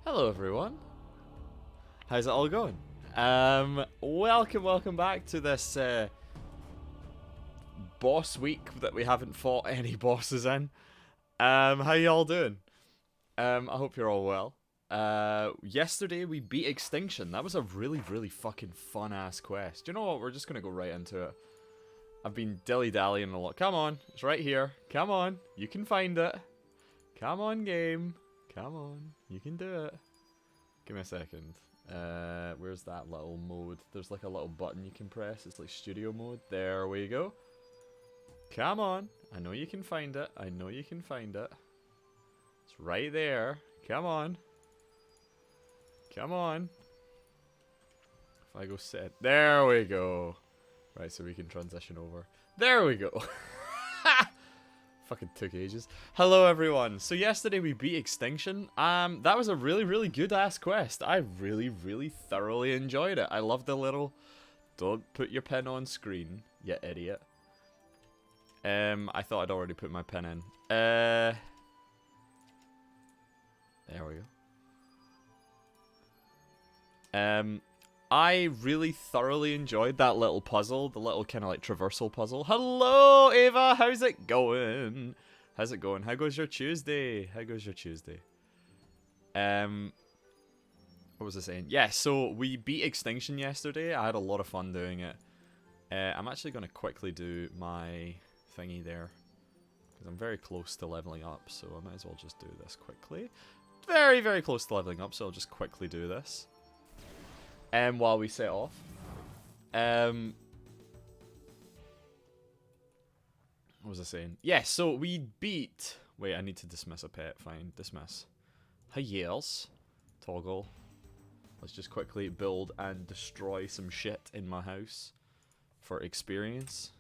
Hello everyone. How's it all going? Welcome back to this boss week that we haven't fought any bosses in. How y'all doing? I hope you're all well. Yesterday we beat Extinction. That was a really fucking fun ass quest. You know what? We're just gonna go right into it. I've been dilly-dallying a lot. Come on, it's right here. Come on, you can find it. Come on, game. Come on, you can do it. Give me a second. Where's that little mode? There's like a little button you can press. It's like studio mode. There we go. Come on. I know you can find it. I know you can find it. It's right there. Come on. Come on. If I go sit. There we go. Right, so we can transition over. There we go. Fucking took ages. Hello everyone. So yesterday we beat Extinction. That was a really good ass quest. I really thoroughly enjoyed it. I love the little don't put your pen on screen, you idiot. I thought I'd already put my pen in. There we go. I really thoroughly enjoyed that little puzzle, the little kind of like traversal puzzle. Hello, Ava, how's it going? How's it going? How goes your Tuesday? How goes your Tuesday? What was I saying? Yeah, so we beat Extinction yesterday. I had a lot of fun doing it. I'm actually going to quickly do my thingy there, because I'm very close to leveling up, so I might as well just do this quickly. Very close to leveling up, so I'll just quickly do this. While we set off. What was I saying? Yeah, so we beat... Wait, I need to dismiss a pet. Fine, dismiss. Hi, yes. Toggle. Let's just quickly build and destroy some shit in my house for experience.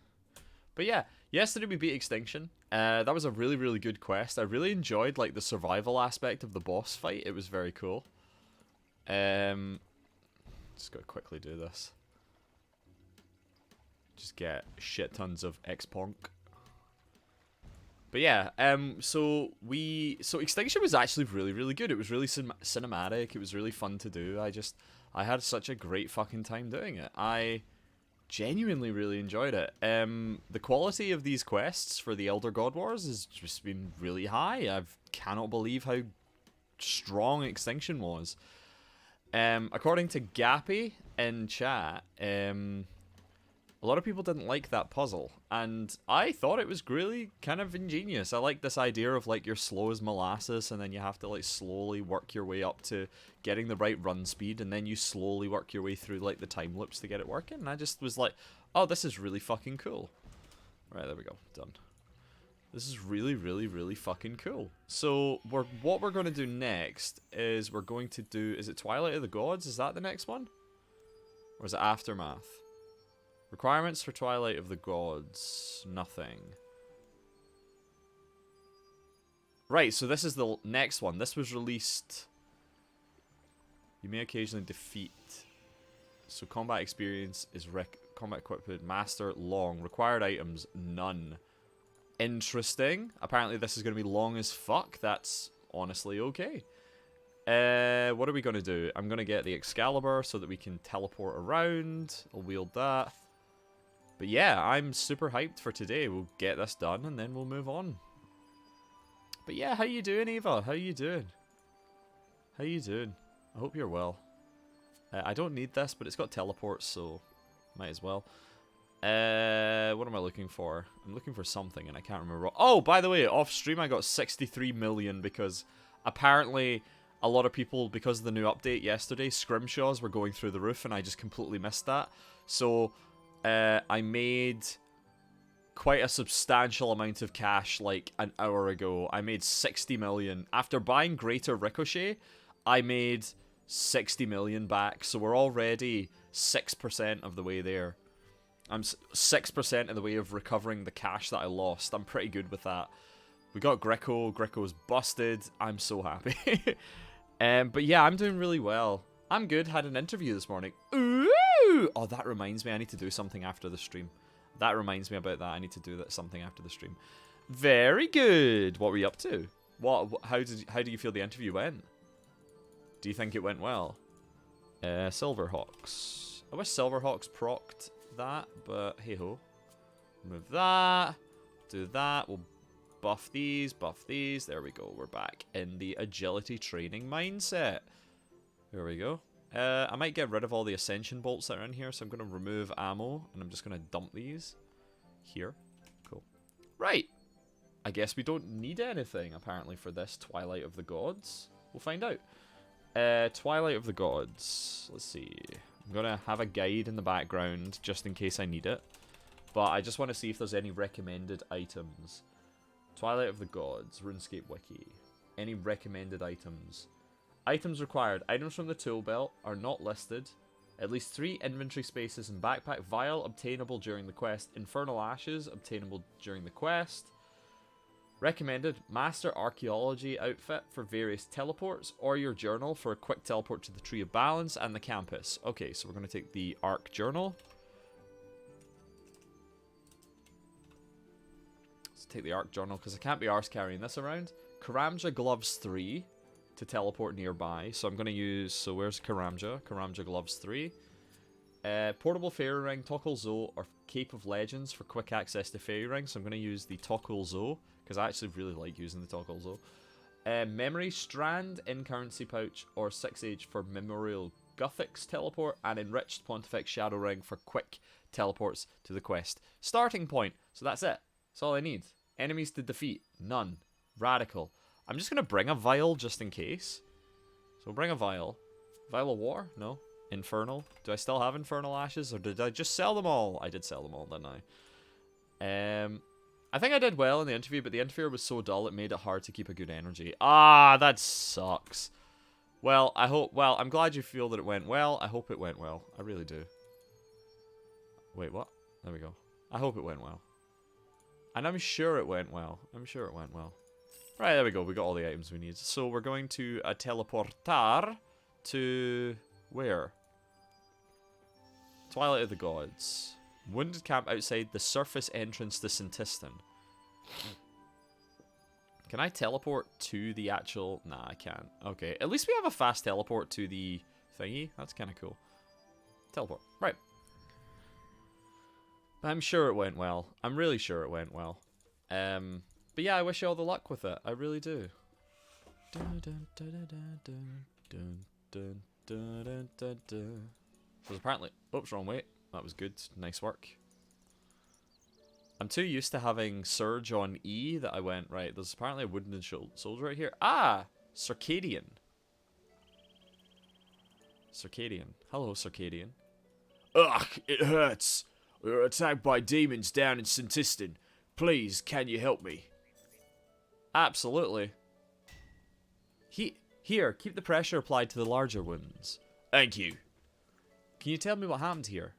But yeah, yesterday we beat Extinction. That was a really good quest. I really enjoyed like the survival aspect of the boss fight. It was very cool. Just gotta quickly do this. Just get shit tons of X-Punk. But yeah, so Extinction was actually really good. It was really cinematic. It was really fun to do. I had such a great fucking time doing it. I genuinely really enjoyed it. The quality of these quests for the Elder God Wars has just been really high. I cannot believe how strong Extinction was. According to Gappy in chat, a lot of people didn't like that puzzle, and I thought it was really kind of ingenious. I like this idea of like you're slow as molasses, and then you have to like slowly work your way up to getting the right run speed, and then you slowly work your way through like the time loops to get it working. And I just was like, oh, this is really fucking cool. Right, there we go, done. This is really fucking cool. So what we're going to do next is we're going to do... Is it Twilight of the Gods? Is that the next one? Or is it Aftermath? Requirements for Twilight of the Gods. Nothing. Right, so this is the next one. This was released... You may occasionally defeat... So combat experience is... Combat equipment, master, long. Required items, none. Interesting. Apparently this is going to be long as fuck. That's honestly okay. What are we going to do? I'm going to get the Excalibur so that we can teleport around. I'll wield that. But yeah, I'm super hyped for today. We'll get this done and then we'll move on. But yeah, how you doing, Eva? How you doing? How you doing? I hope you're well. I don't need this, but it's got teleport, so might as well. What am I looking for? I'm looking for something and I can't remember. Oh, by the way, off stream I got 63 million because apparently a lot of people, because of the new update yesterday, scrimshaws were going through the roof and I just completely missed that. So I made quite a substantial amount of cash like an hour ago. I made 60 million. After buying Greater Ricochet, I made 60 million back. So we're already 6% of the way there. I'm 6% in the way of recovering the cash that I lost. I'm pretty good with that. We got Greco. Greco's busted. I'm so happy. But yeah, I'm doing really well. I'm good. Had an interview this morning. Ooh! Oh, that reminds me. I need to do something after the stream. That reminds me about that. I need to do something after the stream. Very good. What were you up to? How do you feel the interview went? Do you think it went well? Silverhawks. I wish Silverhawks procced that, but hey ho. Move that. Do that. We'll buff these, buff these. There we go. We're back in the agility training mindset. There we go. I might get rid of all the ascension bolts that are in here, so I'm going to remove ammo, and I'm just going to dump these here. Cool. Right. I guess we don't need anything, apparently, for this Twilight of the Gods. We'll find out. Twilight of the Gods. Let's see. I'm going to have a guide in the background, just in case I need it. But I just want to see if there's any recommended items. Twilight of the Gods, RuneScape Wiki. Any recommended items? Items required. Items from the tool belt are not listed. At least 3 inventory spaces and backpack. Vial obtainable during the quest. Infernal Ashes obtainable during the quest. Recommended. Master Archaeology outfit for various teleports. Or your journal for a quick teleport to the Tree of Balance and the campus. Okay, so we're going to take the Arc Journal. Let's take the Arc Journal because I can't be arsed carrying this around. Karamja Gloves 3. To teleport nearby, so I'm going to use, so where's Karamja? Karamja Gloves 3. Portable Fairy Ring, Toggle Zo, or Cape of Legends for quick access to Fairy Ring, so I'm going to use the Toggle Zo, because I actually really like using the Toggle Zo. Memory Strand, in Currency Pouch, or 6 Age for Memorial Guthix Teleport, and Enriched Pontifex Shadow Ring for quick teleports to the quest. Starting point, so that's it. That's all I need. Enemies to defeat, none. Radical. I'm just going to bring a vial just in case. So bring a vial. Vial of War? No. Infernal. Do I still have Infernal Ashes? Or did I just sell them all? I did sell them all, didn't I? I think I did well in the interview, but the interviewer was so dull it made it hard to keep a good energy. Ah, that sucks. Well, I'm glad you feel that it went well. I hope it went well. I really do. Wait, what? There we go. I hope it went well. And I'm sure it went well. I'm sure it went well. Right, there we go. We got all the items we need. So we're going to teleportar to where? Twilight of the Gods. Wounded camp outside the surface entrance to Sintistan. Can I teleport to the actual... Nah, I can't. Okay, at least we have a fast teleport to the thingy. That's kind of cool. Teleport. Right. I'm sure it went well. I'm really sure it went well. But yeah, I wish you all the luck with it. I really do. There's apparently... Oops, wrong way. That was good. Nice work. I'm too used to having Surge on E that I went, right, there's apparently a wooden soldier right here. Ah! Circadian. Circadian. Hello, Circadian. Ugh, it hurts. We were attacked by demons down in Sintistan. Please, can you help me? Absolutely. Here, keep the pressure applied to the larger wounds. Thank you. Can you tell me what happened here?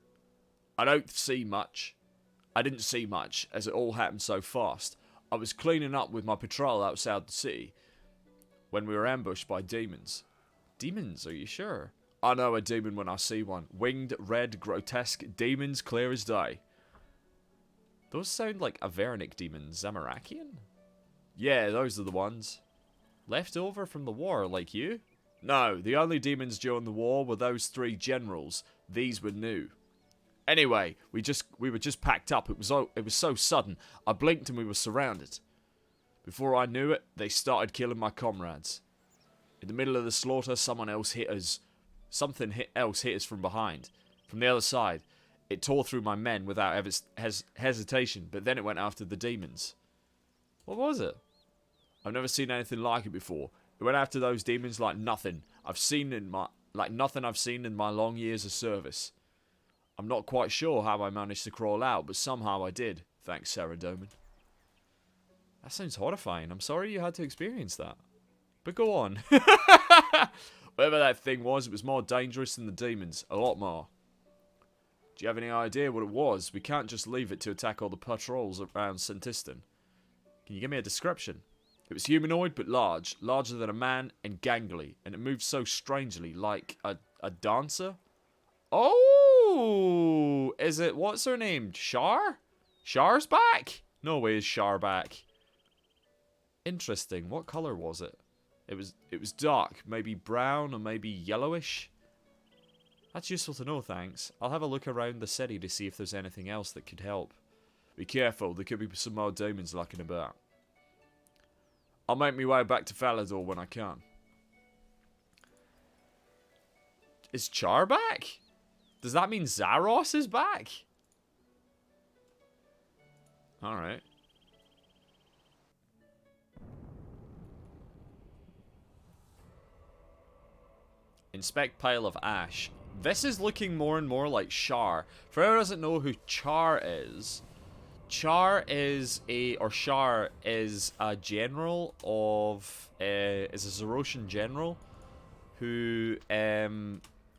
I don't see much. I didn't see much, as it all happened so fast. I was cleaning up with my patrol outside the city when we were ambushed by demons. Demons, are you sure? I know a demon when I see one. Winged, red, grotesque demons, clear as day. Those sound like Avernic demons. Zamarakian? Yeah, those are the ones. Left over from the war, like you? No, the only demons during the war were those 3 generals. These were new. Anyway, we were just packed up. It was so sudden. I blinked and we were surrounded. Before I knew it, they started killing my comrades. In the middle of the slaughter, something else hit us from behind, from the other side. It tore through my men without hesitation, but then it went after the demons. What was it? I've never seen anything like it before. It went after those demons like nothing I've seen in my long years of service. I'm not quite sure how I managed to crawl out, but somehow I did. Thanks, Sarah Doman. That sounds horrifying. I'm sorry you had to experience that. But go on. Whatever that thing was, it was more dangerous than the demons. A lot more. Do you have any idea what it was? We can't just leave it to attack all the patrols around Sintistan. Can you give me a description? It was humanoid but large. Larger than a man and gangly. And it moved so strangely, like a dancer. Oh! Is it... What's her name? Shar? Shar's back? No way is Shar back. Interesting. What colour was it? It was dark, maybe brown or maybe yellowish. That's useful to know, thanks. I'll have a look around the city to see if there's anything else that could help. Be careful, there could be some more demons lurking about. I'll make my way back to Falador when I can. Is Char back? Does that mean Zaros is back? Alright. Inspect pile of ash. This is looking more and more like Shar. For anyone who doesn't know who Char is Shar is a general of, is a Zerosian general who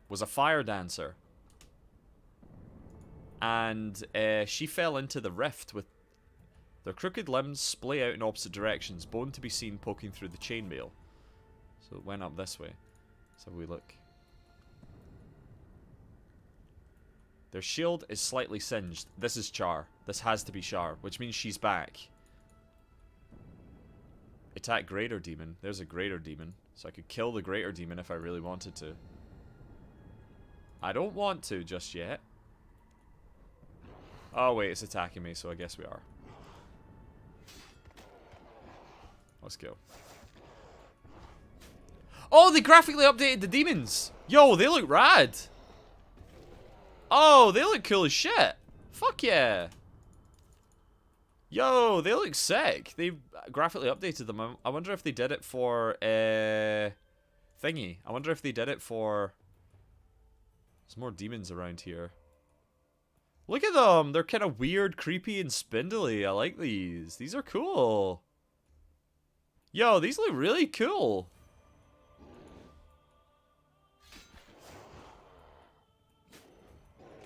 was a fire dancer. And she fell into the rift with their crooked limbs splay out in opposite directions, bone to be seen poking through the chainmail. So it went up this way. Let's have a wee look. Their shield is slightly singed. This is Char. This has to be Char, which means she's back. Attack Greater Demon. There's a Greater Demon. So I could kill the Greater Demon if I really wanted to. I don't want to just yet. Oh wait, it's attacking me, so I guess we are. Let's go. Oh, they graphically updated the demons! Yo, they look rad! Oh, they look cool as shit! Fuck yeah! Yo, they look sick! They've graphically updated them. I wonder if they did it for, thingy. I wonder if they did it for... There's more demons around here. Look at them! They're kind of weird, creepy, and spindly. I like these. These are cool. Yo, these look really cool.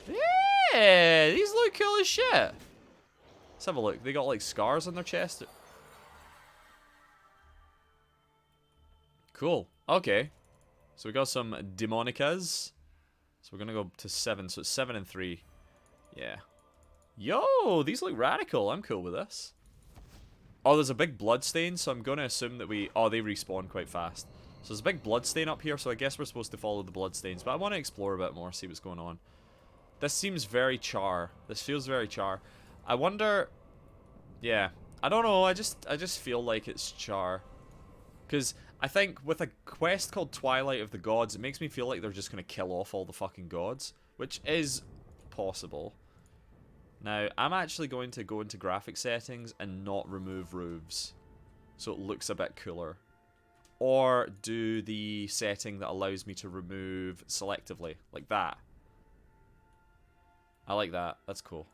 Yeah, these look cool as shit. Let's have a look. They got like scars on their chest. Cool. Okay. So we got some demonicas. So we're gonna go to 7. So it's 7 and 3. Yeah. Yo, these look radical. I'm cool with this. Oh, there's a big blood stain, so I'm gonna assume that we... Oh, they respawn quite fast. So there's a big blood stain up here, so I guess we're supposed to follow the blood stains. But I want to explore a bit more, see what's going on. This seems very Char. This feels very Char. I wonder... Yeah. I don't know, I just feel like it's Char. Because I think with a quest called Twilight of the Gods, it makes me feel like they're just gonna kill off all the fucking gods. Which is possible. Now, I'm actually going to go into graphic settings and not remove roofs. So it looks a bit cooler. Or do the setting that allows me to remove selectively. Like that. I like that. That's cool.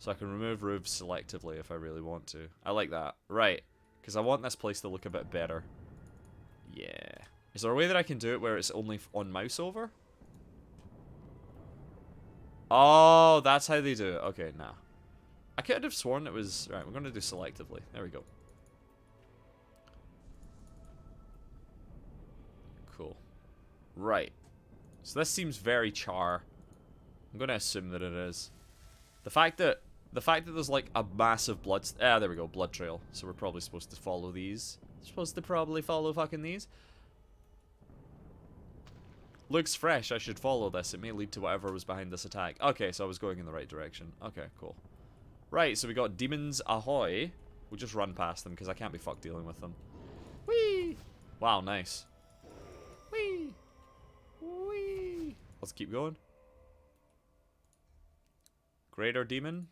So I can remove roofs selectively if I really want to. I like that. Right. Because I want this place to look a bit better. Yeah. Is there a way that I can do it where it's only on mouse over? Oh, that's how they do it. Okay, nah. I could have sworn it was... Right, we're going to do selectively. There we go. Cool. Right. So this seems very Char. I'm going to assume that it is. The fact that there's like a massive blood... Ah, there we go. Blood trail. So we're probably supposed to follow these. Supposed to probably follow fucking these. Looks fresh, I should follow this. It may lead to whatever was behind this attack. Okay, so I was going in the right direction. Okay, cool. Right, so we got demons ahoy. We'll just run past them because I can't be fucked dealing with them. Whee! Wow, nice. Whee! Whee! Let's keep going. Greater demon.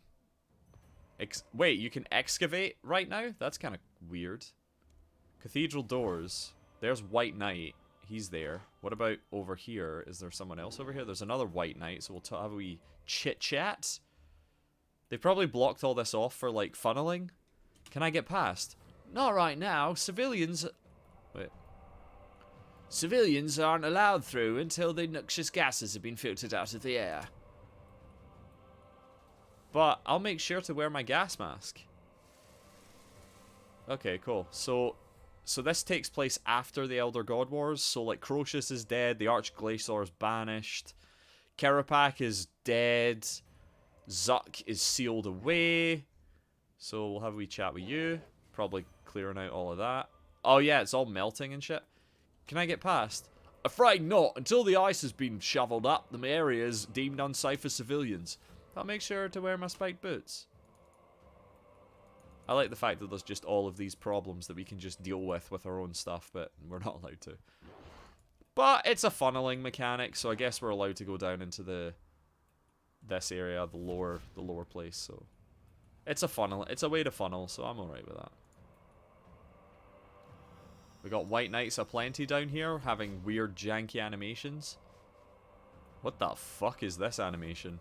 Wait, you can excavate right now? That's kind of weird. Cathedral doors. There's White Knight. He's there. What about over here? Is there someone else over here? There's another White Knight, so we'll have a wee chit-chat. They've probably blocked all this off for, like, funneling. Can I get past? Not right now. Civilians... Wait. Civilians aren't allowed through until the noxious gases have been filtered out of the air. But I'll make sure to wear my gas mask. Okay, cool. So this takes place after the Elder God Wars. So, like, Croesus is dead. The Archglacior is banished. Kerapak is dead. Zuck is sealed away. So we'll have a wee chat with you. Probably clearing out all of that. Oh yeah, it's all melting and shit. Can I get past? Afraid not. Until the ice has been shoveled up, the area is deemed unsafe for civilians. I'll make sure to wear my spiked boots. I like the fact that there's just all of these problems that we can just deal with our own stuff, but we're not allowed to. But it's a funneling mechanic, so I guess we're allowed to go down into this area, the lower place. So it's a funnel. It's a way to funnel, so I'm alright with that. We got white knights aplenty down here, having weird janky animations. What the fuck is this animation?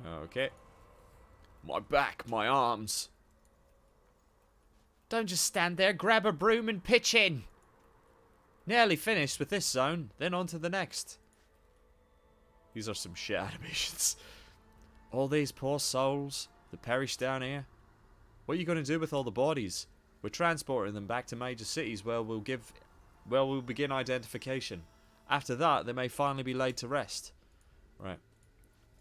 Okay. My back, my arms. Don't just stand there, grab a broom and pitch in. Nearly finished with this zone, then on to the next. These are some shit animations. All these poor souls that perish down here. What are you going to do with all the bodies? We're transporting them back to major cities where we'll begin identification. After that, they may finally be laid to rest. Right.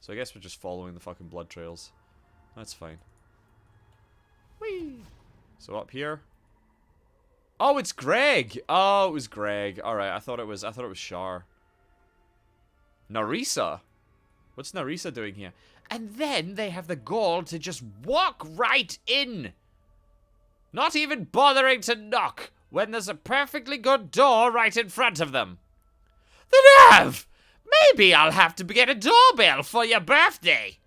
So I guess we're just following the fucking blood trails. That's fine. Whee! So up here. Oh, it's Greg! Oh, it was Greg. Alright, I thought it was Shar. Narisa? What's Narisa doing here? And then they have the gall to just walk right in. Not even bothering to knock when there's a perfectly good door right in front of them. The nerve! Maybe I'll have to get a doorbell for your birthday.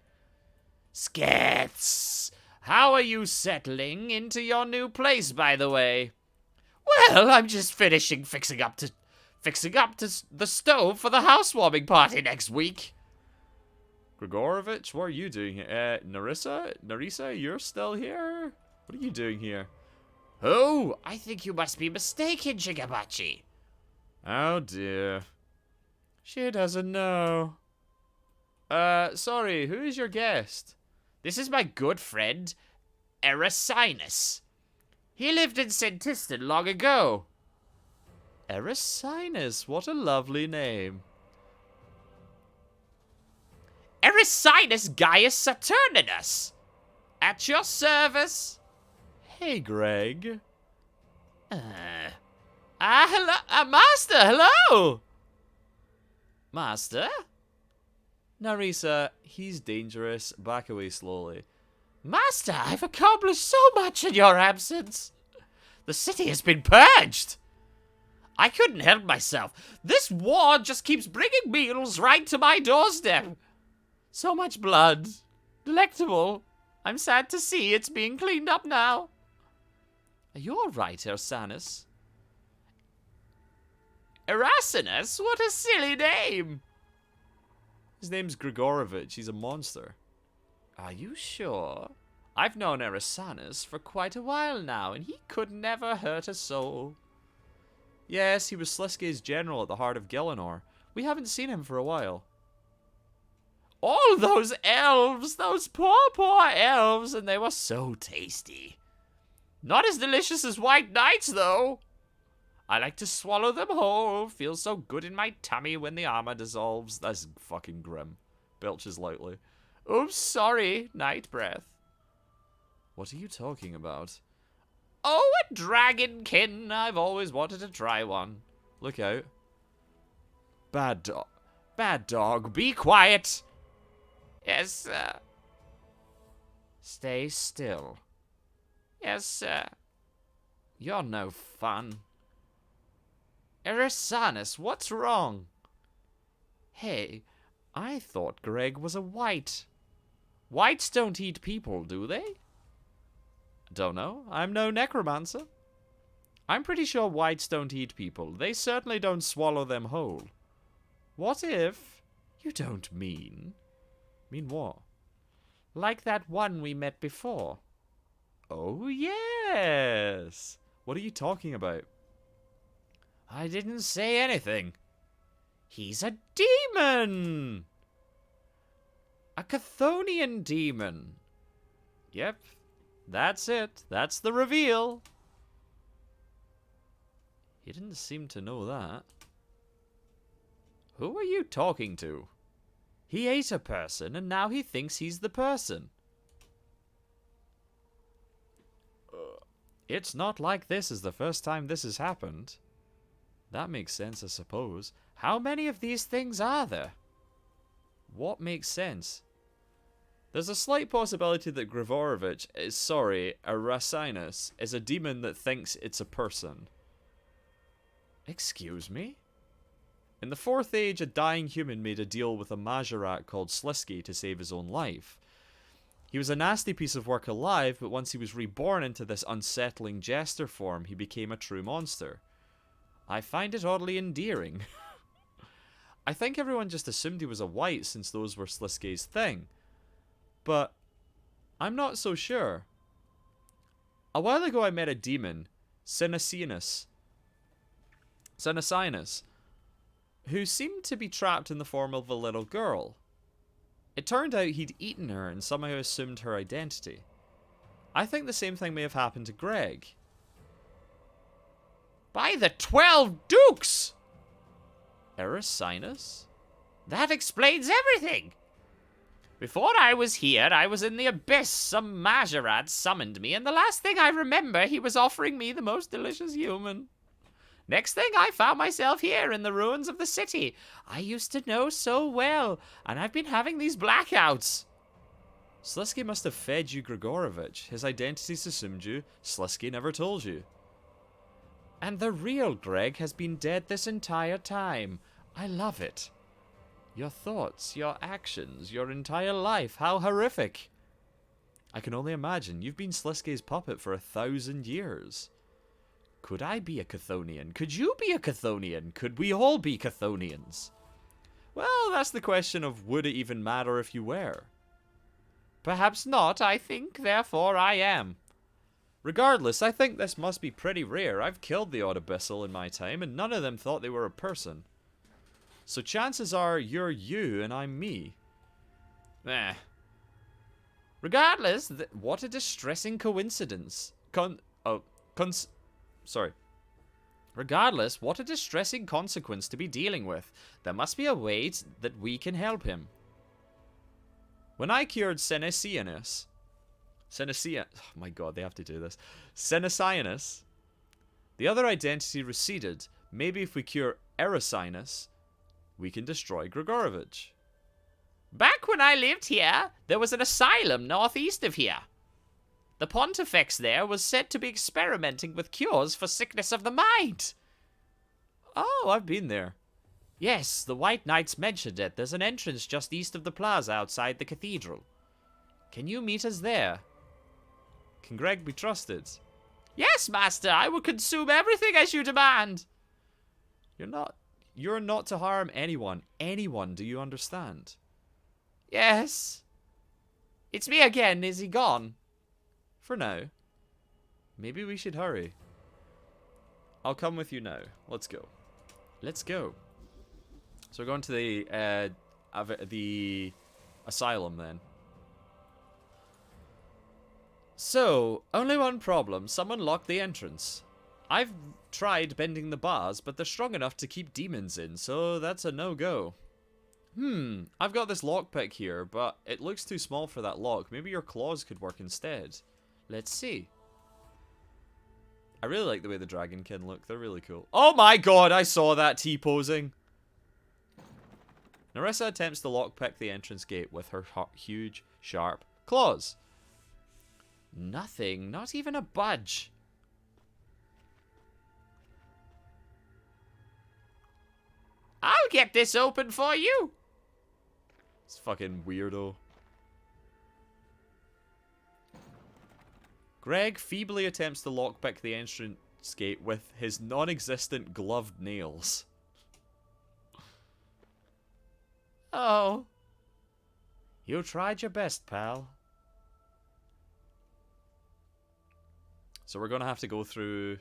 Skets, how are you settling into your new place, by the way? Well, I'm just fixing up to the stove for the housewarming party next week. Grigorovich, what are you doing here? Narisa, you're still here? What are you doing here? Oh, I think you must be mistaken, Shigabachi. Oh dear. She doesn't know. Sorry, who is your guest? This is my good friend, Erasinus. He lived in Centistan long ago. Erasinus, what a lovely name. Erasinus Gaius Saturninus. At your service. Hey, Greg. Hello, Master, hello. Master? Narisa, he's dangerous. Back away slowly. Master, I've accomplished so much in your absence. The city has been purged. I couldn't help myself. This war just keeps bringing meals right to my doorstep. So much blood. Delectable. I'm sad to see it's being cleaned up now. Are you all right, Erasinus? Erasinus? What a silly name. His name's Grigorovich. He's a monster. Are you sure? I've known Erasinus for quite a while now, and he could never hurt a soul. Yes, he was Sliske's general at the heart of Gielinor. We haven't seen him for a while. All those elves! Those poor elves! And they were so tasty. Not as delicious as white knights, though. I like to swallow them whole. Feels so good in my tummy when the armor dissolves. That's fucking grim. Belches lightly. Oops, sorry, night breath. What are you talking about? Oh, a dragonkin. I've always wanted to try one. Look out. Bad dog. Bad dog, be quiet. Yes, sir. Stay still. Yes, sir. You're no fun. Erasinus, what's wrong? Hey, I thought Greg was a white. Whites don't eat people, do they? Don't know. I'm no necromancer. I'm pretty sure whites don't eat people. They certainly don't swallow them whole. What if you don't mean? Mean what? Like that one we met before. Oh, yes. What are you talking about? I didn't say anything. He's a demon. A Chthonian demon. Yep. That's it. That's the reveal. He didn't seem to know that. Who are you talking to? He ate a person, and now he thinks he's the person. It's not like this is the first time this has happened. That makes sense, I suppose. How many of these things are there? What makes sense? There's a slight possibility that Grigorovich is, Arasinus, is a demon that thinks it's a person. Excuse me? In the 4th Age, a dying human made a deal with a Majorat called Slisky to save his own life. He was a nasty piece of work alive, but once he was reborn into this unsettling jester form, he became a true monster. I find it oddly endearing. I think everyone just assumed he was a white since those were Slisky's thing. But I'm not so sure. A while ago I met a demon, Senecinus, who seemed to be trapped in the form of a little girl. It turned out he'd eaten her and somehow assumed her identity. I think the same thing may have happened to Greg. By the 12 Dukes! Arasinus? That explains everything! Before I was here, I was in the abyss. Some Majorat summoned me, and the last thing I remember, he was offering me the most delicious human. Next thing, I found myself here in the ruins of the city I used to know so well, and I've been having these blackouts. Slisky must have fed you Grigorovich. His identity's assumed you. Slisky never told you. And the real Greg has been dead this entire time. I love it. Your thoughts, your actions, your entire life, how horrific. I can only imagine. You've been Slisky's puppet for 1,000 years. Could I be a Chthonian? Could you be a Chthonian? Could we all be Chthonians? Well, that's the question of would it even matter if you were? Perhaps not, I think, therefore I am. Regardless, I think this must be pretty rare. I've killed the odd abyssal in my time, and none of them thought they were a person. So chances are you're you and I'm me. Regardless, what a distressing coincidence. Regardless, what a distressing consequence to be dealing with. There must be a way that we can help him. When I cured Senecinus, oh my god, they have to do this. Senecinus, the other identity receded. Maybe if we cure Arasinus, we can destroy Grigorovich. Back when I lived here, there was an asylum northeast of here. The pontifex there was said to be experimenting with cures for sickness of the mind. Oh, I've been there. Yes, the White Knights mentioned it. There's an entrance just east of the plaza outside the cathedral. Can you meet us there? Can Greg be trusted? Yes, master, I will consume everything as you demand. You're not to harm anyone. Anyone, do you understand? Yes. It's me again, is he gone? For now. Maybe we should hurry. I'll come with you now. Let's go. Let's go. So we're going to the asylum then. So, only one problem. Someone locked the entrance. I've tried bending the bars, but they're strong enough to keep demons in, so that's a no-go. I've got this lockpick here, but it looks too small for that lock. Maybe your claws could work instead. Let's see. I really like the way the dragonkin look. They're really cool. Oh my god, I saw that T-posing. Nerissa attempts to lockpick the entrance gate with her huge, sharp claws. Nothing, not even a budge. I'll get this open for you. It's fucking weirdo. Greg feebly attempts to lockpick the entrance gate with his non-existent gloved nails. Oh. You tried your best, pal. So we're gonna have to go through...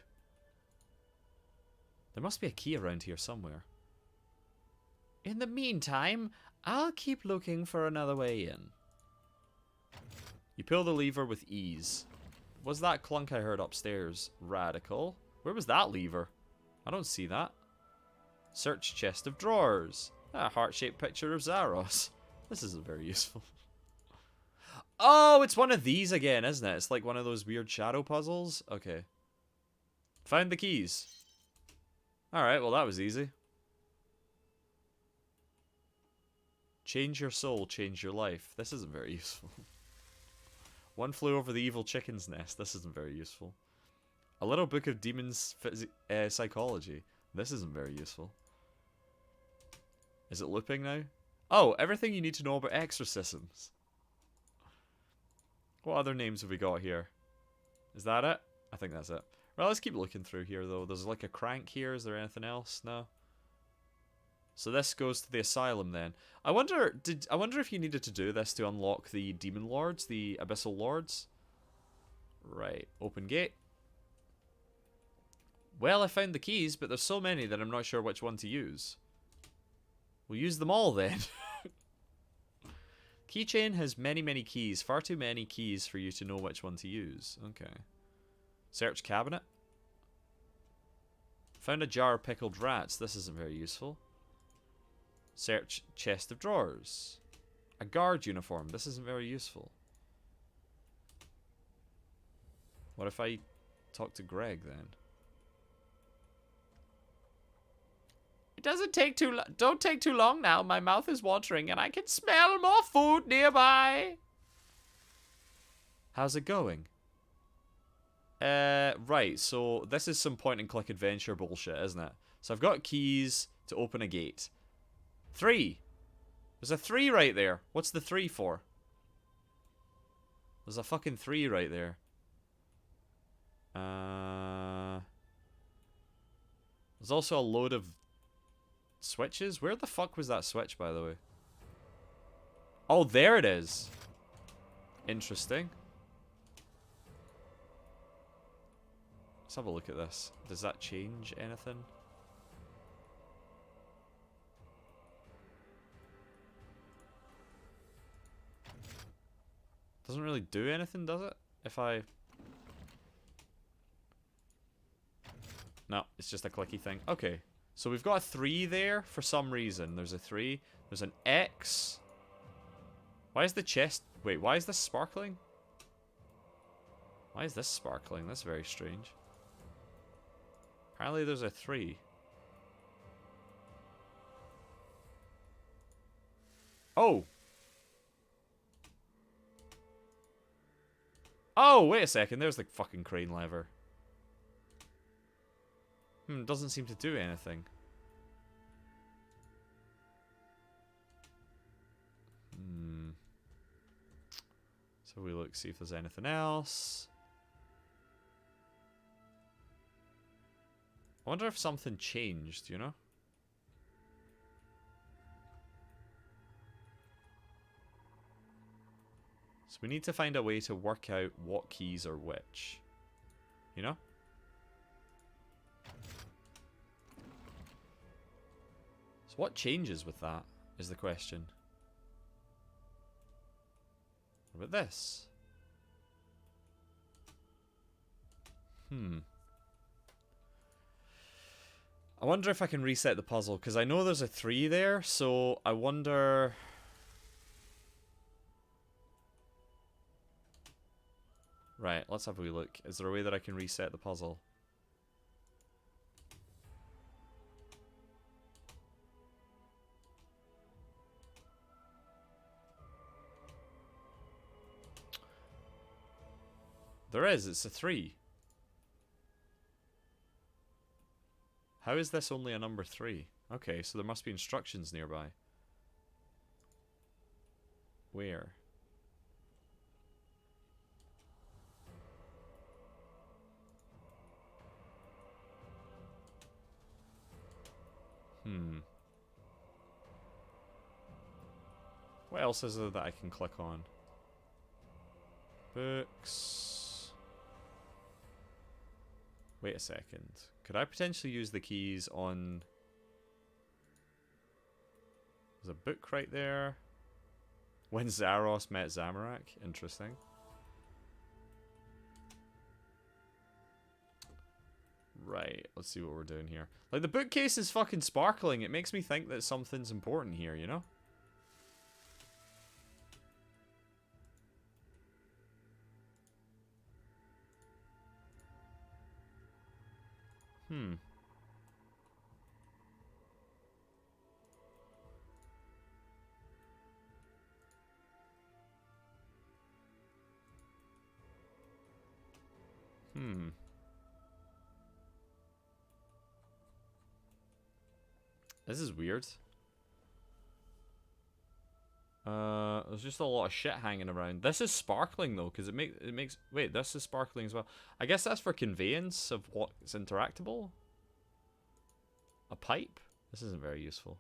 There must be a key around here somewhere. In the meantime, I'll keep looking for another way in. You pull the lever with ease. Was that clunk I heard upstairs radical? Where was that lever? I don't see that. Search chest of drawers. A heart-shaped picture of Zaros. This isn't very useful. Oh, it's one of these again, isn't it? It's like one of those weird shadow puzzles. Okay. Found the keys. Alright, well that was easy. Change your soul, change your life. This isn't very useful. One flew over the evil chicken's nest. This isn't very useful. A little book of demons psychology. This isn't very useful. Is it looping now? Oh, everything you need to know about exorcisms. What other names have we got here? Is that it? I think that's it. Well, let's keep looking through here though. There's like a crank here. Is there anything else? No. So this goes to the asylum then. I wonder if you needed to do this to unlock the demon lords, the abyssal lords. Right, open gate. Well, I found the keys, but there's so many that I'm not sure which one to use. We'll use them all then. Keychain has many keys. Far too many keys for you to know which one to use. Okay. Search cabinet. Found a jar of pickled rats. This isn't very useful. Search chest of drawers. A guard uniform. This isn't very useful. What if I talk to Greg then? It doesn't take too long. Don't take too long now. My mouth is watering and I can smell more food nearby. How's it going? Right, so this is some point and click adventure bullshit, isn't it? So I've got keys to open a gate. 3. There's a 3 right there. What's the 3 for? There's a fucking 3 right there. There's also a load of switches. Where the fuck was that switch, by the way? Oh, there it is. Interesting. Let's have a look at this. Does that change anything? Doesn't really do anything, does it? If I... No, it's just a clicky thing. Okay. So we've got a 3 there for some reason. There's a 3. There's an X. Why is the chest... Wait, why is this sparkling? Why is this sparkling? That's very strange. Apparently there's a 3. Oh! Oh, wait a second. There's the fucking crane lever. Doesn't seem to do anything. So we look, see if there's anything else. I wonder if something changed, you know? So we need to find a way to work out what keys are which. You know? So what changes with that is the question. What about this? I wonder if I can reset the puzzle, because I know there's a 3 there, so I wonder... Right, let's have a wee look. Is there a way that I can reset the puzzle? There is, it's a 3. How is this only a number 3? Okay, so there must be instructions nearby. Where? What else is there that I can click on? Books. Wait a second. Could I potentially use the keys on... There's a book right there. When Zaros met Zamorak. Interesting. Right, let's see what we're doing here. Like, the bookcase is fucking sparkling. It makes me think that something's important here, you know? Hmm. Hmm. This is weird. There's just a lot of shit hanging around. This is sparkling though, because it makes. Wait, this is sparkling as well. I guess that's for conveyance of what's interactable. A pipe. This isn't very useful.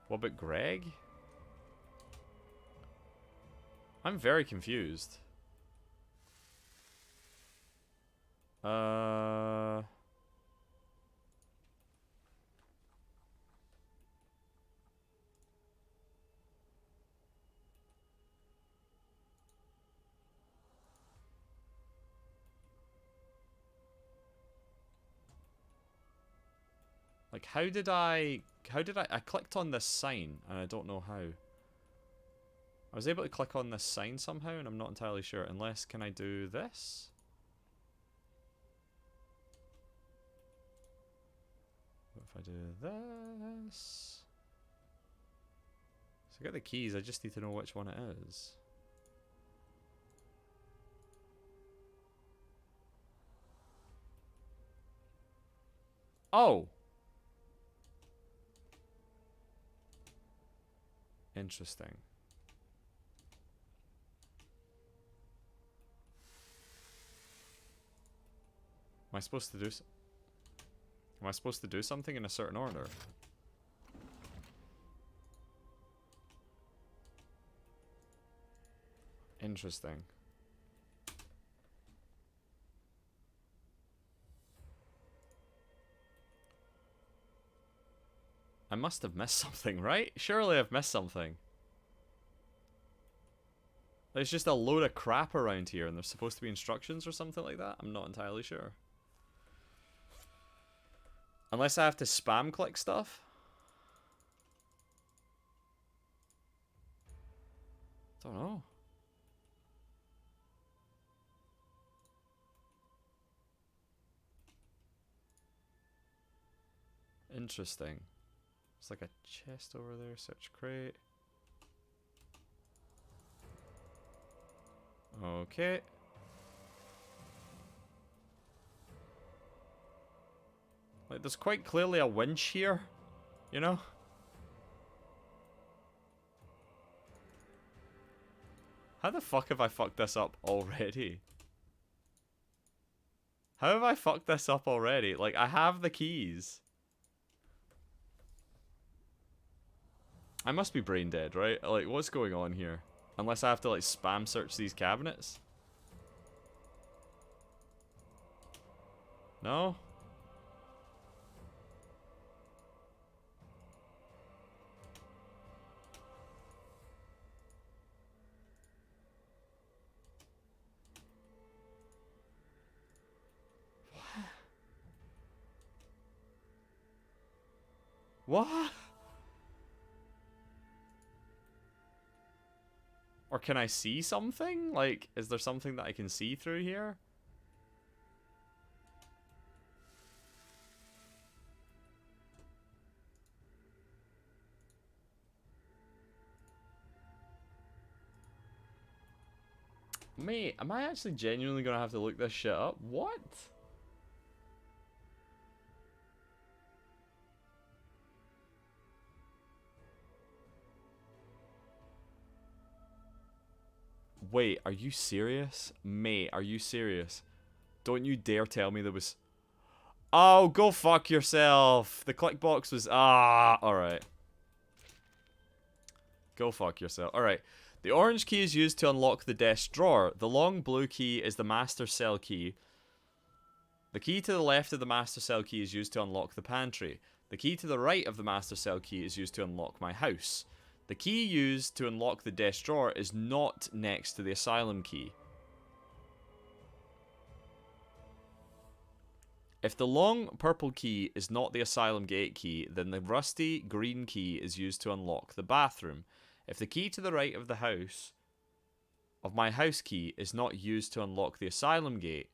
What about Greg? I'm very confused. Like, how did I clicked on this sign, and I don't know how. I was able to click on this sign somehow, and I'm not entirely sure. Unless, can I do this? What if I do this? So I got the keys, I just need to know which one it is. Oh! Interesting. Am I supposed to do Am I supposed to do something in a certain order? Interesting. I must have missed something, right? Surely I've missed something. There's just a load of crap around here, and there's supposed to be instructions or something like that? I'm not entirely sure. Unless I have to spam click stuff? Don't know. Interesting. There's like a chest over there, search crate. Okay. Like, there's quite clearly a winch here, you know? How the fuck have I fucked this up already? How have I fucked this up already? Like, I have the keys. I must be brain dead, right? Like, what's going on here? Unless I have to, like, spam search these cabinets? No? What? Or can I see something? Like, is there something that I can see through here? Mate, am I actually genuinely gonna have to look this shit up? What? Wait, are you serious? Mate, are you serious? Don't you dare tell me there was... Oh, go fuck yourself. The click box was... Ah, alright. Go fuck yourself. Alright. The orange key is used to unlock the desk drawer. The long blue key is the master cell key. The key to the left of the master cell key is used to unlock the pantry. The key to the right of the master cell key is used to unlock my house. The key used to unlock the desk drawer is not next to the asylum key. If the long purple key is not the asylum gate key, then the rusty green key is used to unlock the bathroom. If the key to the right of the house, of my house key, is not used to unlock the asylum gate,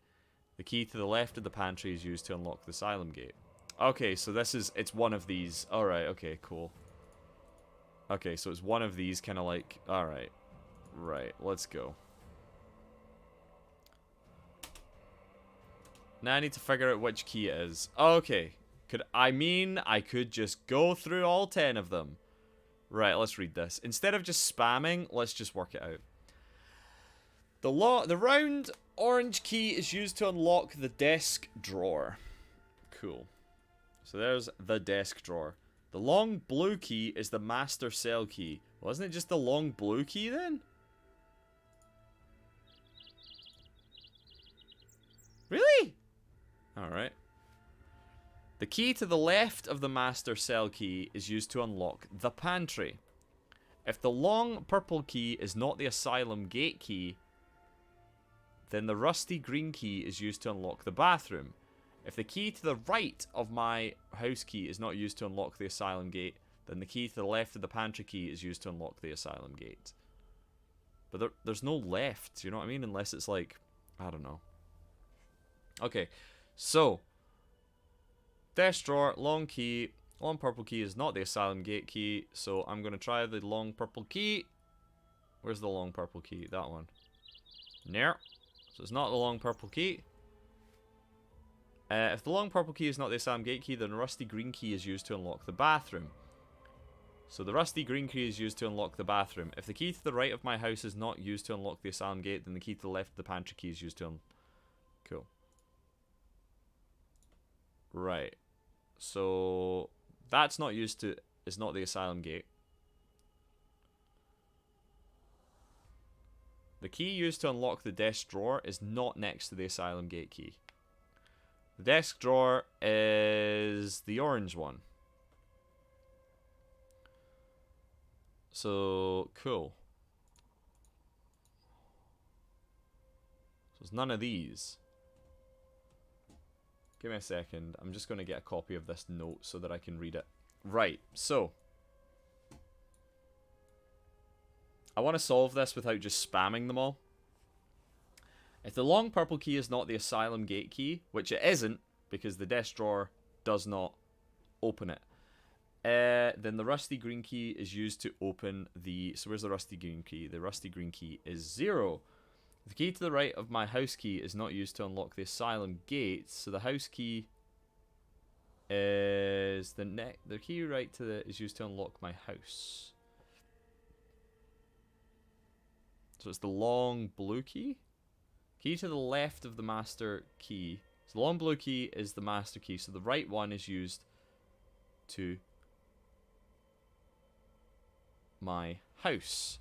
the key to the left of the pantry is used to unlock the asylum gate. Okay, so it's one of these. Alright, okay, cool. Okay, so it's one of these kind of like, alright. Right, let's go. Now I need to figure out which key it is. Okay. I could just go through all 10 of them. Right, let's read this. Instead of just spamming, let's just work it out. The round orange key is used to unlock the desk drawer. Cool. So there's the desk drawer. The long blue key is the master cell key. Wasn't it just the long blue key then? Really? Alright. The key to the left of the master cell key is used to unlock the pantry. If the long purple key is not the asylum gate key, then the rusty green key is used to unlock the bathroom. If the key to the right of my house key is not used to unlock the asylum gate, then the key to the left of the pantry key is used to unlock the asylum gate. But there's no left, you know what I mean? Unless it's like, I don't know. Okay, so desk drawer, long key, long purple key is not the asylum gate key, so I'm going to try the long purple key. Where's the long purple key? That one. There. So it's not the long purple key. If the long purple key is not the asylum gate key, then the rusty green key is used to unlock the bathroom. So the rusty green key is used to unlock the bathroom. If the key to the right of my house is not used to unlock the asylum gate, then the key to the left of the pantry key is used to Cool. Right. So that's not used to, is not the asylum gate. The key used to unlock the desk drawer is not next to the asylum gate key. The desk drawer is the orange one. So, cool. So it's none of these. Give me a second. I'm just going to get a copy of this note so that I can read it. Right, so I want to solve this without just spamming them all. If the long purple key is not the asylum gate key, which it isn't, because the desk drawer does not open it, then the rusty green key is used to open the... So where's the rusty green key? The rusty green key is 0. The key to the right of my house key is not used to unlock the asylum gate, so the house key is the key right to the is used to unlock my house. So it's the long blue key. Key to the left of the master key. So the long blue key is the master key, so the right one is used to my house.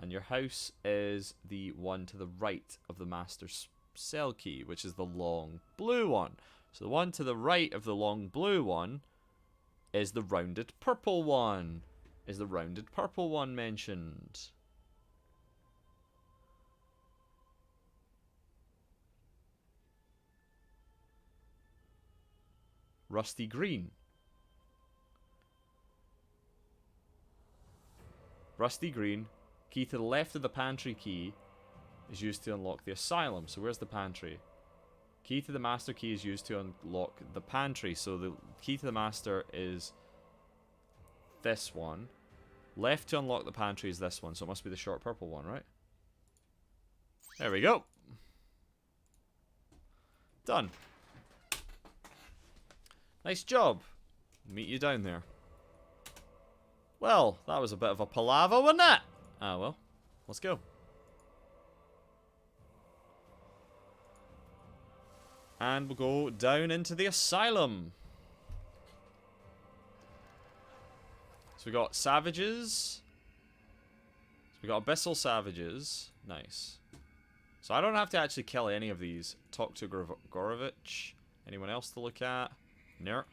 And your house is the one to the right of the master cell key, which is the long blue one. So the one to the right of the long blue one is the rounded purple one. Is the rounded purple one mentioned? Rusty green. Rusty green. Key to the left of the pantry key is used to unlock the asylum. So where's the pantry? Key to the master key is used to unlock the pantry. So the key to the master is this one. Left to unlock the pantry is this one. So it must be the short purple one, right? There we go. Done. Nice job. Meet you down there. Well, that was a bit of a palaver, wasn't it? Ah, well. Let's go. And we'll go down into the asylum. So we got savages. So we got abyssal savages. Nice. So I don't have to actually kill any of these. Talk to Gorovich. Anyone else to look at? No.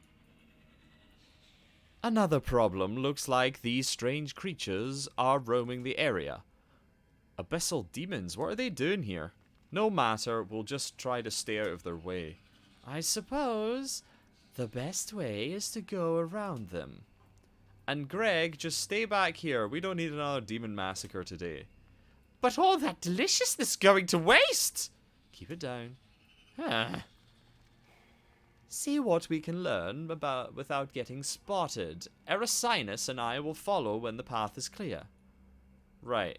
Another problem. Looks like these strange creatures are roaming the area. Abyssal demons. What are they doing here? No matter. We'll just try to stay out of their way. I suppose the best way is to go around them. And Greg, just stay back here. We don't need another demon massacre today. But all that deliciousness going to waste! Keep it down. See what we can learn about without getting spotted. Erasinus and I will follow when the path is clear. Right.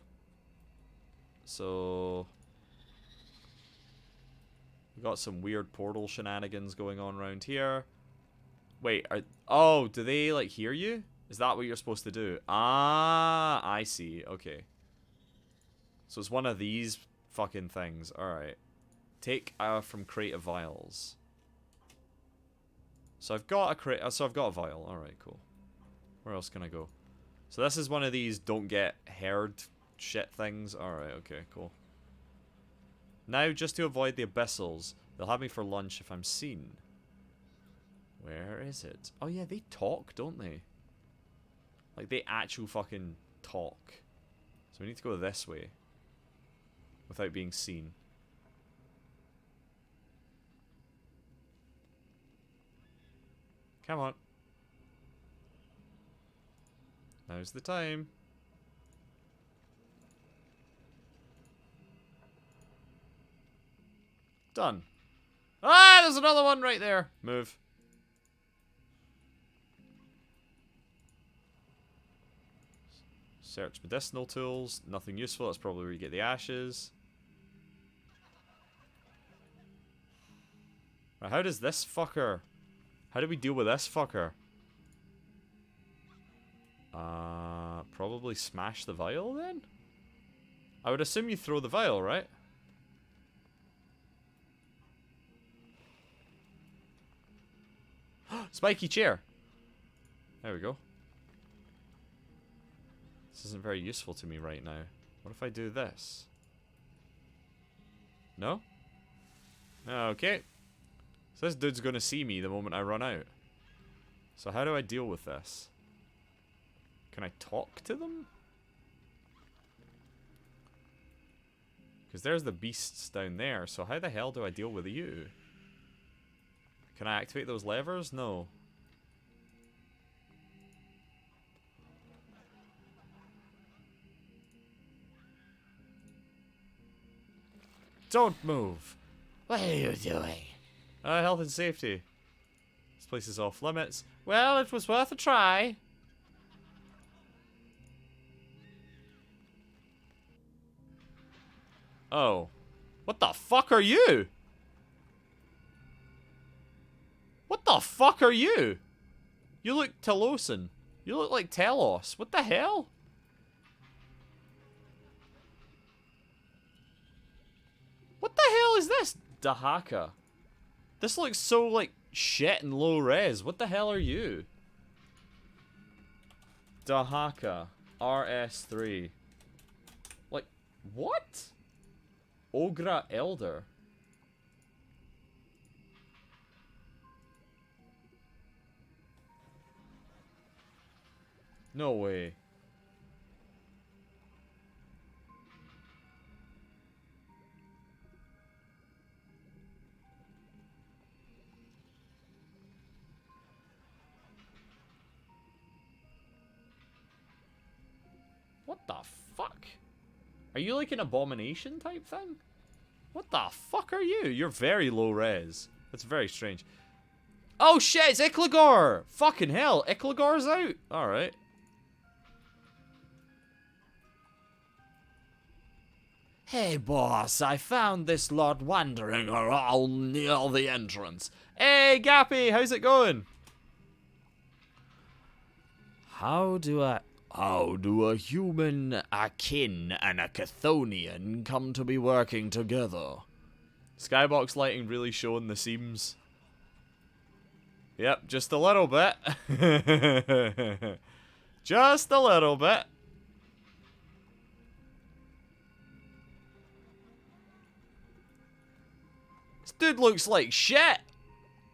So... we got some weird portal shenanigans going on around here. Wait, oh, do they, like, hear you? Is that what you're supposed to do? Ah, I see. Okay. So it's one of these fucking things. Alright. Take from crate of vials. So I've got a crate. So I've got a vial. Alright, cool. Where else can I go? So this is one of these don't get heard shit things. Alright, okay, cool. Now, just to avoid the abyssals, they'll have me for lunch if I'm seen. Where is it? Oh yeah, they talk, don't they? Like, they actual fucking talk. So we need to go this way. Without being seen. Come on. Now's the time. Done. Ah, there's another one right there. Move. Search medicinal tools. Nothing useful. That's probably where you get the ashes. Right, how does this fucker... how do we deal with this fucker? Probably smash the vial then? I would assume you throw the vial, right? Spiky chair. There we go. This isn't very useful to me right now. What if I do this? No? Okay. So this dude's gonna see me the moment I run out. So how do I deal with this? Can I talk to them? Because there's the beasts down there. So how the hell do I deal with you? Can I activate those levers? No. Don't move. What are you doing? Health and safety. This place is off limits. Well, it was worth a try. Oh. What the fuck are you? What the fuck are you? You look Telosan. You look like Telos. What the hell? What the hell is this? Dahaka. This looks so, like, shit and low res. What the hell are you? Dahaka. RS3. Like, what? Ogra Elder. No way. What the fuck? Are you like an abomination type thing? What the fuck are you? You're very low res. That's very strange. Oh shit, it's Icligor! Fucking hell, Icligor's out! Alright. Hey boss, I found this lot wandering around near the entrance. Hey Gappy, how's it going? How do a human, a kin, and a Chthonian come to be working together? Skybox lighting really showing the seams. Yep, just a little bit. Just a little bit. This dude looks like shit.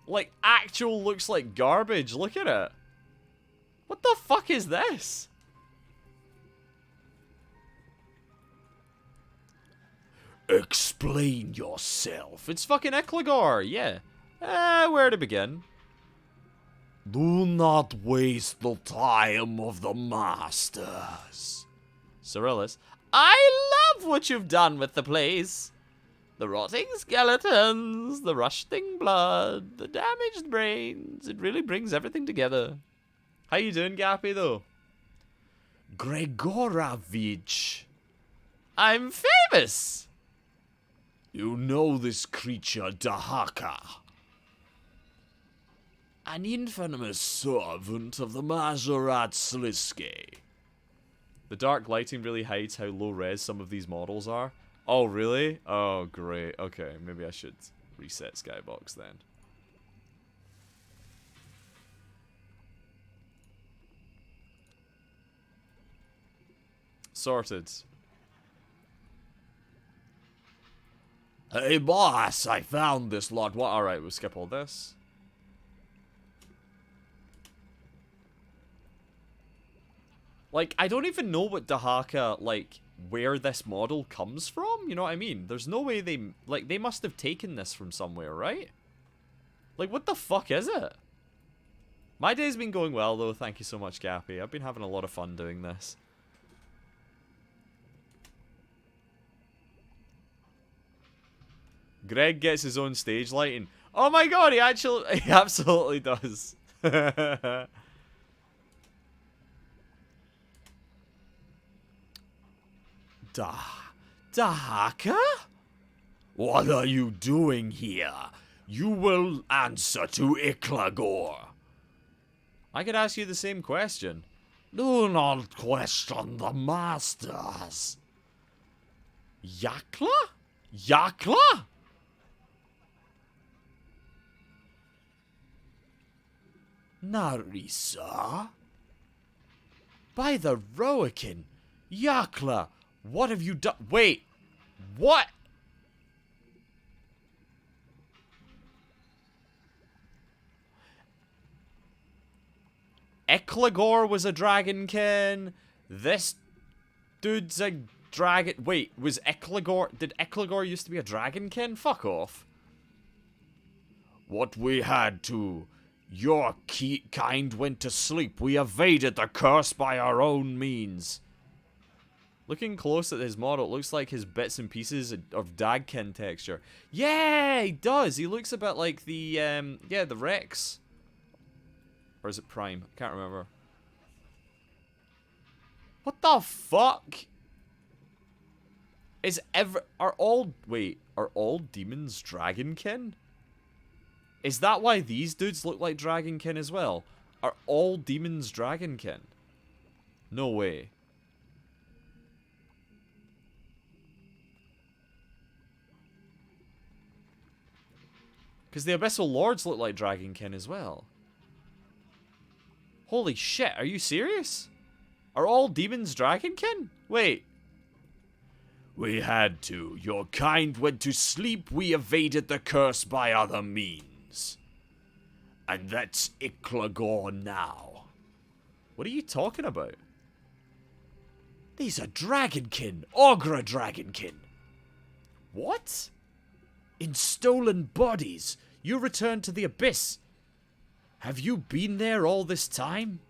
Like, actual looks like garbage. Look at it. What the fuck is this? Explain yourself. It's fucking Icligor, yeah. Where to begin? Do not waste the time of the masters. Cyrillus. I love what you've done with the place. The rotting skeletons, the rushing blood, the damaged brains. It really brings everything together. How you doing, Gappy, though? Gregorovich. I'm famous. You know this creature, Dahaka. An infamous servant of the Majorat Sliske. The dark lighting really hides how low res some of these models are. Oh, really? Oh, great. Okay, maybe I should reset Skybox then. Sorted. Hey, boss, I found this lot. What? Alright, we'll skip all this. Like, I don't even know what Dahaka, like, where this model comes from. You know what I mean? There's no way they, like, they must have taken this from somewhere, right? Like, what the fuck is it? My day's been going well, though. Thank you so much, Gappy. I've been having a lot of fun doing this. Greg gets his own stage lighting. Oh my god, he absolutely does. Dahaka? What are you doing here? You will answer to Iklagor. I could ask you the same question. Do not question the masters. Yakla? Yakla? Narisa? By the Roakin, Yakla, What have you done? Wait. What? Eklagor was a dragonkin. This dude's a dragon. Wait, was Eklagor... Did Eklagor used to be a dragonkin? Fuck off. What we had to. Your kind went to sleep. We evaded the curse by our own means. Looking close at his model, it looks like his bits and pieces of Dagkin texture. Yeah, he does. He looks a bit like the, yeah, the Rex. Or is it Prime? I can't remember. What the fuck? Are all demons dragonkin? Is that why these dudes look like dragonkin as well? Are all demons dragonkin? No way. Because the Abyssal Lords look like dragonkin as well. Holy shit, are you serious? Are all demons dragonkin? Wait. We had to. Your kind went to sleep. We evaded the curse by other means. And that's Iklagor now. What are you talking about? These are dragonkin. Ogra dragonkin. What? In stolen bodies. You returned to the Abyss. Have you been there all this time?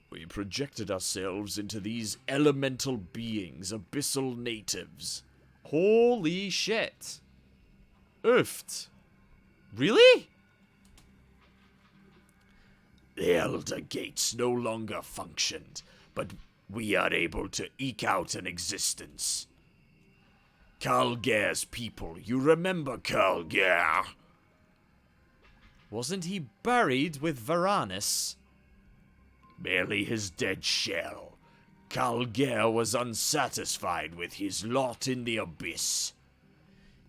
We projected ourselves into these elemental beings, abyssal natives. Holy shit. Oofed. Really? The Elder Gates no longer functioned, but we are able to eke out an existence. Kalger's people, you remember Kalger? Wasn't he buried with Varanus? Merely his dead shell. Kalger was unsatisfied with his lot in the Abyss.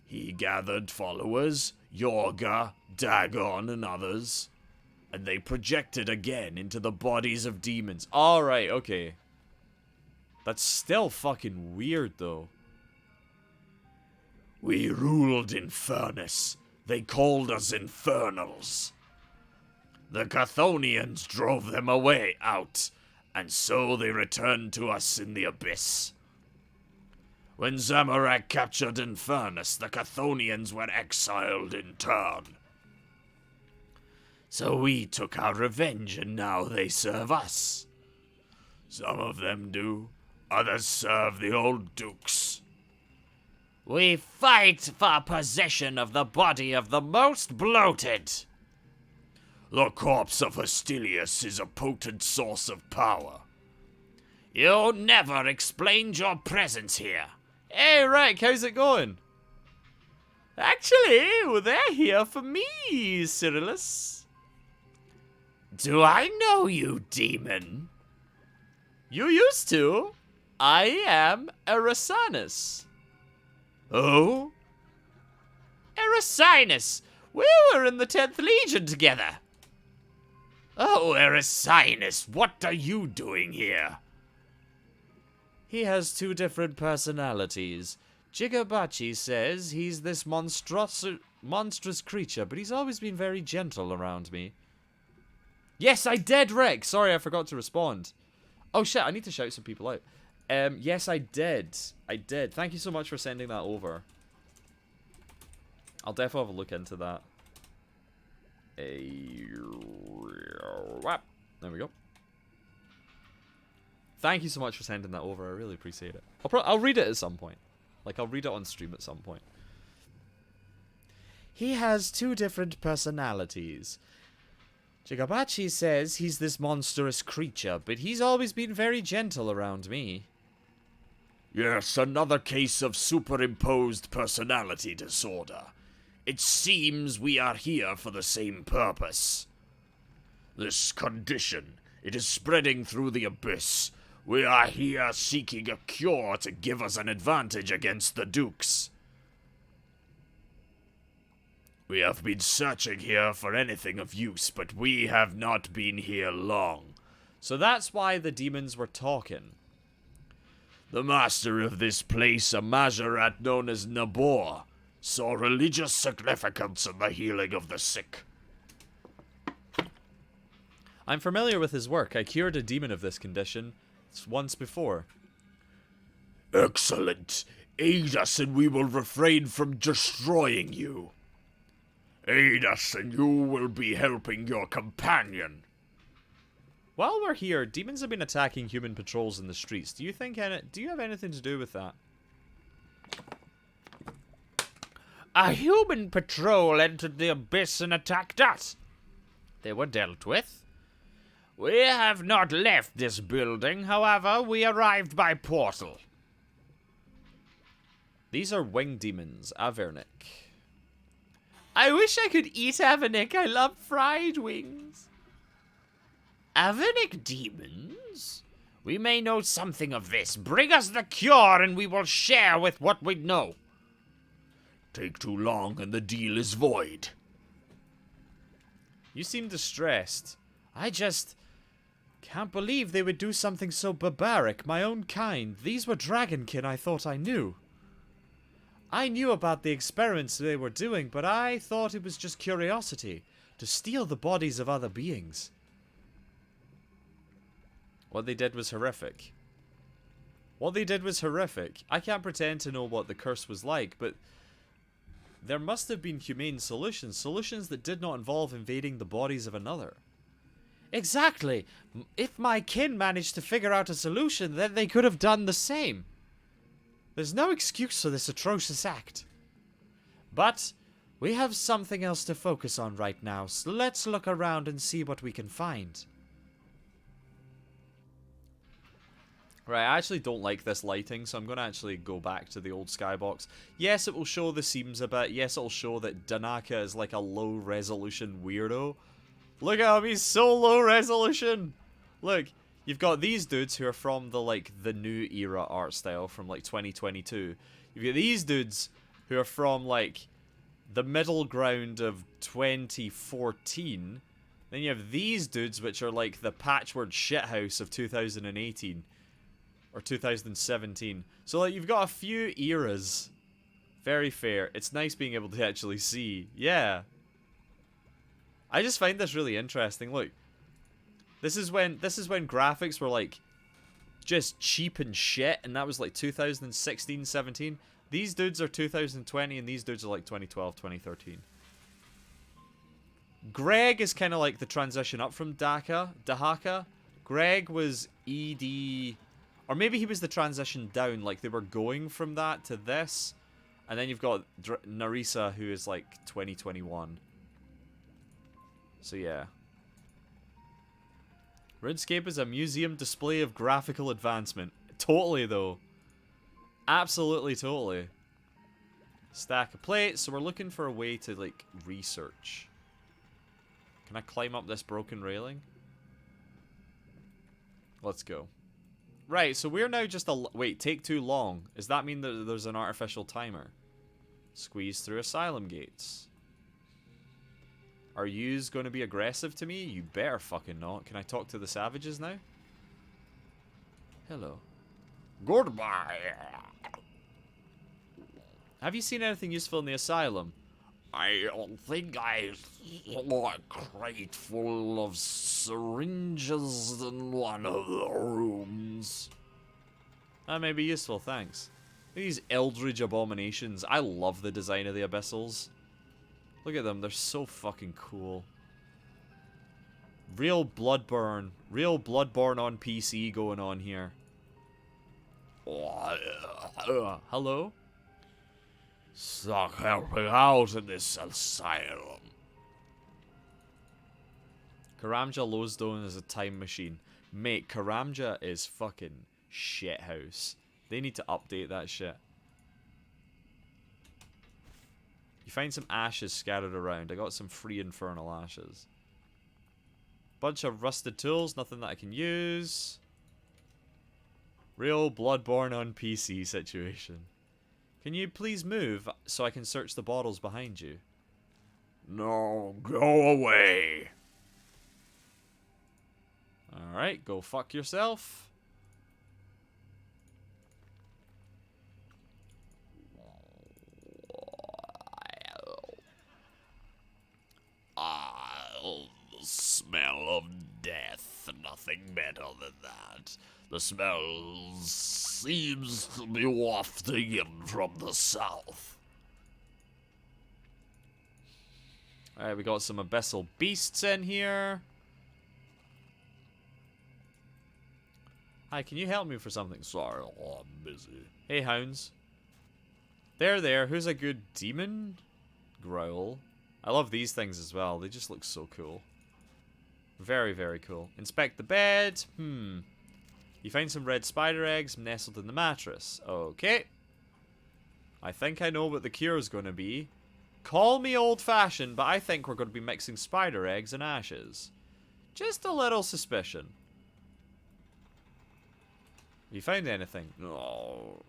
He gathered followers, Yorga, Dagon, and others, and they projected again into the bodies of demons. Alright, okay. That's still fucking weird, though. We ruled Infernus. They called us Infernals. The Chthonians drove them away out, and so they returned to us in the Abyss. When Zamorak captured Infernus, the Chthonians were exiled in turn. So we took our revenge and now they serve us. Some of them do, others serve the old dukes. We fight for possession of the body of the most bloated. The corpse of Hostilius is a potent source of power. You never explained your presence here. Hey, Rick, how's it going? Actually, well, they're here for me, Cyrillus. Do I know you, demon? You used to. I am Erasinus. Oh? Erasinus! We were in the 10th Legion together. Oh, Erasinus, what are you doing here? He has two different personalities. Jigabachi says he's this monstrous creature, but he's always been very gentle around me. Yes, I did, Rick! Sorry, I forgot to respond. Oh shit, I need to shout some people out. Yes, I did. I did. Thank you so much for sending that over. I'll definitely have a look into that. There we go. Thank you so much for sending that over. I really appreciate it. I'll read it at some point. Like, I'll read it on stream at some point. He has two different personalities. Jigabachi says he's this monstrous creature, but he's always been very gentle around me. Yes, another case of superimposed personality disorder. It seems we are here for the same purpose. This condition, it is spreading through the abyss. We are here seeking a cure to give us an advantage against the Dukes. We have been searching here for anything of use, but we have not been here long. So that's why the demons were talking. The master of this place, a Majorat known as Nabor, saw religious significance in the healing of the sick. I'm familiar with his work. I cured a demon of this condition once before. Excellent. Aid us and we will refrain from destroying you. Aid us and you will be helping your companion. While we're here, demons have been attacking human patrols in the streets. Do you have anything to do with that? A human patrol entered the abyss and attacked us. They were dealt with. We have not left this building, however, we arrived by portal. These are winged demons, Avernic. I wish I could eat Avernic. I love fried wings. Avernic demons? We may know something of this. Bring us the cure and we will share with what we know. Take too long and the deal is void. You seem distressed. I just can't believe they would do something so barbaric. My own kind. These were dragonkin I thought I knew. I knew about the experiments they were doing, but I thought it was just curiosity. To steal the bodies of other beings. What they did was horrific. What they did was horrific. I can't pretend to know what the curse was like, but there must have been humane solutions. Solutions that did not involve invading the bodies of another. Exactly. If my kin managed to figure out a solution, then they could have done the same. There's no excuse for this atrocious act. But we have something else to focus on right now, so let's look around and see what we can find. Right, I actually don't like this lighting, so I'm going to actually go back to the old skybox. Yes, it will show the seams a bit. Yes, it'll show that Danaka is like a low-resolution weirdo. Look at him, he's so low-resolution! Look, you've got these dudes who are from the new era art style from, 2022. You've got these dudes who are from, the middle ground of 2014. Then you have these dudes, which are, the patchwork shithouse of 2018. Or 2017. So, you've got a few eras. Very fair. It's nice being able to actually see. Yeah. I just find this really interesting. Look. This is when graphics were, just cheap and shit. And that was, 2016, 17. These dudes are 2020, and these dudes are, 2012, 2013. Greg is kind of like the transition up from Dahaka. Greg was ED, or maybe he was the transition down, like they were going from that to this. And then you've got Narisa, who is like 2021. So yeah. RuneScape is a museum display of graphical advancement. Totally though. Absolutely totally. Stack of plates, so we're looking for a way to like research. Can I climb up this broken railing? Let's go. Right, so we're now just a... Wait, take too long. Does that mean that there's an artificial timer? Squeeze through asylum gates. Are yous going to be aggressive to me? You better fucking not. Can I talk to the savages now? Hello. Goodbye. Have you seen anything useful in the asylum? I think I saw a crate full of syringes in one of the rooms. That may be useful, thanks. These eldritch abominations. I love the design of the abyssals. Look at them, they're so fucking cool. Real Bloodborne on PC going on here. Hello? Stop helping out in this asylum. Karamja Lowstone is a time machine. Mate, Karamja is fucking shithouse. They need to update that shit. You find some ashes scattered around. I got some free infernal ashes. Bunch of rusted tools, nothing that I can use. Real Bloodborne on PC situation. Can you please move so I can search the bottles behind you? No, go away. Alright, go fuck yourself. The smell of death. Nothing better than that. The smell seems to be wafting in from the south. Alright, we got some abyssal beasts in here. Hi, can you help me for something? Sorry, I'm busy. Hey, hounds. There. Who's a good demon? Growl. I love these things as well. They just look so cool. Very, very cool. Inspect the bed. You find some red spider eggs nestled in the mattress. Okay. I think I know what the cure is going to be. Call me old-fashioned, but I think we're going to be mixing spider eggs and ashes. Just a little suspicion. You found anything? No.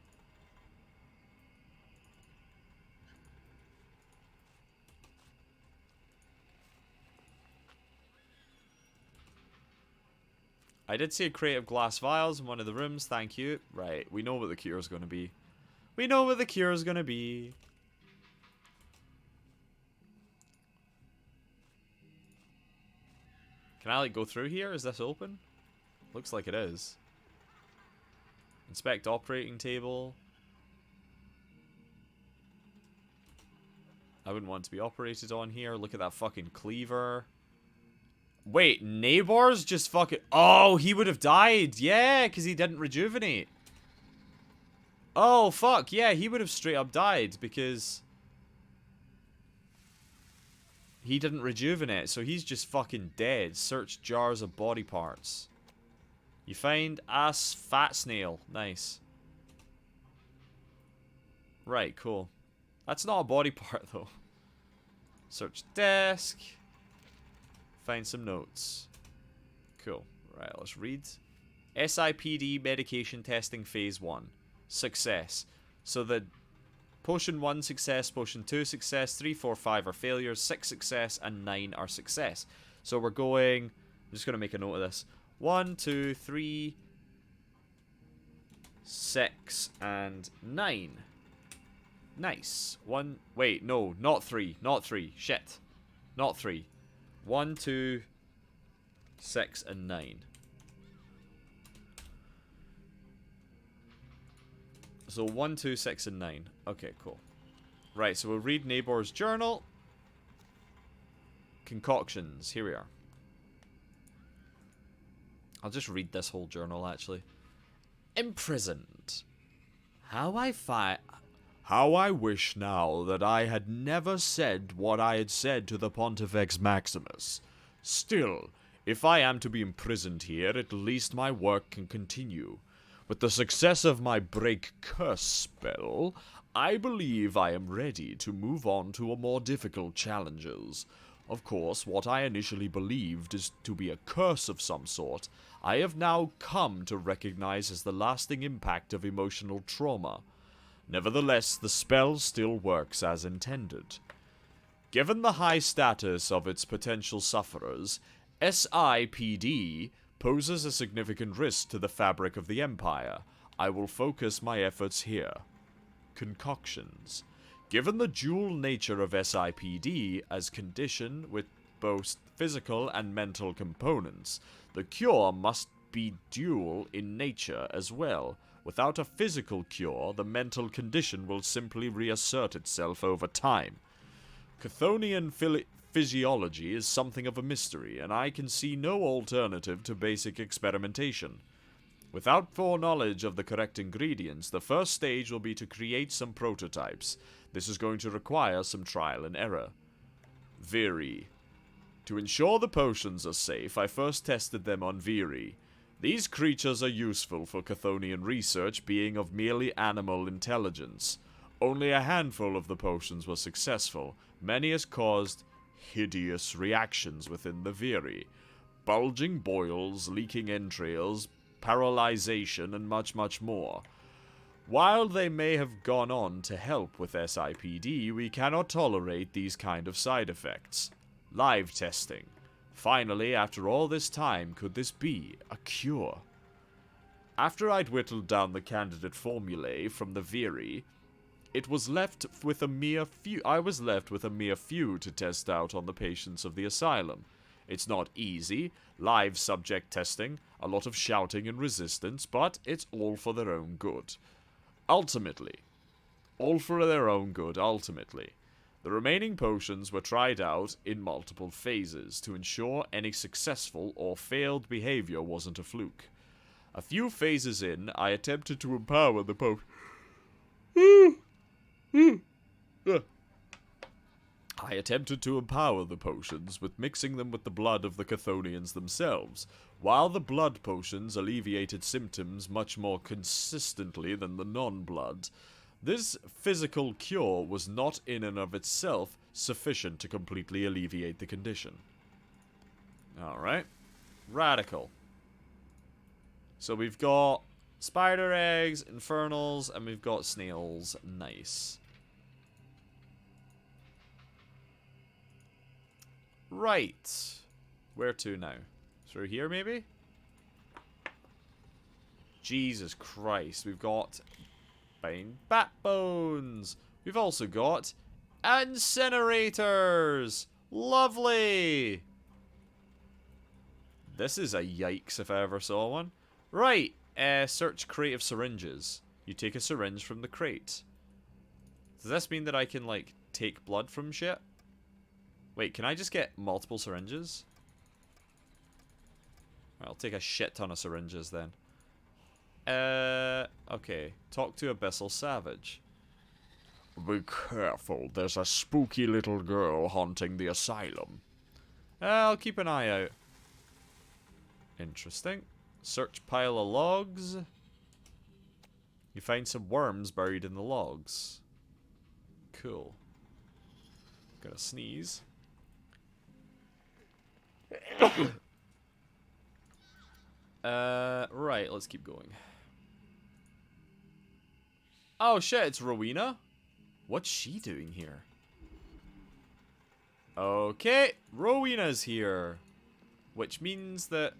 I did see a crate of glass vials in one of the rooms, thank you. Right, we know what the cure is going to be. We know what the cure is going to be. Can I, like, go through here? Is this open? Looks like it is. Inspect operating table. I wouldn't want to be operated on here. Look at that fucking cleaver. Wait, Nabor's just fucking... Oh, he would have died. Yeah, because he didn't rejuvenate. Oh, fuck. Yeah, he would have straight up died because... he didn't rejuvenate, so he's just fucking dead. Search jars of body parts. You find ass fat snail. Nice. Right, cool. That's not a body part, though. Search desk. Find some notes. Cool. Right, let's read. SIPD medication testing phase 1. Success. So the potion 1 success, potion 2 success, 3, 4, 5 are failures, 6 success, and 9 are success. So we're going... I'm just going to make a note of this. 1, 2, 3, 6, and 9. Nice. Wait, no, not 3. Not 3. Shit. Not 3. 1, 2, 6, and 9. So 1, 2, 6, and 9. Okay, cool. Right, so we'll read Nabor's journal. Concoctions. Here we are. I'll just read this whole journal, actually. Imprisoned. How I wish now that I had never said what I had said to the Pontifex Maximus. Still, if I am to be imprisoned here, at least my work can continue. With the success of my break curse spell, I believe I am ready to move on to a more difficult challenges. Of course, what I initially believed is to be a curse of some sort, I have now come to recognize as the lasting impact of emotional trauma. Nevertheless, the spell still works as intended. Given the high status of its potential sufferers, SIPD poses a significant risk to the fabric of the Empire. I will focus my efforts here. Concoctions. Given the dual nature of SIPD as condition with both physical and mental components, the cure must be dual in nature as well. Without a physical cure, the mental condition will simply reassert itself over time. Chthonian physiology is something of a mystery, and I can see no alternative to basic experimentation. Without foreknowledge of the correct ingredients, the first stage will be to create some prototypes. This is going to require some trial and error. Viri. To ensure the potions are safe, I first tested them on Viri. These creatures are useful for Chthonian research, being of merely animal intelligence. Only a handful of the potions were successful. Many has caused hideous reactions within the Viri. Bulging boils, leaking entrails, paralyzation, and much, much more. While they may have gone on to help with SIPD, we cannot tolerate these kind of side effects. Live testing. Finally, after all this time, could this be a cure? After I'd whittled down the candidate formulae from the Viri, I was left with a mere few to test out on the patients of the asylum. It's not easy, live subject testing, a lot of shouting and resistance, but it's all for their own good. Ultimately. The remaining potions were tried out in multiple phases to ensure any successful or failed behavior wasn't a fluke. A few phases in, I attempted to empower the potions with mixing them with the blood of the Chthonians themselves. While the blood potions alleviated symptoms much more consistently than the non-blood, this physical cure was not in and of itself sufficient to completely alleviate the condition. Alright. Radical. So we've got spider eggs, infernals, and we've got snails. Nice. Right. Where to now? Through here, maybe? Jesus Christ. We've got bat bones. We've also got incinerators. Lovely. This is a yikes if I ever saw one. Right. Search crate of syringes. You take a syringe from the crate. Does this mean that I can, like, take blood from shit? Wait, can I just get multiple syringes? I'll take a shit ton of syringes then. Okay. Talk to Abyssal Savage. Be careful, there's a spooky little girl haunting the asylum. I'll keep an eye out. Interesting. Search pile of logs. You find some worms buried in the logs. Cool. Gonna sneeze. Right, let's keep going. Oh shit, it's Rowena? What's she doing here? Okay, Rowena's here. Which means that,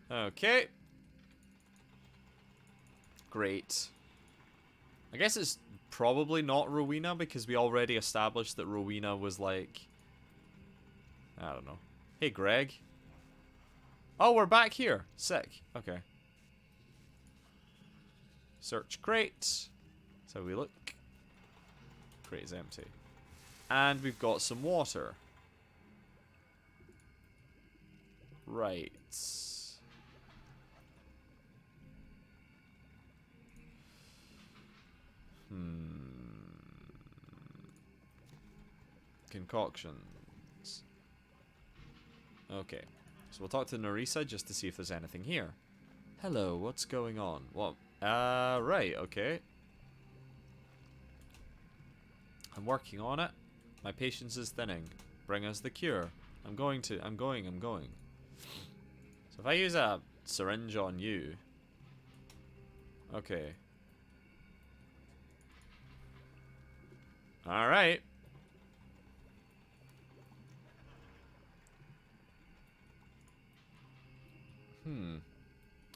okay. Great. I guess it's probably not Rowena because we already established that Rowena was like... I don't know. Hey, Greg. Oh, we're back here. Sick. Okay. Search crate. That's how we look. Crate is empty. And we've got some water. Right. Concoctions. Okay. So we'll talk to Narisa just to see if there's anything here. Hello, what's going on? What? Right, okay. I'm working on it. My patience is thinning. Bring us the cure. I'm going. So if I use a syringe on you... Okay. Alright.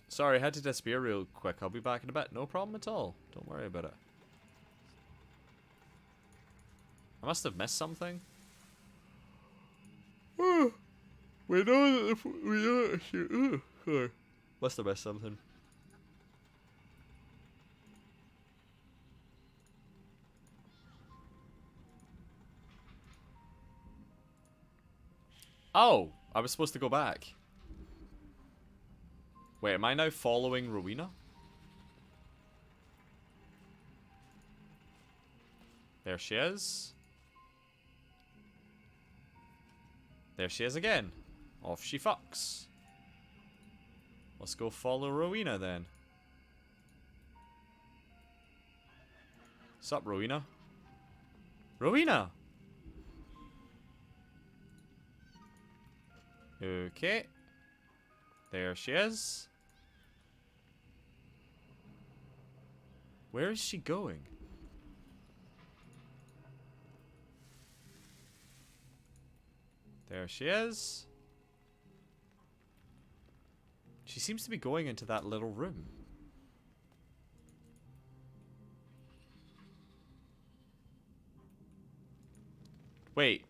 Sorry, I had to disappear real quick. I'll be back in a bit. No problem at all. Don't worry about it. I must have missed something. We know that we don't. Sorry. Must have missed something. Oh, I was supposed to go back. Wait, am I now following Rowena? There she is. There she is again. Off she fucks. Let's go follow Rowena then. Sup, Rowena? Rowena! Okay. There she is. Where is she going? There she is. She seems to be going into that little room. Wait.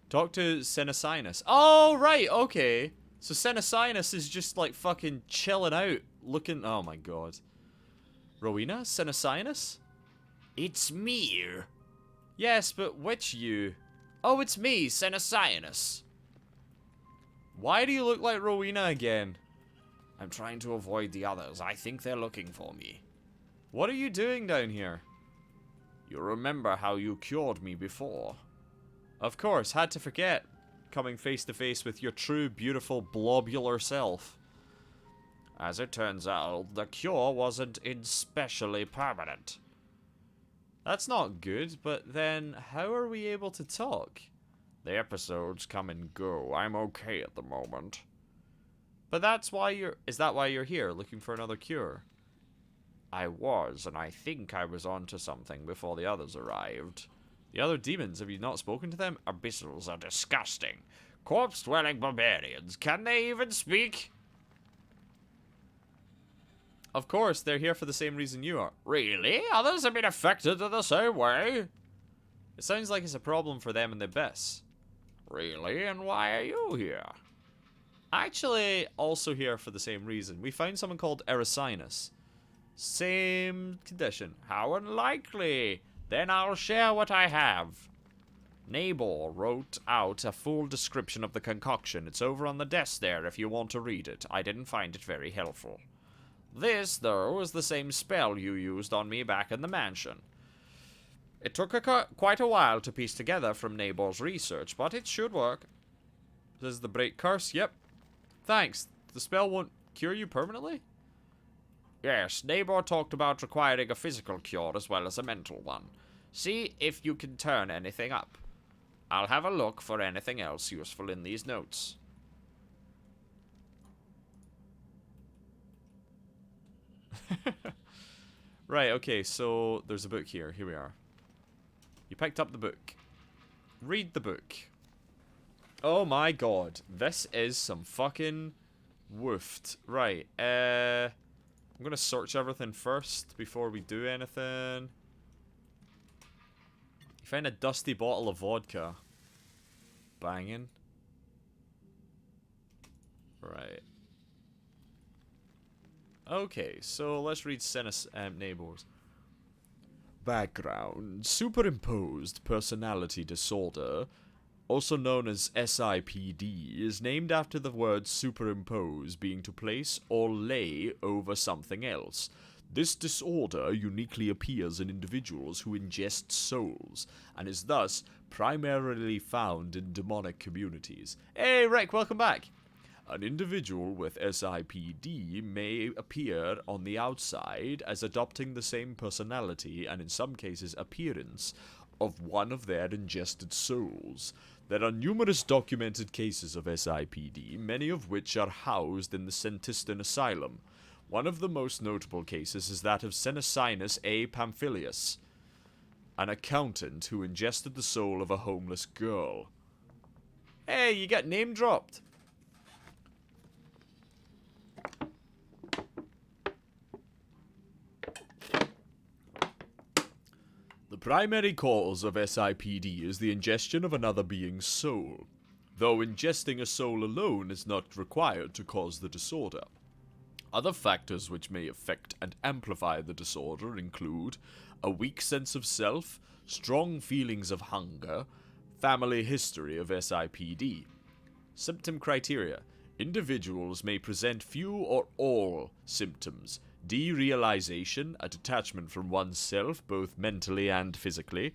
Talk to Senesinus. Oh, right, okay. So Senesinus is just like fucking chilling out, looking... Oh my god. Rowena? Senesinus? It's me. Yes, but which you? Oh, it's me, Senesinus. Why do you look like Rowena again? I'm trying to avoid the others. I think they're looking for me. What are you doing down here? You remember how you cured me before? Of course, had to forget. Coming face to face with your true, beautiful, blobular self. As it turns out, the cure wasn't especially permanent. That's not good, but then how are we able to talk? The episodes come and go. I'm okay at the moment. But that's why you're... Is that why you're here, looking for another cure? I was, and I think I was onto something before the others arrived. The other demons, have you not spoken to them? Abyssals are disgusting. Corpse-dwelling barbarians. Can they even speak? Of course, they're here for the same reason you are. Really? Others have been affected in the same way? It sounds like it's a problem for them in the abyss. Really? And why are you here? Actually, also here for the same reason. We found someone called Erisinus. Same condition. How unlikely. Then I'll share what I have. Nabor wrote out a full description of the concoction. It's over on the desk there if you want to read it. I didn't find it very helpful. This, though, is the same spell you used on me back in the mansion. It took quite a while to piece together from Nabor's research, but it should work. This is the break curse? Yep. Thanks. The spell won't cure you permanently? Yes, Nabor talked about requiring a physical cure as well as a mental one. See if you can turn anything up. I'll have a look for anything else useful in these notes. Right, okay, so there's a book here. Here we are. You picked up the book. Read the book. Oh my god. This is some fucking woofed. Right, I'm gonna search everything first before we do anything. You find a dusty bottle of vodka. Banging. Right. Okay, so let's read Nabor's. Background. Superimposed personality disorder, also known as SIPD, is named after the word superimpose, being to place or lay over something else. This disorder uniquely appears in individuals who ingest souls, and is thus primarily found in demonic communities. Hey, Rick, welcome back! An individual with SIPD may appear on the outside as adopting the same personality and in some cases appearance of one of their ingested souls. There are numerous documented cases of SIPD, many of which are housed in the Sentistan Asylum. One of the most notable cases is that of Senecinus A. Pamphilius, an accountant who ingested the soul of a homeless girl. Hey, you got name dropped! The primary cause of SIPD is the ingestion of another being's soul, though ingesting a soul alone is not required to cause the disorder. Other factors which may affect and amplify the disorder include a weak sense of self, strong feelings of hunger, family history of SIPD. Symptom criteria. Individuals may present few or all symptoms. Derealization, a detachment from oneself, both mentally and physically.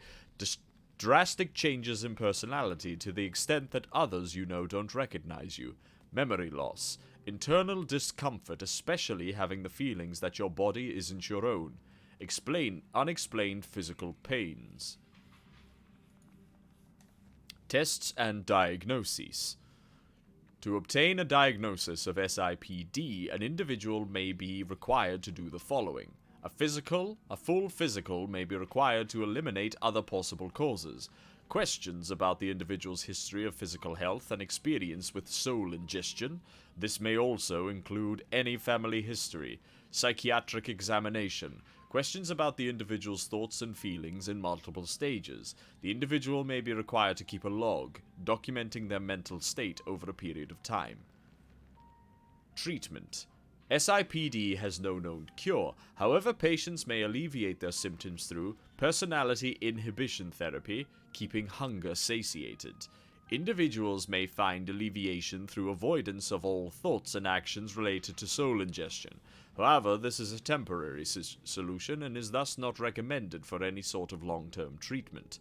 Drastic changes in personality to the extent that others you know don't recognize you. Memory loss. Internal discomfort, especially having the feelings that your body isn't your own. Unexplained physical pains. Tests and diagnoses. To obtain a diagnosis of SIPD, an individual may be required to do the following. A full physical may be required to eliminate other possible causes. Questions about the individual's history of physical health and experience with soul ingestion. This may also include any family history. Psychiatric examination. Questions about the individual's thoughts and feelings in multiple stages. The individual may be required to keep a log, documenting their mental state over a period of time. Treatment. SIPD has no known cure. However, patients may alleviate their symptoms through personality inhibition therapy, keeping hunger satiated. Individuals may find alleviation through avoidance of all thoughts and actions related to soul ingestion. However, this is a temporary solution and is thus not recommended for any sort of long-term treatment.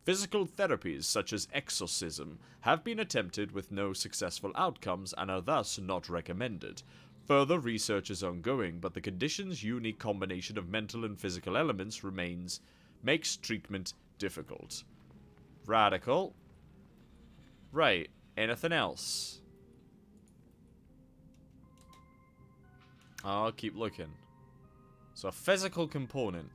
Physical therapies such as exorcism have been attempted with no successful outcomes and are thus not recommended. Further research is ongoing, but the condition's unique combination of mental and physical elements makes treatment difficult. Radical. Right. Anything else? I'll keep looking. So a physical component.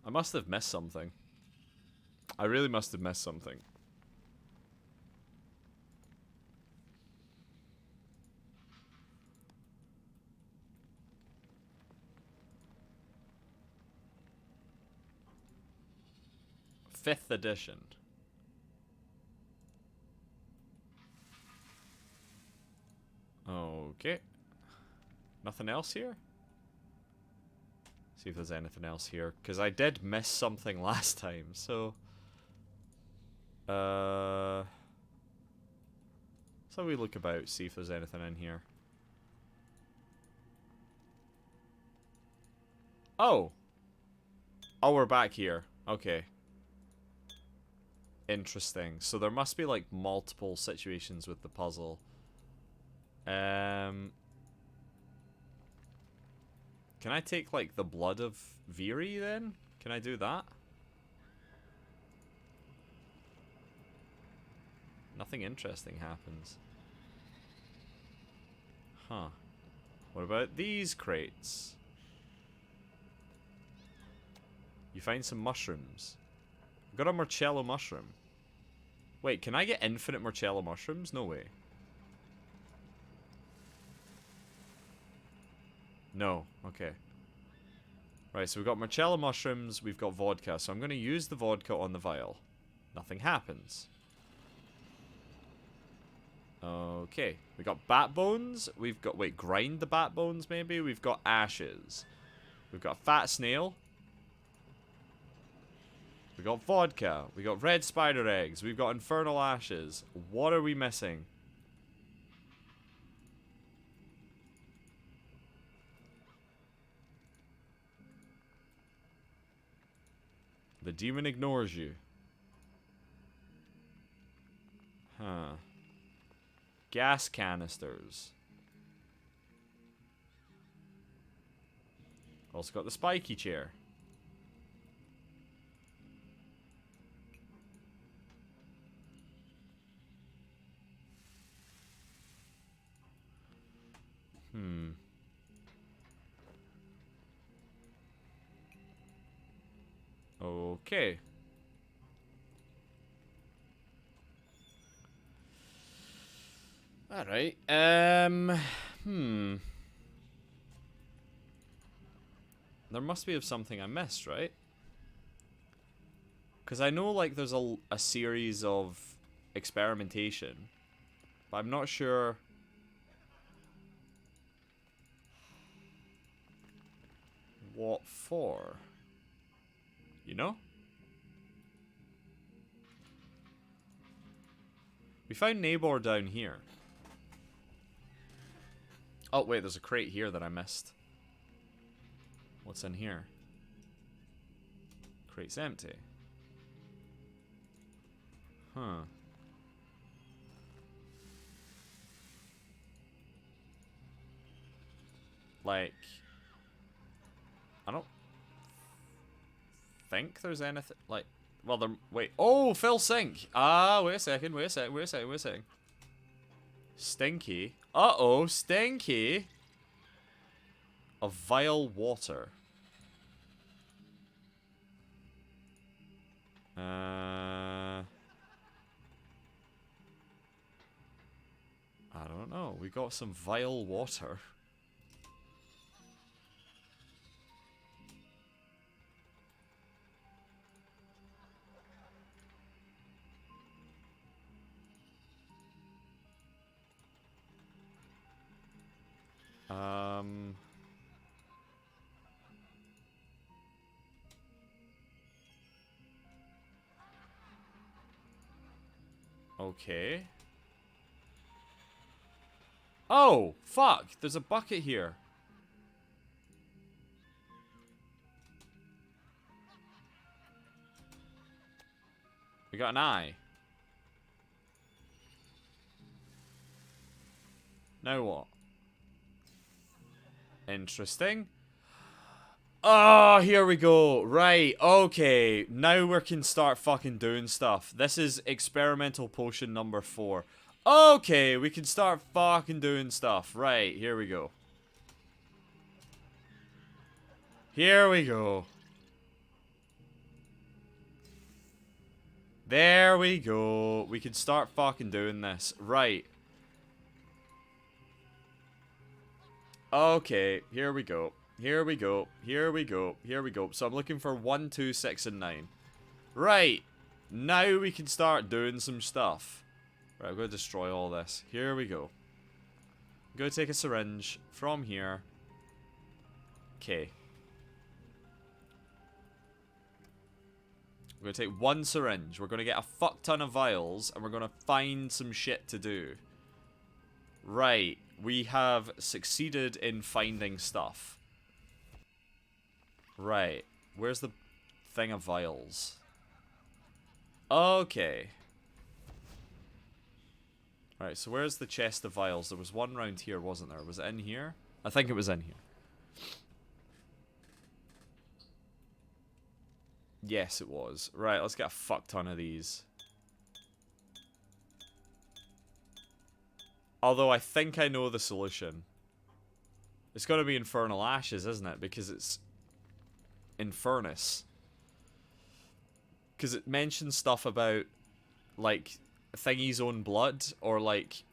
I must have missed something. I really must have missed something. Fifth edition. Okay. Nothing else here? See if there's anything else here, because I did miss something last time, so... So we look about, see if there's anything in here. Oh! Oh, we're back here. Okay. Interesting. So there must be, like, multiple situations with the puzzle. Can I take, like, the blood of Viri, then? Can I do that? Nothing interesting happens. Huh. What about these crates? You find some mushrooms. I got a Marcello mushroom. Wait, can I get infinite Marcello mushrooms? No way. No. Okay. Right, so we've got Marcello mushrooms, we've got vodka. So I'm going to use the vodka on the vial. Nothing happens. Okay. We got bat bones. We've got... Wait, grind the bat bones, maybe? We've got ashes. We've got fat snail. We got vodka. We got red spider eggs. We've got infernal ashes. What are we missing? The demon ignores you. Huh. Gas canisters. Also got the spiky chair. Okay. Alright. There must be of something I missed, right? Because I know, like, there's a series of experimentation. But I'm not sure... what for? You know? We found Nabor down here. Oh, wait, there's a crate here that I missed. What's in here? Crate's empty. Huh. Like... I don't... think there's anything... like... well, there... wait. Oh, fill sink! Ah, wait a second, wait a second, wait a second, wait a second. Stinky. Uh-oh, stinky! Of vile water. I don't know. We got some vile water. Okay. Oh, fuck. There's a bucket here. We got an eye. Now what? Interesting. Oh, here we go. Right, okay. Now we can start fucking doing stuff. This is experimental potion number 4. Okay, we can start fucking doing stuff. Right, here we go. Here we go. There we go. We can start fucking doing this. Right. Okay, here we go. Here we go. Here we go. Here we go. So I'm looking for 1, 2, 6, and 9. Right. Now we can start doing some stuff. Right, I'm going to destroy all this. Here we go. I'm going to take a syringe from here. Okay. We're going to take 1 syringe. We're going to get a fuck ton of vials, and we're going to find some shit to do. Right. We have succeeded in finding stuff. Right. Where's the thing of vials? Okay. Right, so where's the chest of vials? There was one round here, wasn't there? Was it in here? I think it was in here. Yes, it was. Right, let's get a fuck ton of these. Although I think I know the solution. It's got to be Infernal Ashes, isn't it? Because it's Infernus. because it mentions stuff about, like, Thingy's own blood, or, like,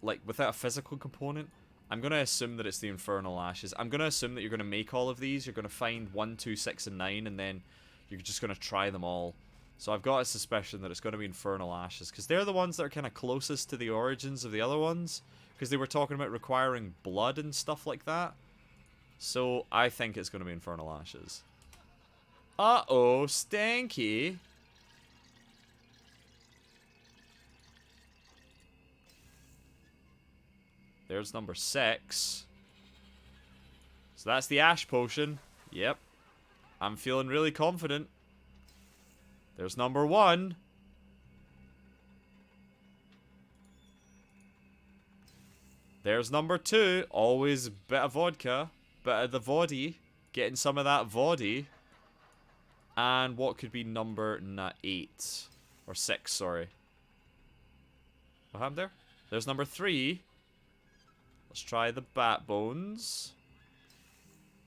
without a physical component. I'm going to assume that it's the Infernal Ashes. I'm going to assume that you're going to make all of these. You're going to find 1, 2, 6, and 9, and then you're just going to try them all. So I've got a suspicion that it's going to be Infernal Ashes, because they're the ones that are kind of closest to the origins of the other ones, because they were talking about requiring blood and stuff like that. So I think it's going to be Infernal Ashes. Uh-oh, stanky. There's number 6. So that's the Ash Potion. Yep. I'm feeling really confident. There's number 1. There's number 2. Always a bit of vodka. Bit of the voddy. Getting some of that voddy. And what could be number 8? Or 6, sorry. What happened there? There's number 3. Let's try the bat bones.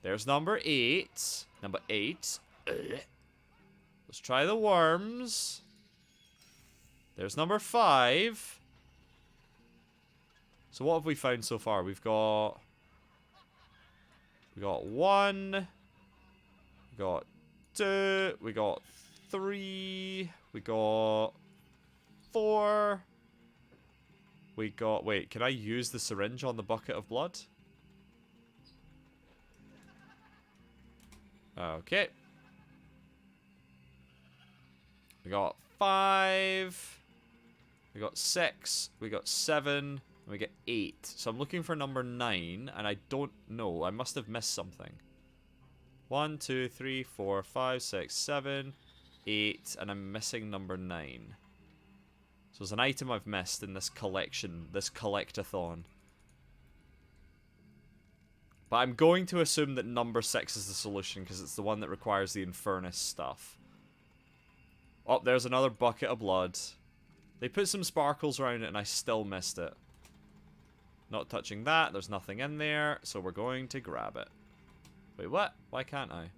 There's number 8. Number 8. Let's try the worms. There's number 5. So what have we found so far? We got 1. We got 2. We got 3. We got 4. We got... Wait, can I use the syringe on the bucket of blood? Okay. We got 5. We got 6. We got 7. And we get 8. So I'm looking for number 9, and I don't know. I must have missed something. 1, 2, 3, 4, 5, 6, 7, 8, and I'm missing number 9. So there's an item I've missed in this collection, this collectathon. But I'm going to assume that number 6 is the solution, because it's the one that requires the Infernus stuff. Oh, there's another bucket of blood. They put some sparkles around it and I still missed it. Not touching that, there's nothing in there, so we're going to grab it. Wait, what? Why can't I?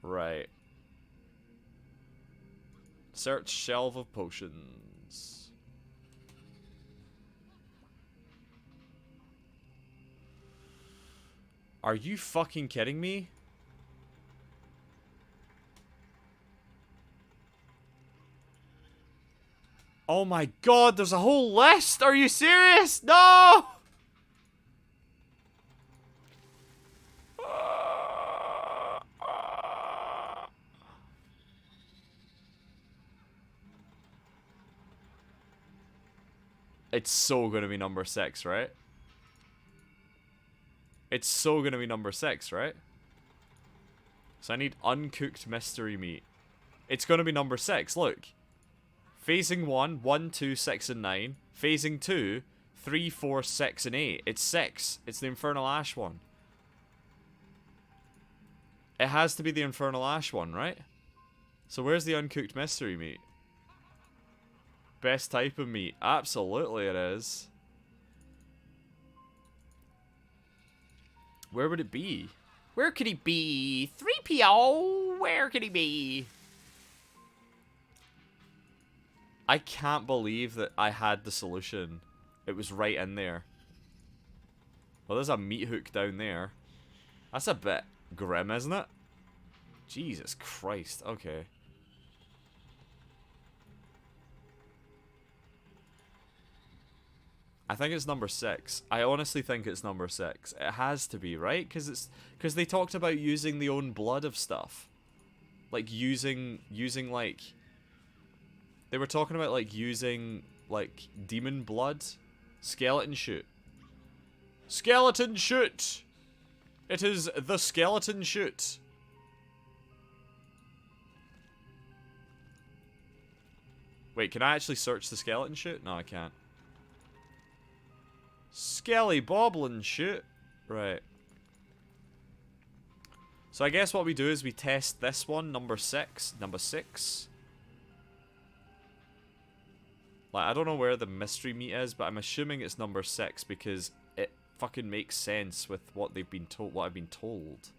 Right. Search shelf of potions. Are you fucking kidding me? Oh my god, there's a whole list! Are you serious? No! It's so gonna be number 6, right? It's so gonna be number 6, right? So I need uncooked mystery meat. It's gonna be number 6, look. Phasing 1, 1, 2, 6, and 9. Phasing 2, 3, 4, 6, and 8. It's 6. It's the Infernal Ash one. It has to be the Infernal Ash one, right? So where's the uncooked mystery meat? Best type of meat. Absolutely it is. Where would it be? Where could he be? 3PO! Where could he be? I can't believe that I had the solution. It was right in there. Well, there's a meat hook down there. That's a bit grim, isn't it? Jesus Christ. Okay. I think it's number 6. I honestly think it's number 6. It has to be, right? Because they talked about using the own blood of stuff. Like using like... They were talking about like using like demon blood. Skeleton shoot. Skeleton shoot! It is the skeleton shoot. Wait, can I actually search the skeleton shoot? No, I can't. Skelly boblin shoot. Right. So I guess what we do is we test this one, number 6. Number 6. Like, I don't know where the mystery meat is, but I'm assuming it's number 6 because it fucking make sense with what they've been told, what I've been told.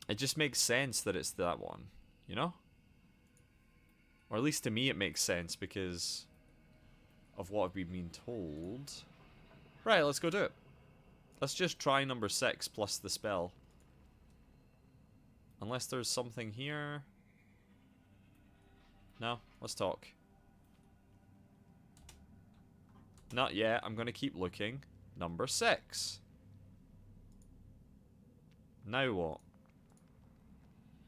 It just makes sense that it's that one, you know? Or at least to me it makes sense because of what we've been told. Right, let's go do it. Let's just try number 6 plus the spell. Unless there's something here. No, let's talk. Not yet, I'm gonna keep looking. Number 6. Now what?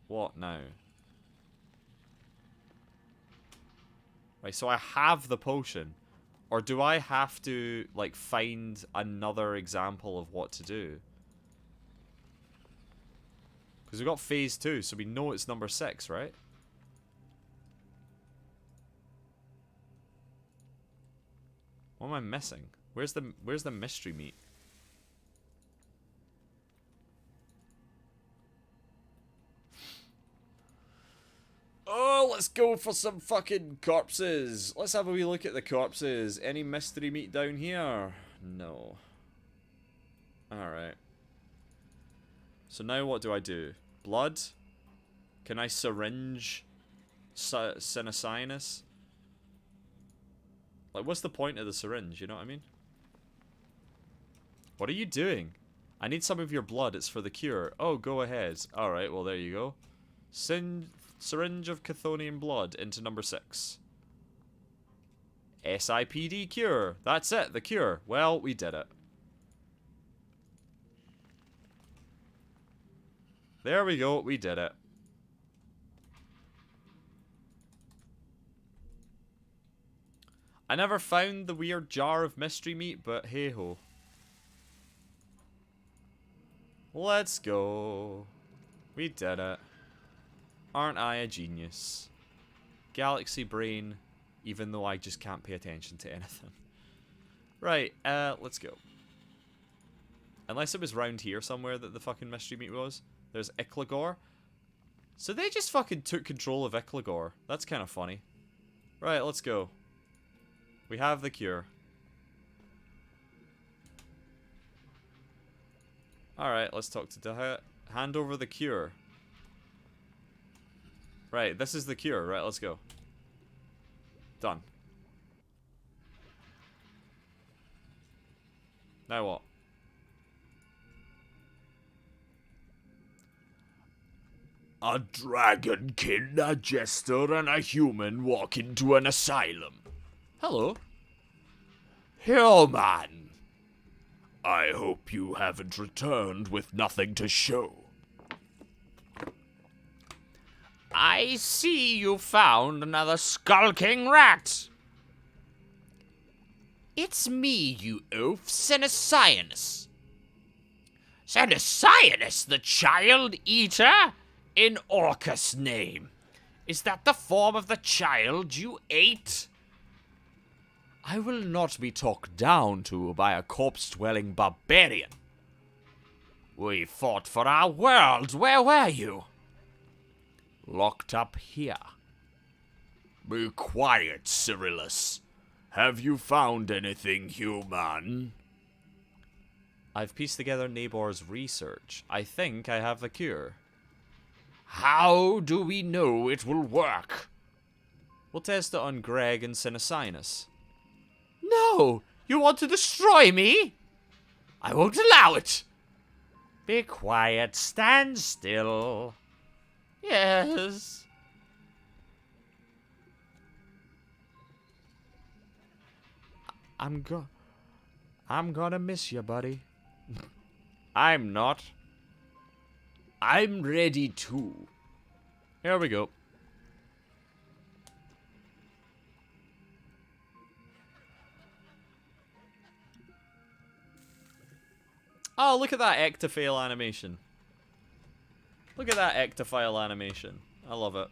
What now? Right, so I have the potion. Or do I have to, like, find another example of what to do? Because we got phase 2, so we know it's number 6, right? What am I missing? Where's the mystery meat? Oh, let's go for some fucking corpses. Let's have a wee look at the corpses. Any mystery meat down here? No. Alright. So now what do I do? Blood? Can I syringe Sinus? Like, what's the point of the syringe? You know what I mean? What are you doing? I need some of your blood. It's for the cure. Oh, go ahead. Alright, well, there you go. Syringe of Chthonian blood into number 6. SIPD cure. That's it, the cure. Well, we did it. There we go, we did it. I never found the weird jar of mystery meat, but hey ho. Let's go. We did it. Aren't I a genius? Galaxy brain, even though I just can't pay attention to anything. Right, let's go. Unless it was round here somewhere that the fucking mystery meat was. There's Icligor. So they just fucking took control of Icligor. That's kind of funny. Right, let's go. We have the cure. Alright, let's talk to Daha. Hand over the cure. Right, this is the cure. Right, let's go. Done. Now what? A dragonkin, a jester, and a human walk into an asylum. Hello. Human! I hope you haven't returned with nothing to show. I see you found another skulking rat. It's me, you oaf, Sinus. Sinus, the child eater? In Orcus' name. Is that the form of the child you ate? I will not be talked down to by a corpse-dwelling barbarian. We fought for our world. Where were you? Locked up here. Be quiet, Cyrillus. Have you found anything human? I've pieced together Nabor's research. I think I have the cure. How do we know it will work? We'll test it on Greg and Sinus. No! You want to destroy me? I won't allow it! Be quiet. Stand still. Yes. I'm gonna miss you, buddy. I'm not. I'm ready too. Here we go. Oh, look at that ectophile animation. Look at that ectophile animation. I love it.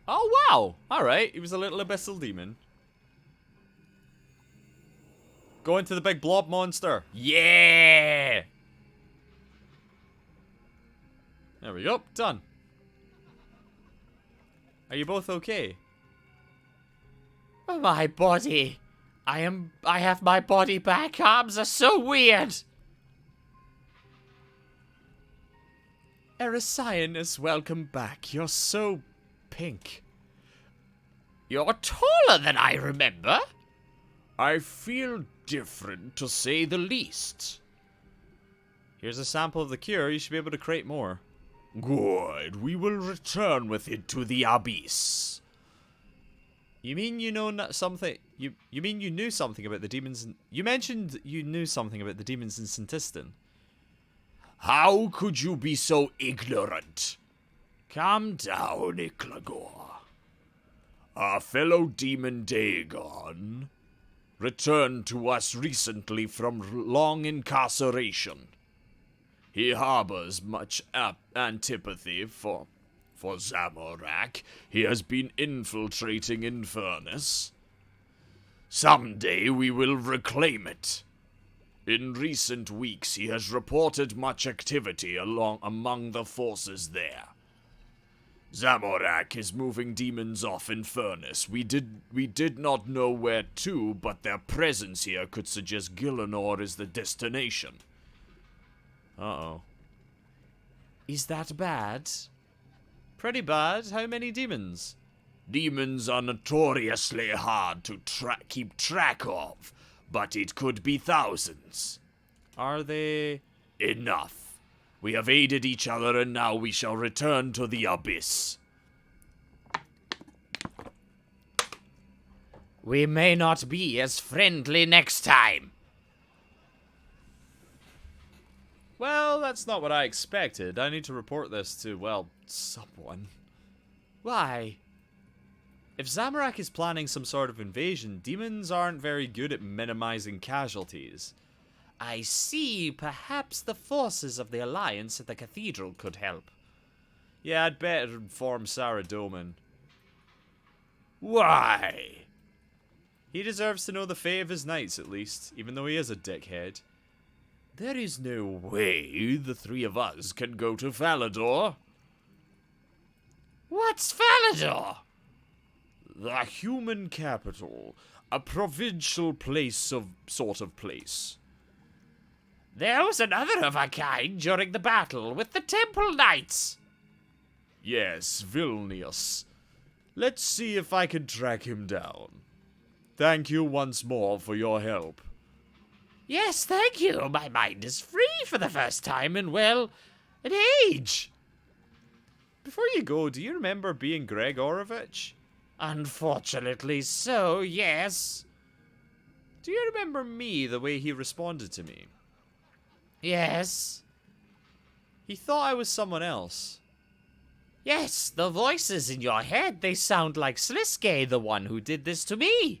Oh, wow. Alright, he was a little abyssal demon. Go into the big blob monster. Yeah! There we go. Done. Are you both okay? My body. I have my body back. Arms are so weird. Erisianus, welcome back. You're so pink. You're taller than I remember. I feel different, to say the least. Here's a sample of the cure. You should be able to create more. Good. We will return with it to the abyss. You mean you know something? You mean you knew something about the demons? You mentioned you knew something about the demons in Sintistan. How could you be so ignorant? Calm down, Iklagor. Our fellow demon Dagon returned to us recently from long incarceration. He harbors much antipathy for Zamorak. He has been infiltrating Infernus. Someday we will reclaim it. In recent weeks, he has reported much activity among the forces there. Zamorak is moving demons off Infernus. We did not know where to, but their presence here could suggest Gillinor is the destination. Uh-oh. Is that bad? Pretty bad. How many demons? Demons are notoriously hard to keep track of, but it could be thousands. Are they... Enough. We have aided each other, and now we shall return to the abyss. We may not be as friendly next time. Well, that's not what I expected. I need to report this to, well, someone. Why? If Zamorak is planning some sort of invasion, demons aren't very good at minimizing casualties. I see. Perhaps the forces of the Alliance at the Cathedral could help. Yeah, I'd better inform Saradomin. Why? He deserves to know the fate of his knights, at least, even though he is a dickhead. There is no way the three of us can go to Falador. What's Falador? The human capital. A provincial sort of place. There was another of our kind during the battle with the Temple Knights. Yes, Vilnius. Let's see if I can track him down. Thank you once more for your help. Yes, thank you. My mind is free for the first time in, well, an age. Before you go, do you remember being Gregorovich? Unfortunately so, yes. Do you remember me, the way he responded to me? Yes. He thought I was someone else. Yes, the voices in your head, they sound like Sliske, the one who did this to me.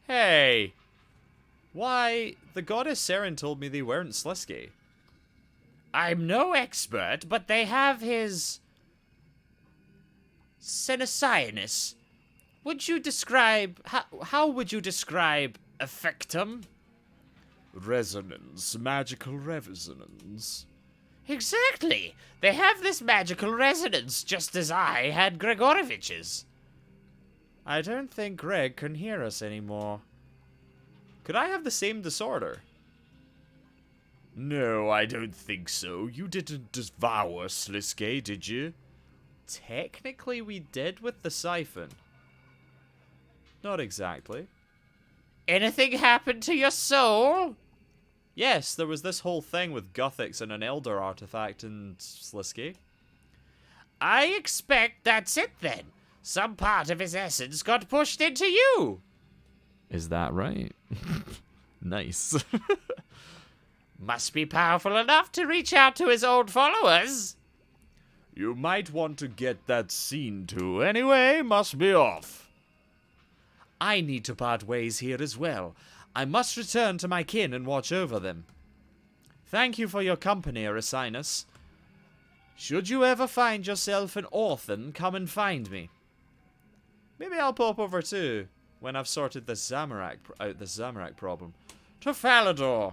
Hey. Why, the goddess Seren told me they weren't Sliske. I'm no expert, but they have his... Senesianus. Would you describe... How would you describe Effectum? Resonance. Magical resonance. Exactly. They have this magical resonance, just as I had Gregorovich's. I don't think Greg can hear us anymore. Could I have the same disorder? No, I don't think so. You didn't devour Sliske, did you? Technically we did with the siphon. Not exactly. Anything happened to your soul? Yes, there was this whole thing with Guthix and an Elder artifact and Sliske. I expect that's it then. Some part of his essence got pushed into you. Is that right? Nice. Must be powerful enough to reach out to his old followers. You might want to get that seen to. Anyway, must be off. I need to part ways here as well. I must return to my kin and watch over them. Thank you for your company, Erisinus. Should you ever find yourself an orphan, come and find me. Maybe I'll pop over too when I've sorted this Zamorak problem. To Falador.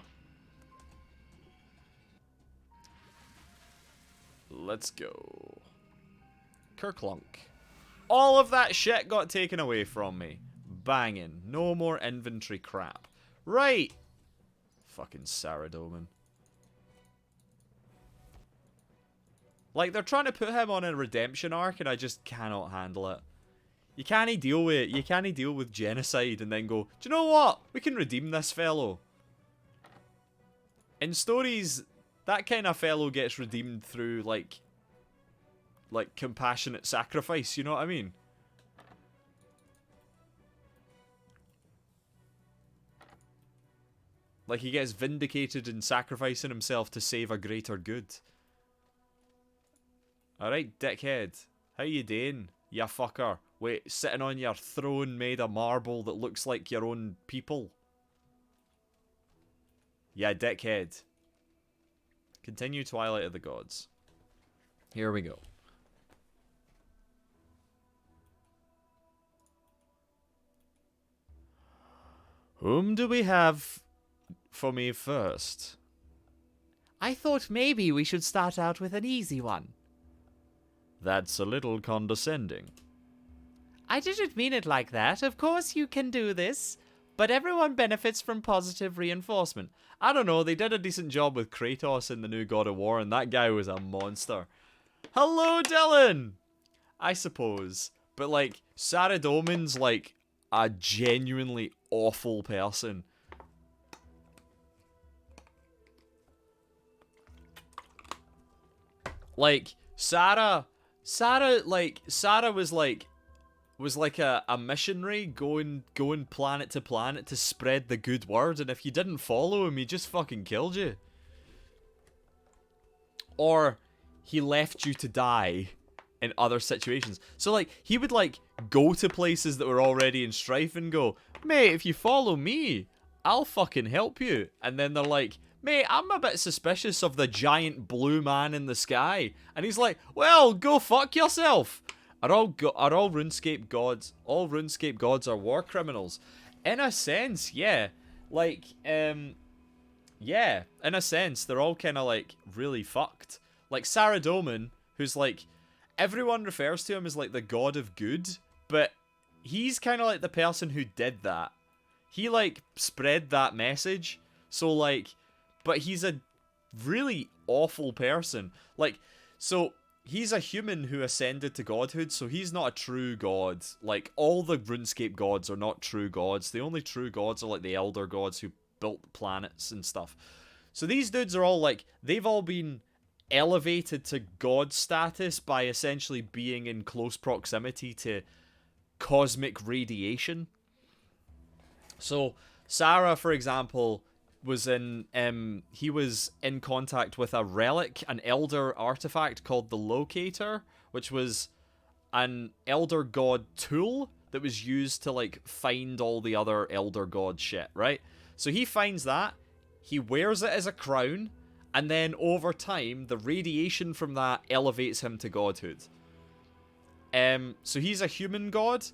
Let's go. Kerklunk. All of that shit got taken away from me. Banging. No more inventory crap. Right. Fucking Saradomin. Like, they're trying to put him on a redemption arc, and I just cannot handle it. You can't deal with it. You can't deal with genocide and then go, do you know what? We can redeem this fellow. In stories, that kind of fellow gets redeemed through, like compassionate sacrifice, you know what I mean? Like, he gets vindicated in sacrificing himself to save a greater good. Alright, dickhead. How you doing, ya fucker? Wait, sitting on your throne made of marble that looks like your own people. Yeah, dickhead. Continue Twilight of the Gods. Here we go. Whom do we have for me first? I thought maybe we should start out with an easy one. That's a little condescending. I didn't mean it like that. Of course you can do this. But everyone benefits from positive reinforcement. I don't know, they did a decent job with Kratos in the new God of War, and that guy was a monster. Hello, Dylan! I suppose. But, like, Saradomin's, like, a genuinely awful person. Like, Sarah was like a missionary going planet to planet to spread the good word, and if you didn't follow him, he just fucking killed you. Or he left you to die in other situations. So, like, he would, like, go to places that were already in strife and go, mate, if you follow me, I'll fucking help you. And then they're like, mate, I'm a bit suspicious of the giant blue man in the sky. And he's like, well, go fuck yourself. Are all RuneScape gods? All RuneScape gods are war criminals. In a sense, yeah. Like, yeah. In a sense, they're all kind of like really fucked. Like Saradomin, who's like, everyone refers to him as like the god of good, but he's kind of like the person who did that. He like spread that message. So like, but he's a really awful person. Like, so he's a human who ascended to godhood, so he's not a true god. Like, all the RuneScape gods are not true gods. The only true gods are like the elder gods who built planets and stuff. So these dudes are all like, they've all been elevated to god status by essentially being in close proximity to cosmic radiation. So Sarah, for example, was in he was in contact with a relic, an elder artifact called the Locator, which was an elder god tool that was used to like find all the other elder god shit, right? So he finds that, he wears it as a crown, and then over time the radiation from that elevates him to godhood. So he's a human god.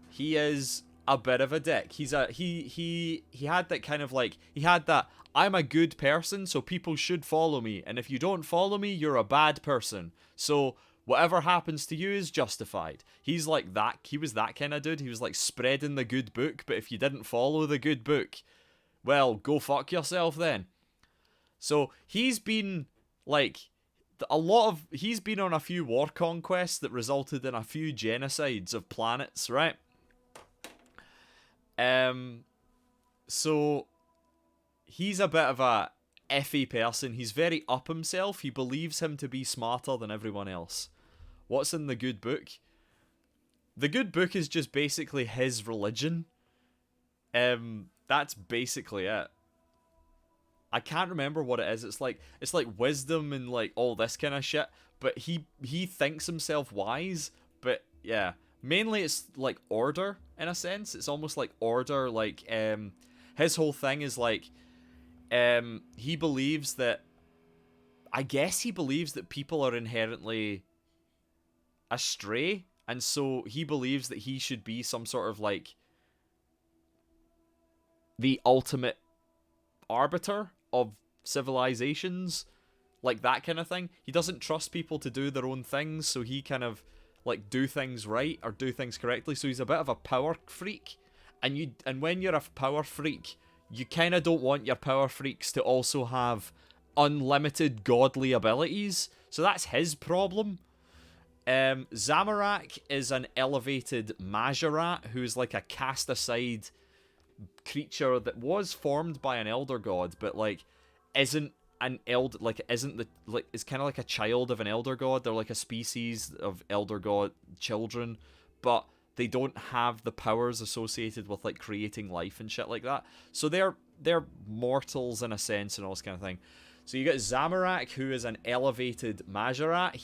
He is a bit of a dick. He had that kind of like, he had that, I'm a good person, so people should follow me, and if you don't follow me, you're a bad person, so whatever happens to you is justified. He's like that. He was that kind of dude. He was like spreading the good book, but if you didn't follow the good book, well, go fuck yourself then. So he's been like, he's been on a few war conquests that resulted in a few genocides of planets, right? So he's a bit of a iffy person. He's very up himself. He believes him to be smarter than everyone else. What's in the good book? The good book is just basically his religion. That's basically it. I can't remember what it is. It's like wisdom and like all this kind of shit. But he thinks himself wise. But yeah, mainly it's like order in a sense. It's almost like order. Like his whole thing is like he believes that. I guess he believes that people are inherently astray And so he believes that he should be some sort of like the ultimate arbiter of civilizations, like that kind of thing. He doesn't trust people to do their own things, so he kind of like do things right or do things correctly. So he's a bit of a power freak, and when you're a power freak, you kind of don't want your power freaks to also have unlimited godly abilities. So that's his problem. Zamorak is an elevated Majorat who's like a cast aside creature that was formed by an elder god, but like isn't an elder, like isn't the like is kind of like a child of an elder god. They're like a species of elder god children, but they don't have the powers associated with like creating life and shit like that. So they're mortals in a sense and all this kind of thing. So you got Zamorak, who is an elevated Majorat.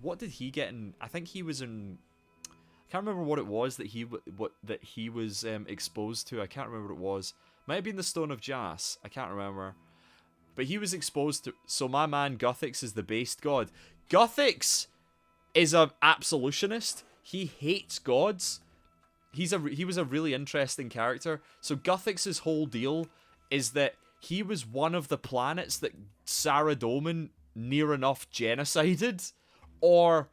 What did he get in? I think he was in. I can't remember what it was that he was exposed to. I can't remember what it was. Might have been the Stone of Jas. I can't remember. But he was exposed to. So my man Guthix is the based god. Guthix is an absolutionist. He hates gods. He was a really interesting character. So Guthix's whole deal is that he was one of the planets that Saradomin near enough genocided or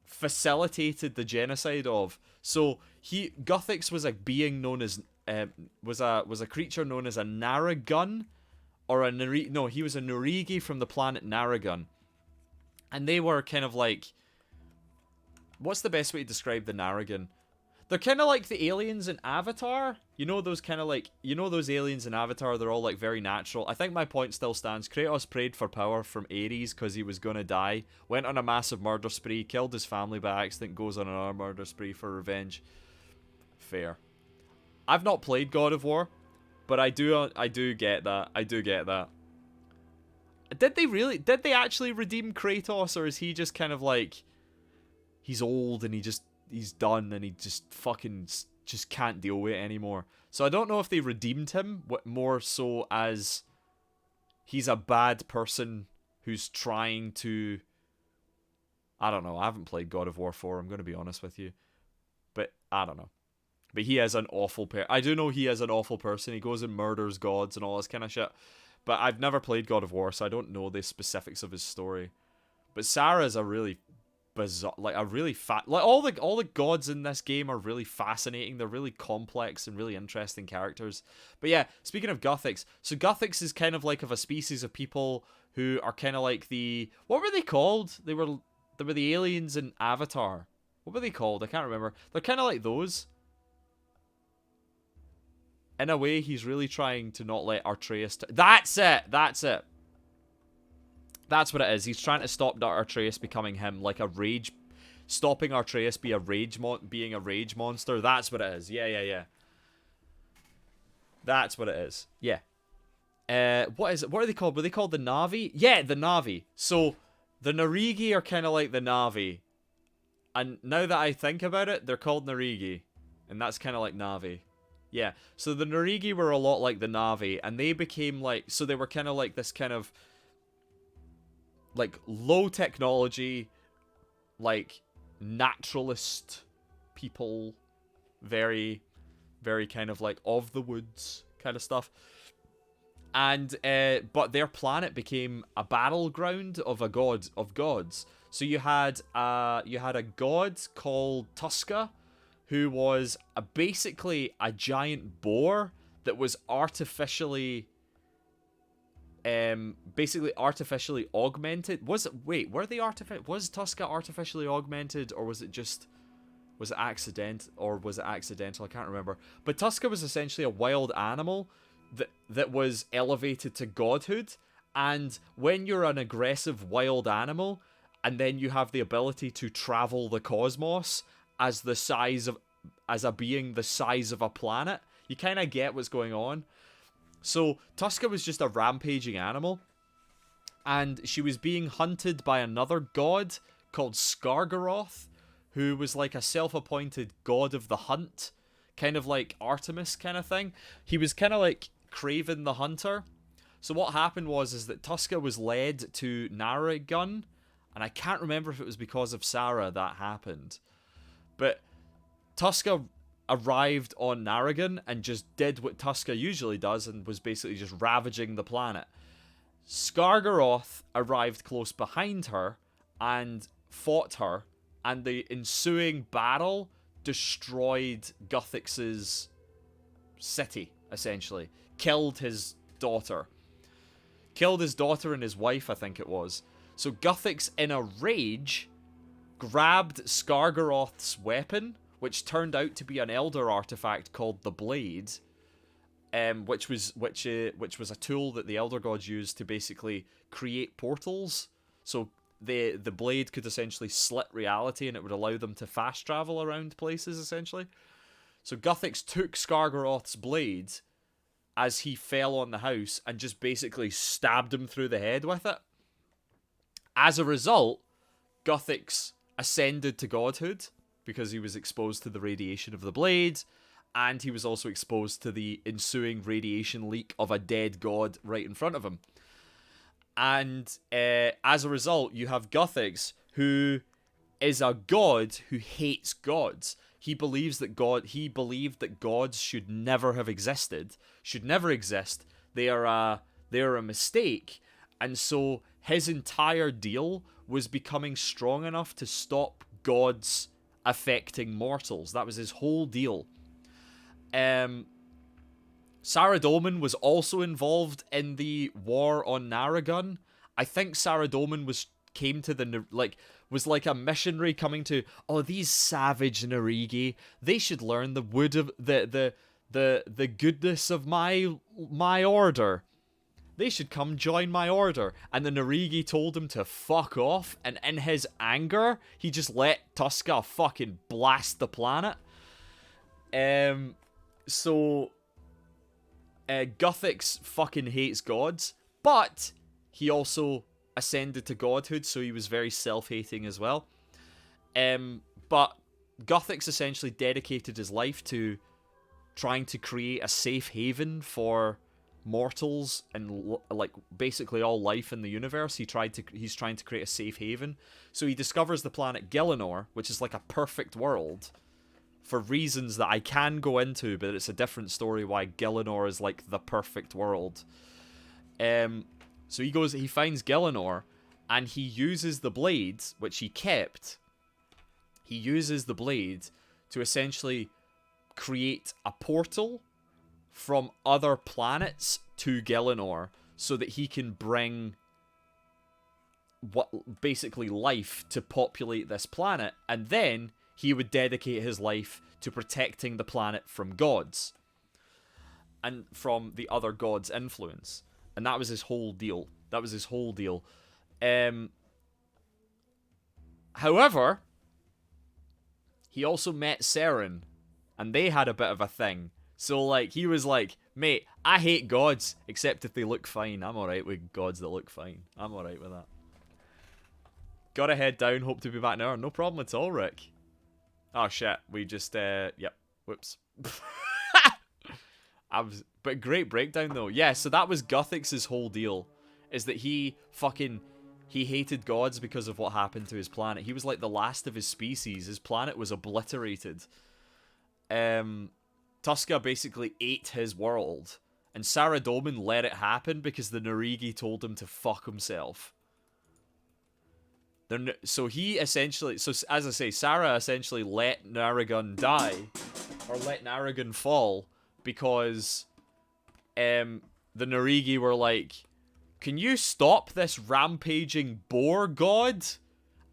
facilitated the genocide of. So Guthix was a being known as was a creature known as a Naragun, or he was a Norigi from the planet Naragun. And they were kind of like, what's the best way to describe the Naragun? They're kind of like the aliens in Avatar. You know those kind of like, those aliens in Avatar, they're all like very natural. I think my point still stands. Kratos prayed for power from Ares because he was going to die. Went on a massive murder spree, killed his family by accident, goes on another murder spree for revenge. Fair. I've not played God of War, but I do get that. I do get that. Did they actually redeem Kratos, or is he just kind of like, he's old and he's done and he just fucking just can't deal with it anymore? So I don't know if they redeemed him, more so as he's a bad person who's trying to, I don't know, I haven't played God of War 4, I'm going to be honest with you, but I don't know. But he is an awful I do know he is an awful person. He goes and murders gods and all this kind of shit. But I've never played God of War, so I don't know the specifics of his story. But Sarah's a really bizarre, like a really all the gods in this game are really fascinating. They're really complex and really interesting characters. But yeah, speaking of Guthix, so Guthix is kind of like of a species of people who are kind of like what were they called? They were the aliens in Avatar. What were they called? I can't remember. They're kind of like those. In a way, he's really trying to not let Atreus... That's it! That's it! That's what it is. He's trying to stop Atreus becoming him, like a rage... Stopping Atreus being a rage monster. That's what it is. Yeah. That's what it is. Yeah. What is it? What are they called? Were they called the Na'vi? Yeah, the Na'vi. So, the Narigi are kind of like the Na'vi. And now that I think about it, they're called Narigi. And that's kind of like Na'vi. Yeah, so the Narigi were a lot like the Na'vi, and they became like, so they were kind of like this kind of, like, low technology, like, naturalist people, very, very kind of like of the woods kind of stuff. And, but their planet became a battleground of gods. So you had a god called Tuska, who was basically a giant boar that was artificially augmented. Was Tuska artificially augmented, or was it accidental? I can't remember. But Tuska was essentially a wild animal that was elevated to godhood, and when you're an aggressive wild animal, and then you have the ability to travel the cosmos as a being the size of a planet, you kind of get what's going on. So Tuska was just a rampaging animal, and she was being hunted by another god called Skargaroth, who was like a self-appointed god of the hunt, kind of like Artemis kind of thing. He was kind of like Kraven the Hunter. So what happened is that Tuska was led to Naragun, and I can't remember if it was because of Sarah that happened. But Tuska arrived on Narragon and just did what Tuska usually does and was basically just ravaging the planet. Skargaroth arrived close behind her and fought her, and the ensuing battle destroyed Guthix's city, essentially. Killed his daughter. Killed his daughter and his wife, I think it was. So Guthix, in a rage, grabbed Skargaroth's weapon, which turned out to be an elder artifact called the Blade, which was a tool that the Elder Gods used to basically create portals. So the blade could essentially slit reality, and it would allow them to fast travel around places, essentially. So Guthix took Skargaroth's blade as he fell on the house and just basically stabbed him through the head with it. As a result, Guthix ascended to godhood because he was exposed to the radiation of the blade, and he was also exposed to the ensuing radiation leak of a dead god right in front of him. And as a result, you have Guthix, who is a god who hates gods. He believed that gods should never have existed, should never exist. They are a mistake, and so his entire deal was becoming strong enough to stop gods affecting mortals. That was his whole deal. Saradomin was also involved in the war on Narragon. I think Saradomin was like a missionary coming to, these savage Narigi, they should learn the wood of the goodness of my order. They should come join my order. And the Narigi told him to fuck off, and in his anger, he just let Tuska fucking blast the planet. So Guthix fucking hates gods, but he also ascended to godhood, so he was very self-hating as well. But Guthix essentially dedicated his life to trying to create a safe haven for mortals and like basically all life in the universe. He's trying to create a safe haven. So he discovers the planet Gielinor, which is like a perfect world for reasons that I can go into, but it's a different story why Gielinor is like the perfect world. So he finds Gielinor, and he uses the blade, which he kept. He uses the blade to essentially create a portal from other planets to Gielinor, so that he can bring basically life to populate this planet, and then he would dedicate his life to protecting the planet from gods and from the other gods' influence. And that was his whole deal. However, he also met Seren, and they had a bit of a thing. So, like, he was like, mate, I hate gods, except if they look fine. I'm alright with gods that look fine. I'm alright with that. Gotta head down, hope to be back now. No problem at all, Rick. Oh, shit. We just, yep. Whoops. But great breakdown, though. Yeah, so that was Guthix's whole deal. Is that he hated gods because of what happened to his planet. He was like the last of his species. His planet was obliterated. Tuska basically ate his world. And Saradomin let it happen because the Narigi told him to fuck himself. So he essentially... So, as I say, Sarah essentially let Narragon die. Or let Narragon fall. Because... the Narigi were like, can you stop this rampaging boar god?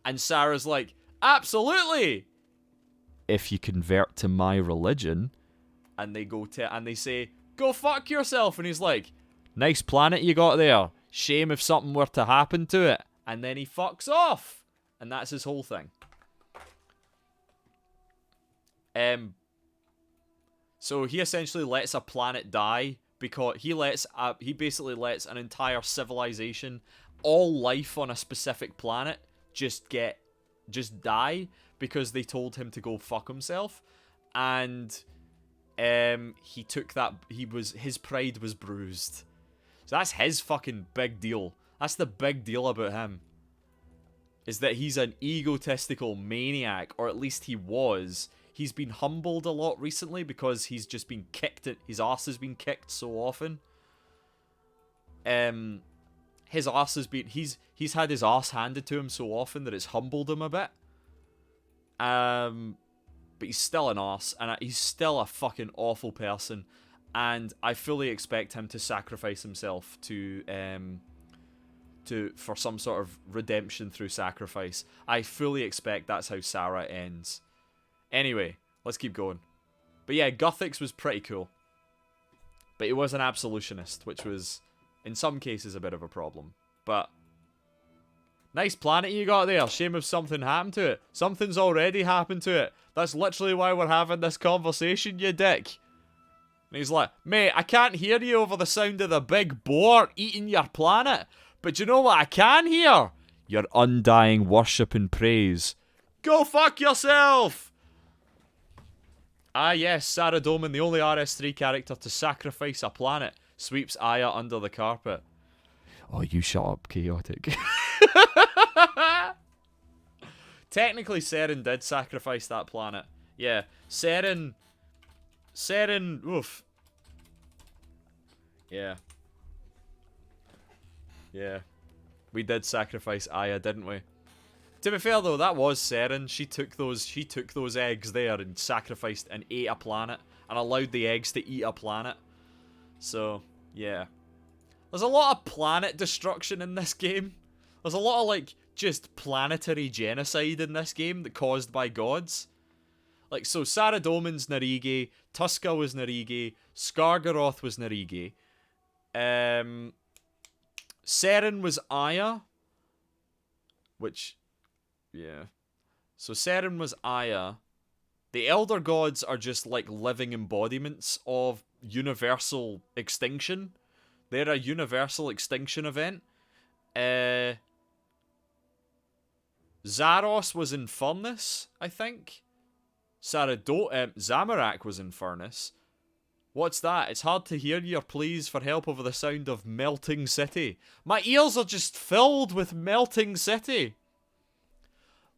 And Sarah's like, absolutely! If you convert to my religion. And they they say, go fuck yourself. And he's like, nice planet you got there. Shame if something were to happen to it. And then he fucks off. And that's his whole thing. So he essentially lets a planet die because he basically lets an entire civilization, all life on a specific planet, just die because they told him to go fuck himself. And he took that, his pride was bruised. So that's his fucking big deal. That's the big deal about him. is that he's an egotistical maniac, or at least he was. He's been humbled a lot recently because he's just been kicked. His ass has been kicked so often. His ass has been... He's had his ass handed to him so often that it's humbled him a bit. But he's still an ass, and he's still a fucking awful person. And I fully expect him to sacrifice himself for some sort of redemption through sacrifice. I fully expect that's how Sarah ends. Anyway, let's keep going. But yeah, Guthix was pretty cool. But he was an absolutionist, which was, in some cases, a bit of a problem. But nice planet you got there. Shame if something happened to it. Something's already happened to it. That's literally why we're having this conversation, you dick. And he's like, mate, I can't hear you over the sound of the big boar eating your planet. But you know what I can hear? Your undying worship and praise. Go fuck yourself! Ah yes, Sarah Doman, the only RS3 character to sacrifice a planet, sweeps Aya under the carpet. Oh, you shut up, chaotic. Technically, Seren did sacrifice that planet. Yeah, Seren, oof. Yeah. Yeah. We did sacrifice Aya, didn't we? To be fair though, that was Seren. She took those eggs there and sacrificed and ate a planet and allowed the eggs to eat a planet. So, yeah. There's a lot of planet destruction in this game. There's a lot of, like, just planetary genocide in this game that caused by gods. Like, so Sarah Doman's Narige, Tuska was Narige, Skargaroth was Narige, Seren was Aya, which, yeah. So Seren was Aya. The Elder Gods are just, like, living embodiments of universal extinction. They're a universal extinction event. Zaros was in Furnace, I think. Zamorak was in Furnace. What's that? It's hard to hear your pleas for help over the sound of Melting City. My ears are just filled with Melting City.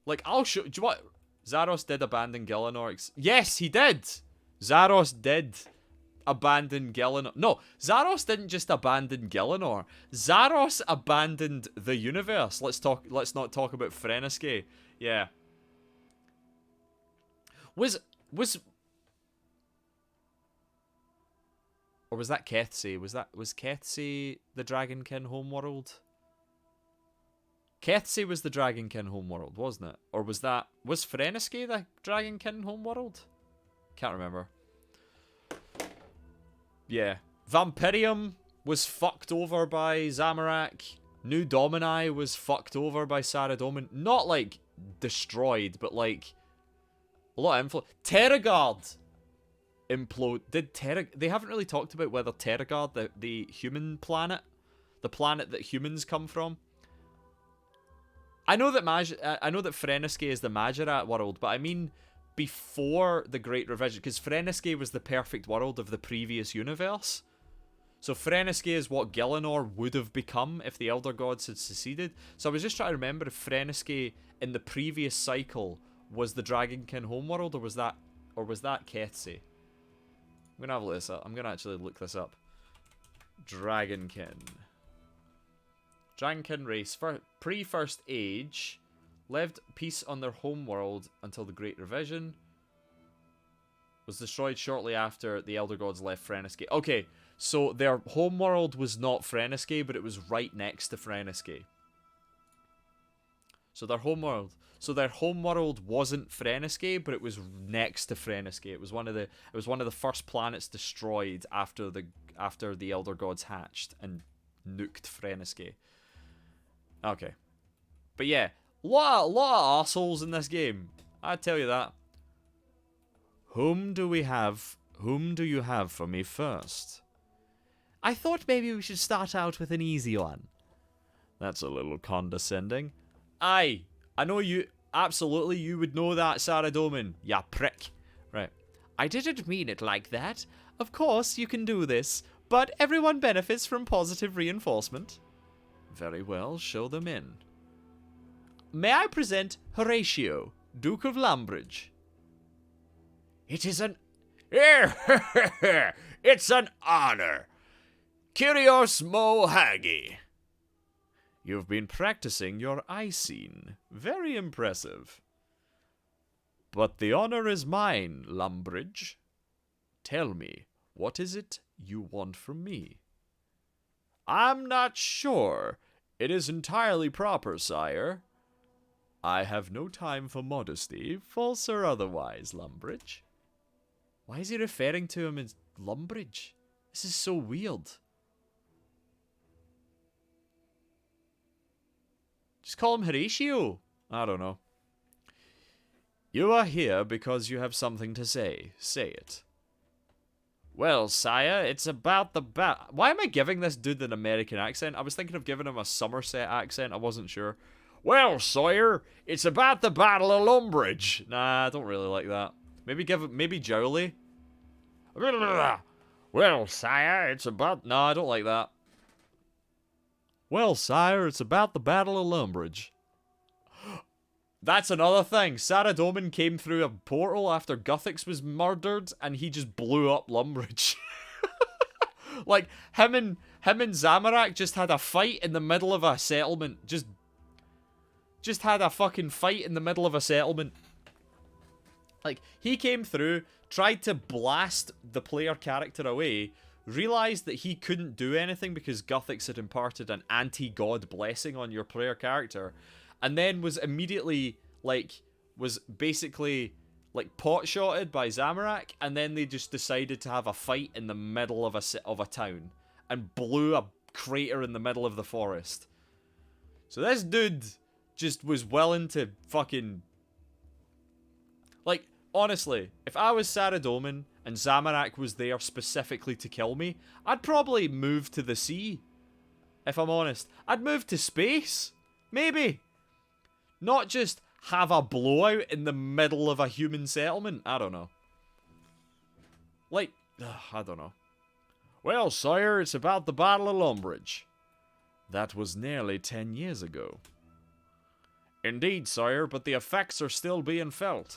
Like, I'll show... Do you what? Zaros did abandon Gielinor. Yes, he did! Zaros did abandon Gielinor. No, Zaros didn't just abandon Gielinor. Zaros abandoned the universe. Let's not talk about Freneske. Yeah. Or was that Kethse? Was Kethse the Dragonkin homeworld? Kethse was the Dragonkin homeworld, wasn't it? Or was Freneske the Dragonkin homeworld? Can't remember. Yeah. Vampirium was fucked over by Zamorak. New Domini was fucked over by Sarah Doman. Not, like, destroyed, but, like, a lot of influence. Terragard implode. They haven't really talked about whether Terragard, the human planet, the planet that humans come from. I know that Freneske is the Majorat world, but I mean before the Great Revision, because Freneske was the perfect world of the previous universe. So Freneske is what Gielinor would have become if the Elder Gods had seceded. So I was just trying to remember if Freneske in the previous cycle was the Dragonkin homeworld, or was that Kethse? I'm gonna have a look this up. I'm gonna actually look this up. Dragonkin race pre-First Age lived peace on their homeworld until the Great Revision. Was destroyed shortly after the Elder Gods left Freneske. Okay, so their homeworld was not Freneske, but it was right next to Freneske. So their homeworld wasn't Freneske, but it was next to Freneske. It was one of the first planets destroyed after the Elder Gods hatched and nuked Freneske. Okay. But yeah, lot of assholes in this game. I tell you that. Whom do you have for me first? I thought maybe we should start out with an easy one. That's a little condescending. Aye, I know you, absolutely, you would know that, Sarah Doman. Ya prick. Right. I didn't mean it like that. Of course, you can do this, but everyone benefits from positive reinforcement. Very well, show them in. May I present Horatio, Duke of Lambridge? It is an... It's an honor. Kyrios Mo Hagi. You've been practicing your eye scene. Very impressive. But the honor is mine, Lumbridge. Tell me, what is it you want from me? I'm not sure. It is entirely proper, sire. I have no time for modesty, false or otherwise, Lumbridge. Why is he referring to him as Lumbridge? This is so weird. Just call him Horatio. I don't know. You are here because you have something to say. Say it. Well, sire, it's about the Why am I giving this dude an American accent? I was thinking of giving him a Somerset accent. I wasn't sure. Well, sire, it's about the Battle of Lumbridge. Nah, I don't really like that. Maybe Jowly. Well, sire, it's about... No, I don't like that. Well, sire, it's about the Battle of Lumbridge. That's another thing. Saradomin came through a portal after Guthix was murdered, and he just blew up Lumbridge. Like, him and Zamorak just had a fight in the middle of a settlement. Just had a fucking fight in the middle of a settlement. Like, he came through, tried to blast the player character away, realized that he couldn't do anything because Guthix had imparted an anti-god blessing on your player character, and then was immediately, was basically, pot-shotted by Zamorak, and then they just decided to have a fight in the middle of a town, and blew a crater in the middle of the forest. So this dude just was willing to fucking... honestly, if I was Saradomin and Zamorak was there specifically to kill me, I'd probably move to the sea. If I'm honest. I'd move to space. Maybe. Not just have a blowout in the middle of a human settlement. I don't know. I don't know. Well, sire, it's about the Battle of Lumbridge. That was nearly 10 years ago. Indeed, sire, but the effects are still being felt.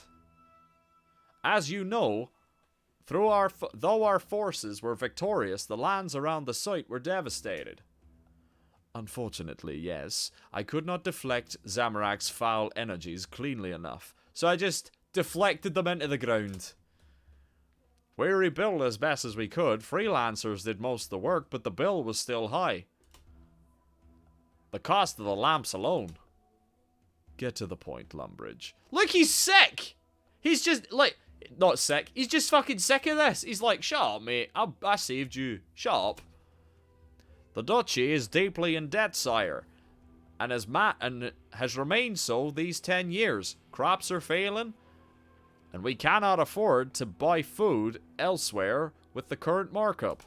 As you know, though our forces were victorious, the lands around the site were devastated. Unfortunately, yes, I could not deflect Zamorak's foul energies cleanly enough, so I just deflected them into the ground. We rebuilt as best as we could. Freelancers did most of the work, but the bill was still high. The cost of the lamps alone. Get to the point, Lumbridge. Look, he's sick! He's just, not sick. He's just fucking sick of this. He's like, shut up, mate. I saved you. Shut up. The duchy is deeply in debt, sire, and has remained so these 10 years. Crops are failing, and we cannot afford to buy food elsewhere with the current markup.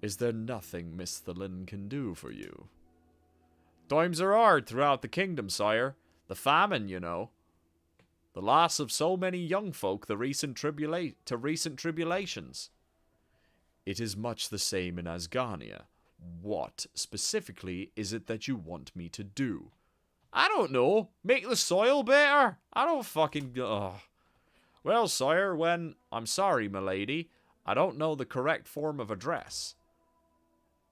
Is there nothing Miss Thelin can do for you? Times are hard throughout the kingdom, sire. The famine, you know. The loss of so many young folk to recent tribulations. It is much the same in Asgarnia. What, specifically, is it that you want me to do? I don't know. Make the soil better? I don't fucking... Ugh. Well, sire, I'm sorry, milady. I don't know the correct form of address.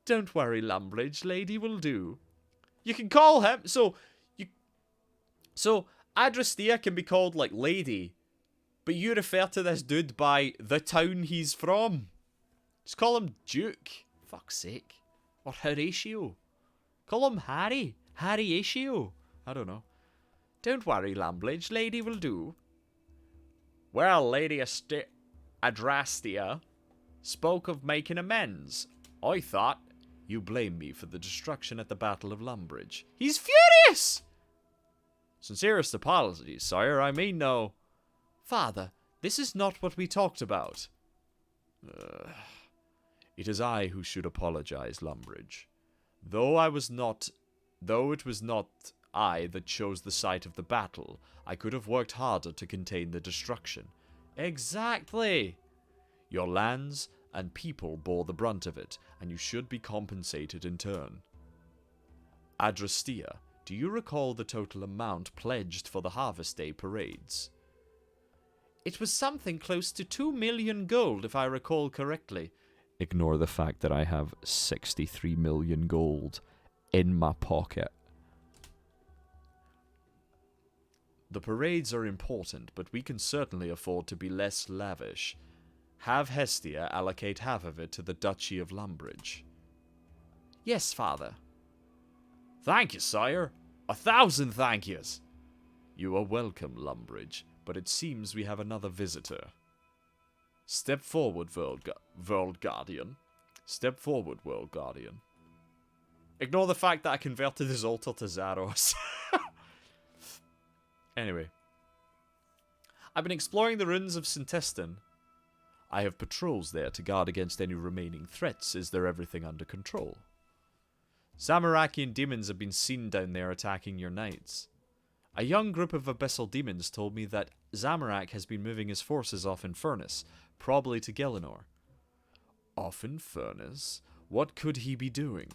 Don't worry, Lumbridge. Lady will do. You can call him... So Adrastea can be called, lady. But you refer to this dude by the town he's from. Just call him Duke. Fuck's sake. Or Horatio. Call him Harry. Harry-atio. I don't know. Don't worry, Lumbridge. Lady will do. Well, Lady Adrastea spoke of making amends. I thought you blame me for the destruction at the Battle of Lumbridge. He's furious! Sincerest apologies, sire. I mean no... Father, this is not what we talked about. It is I who should apologize, Lumbridge. Though it was not I that chose the site of the battle, I could have worked harder to contain the destruction. Exactly! Your lands and people bore the brunt of it, and you should be compensated in turn. Adrastea, Do you recall the total amount pledged for the Harvest Day parades? It was something close to 2 million gold, if I recall correctly. Ignore the fact that I have 63 million gold in my pocket. The parades are important, but we can certainly afford to be less lavish. Have Hestia allocate half of it to the Duchy of Lumbridge. Yes, father. Thank you, sire. 1,000 thank yous. You are welcome, Lumbridge, but it seems we have another visitor. Step forward, World Guardian. Step forward, World Guardian. Ignore the fact that I converted his altar to Zaros. Anyway. I've been exploring the ruins of Sintistan. I have patrols there to guard against any remaining threats. Is there everything under control? Zamorakian demons have been seen down there attacking your knights. A young group of abyssal demons told me that Zamorak has been moving his forces off Infernus, probably to Gelinor. Off Infernus? What could he be doing?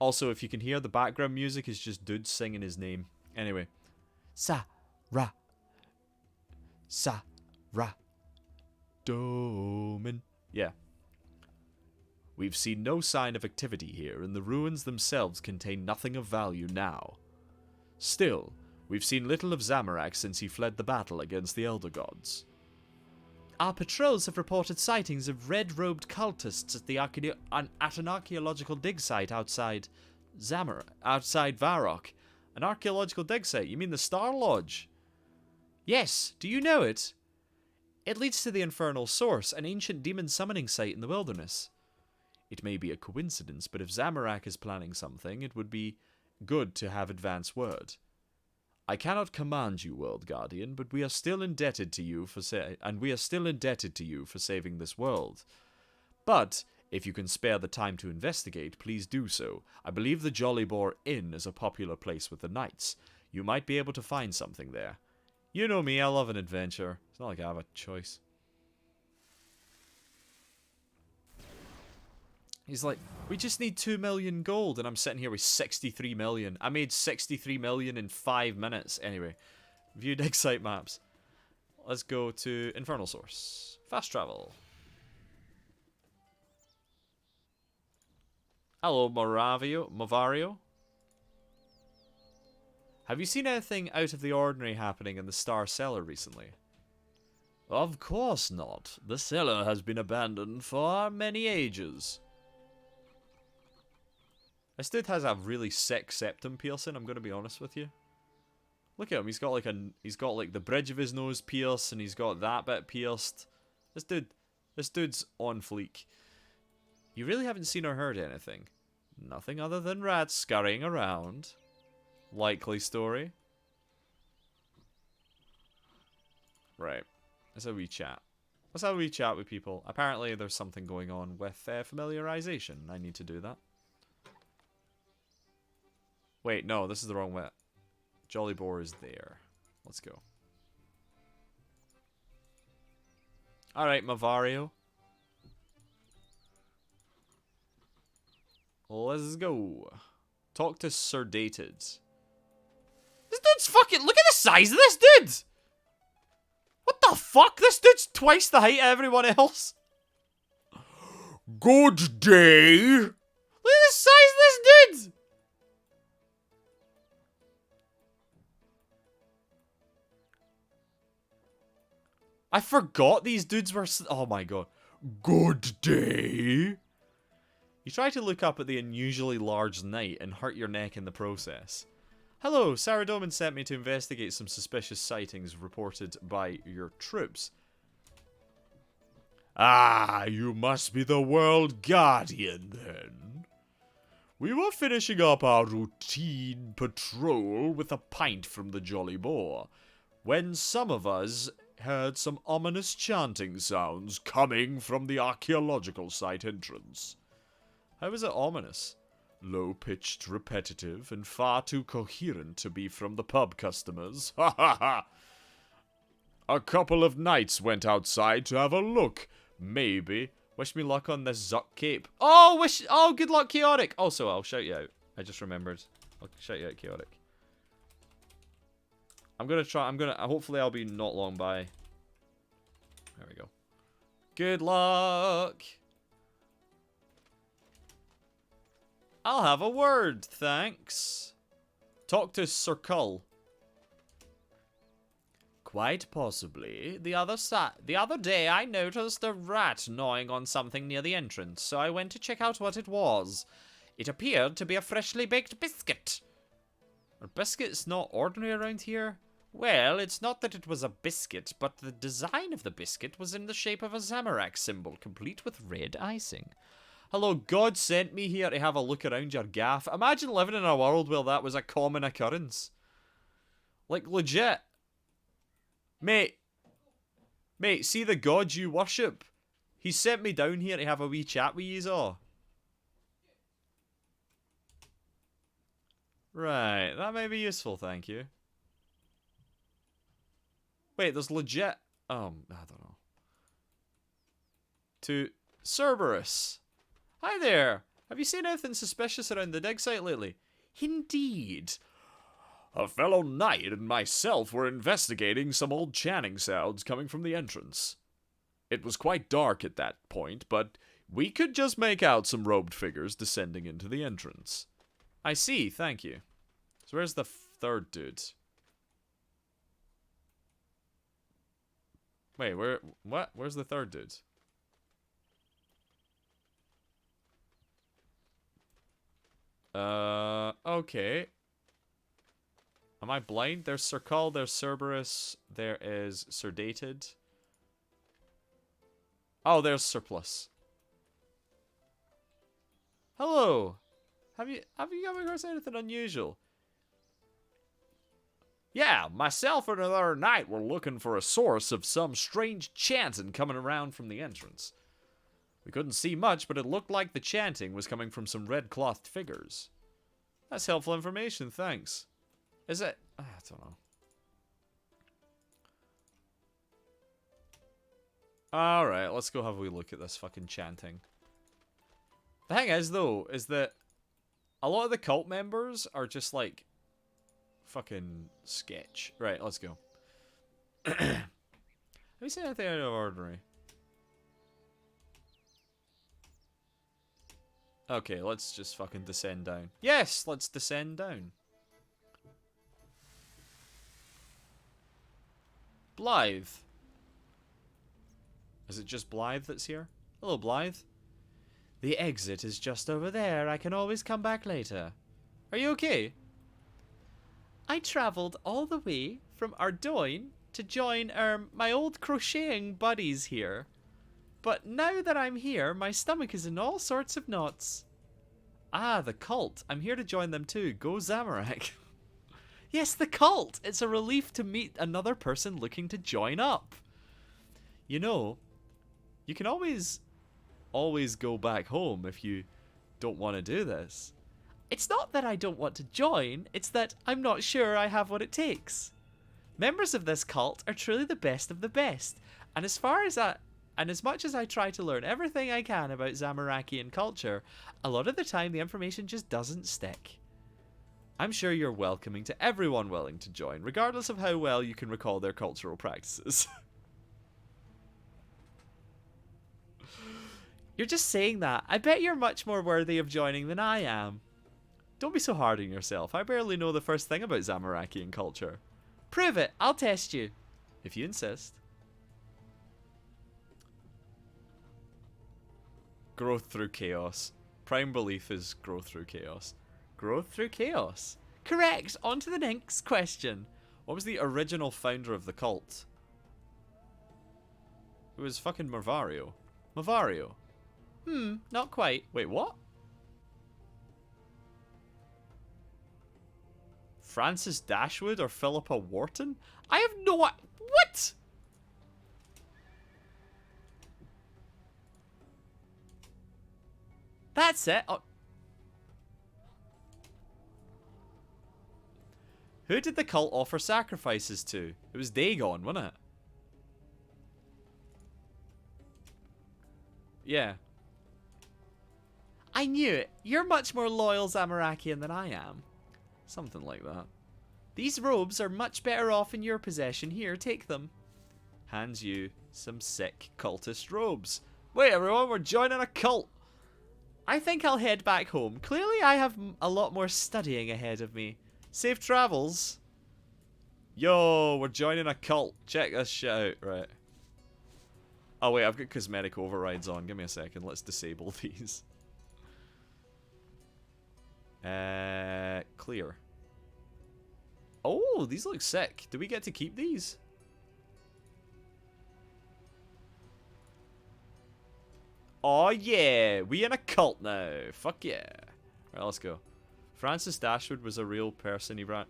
Also, if you can hear, the background music is just dudes singing his name. Anyway. Sa-ra. Sa-ra. Domin. Yeah. We've seen no sign of activity here, and the ruins themselves contain nothing of value now. Still, we've seen little of Zamorak since he fled the battle against the Elder Gods. Our patrols have reported sightings of red-robed cultists at an archaeological dig site outside Varrock. An archaeological dig site? You mean the Star Lodge? Yes, do you know it? It leads to the Infernal Source, an ancient demon summoning site in the wilderness. It may be a coincidence, but if Zamorak is planning something, it would be good to have advance word. I cannot command you, World Guardian, but we are still indebted to you for saving this world. But if you can spare the time to investigate, please do so. I believe the Jolly Boar Inn is a popular place with the knights. You might be able to find something there. You know me, I love an adventure. It's not like I have a choice. He's like, we just need 2 million gold, and I'm sitting here with 63 million. I made 63 million in 5 minutes. Anyway, view dig site maps. Let's go to Infernal Source. Fast travel. Hello, Movario. Have you seen anything out of the ordinary happening in the Star Cellar recently? Of course not. The cellar has been abandoned for many ages. This dude has a really sick septum piercing, I'm gonna be honest with you. Look at him, he's got like the bridge of his nose pierced, and he's got that bit pierced. This dude's on fleek. You really haven't seen or heard anything. Nothing other than rats scurrying around. Likely story. Right. Let's have a wee chat. Let's have a wee chat with people. Apparently there's something going on with familiarization. I need to do that. Wait, no, this is the wrong way. Jolly Boar is there. Let's go. Alright, Mavario. Let's go. Talk to Sir Dated. This dude's fucking... Look at the size of this dude! What the fuck? This dude's twice the height of everyone else. Good day! Look at the size of this dude! I forgot these dudes were... Oh my god. Good day! You try to look up at the unusually large knight and hurt your neck in the process. Hello, Sarah Doman sent me to investigate some suspicious sightings reported by your troops. Ah, you must be the World Guardian, then. We were finishing up our routine patrol with a pint from the Jolly Boar, when some of us heard some ominous chanting sounds coming from the archaeological site entrance. How was it ominous? Low-pitched, repetitive, and far too coherent to be from the pub customers. Ha ha ha! A couple of knights went outside to have a look. Maybe Wish me luck on this Zuck cape. Oh, oh, good luck, Chaotic. Also, I'll shout you out. I just remembered. I'll shout you out, Chaotic. Hopefully I'll be not long by. There we go. Good luck. I'll have a word, thanks. Talk to Sir Cull. Quite possibly. The other day I noticed a rat gnawing on something near the entrance, so I went to check out what it was. It appeared to be a freshly baked biscuit. Are biscuits not ordinary around here? Well, it's not that it was a biscuit, but the design of the biscuit was in the shape of a Zamorak symbol, complete with red icing. Hello, God sent me here to have a look around your gaff. Imagine living in a world where that was a common occurrence. Like, legit. Mate, see the God you worship? He sent me down here to have a wee chat with yous all. Right, that may be useful, thank you. Wait, there's legit... I don't know. To Cerberus. Hi there. Have you seen anything suspicious around the dig site lately? Indeed. A fellow knight and myself were investigating some old chanting sounds coming from the entrance. It was quite dark at that point, but we could just make out some robed figures descending into the entrance. I see, thank you. So where's the third dude? Wait, what? Where's the third dude? Okay. Am I blind? There's Sir Cull, there's Cerberus, there is Sedated. Oh, there's Surplus. Hello. Have you come across anything unusual? Yeah, myself and another knight were looking for a source of some strange chanting coming around from the entrance. We couldn't see much, but it looked like the chanting was coming from some red-clothed figures. That's helpful information, thanks. Is it? I don't know. Alright, let's go have a wee look at this fucking chanting. The thing is, though, is that a lot of the cult members are just like fucking sketch. Right, let's go. Have you seen anything out of ordinary? Okay, let's just fucking descend down. Yes, let's descend down. Blythe. Is it just Blythe that's here? Hello, Blythe. The exit is just over there. I can always come back later. Are you okay? I travelled all the way from Ardoyne to join my old crocheting buddies here. But now that I'm here, my stomach is in all sorts of knots. Ah, the cult. I'm here to join them too. Go Zamorak. Yes, the cult. It's a relief to meet another person looking to join up. You know, you can always go back home if you don't want to do this. It's not that I don't want to join, it's that I'm not sure I have what it takes. Members of this cult are truly the best of the best, and as much as I try to learn everything I can about Zamorakian culture, a lot of the time the information just doesn't stick. I'm sure you're welcoming to everyone willing to join, regardless of how well you can recall their cultural practices. You're just saying that. I bet you're much more worthy of joining than I am. Don't be so hard on yourself. I barely know the first thing about Zamorakian culture. Prove it. I'll test you. If you insist. Growth through chaos. Prime belief is growth through chaos. Growth through chaos. Correct. On to the next question. What was the original founder of the cult? It was fucking Mervario. Mervario. Not quite. Wait, what? Francis Dashwood or Philippa Wharton? I have no... What? That's it. Oh. Who did the cult offer sacrifices to? It was Dagon, wasn't it? Yeah. I knew it. You're much more loyal Zamarakian than I am. Something like that. These robes are much better off in your possession. Here, take them. Hands you some sick cultist robes. Wait, everyone, we're joining a cult. I think I'll head back home. Clearly, I have a lot more studying ahead of me. Safe travels. Yo, we're joining a cult. Check this shit out. Right. Oh, wait, I've got cosmetic overrides on. Give me a second. Let's disable these. Clear. Oh, these look sick. Do we get to keep these? Oh yeah, we in a cult now. Fuck yeah. Right, let's go. Francis Dashwood was a real person, he ran.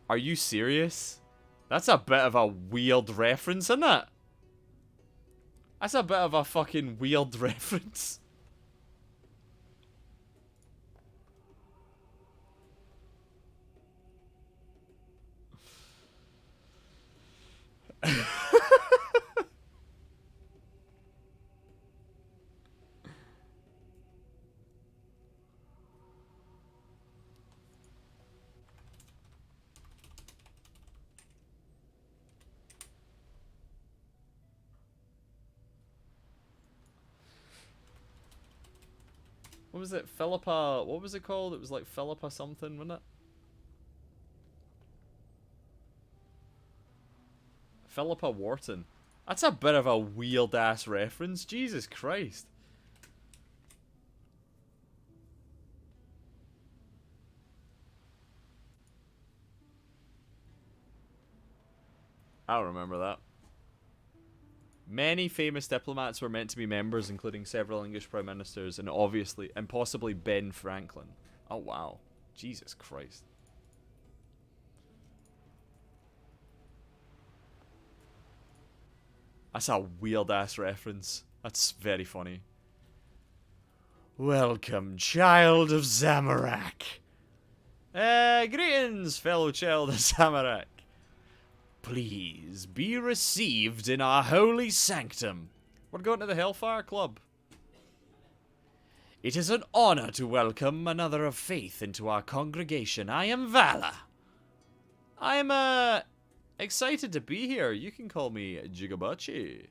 Are you serious? That's a bit of a weird reference, isn't it? That's a bit of a fucking weird reference. What was it? Philippa... What was it called? It was like Philippa something, wasn't it? Philippa Wharton. That's a bit of a weird-ass reference. Jesus Christ. I don't remember that. Many famous diplomats were meant to be members, including several English prime ministers, and obviously, and possibly Ben Franklin. Oh, wow. Jesus Christ. That's a weird-ass reference. That's very funny. Welcome, child of Zamorak. Greetings, fellow child of Zamorak. Please be received in our holy sanctum. We're going to the Hellfire Club. It is an honor to welcome another of faith into our congregation. I am Vala. I'm, excited to be here. You can call me Jigabachi.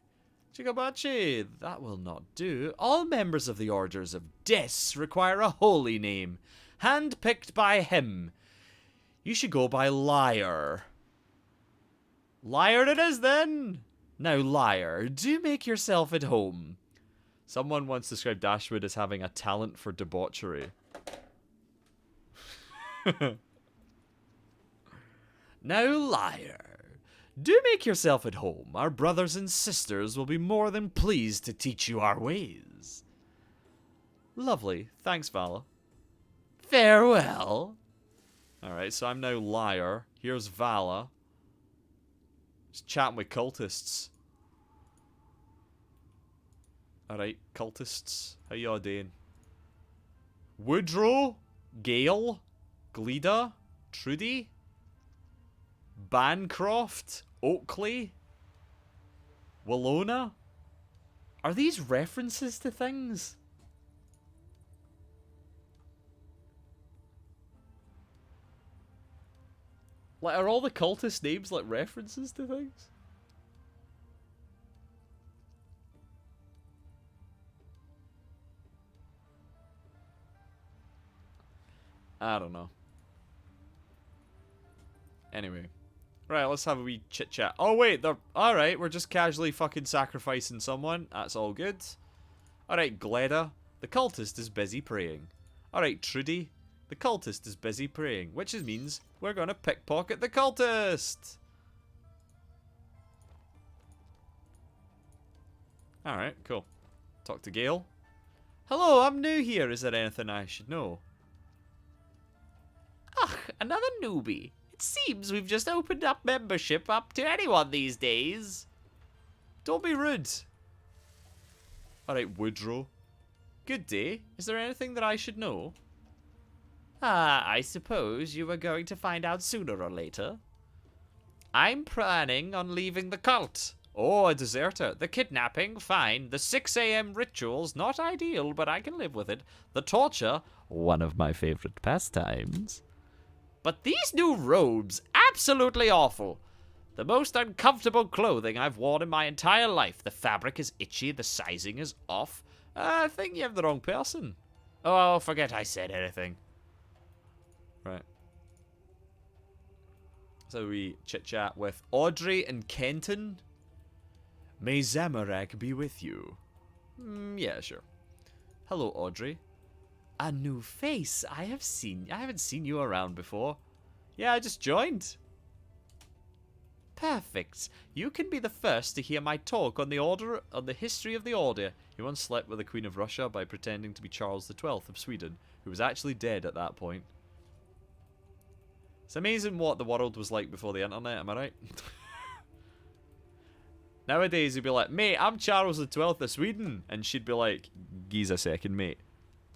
Jigabachi, that will not do. All members of the Orders of Des require a holy name, hand-picked by him. You should go by Liar. Liar it is, then! Now, Liar, do make yourself at home. Someone once described Dashwood as having a talent for debauchery. Now, Liar, do make yourself at home. Our brothers and sisters will be more than pleased to teach you our ways. Lovely. Thanks, Vala. Farewell. Alright, so I'm now Liar. Here's Vala. Just chatting with cultists. Alright, cultists. How y'all doing? Woodrow? Gale? Gleda? Trudy? Bancroft? Oakley? Willona? Are these references to things? Like, are all the cultist names like references to things? I don't know. Anyway. Right, let's have a wee chit chat. Oh wait, they're alright, we're just casually fucking sacrificing someone. That's all good. Alright, Gleda. The cultist is busy praying. Alright, Trudy. The cultist is busy praying, which means we're gonna pickpocket the cultist. Alright, cool. Talk to Gale. Hello, I'm new here. Is there anything I should know? Ugh, another newbie. It seems we've just opened up membership up to anyone these days. Don't be rude. Alright, Woodrow. Good day. Is there anything that I should know? I suppose you were going to find out sooner or later. I'm planning on leaving the cult. Oh, a deserter. The kidnapping, fine. The 6 a.m. rituals, not ideal, but I can live with it. The torture, one of my favorite pastimes. But these new robes, absolutely awful. The most uncomfortable clothing I've worn in my entire life. The fabric is itchy, the sizing is off. I think you have the wrong person. Oh, forget I said anything. Right. So we chit-chat with Audrey and Kenton. May Zamorak be with you. Yeah, sure. Hello, Audrey. A new face. I haven't seen you around before. Yeah, I just joined. Perfect. You can be the first to hear my talk on the history of the Order. He once slept with the Queen of Russia by pretending to be Charles XII of Sweden, who was actually dead at that point. It's amazing what the world was like before the internet, am I right? Nowadays, he'd be like, mate, I'm Charles XII of Sweden. And she'd be like, geez a second, mate.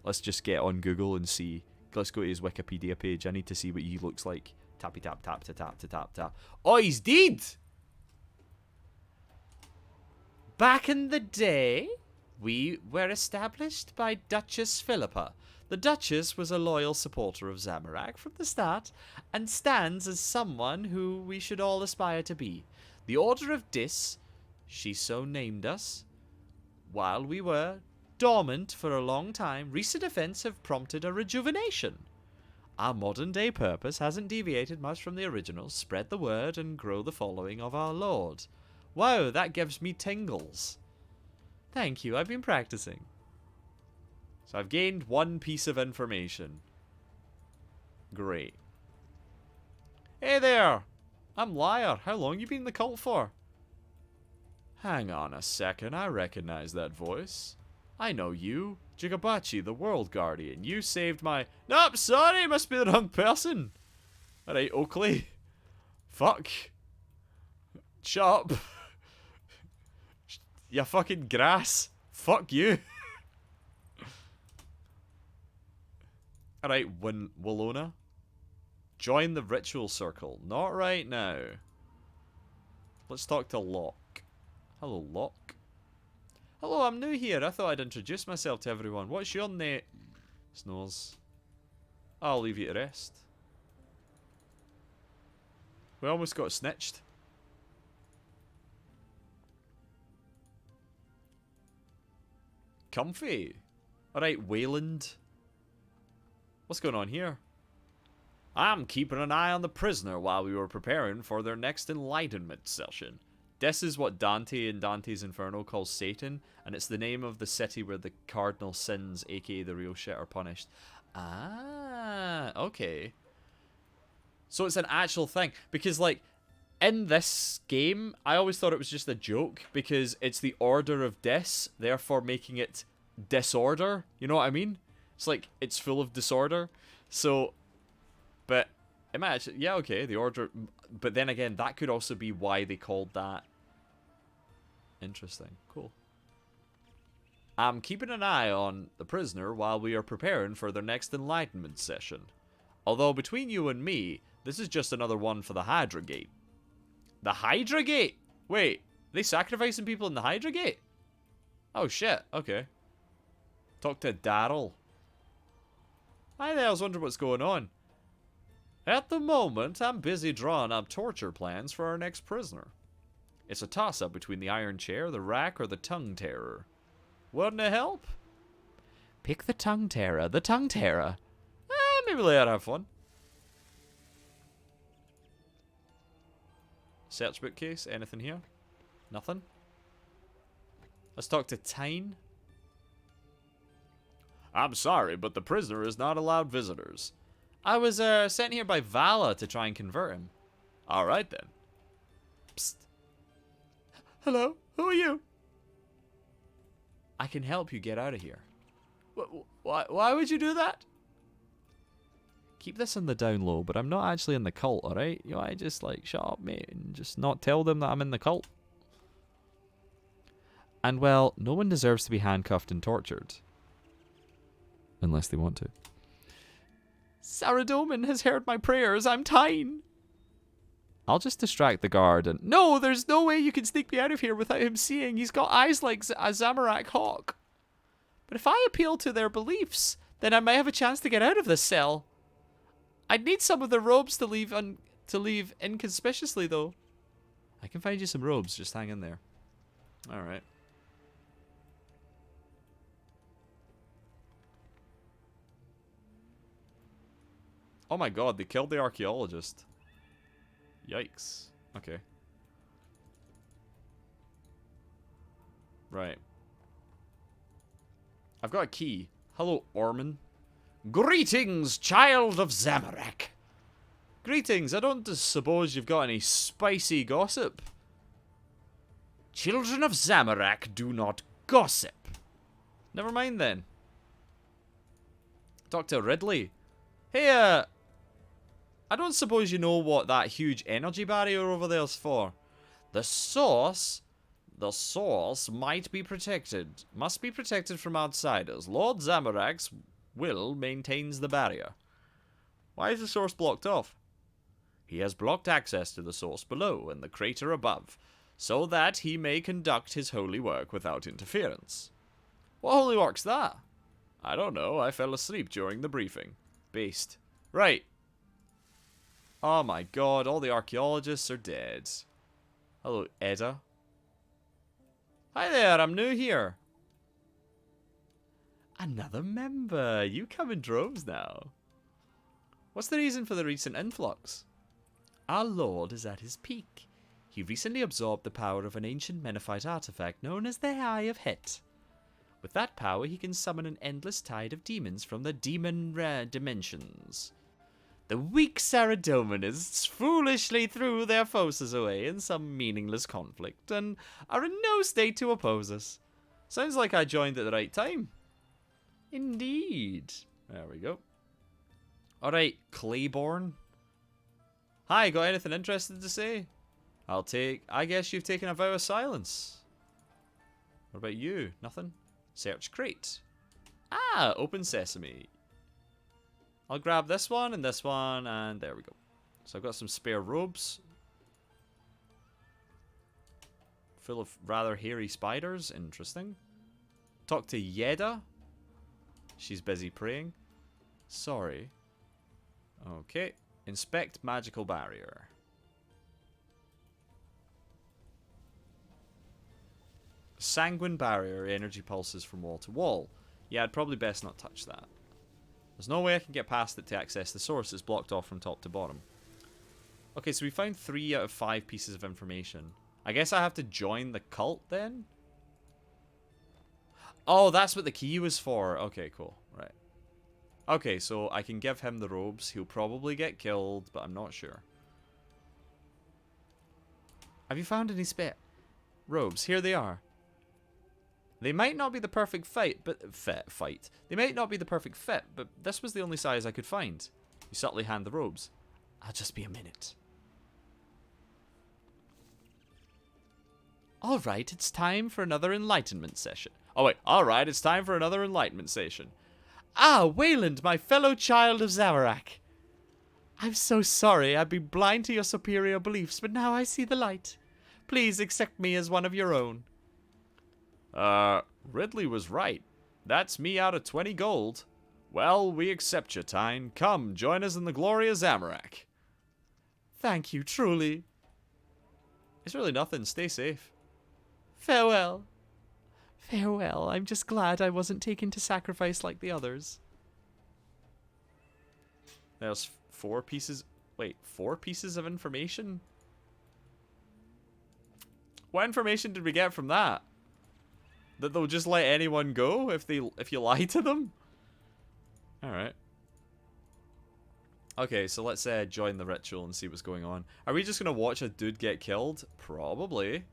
Let's just get on Google and see. Let's go to his Wikipedia page. I need to see what he looks like. Tappy tap tap to tap to tap tap. Oh, he's dead! Back in the day, we were established by Duchess Philippa. The Duchess was a loyal supporter of Zamorak from the start, and stands as someone who we should all aspire to be. The Order of Dis, she so named us, while we were dormant for a long time, recent events have prompted a rejuvenation. Our modern-day purpose hasn't deviated much from the original. Spread the word and grow the following of our Lord. Wow, that gives me tingles. Thank you, I've been practicing. So I've gained one piece of information. Great. Hey there! I'm Liar. How long you been in the cult for? Hang on a second, I recognize that voice. I know you. Jigabachi, the World Guardian. You saved my... Nope, sorry, must be the wrong person. Alright, Oakley. Fuck. Shut up. You fucking grass. Fuck you. Alright, Willona. Join the ritual circle. Not right now. Let's talk to Locke. Hello, Locke. Hello, I'm new here. I thought I'd introduce myself to everyone. What's your name? Snores. I'll leave you to rest. We almost got snitched. Comfy. Alright, Wayland. What's going on here? I'm keeping an eye on the prisoner while we were preparing for their next enlightenment session. This is what Dante in Dante's Inferno calls Satan, and it's the name of the city where the cardinal sins, aka the real shit, are punished. Ah, okay. So it's an actual thing. Because, like, in this game, I always thought it was just a joke, because it's the order of dis, therefore making it disorder. You know what I mean? It's like, it's full of disorder. So, but, it might actually, yeah, okay, the order, but then again, that could also be why they called that. Interesting. Cool. I'm keeping an eye on the prisoner while we are preparing for their next enlightenment session. Although, between you and me, this is just another one for the Hydra Gate. The Hydra Gate? Wait, they sacrificing people in the Hydra Gate? Oh shit, okay. Talk to Daryl. Hi there, I was wondering what's going on. At the moment, I'm busy drawing up torture plans for our next prisoner. It's a toss-up between the Iron Chair, the Rack, or the Tongue Terror. Wouldn't it help? Pick the Tongue Terror, the Tongue Terror. Maybe later have fun. Search bookcase, anything here? Nothing? Let's talk to Tyne. I'm sorry, but the prisoner is not allowed visitors. I was sent here by Vala to try and convert him. Alright then. Psst. Hello, who are you? I can help you get out of here. Why would you do that? Keep this on the down low, but I'm not actually in the cult, alright? You know, I just, like, shut up, mate, and just not tell them that I'm in the cult. And, well, no one deserves to be handcuffed and tortured. Unless they want to. Saradomin has heard my prayers. I'm Tyne. I'll just distract the guard and... No, there's no way you can sneak me out of here without him seeing. He's got eyes like a Zamorak hawk. But if I appeal to their beliefs, then I may have a chance to get out of this cell. I'd need some of the robes to leave inconspicuously, though. I can find you some robes. Just hang in there. Alright. Oh my god, they killed the archaeologist. Yikes. Okay. Right. I've got a key. Hello, Orman. Greetings, child of Zamorak. Greetings. I don't suppose you've got any spicy gossip. Children of Zamorak do not gossip. Never mind then. Dr. Ridley. Hey, I don't suppose you know what that huge energy barrier over there's for. The source might be protected. Must be protected from outsiders. Lord Zamorak's will maintains the barrier. Why is the source blocked off? He has blocked access to the source below and the crater above, so that he may conduct his holy work without interference. What holy work's that? I don't know. I fell asleep during the briefing. Based. Right. Oh my god, all the archaeologists are dead. Hello, Edda. Hi there, I'm new here. Another member. You come in droves now. What's the reason for the recent influx? Our lord is at his peak. He recently absorbed the power of an ancient Menethite artifact known as the Eye of Het. With that power, he can summon an endless tide of demons from the demon dimensions. The weak Saradominists foolishly threw their forces away in some meaningless conflict and are in no state to oppose us. Sounds like I joined at the right time. Indeed. There we go. Alright, Claiborne. Hi, got anything interesting to say? I guess you've taken a vow of silence. What about you? Nothing? Search crate. Ah, open sesame. I'll grab this one, and there we go. So I've got some spare robes. Full of rather hairy spiders. Interesting. Talk to Yeda. She's busy praying. Sorry. Okay. Inspect magical barrier. Sanguine barrier. Energy pulses from wall to wall. Yeah, I'd probably best not touch that. There's no way I can get past it to access the source. It's blocked off from top to bottom. Okay, so we found 3 out of 5 pieces of information. I guess I have to join the cult then? Oh, that's what the key was for. Okay, cool. Right. Okay, so I can give him the robes. He'll probably get killed, but I'm not sure. Have you found any spare robes? Here they are. They might not be the perfect fight. They might not be the perfect fit, but this was the only size I could find. You subtly hand the robes. I'll just be a minute. Alright, it's time for another enlightenment session. Oh wait, alright, it's time for another enlightenment session. Ah, Wayland, my fellow child of Zamorak. I'm so sorry I've been blind to your superior beliefs, but now I see the light. Please accept me as one of your own. Ridley was right. That's me out of 20 gold. Well, we accept you, Tyne. Come, join us in the glory of Zamorak. Thank you, truly. It's really nothing. Stay safe. Farewell. Farewell. I'm just glad I wasn't taken to sacrifice like the others. There's 4 pieces... Wait, 4 pieces of information? What information did we get from that? That they'll just let anyone go if you lie to them? Alright. Okay, so let's join the ritual and see what's going on. Are we just going to watch a dude get killed? Probably.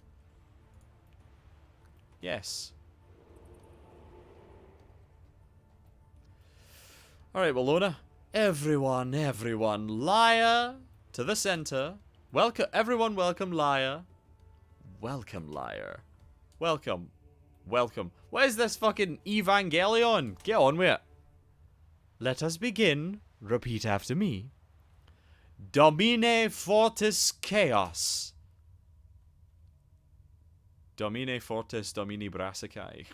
Yes. Alright, well, Lona. Everyone, Liar to the center. Welcome, everyone, welcome, Liar. Welcome, Liar. Welcome. Welcome. What is this fucking Evangelion? Get on with it. Let us begin. Repeat after me. Domine fortis chaos. Domine fortis domini brassicae.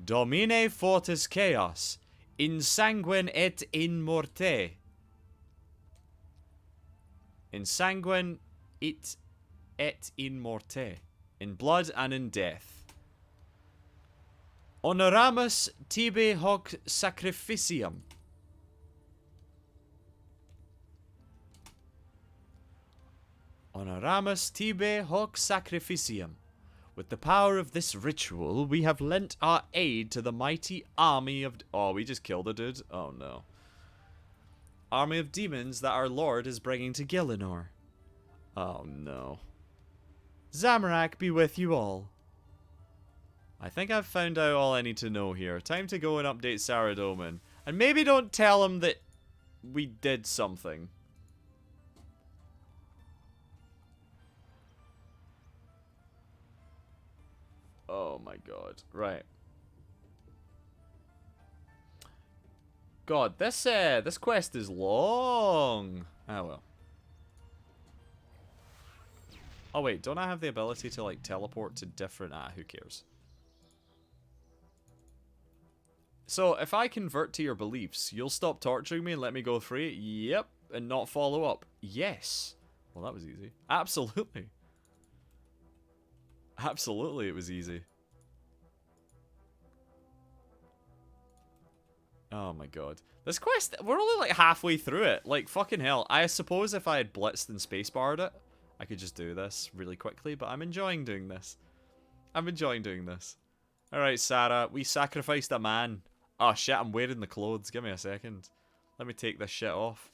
Domine fortis chaos. In sanguine et in morte. In sanguine et in morte. In blood and in death. Honoramus tibi hoc sacrificium. Honoramus tibi hoc sacrificium. With the power of this ritual, we have lent our aid to the mighty army of... Oh, we just killed a dude? Oh, no. Army of demons that our lord is bringing to Gielinor. Oh, no. Zamorak be with you all. I think I've found out all I need to know here. Time to go and update Saradomin. And maybe don't tell him that we did something. Oh my god. Right. God, this quest is long. Oh well. Oh wait, don't I have the ability to like teleport to different... Ah, who cares? So, if I convert to your beliefs, you'll stop torturing me and let me go free? Yep. And not follow up? Yes. Well, that was easy. Absolutely. Absolutely, it was easy. Oh my god. This quest, we're only like halfway through it. Like, fucking hell. I suppose if I had blitzed and spacebarred it, I could just do this really quickly, but I'm enjoying doing this. I'm enjoying doing this. Alright, Sarah, we sacrificed a man. Oh shit, I'm wearing the clothes. Give me a second. Let me take this shit off.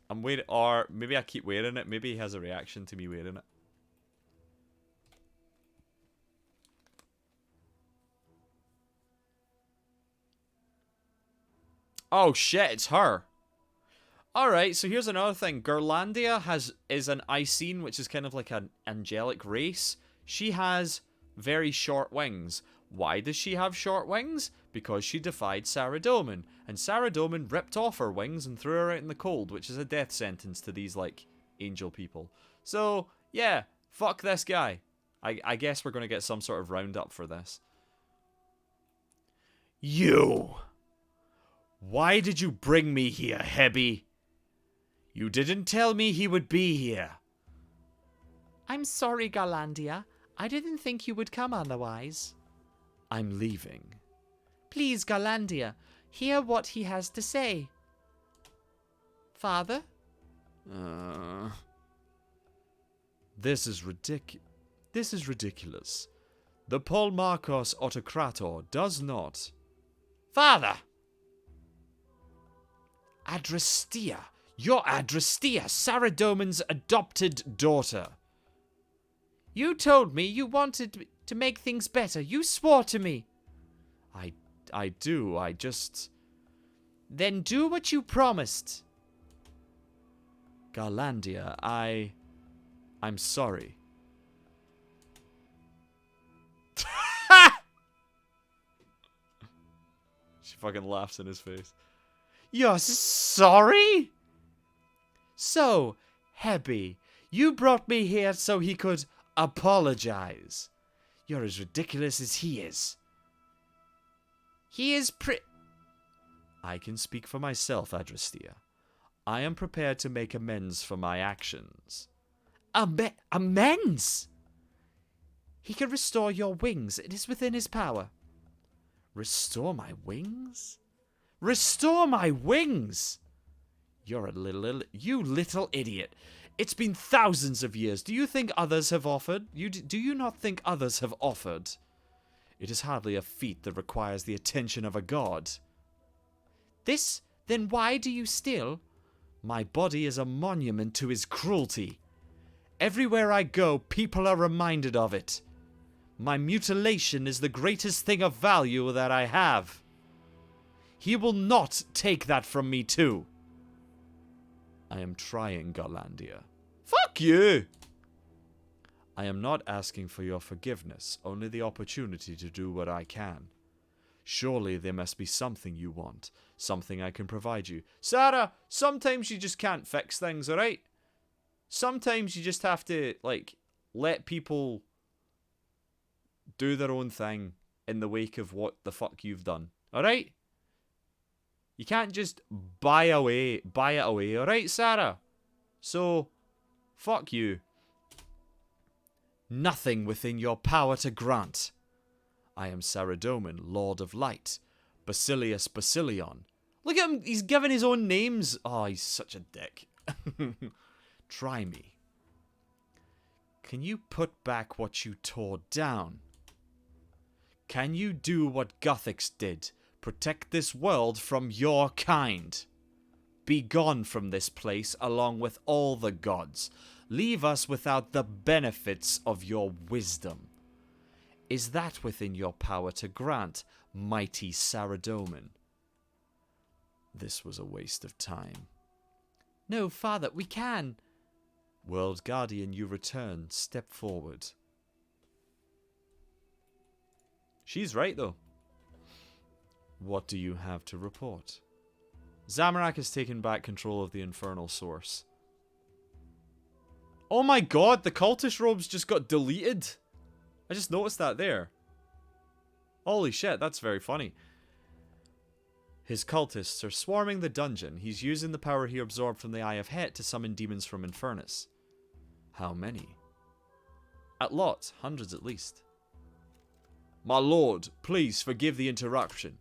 I'm wearing, or maybe I keep wearing it. Maybe he has a reaction to me wearing it. Oh shit, it's her. Alright, so here's another thing. Gerlandia is an Icene, which is kind of like an angelic race. She has very short wings. Why does she have short wings? Because she defied Saradomin. And Saradomin ripped off her wings and threw her out in the cold, which is a death sentence to these, like, angel people. So, yeah, fuck this guy. I guess we're going to get some sort of roundup for this. You! Why did you bring me here, Hebby? You didn't tell me he would be here. I'm sorry, Garlandia. I didn't think you would come otherwise. I'm leaving. Please, Garlandia, hear what he has to say. Father? This is ridiculous. The Paul Marcos Autocrator does not... Father! Adrastea. You're Adrastea, Saradomin's adopted daughter. You told me you wanted to make things better. You swore to me. I do. I just... Then do what you promised. Garlandia, I'm sorry. She fucking laughs in his face. You're sorry? So, Hebby, you brought me here so he could apologize. You're as ridiculous as he is. He is I can speak for myself, Adrastea. I am prepared to make amends for my actions. Amends? He can restore your wings. It is within his power. Restore my wings? Restore my wings? You're you little idiot. It's been thousands of years. Do you think others have offered? Do you not think others have offered? It is hardly a feat that requires the attention of a god. Then why do you still? My body is a monument to his cruelty. Everywhere I go, people are reminded of it. My mutilation is the greatest thing of value that I have. He will not take that from me too. I am trying, Garlandia. Fuck you! I am not asking for your forgiveness, only the opportunity to do what I can. Surely there must be something you want. Something I can provide you. Sarah, sometimes you just can't fix things, alright? Sometimes you just have to, like, let people do their own thing in the wake of what the fuck you've done. Alright? You can't just buy it away, alright, Sarah? So, fuck you. Nothing within your power to grant. I am Saradomin, Lord of Light. Basilius Basilion. Look at him, he's given his own names. Oh, he's such a dick. Try me. Can you put back what you tore down? Can you do what Gothics did? Protect this world from your kind. Be gone from this place along with all the gods. Leave us without the benefits of your wisdom. Is that within your power to grant, mighty Saradomin? This was a waste of time. No, Father, we can. World Guardian, you return. Step forward. She's right, though. What do you have to report? Zamorak has taken back control of the infernal source. Oh my god, the cultist robes just got deleted. I just noticed that there. Holy shit, that's very funny. His cultists are swarming the dungeon. He's using the power he absorbed from the Eye of Het to summon demons from Infernus. How many? At lots, hundreds at least. My lord, please forgive the interruption.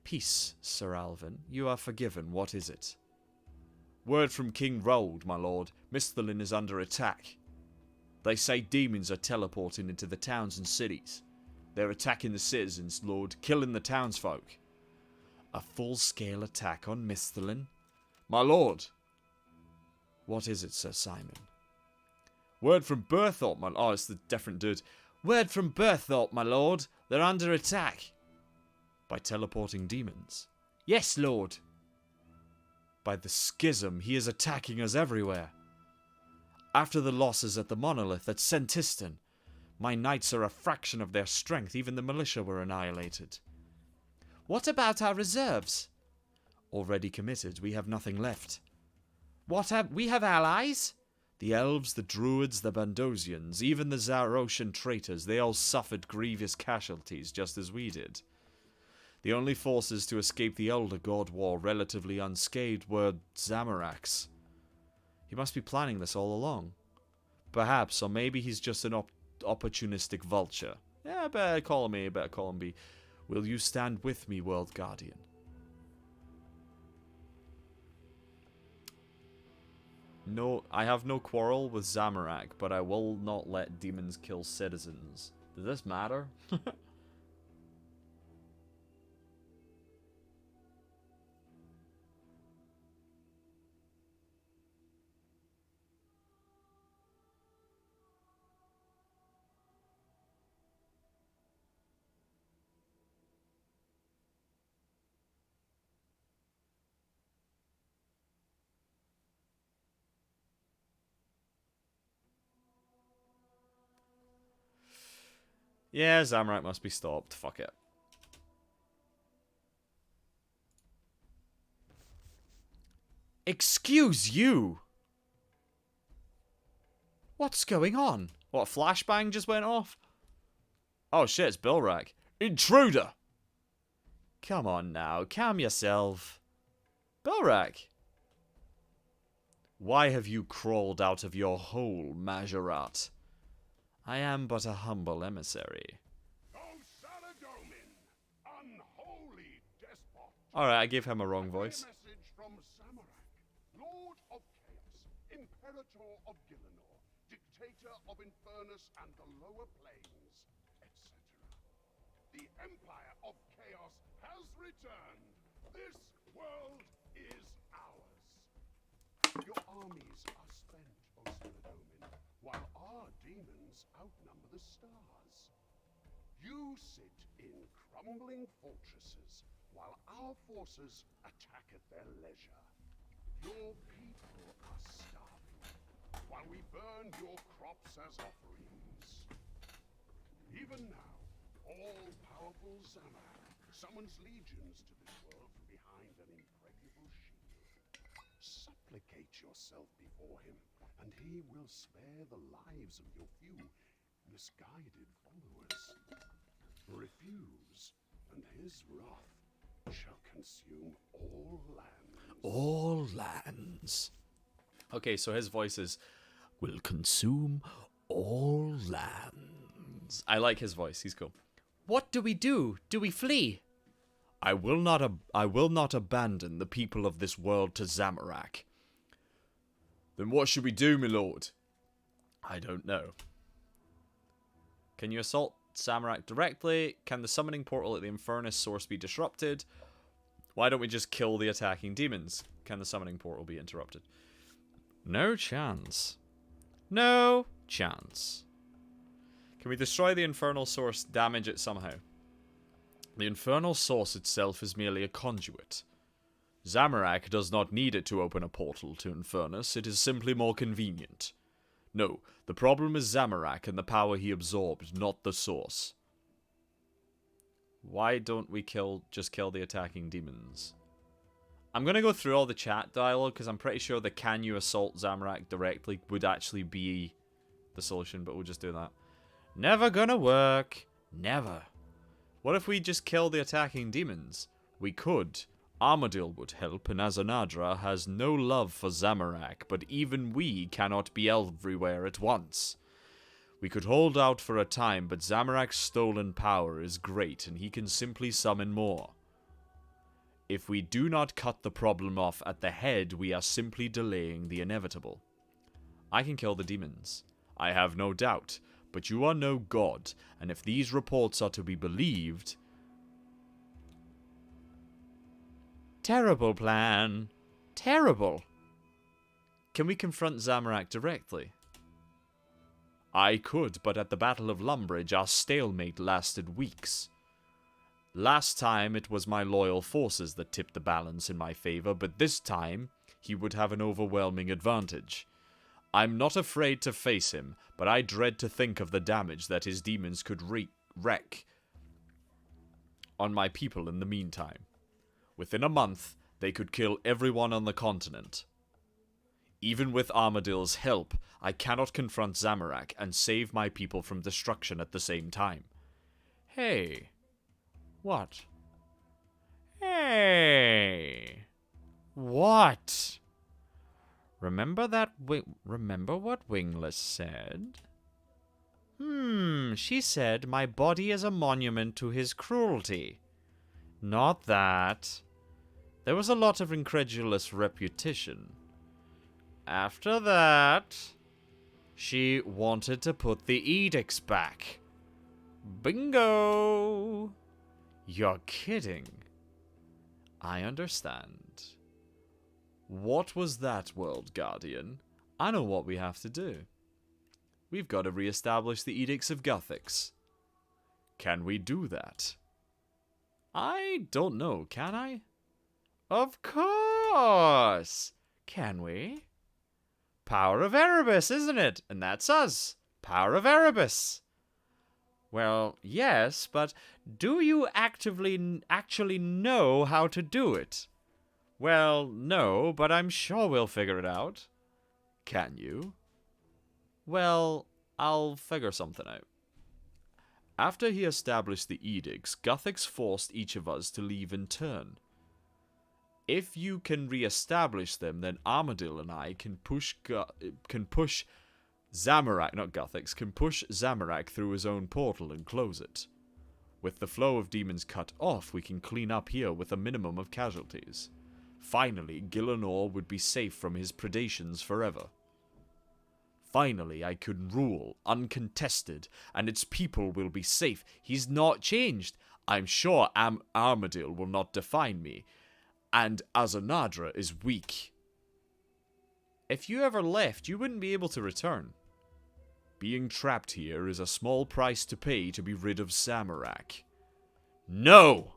Peace, Sir Alvin. You are forgiven. What is it? Word from King Rold, my lord. Misthalin is under attack. They say demons are teleporting into the towns and cities. They're attacking the citizens, lord, killing the townsfolk. A full-scale attack on Misthalin? My lord! What is it, Sir Simon? Word from Berthorpe, my... Oh, it's the different dude. Word from Berthorpe, my lord. They're under attack. By teleporting demons? Yes, lord. By the schism, he is attacking us everywhere. After the losses at the monolith at Sentiston, my knights are a fraction of their strength. Even the militia were annihilated. What about our reserves? Already committed. We have nothing left. We have allies? The elves, the druids, the Bandosians, even the Zaroshan traitors, they all suffered grievous casualties, just as we did. The only forces to escape the Elder God War relatively unscathed were Zamorak's. He must be planning this all along. Perhaps, or maybe he's just an opportunistic vulture. Yeah, better call him A, better call him B. Will you stand with me, World Guardian? No, I have no quarrel with Zamorak, but I will not let demons kill citizens. Does this matter? Yeah, Zamorak must be stopped. Fuck it. Excuse you! What's going on? What, a flashbang just went off? Oh shit, it's Bilrak. Intruder! Come on now, calm yourself. Bilrak! Why have you crawled out of your hole, Majorat? I am but a humble emissary. Alright, I gave him a wrong voice. Message from Zamorak, Lord of Chaos, Imperator of Gillinor, Dictator of Infernus and the lower planes, etc. The Empire of Chaos has returned. This world is ours. Your armies are spent, O Saradomin, while our demons outnumber the stars. You sit in crumbling fortresses, while our forces attack at their leisure. Your people are starving, while we burn your crops as offerings. Even now, all-powerful Zamorak summons legions to this world from behind an impregnable shield. Supplicate yourself before him, and he will spare the lives of your few misguided followers. Refuse, and his wrath shall consume all lands. All lands. Okay, so his voice is, will consume all lands. I like his voice. He's cool. What do we do? Do we flee? I will not abandon the people of this world to Zamorak. Then what should we do, my lord? I don't know. Can you assault Zamorak directly? Can the summoning portal at the Infernus source be disrupted? Why don't we just kill the attacking demons? Can the summoning portal be interrupted? No chance. No chance. Can we destroy the infernal source, damage it somehow? The infernal source itself is merely a conduit. Zamorak does not need it to open a portal to Infernus, it is simply more convenient. No, the problem is Zamorak and the power he absorbed, not the source. Why don't we just kill the attacking demons? I'm going to go through all the chat dialogue because I'm pretty sure the can you assault Zamorak directly would actually be the solution, but we'll just do that. Never gonna work. Never. What if we just kill the attacking demons? We could. Armadil would help, and Azanadra has no love for Zamorak, but even we cannot be everywhere at once. We could hold out for a time, but Zamorak's stolen power is great, and he can simply summon more. If we do not cut the problem off at the head, we are simply delaying the inevitable. I can kill the demons. I have no doubt, but you are no god, and if these reports are to be believed... Terrible plan. Terrible. Can we confront Zamorak directly? I could, but at the Battle of Lumbridge, our stalemate lasted weeks. Last time, it was my loyal forces that tipped the balance in my favor, but this time, he would have an overwhelming advantage. I'm not afraid to face him, but I dread to think of the damage that his demons could wreak on my people in the meantime. Within a month, they could kill everyone on the continent. Even with Armadil's help, I cannot confront Zamorak and save my people from destruction at the same time. Hey. What? Hey. What? Remember what Wingless said? She said my body is a monument to his cruelty. Not that. There was a lot of incredulous repetition. After that, she wanted to put the edicts back. Bingo! You're kidding. I understand. What was that, World Guardian? I know what we have to do. We've got to re-establish the Edicts of Guthix. Can we do that? I don't know, can I? Of course! Can we? Power of Erebus, isn't it? And that's us. Power of Erebus. Well, yes, but do you actually know how to do it? Well, no, but I'm sure we'll figure it out. Can you? Well, I'll figure something out. After he established the edicts, Guthix forced each of us to leave in turn. If you can re-establish them, then Armadil and I can push Zamorak, not Guthix, can push Zamorak through his own portal and close it. With the flow of demons cut off, we can clean up here with a minimum of casualties. Finally, Gillenor would be safe from his predations forever. Finally, I could rule, uncontested, and its people will be safe. He's not changed. I'm sure Armadil will not define me, and Azanadra is weak. If you ever left, you wouldn't be able to return. Being trapped here is a small price to pay to be rid of Zamorak. No!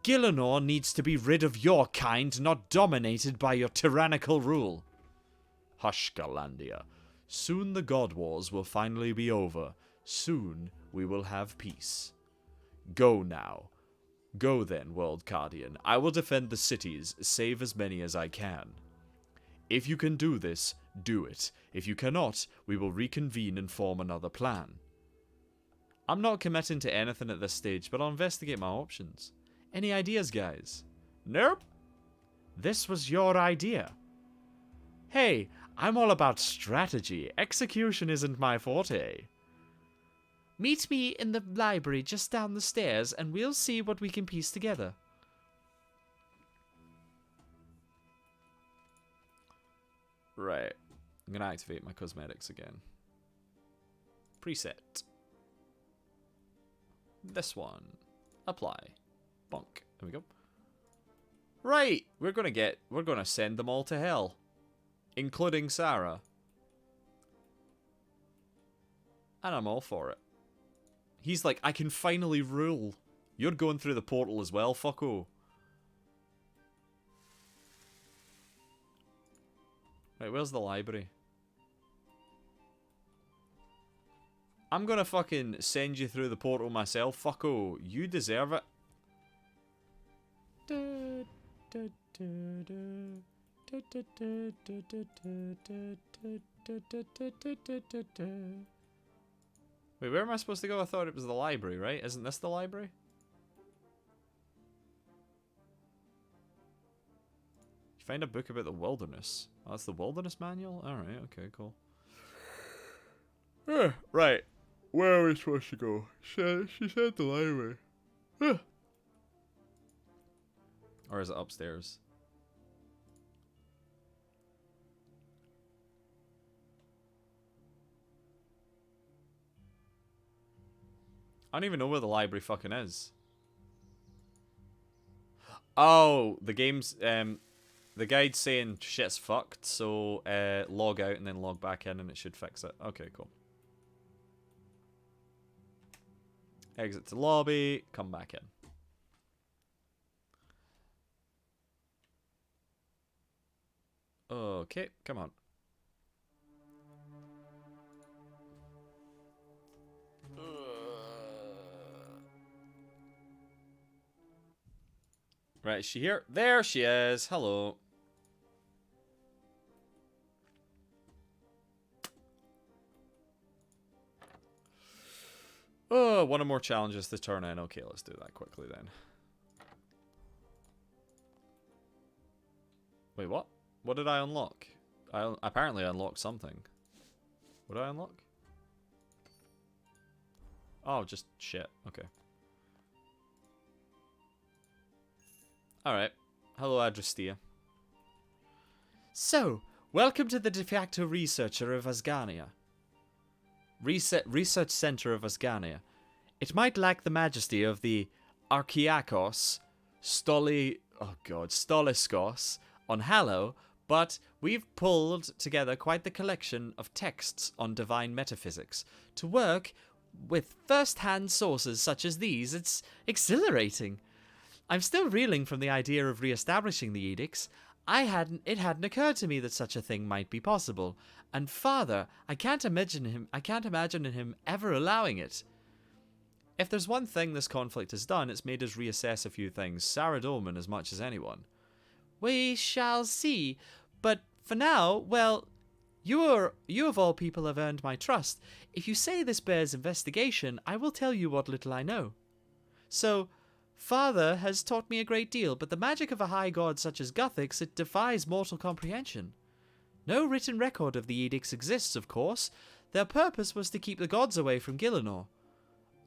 Gillenor needs to be rid of your kind, not dominated by your tyrannical rule. Hush, Galandia. Soon the God Wars will finally be over. Soon we will have peace. Go now. Go then, World Guardian. I will defend the cities, save as many as I can. If you can do this, do it. If you cannot, we will reconvene and form another plan. I'm not committing to anything at this stage, but I'll investigate my options. Any ideas, guys? Nope. This was your idea. Hey, I'm all about strategy. Execution isn't my forte. Meet me in the library just down the stairs, and we'll see what we can piece together. Right. I'm going to activate my cosmetics again. Preset. This one. Apply. Bonk. There we go. Right. We're going to send them all to hell. Including Sarah. And I'm all for it. He's like, I can finally rule. You're going through the portal as well, fucko. Right, where's the library? I'm gonna fucking send you through the portal myself, fucko. You deserve it. Wait, where am I supposed to go? I thought it was the library, right? Isn't this the library? You find a book about the wilderness. Oh, that's the wilderness manual? Alright, okay, cool. Right. Where are we supposed to go? She said the library. Or is it upstairs? I don't even know where the library fucking is. Oh, the game's, the guide's saying shit's fucked, so log out and then log back in and it should fix it. Okay, cool. Exit to lobby, come back in. Okay, come on. Right, is she here? There she is. Hello. Oh, one or more challenges to turn in. Okay, let's do that quickly then. Wait, what? What did I unlock? I apparently unlocked something. What did I unlock? Oh, just shit. Okay. Alright. Hello, Adrestia. So, welcome to the de facto researcher of Asgania. Research Center of Asgania. It might lack the majesty of the Archiakos Stoliskos on Hallow, but we've pulled together quite the collection of texts on divine metaphysics. To work with first-hand sources such as these, it's exhilarating. I'm still reeling from the idea of re-establishing the edicts. It hadn't occurred to me that such a thing might be possible. And Father, I can't imagine him ever allowing it. If there's one thing this conflict has done, it's made us reassess a few things, Sarah Dolman as much as anyone. We shall see, but for now, well, you of all people have earned my trust. If you say this bears investigation, I will tell you what little I know. So, Father has taught me a great deal, but the magic of a high god such as Guthix, it defies mortal comprehension. No written record of the edicts exists, of course. Their purpose was to keep the gods away from Gielinor.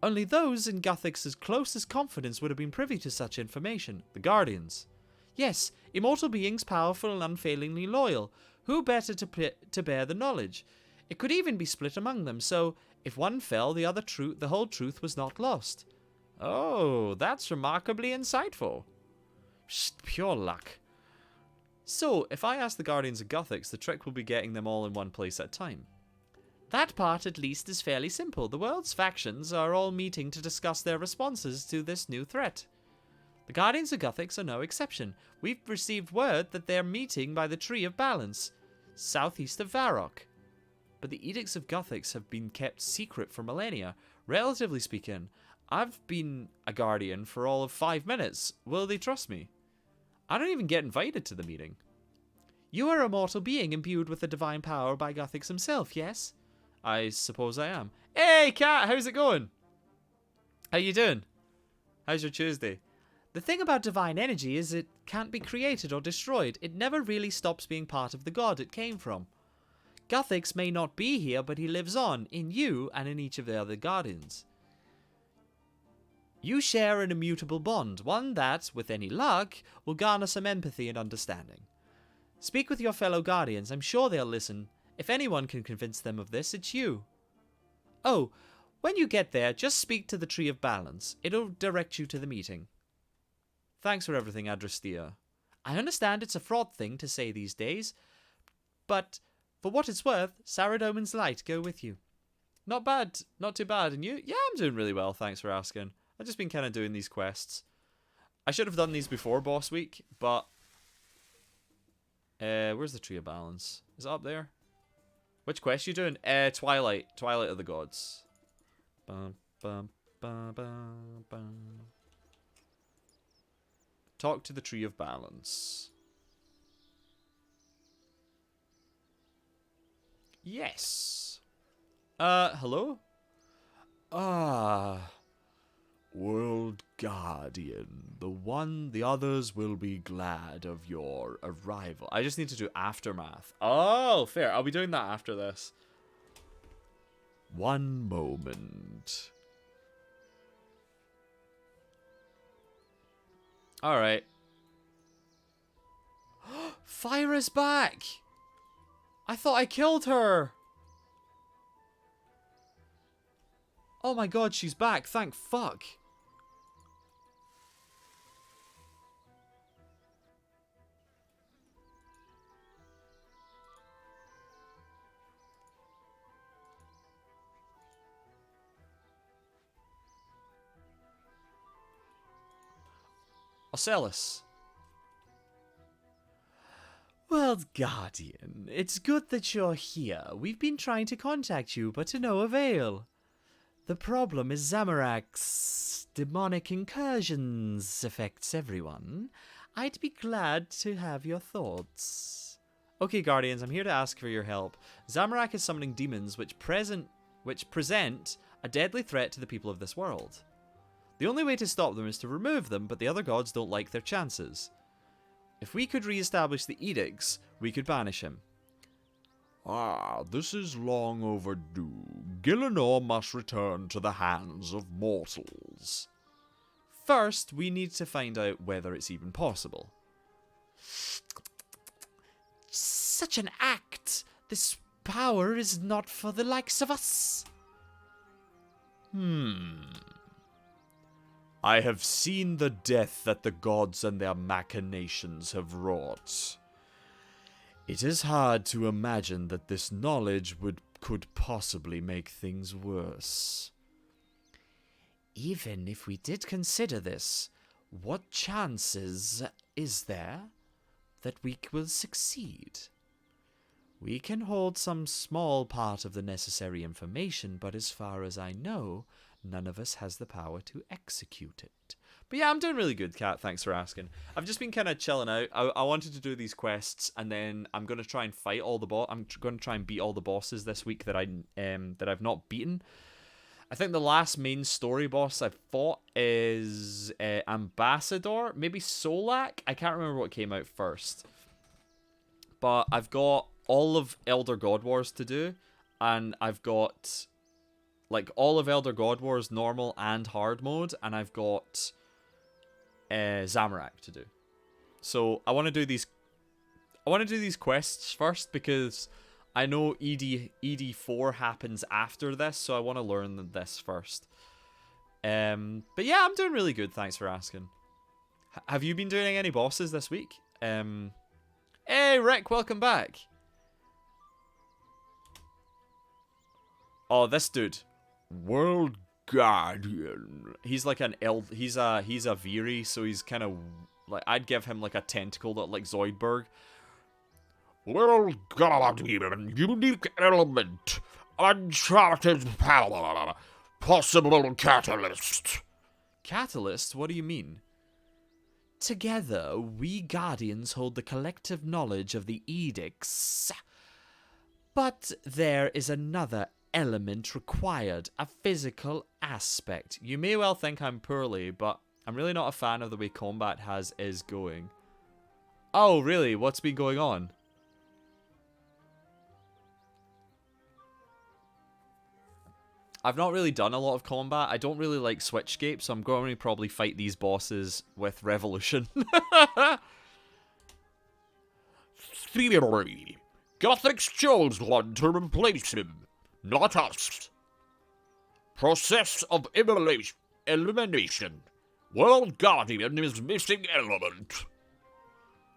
Only those in Guthix's closest confidence would have been privy to such information, the Guardians. Yes, immortal beings powerful and unfailingly loyal. Who better to bear the knowledge? It could even be split among them, so if one fell, the whole truth was not lost. Oh, that's remarkably insightful. Pure luck. So, if I ask the Guardians of Guthix, the trick will be getting them all in one place at a time. That part, at least, is fairly simple. The world's factions are all meeting to discuss their responses to this new threat. The Guardians of Guthix are no exception. We've received word that they're meeting by the Tree of Balance, southeast of Varrock. But the edicts of Guthix have been kept secret for millennia. Relatively speaking, I've been a guardian for all of 5 minutes. Will they trust me? I don't even get invited to the meeting. You are a mortal being imbued with the divine power by Guthix himself, yes? I suppose I am. Hey, Kat, how's it going? How you doing? How's your Tuesday? The thing about divine energy is it can't be created or destroyed. It never really stops being part of the god it came from. Guthix may not be here, but he lives on, in you and in each of the other guardians. You share an immutable bond, one that, with any luck, will garner some empathy and understanding. Speak with your fellow guardians, I'm sure they'll listen. If anyone can convince them of this, it's you. Oh, when you get there, just speak to the Tree of Balance. It'll direct you to the meeting. Thanks for everything, Adrastea. I understand it's a fraught thing to say these days, but for what it's worth, Saradomin's light go with you. Not bad, not too bad. And you? Yeah, I'm doing really well, thanks for asking. I've just been kind of doing these quests. I should have done these before boss week, but... where's the Tree of Balance? Is it up there? Which quest you doing? Twilight of the Gods. Bum, bum, bum, bum, bum. Talk to the Tree of Balance. Yes. Hello? World Guardian, the others will be glad of your arrival. I just need to do Aftermath. Oh, fair. I'll be doing that after this. One moment. Alright. Fyra's back! I thought I killed her! Oh my god, she's back. Thank fuck. Ocellus. World Guardian, it's good that you're here. We've been trying to contact you, but to no avail. The problem is Zamorak's demonic incursions affects everyone. I'd be glad to have your thoughts. Okay, Guardians, I'm here to ask for your help. Zamorak is summoning demons which present a deadly threat to the people of this world. The only way to stop them is to remove them, but the other gods don't like their chances. If we could re-establish the edicts, we could banish him. This is long overdue. Gielinor must return to the hands of mortals. First, we need to find out whether it's even possible. Such an act! This power is not for the likes of us. I have seen the death that the gods and their machinations have wrought. It is hard to imagine that this knowledge could possibly make things worse. Even if we did consider this, what chances is there that we will succeed? We can hold some small part of the necessary information, but as far as I know, none of us has the power to execute it. But yeah, I'm doing really good, Kat. Thanks for asking. I've just been kind of chilling out. I wanted to do these quests, and then I'm going to try and fight all the I'm going to try and beat all the bosses this week that I've not beaten. I think the last main story boss I've fought is Ambassador, maybe Solak. I can't remember what came out first. But I've got all of Elder God Wars to do, and I've got like all of Elder God Wars normal and hard mode, and I've got Zamorak to do. So I want to do these quests first because I know ED4 happens after this, so I want to learn this first. But yeah, I'm doing really good. Thanks for asking. Have you been doing any bosses this week? Hey Rick, welcome back. Oh, this dude, World Guardian. he's like he's a Viri, so he's kind of like, I'd give him like a tentacle that like Zoidberg. World Guardian, unique element, uncharted power. possible catalyst. Catalyst? What do you mean? Together, we Guardians hold the collective knowledge of the edicts. But there is another element required, a physical aspect. You may well think I'm poorly, but I'm really not a fan of the way combat is going. Oh, really? What's been going on? I've not really done a lot of combat. I don't really like Switchscape, so I'm going to probably fight these bosses with Revolution. Theory. Gothix chose one to replace him, not us. Process of elimination. World Guardian is missing element.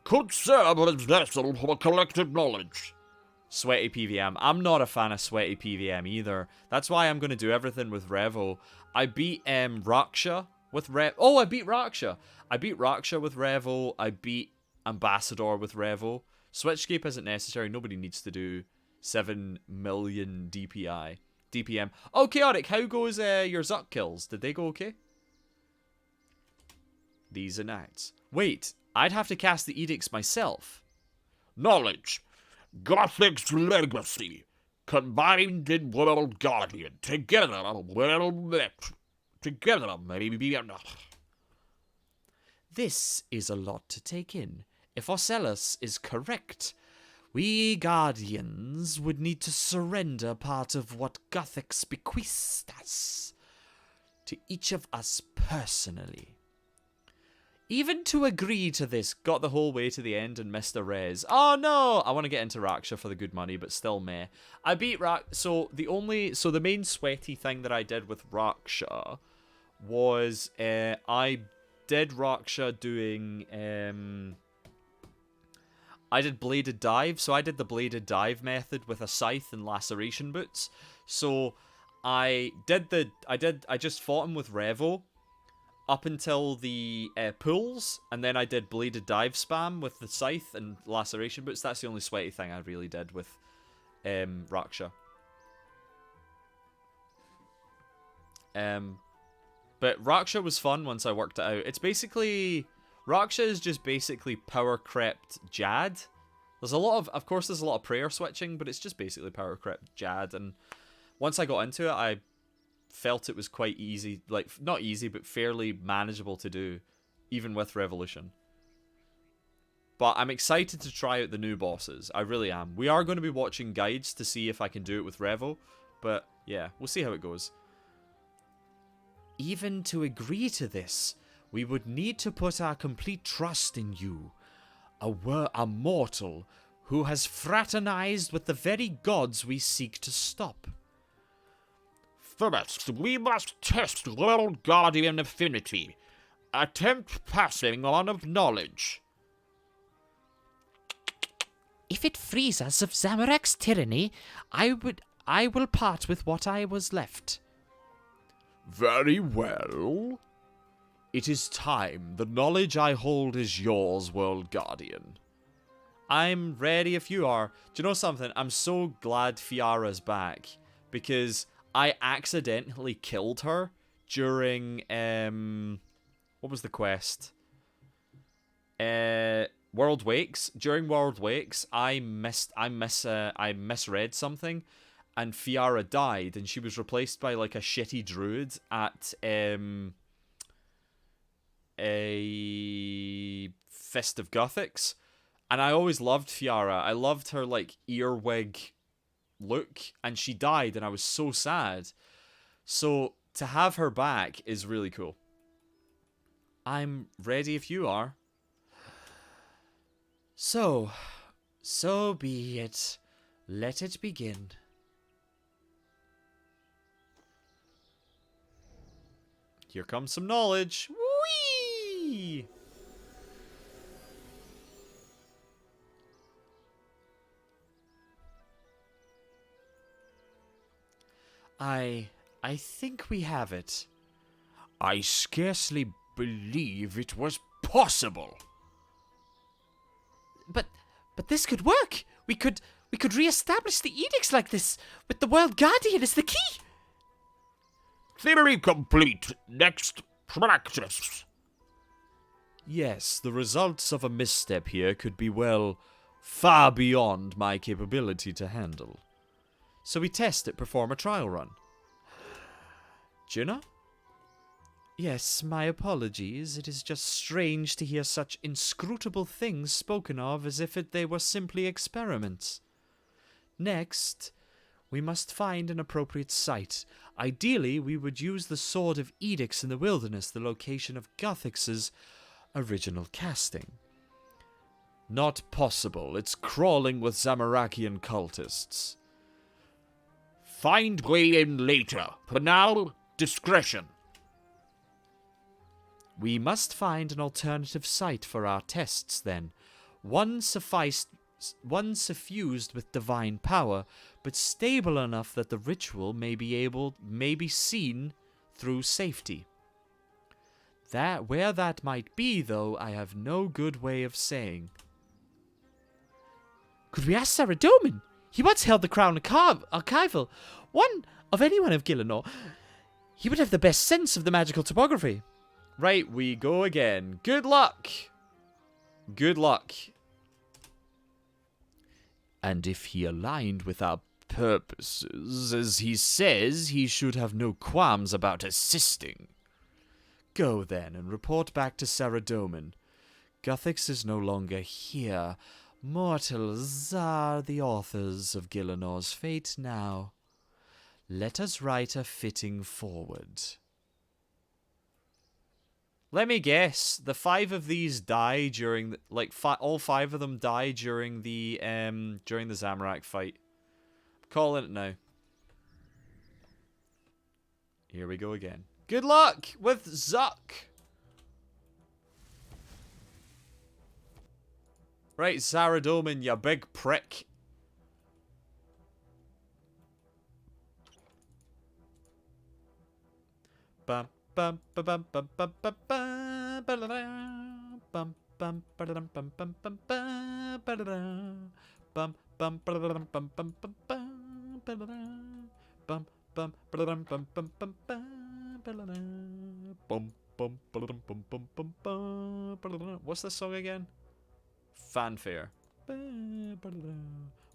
Could serve as vessel for collective knowledge. Sweaty PVM. I'm not a fan of Sweaty PVM either. That's why I'm going to do everything with Revo. I beat Raksha with Revo. Oh, I beat Raksha. I beat Raksha with Revo. I beat Ambassador with Revo. Switchscape isn't necessary. Nobody needs to do 7 million DPI. DPM. Oh, Chaotic, how goes your Zuck kills? Did they go okay? These enacts. Wait, I'd have to cast the edicts myself. Knowledge. Gothic's legacy. Combined in World Guardian. Together, well met. Together, maybe enough. This is a lot to take in. If Ocellus is correct, we Guardians would need to surrender part of what Gothix bequeathed us to each of us personally. Even to agree to this, got the whole way to the end and missed a res. Oh no! I want to get into Raksha for the good money, but still meh. I beat so the main sweaty thing that I did with Raksha was I did Raksha doing I did bladed dive, so I did the bladed dive method with a scythe and laceration boots. So I just fought him with Revo up until the pools, and then I did bladed dive spam with the scythe and laceration boots. That's the only sweaty thing I really did with Raksha. But Raksha was fun once I worked it out. It's basically... Raksha is just basically power crept Jad. There's a lot of course there's a lot of prayer switching, but it's just basically power crept Jad, and once I got into it, I felt it was quite easy, like, not easy, but fairly manageable to do, even with Revolution. But I'm excited to try out the new bosses. I really am. We are going to be watching guides to see if I can do it with Revo, but yeah, we'll see how it goes. Even to agree to this, we would need to put our complete trust in you, a mortal who has fraternized with the very gods we seek to stop. First, we must test World Guardian affinity. Attempt passing on of knowledge. If it frees us of Zamorak's tyranny, I will part with what I was left. Very well. It is time. The knowledge I hold is yours, World Guardian. I'm ready if you are. Do you know something? I'm so glad Fiara's back, because I accidentally killed her during what was the quest? World Wakes. During World Wakes, I misread something, and Fiara died, and she was replaced by like a shitty druid at a Fist of Gothix, and I always loved Fiara. I loved her like earwig look, and she died, and I was so sad. So to have her back is really cool. I'm ready if you are. So be it. Let it begin. Here comes some knowledge. Whee! I think we have it. I scarcely believe it was possible. But this could work. We could re-establish the edicts like this with the World Guardian as the key. Theory complete. Next practice. Yes, the results of a misstep here could be, well, far beyond my capability to handle. So we test it, perform a trial run. Juna? Yes, my apologies. It is just strange to hear such inscrutable things spoken of as if they were simply experiments. Next, we must find an appropriate site. Ideally, we would use the Sword of Edicts in the wilderness, the location of Guthix's original casting. Not possible. It's crawling with Zamarakian cultists. Find way in later. For now, discretion. We must find an alternative site for our tests, then. One suffused with divine power, but stable enough that the ritual may be seen through safety. Where that might be, though, I have no good way of saying. Could we ask Saradomin? He once held the crown archival. One of anyone of Gielinor. He would have the best sense of the magical topography. Right, we go again. Good luck! Good luck. And if he aligned with our purposes, as he says, he should have no qualms about assisting. Go then, and report back to Saradomin. Guthix is no longer here. Mortals are the authors of Gielinor's fate now. Let us write a fitting forward. Let me guess. The 5 of these die during all 5 of them die during the Zamorak fight. I'm calling it now. Here we go again. Good luck with Zuck. Right, Saradomin, you big prick. Bum bum bum bum bum bum bum bum bum bum bum bum bum bum bum bum bum bum bum bum. What's this song again? Fanfare.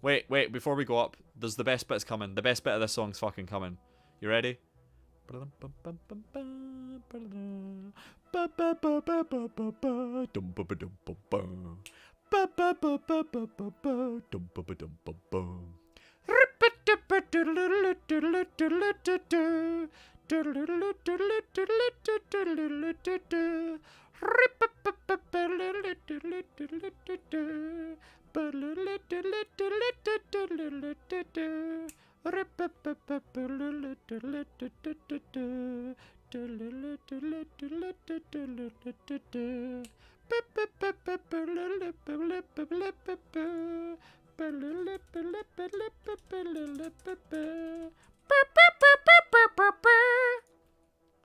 Wait, before we go up, there's the best bit's coming. The best bit of this song's fucking coming. You ready?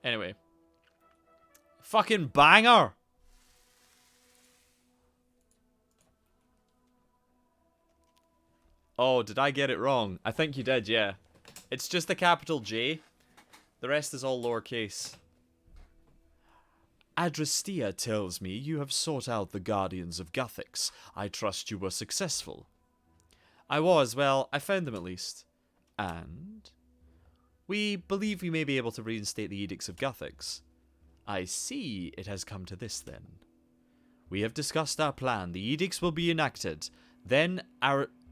Anyway. Fucking banger! Oh, did I get it wrong? I think you did, yeah. It's just a capital J. The rest is all lowercase. Adrastea tells me you have sought out the Guardians of Guthix. I trust you were successful. I was, well, I found them at least. And? We believe we may be able to reinstate the Edicts of Guthix. I see it has come to this then. We have discussed our plan. The edicts will be enacted. Then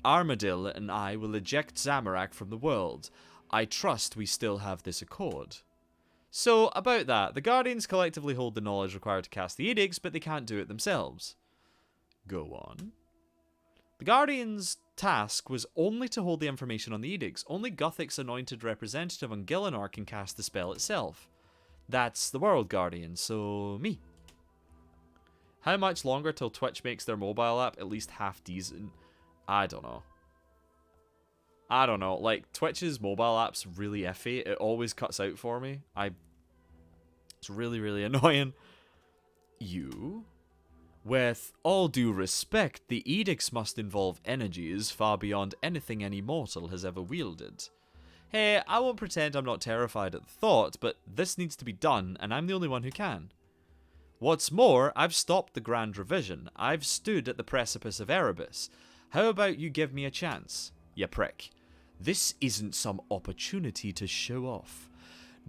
Armadil and I will eject Zamorak from the world. I trust we still have this accord. So, about that, the Guardians collectively hold the knowledge required to cast the edicts, but they can't do it themselves. Go on. The Guardians' task was only to hold the information on the edicts. Only Guthix's anointed representative on Gielinor can cast the spell itself. That's the World Guardian, so me. How much longer till Twitch makes their mobile app at least half decent? I don't know. Like, Twitch's mobile app's really iffy. It always cuts out for me. It's really, really annoying. You? With all due respect, the edicts must involve energies far beyond anything any mortal has ever wielded. Hey, I won't pretend I'm not terrified at the thought, but this needs to be done, and I'm the only one who can. What's more, I've stopped the grand revision. I've stood at the precipice of Erebus. How about you give me a chance, you prick? This isn't some opportunity to show off.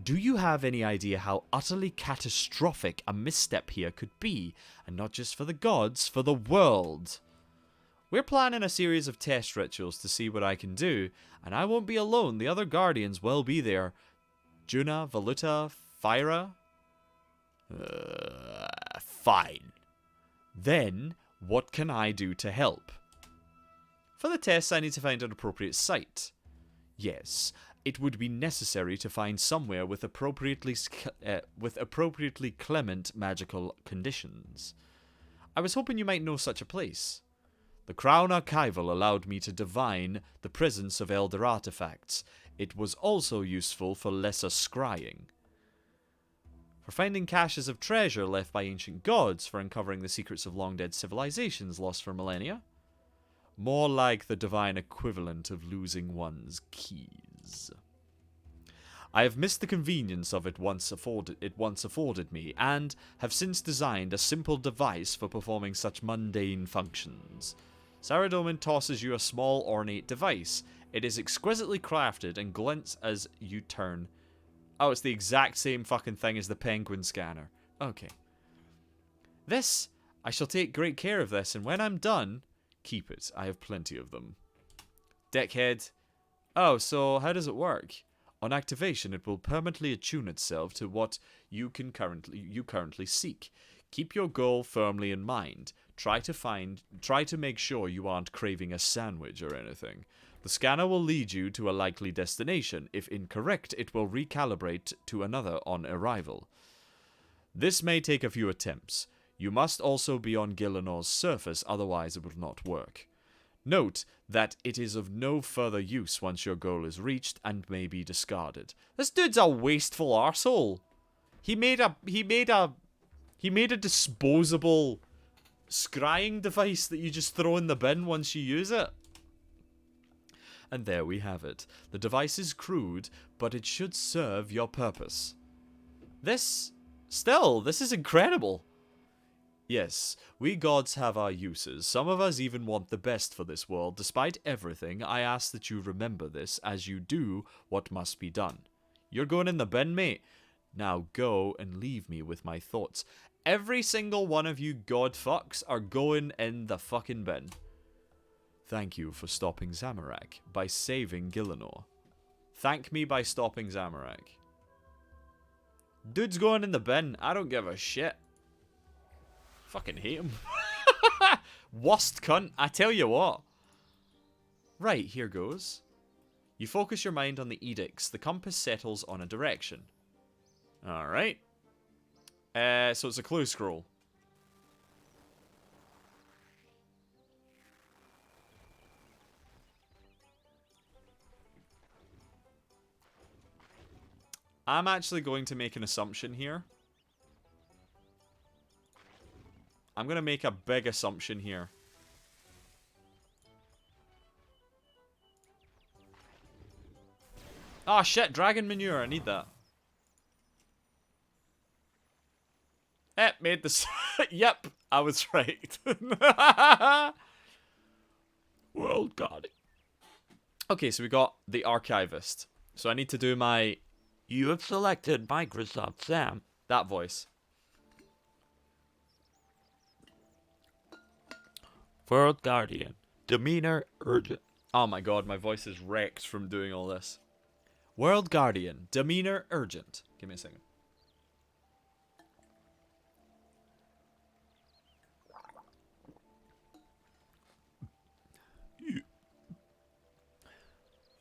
Do you have any idea how utterly catastrophic a misstep here could be? And not just for the gods, for the world. We're planning a series of test rituals to see what I can do, and I won't be alone. The other guardians will be there. Juna, Valuta, Fyra. Fine. Then, what can I do to help? For the tests, I need to find an appropriate site. Yes, it would be necessary to find somewhere with appropriately clement magical conditions. I was hoping you might know such a place. The Crown Archival allowed me to divine the presence of elder artifacts. It was also useful for lesser scrying. For finding caches of treasure left by ancient gods, for uncovering the secrets of long-dead civilizations lost for millennia. More like the divine equivalent of losing one's keys. I have missed the convenience of it once afforded me, and have since designed a simple device for performing such mundane functions. Saradomin tosses you a small ornate device. It is exquisitely crafted and glints as you turn. Oh, it's the exact same fucking thing as the penguin scanner. Okay. This, I shall take great care of this, and when I'm done, keep it. I have plenty of them. Deckhead. Oh, so how does it work? On activation, it will permanently attune itself to what you currently seek. Keep your goal firmly in mind. Try to make sure you aren't craving a sandwich or anything. The scanner will lead you to a likely destination. If incorrect, it will recalibrate to another on arrival. This may take a few attempts. You must also be on Gilinor's surface, otherwise it will not work. Note that it is of no further use once your goal is reached and may be discarded. This dude's a wasteful arsehole. He made a disposable scrying device that you just throw in the bin once you use it. And there we have it. The device is crude, but it should serve your purpose. This is incredible. Yes, we gods have our uses. Some of us even want the best for this world. Despite everything, I ask that you remember this as you do what must be done. You're going in the bin, mate. Now go and leave me with my thoughts. Every single one of you god fucks are going in the fucking bin. Thank you for stopping Zamorak by saving Gilinor. Thank me by stopping Zamorak. Dude's going in the bin. I don't give a shit. Fucking hate him. Worst cunt. I tell you what. Right, here goes. You focus your mind on the edicts. The compass settles on a direction. Alright. So it's a clue scroll. I'm actually going to make an assumption here. I'm going to make a big assumption here. Oh shit, dragon manure, I need that. Made this. Yep, I was right. World God. Okay, so we got the archivist. So I need to do my... You have selected Microsoft Sam. That voice. World Guardian. Demeanor urgent. Oh my god, my voice is wrecked from doing all this. World Guardian. Demeanor urgent. Give me a second.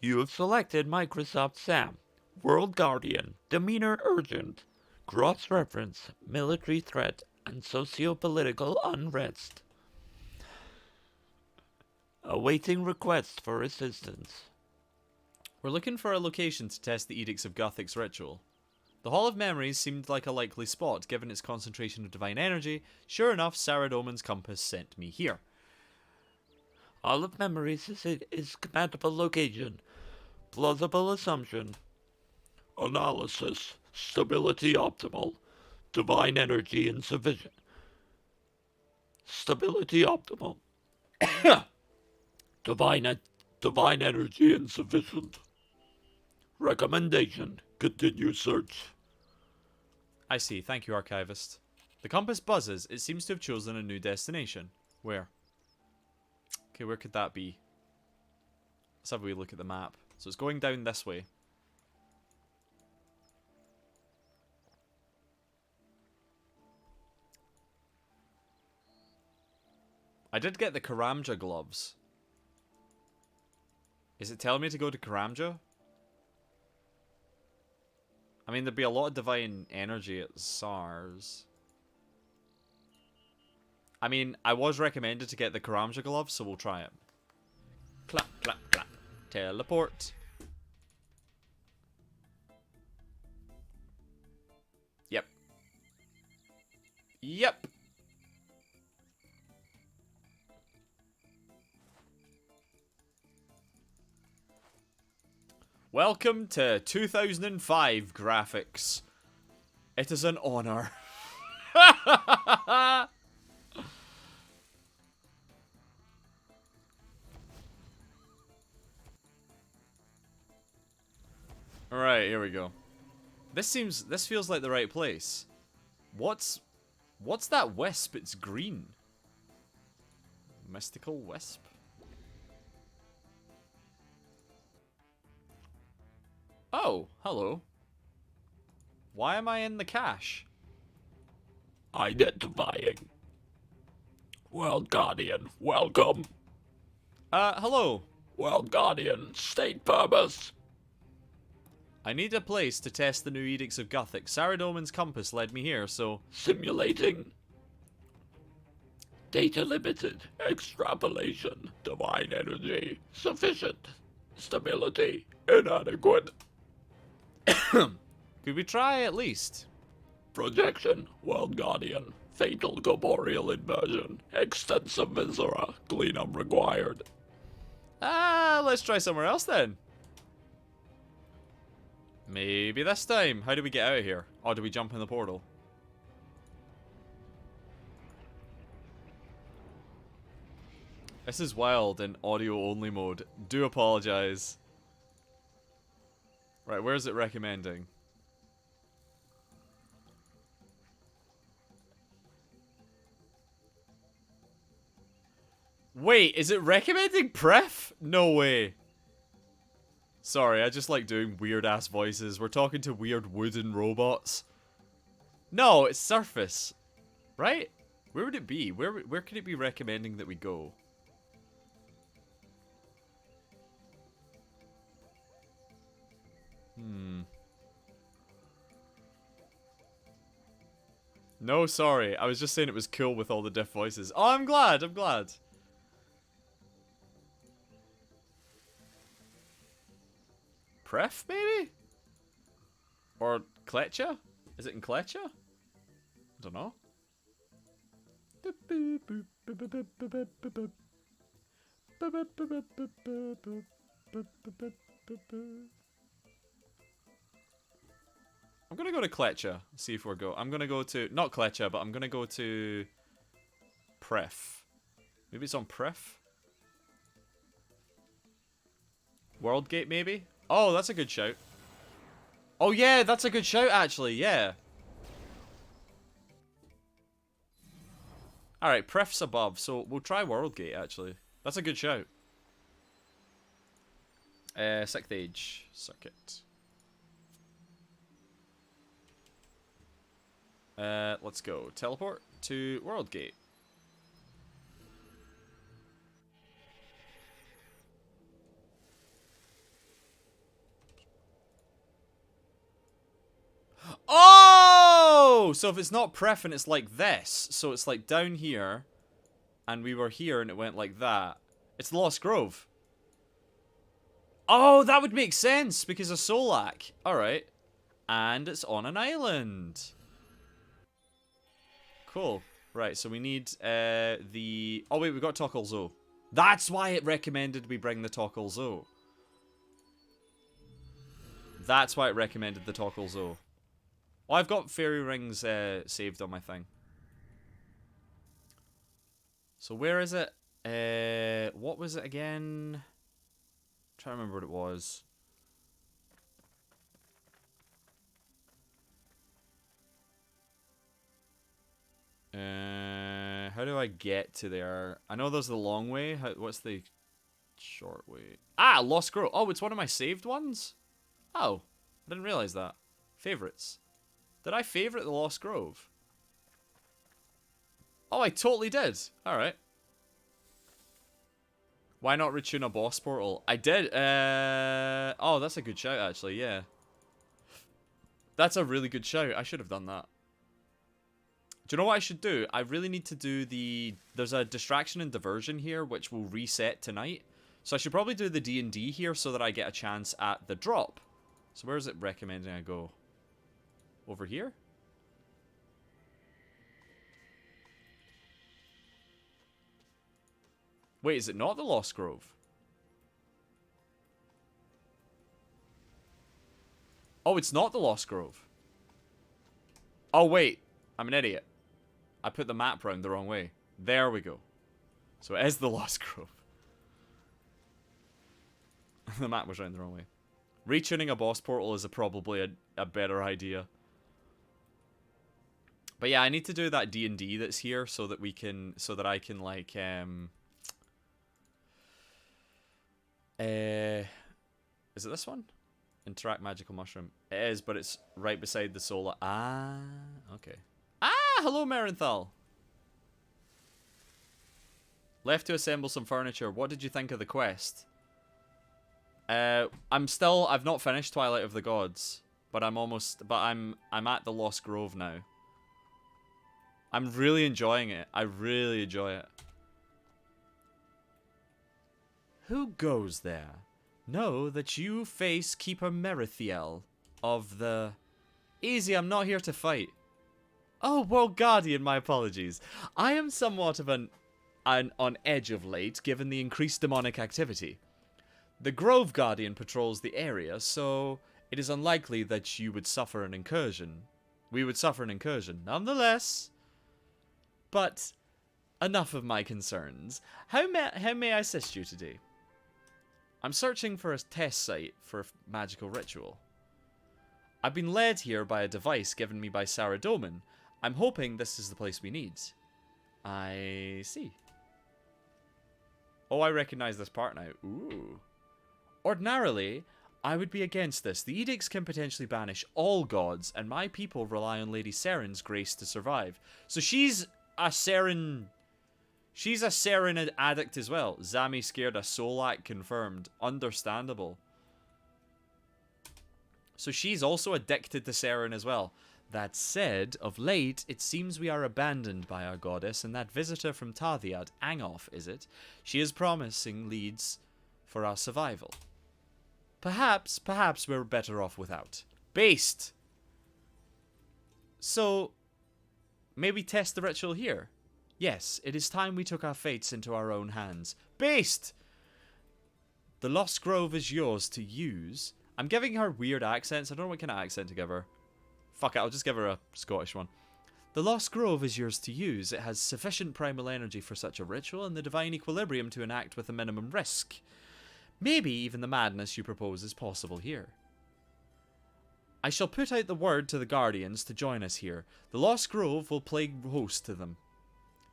You have selected Microsoft Sam. World Guardian. Demeanor urgent. Cross-reference. Military threat and socio-political unrest. Awaiting requests for assistance. We're looking for a location to test the Edicts of Guthix ritual. The Hall of Memories seemed like a likely spot, given its concentration of divine energy. Sure enough, Saradomin's compass sent me here. Hall of Memories is commandable location. Plausible assumption. Analysis. Stability optimal. Divine energy insufficient. Stability optimal. Divine energy insufficient. Recommendation. Continue search. I see. Thank you, Archivist. The compass buzzes. It seems to have chosen a new destination. Where? Okay, where could that be? Let's have a wee look at the map. So it's going down this way. I did get the Karamja gloves. Is it telling me to go to Karamja? I mean, there'd be a lot of divine energy at SARS. I mean, I was recommended to get the Karamja gloves, so we'll try it. Clap, clap, clap. Teleport. Yep. Yep. Welcome to 2005 graphics. It is an honor. Alright, here we go. This feels like the right place. What's that wisp? It's green. Mystical wisp? Oh, hello. Why am I in the cache? Identifying. World Guardian, welcome. Hello. World Guardian, state purpose. I need a place to test the new Edicts of Gothic. Saradomin's compass led me here, so... Simulating. Data limited. Extrapolation. Divine energy. Sufficient. Stability. Inadequate. Could we try at least? Projection. World Guardian. Fatal corporeal inversion. Extensive viscera. Cleanup required. Let's try somewhere else then. Maybe this time. How do we get out of here? Oh, do we jump in the portal? This is wild in audio only mode. Do apologize. Right, where is it recommending? Wait, is it recommending Pref? No way. Sorry, I just like doing weird ass voices. We're talking to weird wooden robots. No, it's surface. Right? Where would it be? Where could it be recommending that we go? No, sorry. I was just saying it was cool with all the deaf voices. Oh, I'm glad. I'm glad. Pref, maybe? Or Kletcha? Is it in Kletcha? I don't know. I'm gonna go to Kletcha. See if we're go. I'm gonna go to not Kletcha, but I'm gonna go to Pref. Maybe it's on Pref. World Gate, maybe. Oh, that's a good shout. Oh yeah, that's a good shout actually. Yeah. All right, Pref's above, so we'll try World Gate actually. That's a good shout. Sixth Age Circuit. Let's go. Teleport to World Gate. Oh! So if it's not Pref and it's like this, so it's like down here, and we were here and it went like that. It's Lost Grove. Oh, that would make sense because of Solak. Alright. And it's on an island. Cool. Right, so we need the... Oh wait, we got Tokkul Zo. That's why it recommended we bring the Tokkul Zo. That's why it recommended the Toggle Zoo. Oh, I've got fairy rings saved on my thing. So where is it? What was it again? I'm trying to remember what it was. How do I get to there? I know there's the long way. What's the short way? Ah, Lost Grove. Oh, it's one of my saved ones? Oh, I didn't realize that. Favorites. Did I favorite the Lost Grove? Oh, I totally did. Alright. Why not retune a boss portal? I did. Oh, that's a good shout, actually. Yeah. That's a really good shout. I should have done that. Do you know what I should do? I really need to do the... There's a distraction and diversion here, which will reset tonight. So I should probably do the D&D here so that I get a chance at the drop. So where is it recommending I go? Over here? Wait, is it not the Lost Grove? Oh, it's not the Lost Grove. Oh, wait. I'm an idiot. I put the map round the wrong way. There we go. So it is the Lost Grove. The map was round the wrong way. Retuning a boss portal is probably a better idea. But yeah, I need to do that D&D that's here so that we can... So that I can, like, is it this one? Interact magical mushroom. It is, but it's right beside the solar. Ah, okay. Ah, hello, Merenthal. Left to assemble some furniture. What did you think of the quest? I've not finished Twilight of the Gods, but I'm at the Lost Grove now. I'm really enjoying it. I really enjoy it. Who goes there? Know that you face Keeper Merithiel of the... Easy, I'm not here to fight. Oh, World Guardian, my apologies. I am somewhat of an on edge of late, given the increased demonic activity. The Grove Guardian patrols the area, so it is unlikely that you would suffer an incursion. We would suffer an incursion, nonetheless. But enough of my concerns. How may I assist you today? I'm searching for a test site for a magical ritual. I've been led here by a device given me by Sarah Doman. I'm hoping this is the place we need. I see. Oh, I recognize this part now. Ooh. Ordinarily, I would be against this. The edicts can potentially banish all gods, and my people rely on Lady Seren's grace to survive. So she's a Seren... She's a Seren addict as well. Zami scared a Solak confirmed. Understandable. So she's also addicted to Seren as well. That said, of late, it seems we are abandoned by our goddess, and that visitor from Tarthiad, Angoff, is it? She is promising leads for our survival. Perhaps we're better off without. Based! So, maybe test the ritual here? Yes, it is time we took our fates into our own hands. Based! The Lost Grove is yours to use. I'm giving her weird accents. I don't know what kind of accent to give her. Fuck it, I'll just give her a Scottish one. The Lost Grove is yours to use. It has sufficient primal energy for such a ritual and the divine equilibrium to enact with a minimum risk. Maybe even the madness you propose is possible here. I shall put out the word to the Guardians to join us here. The Lost Grove will play host to them.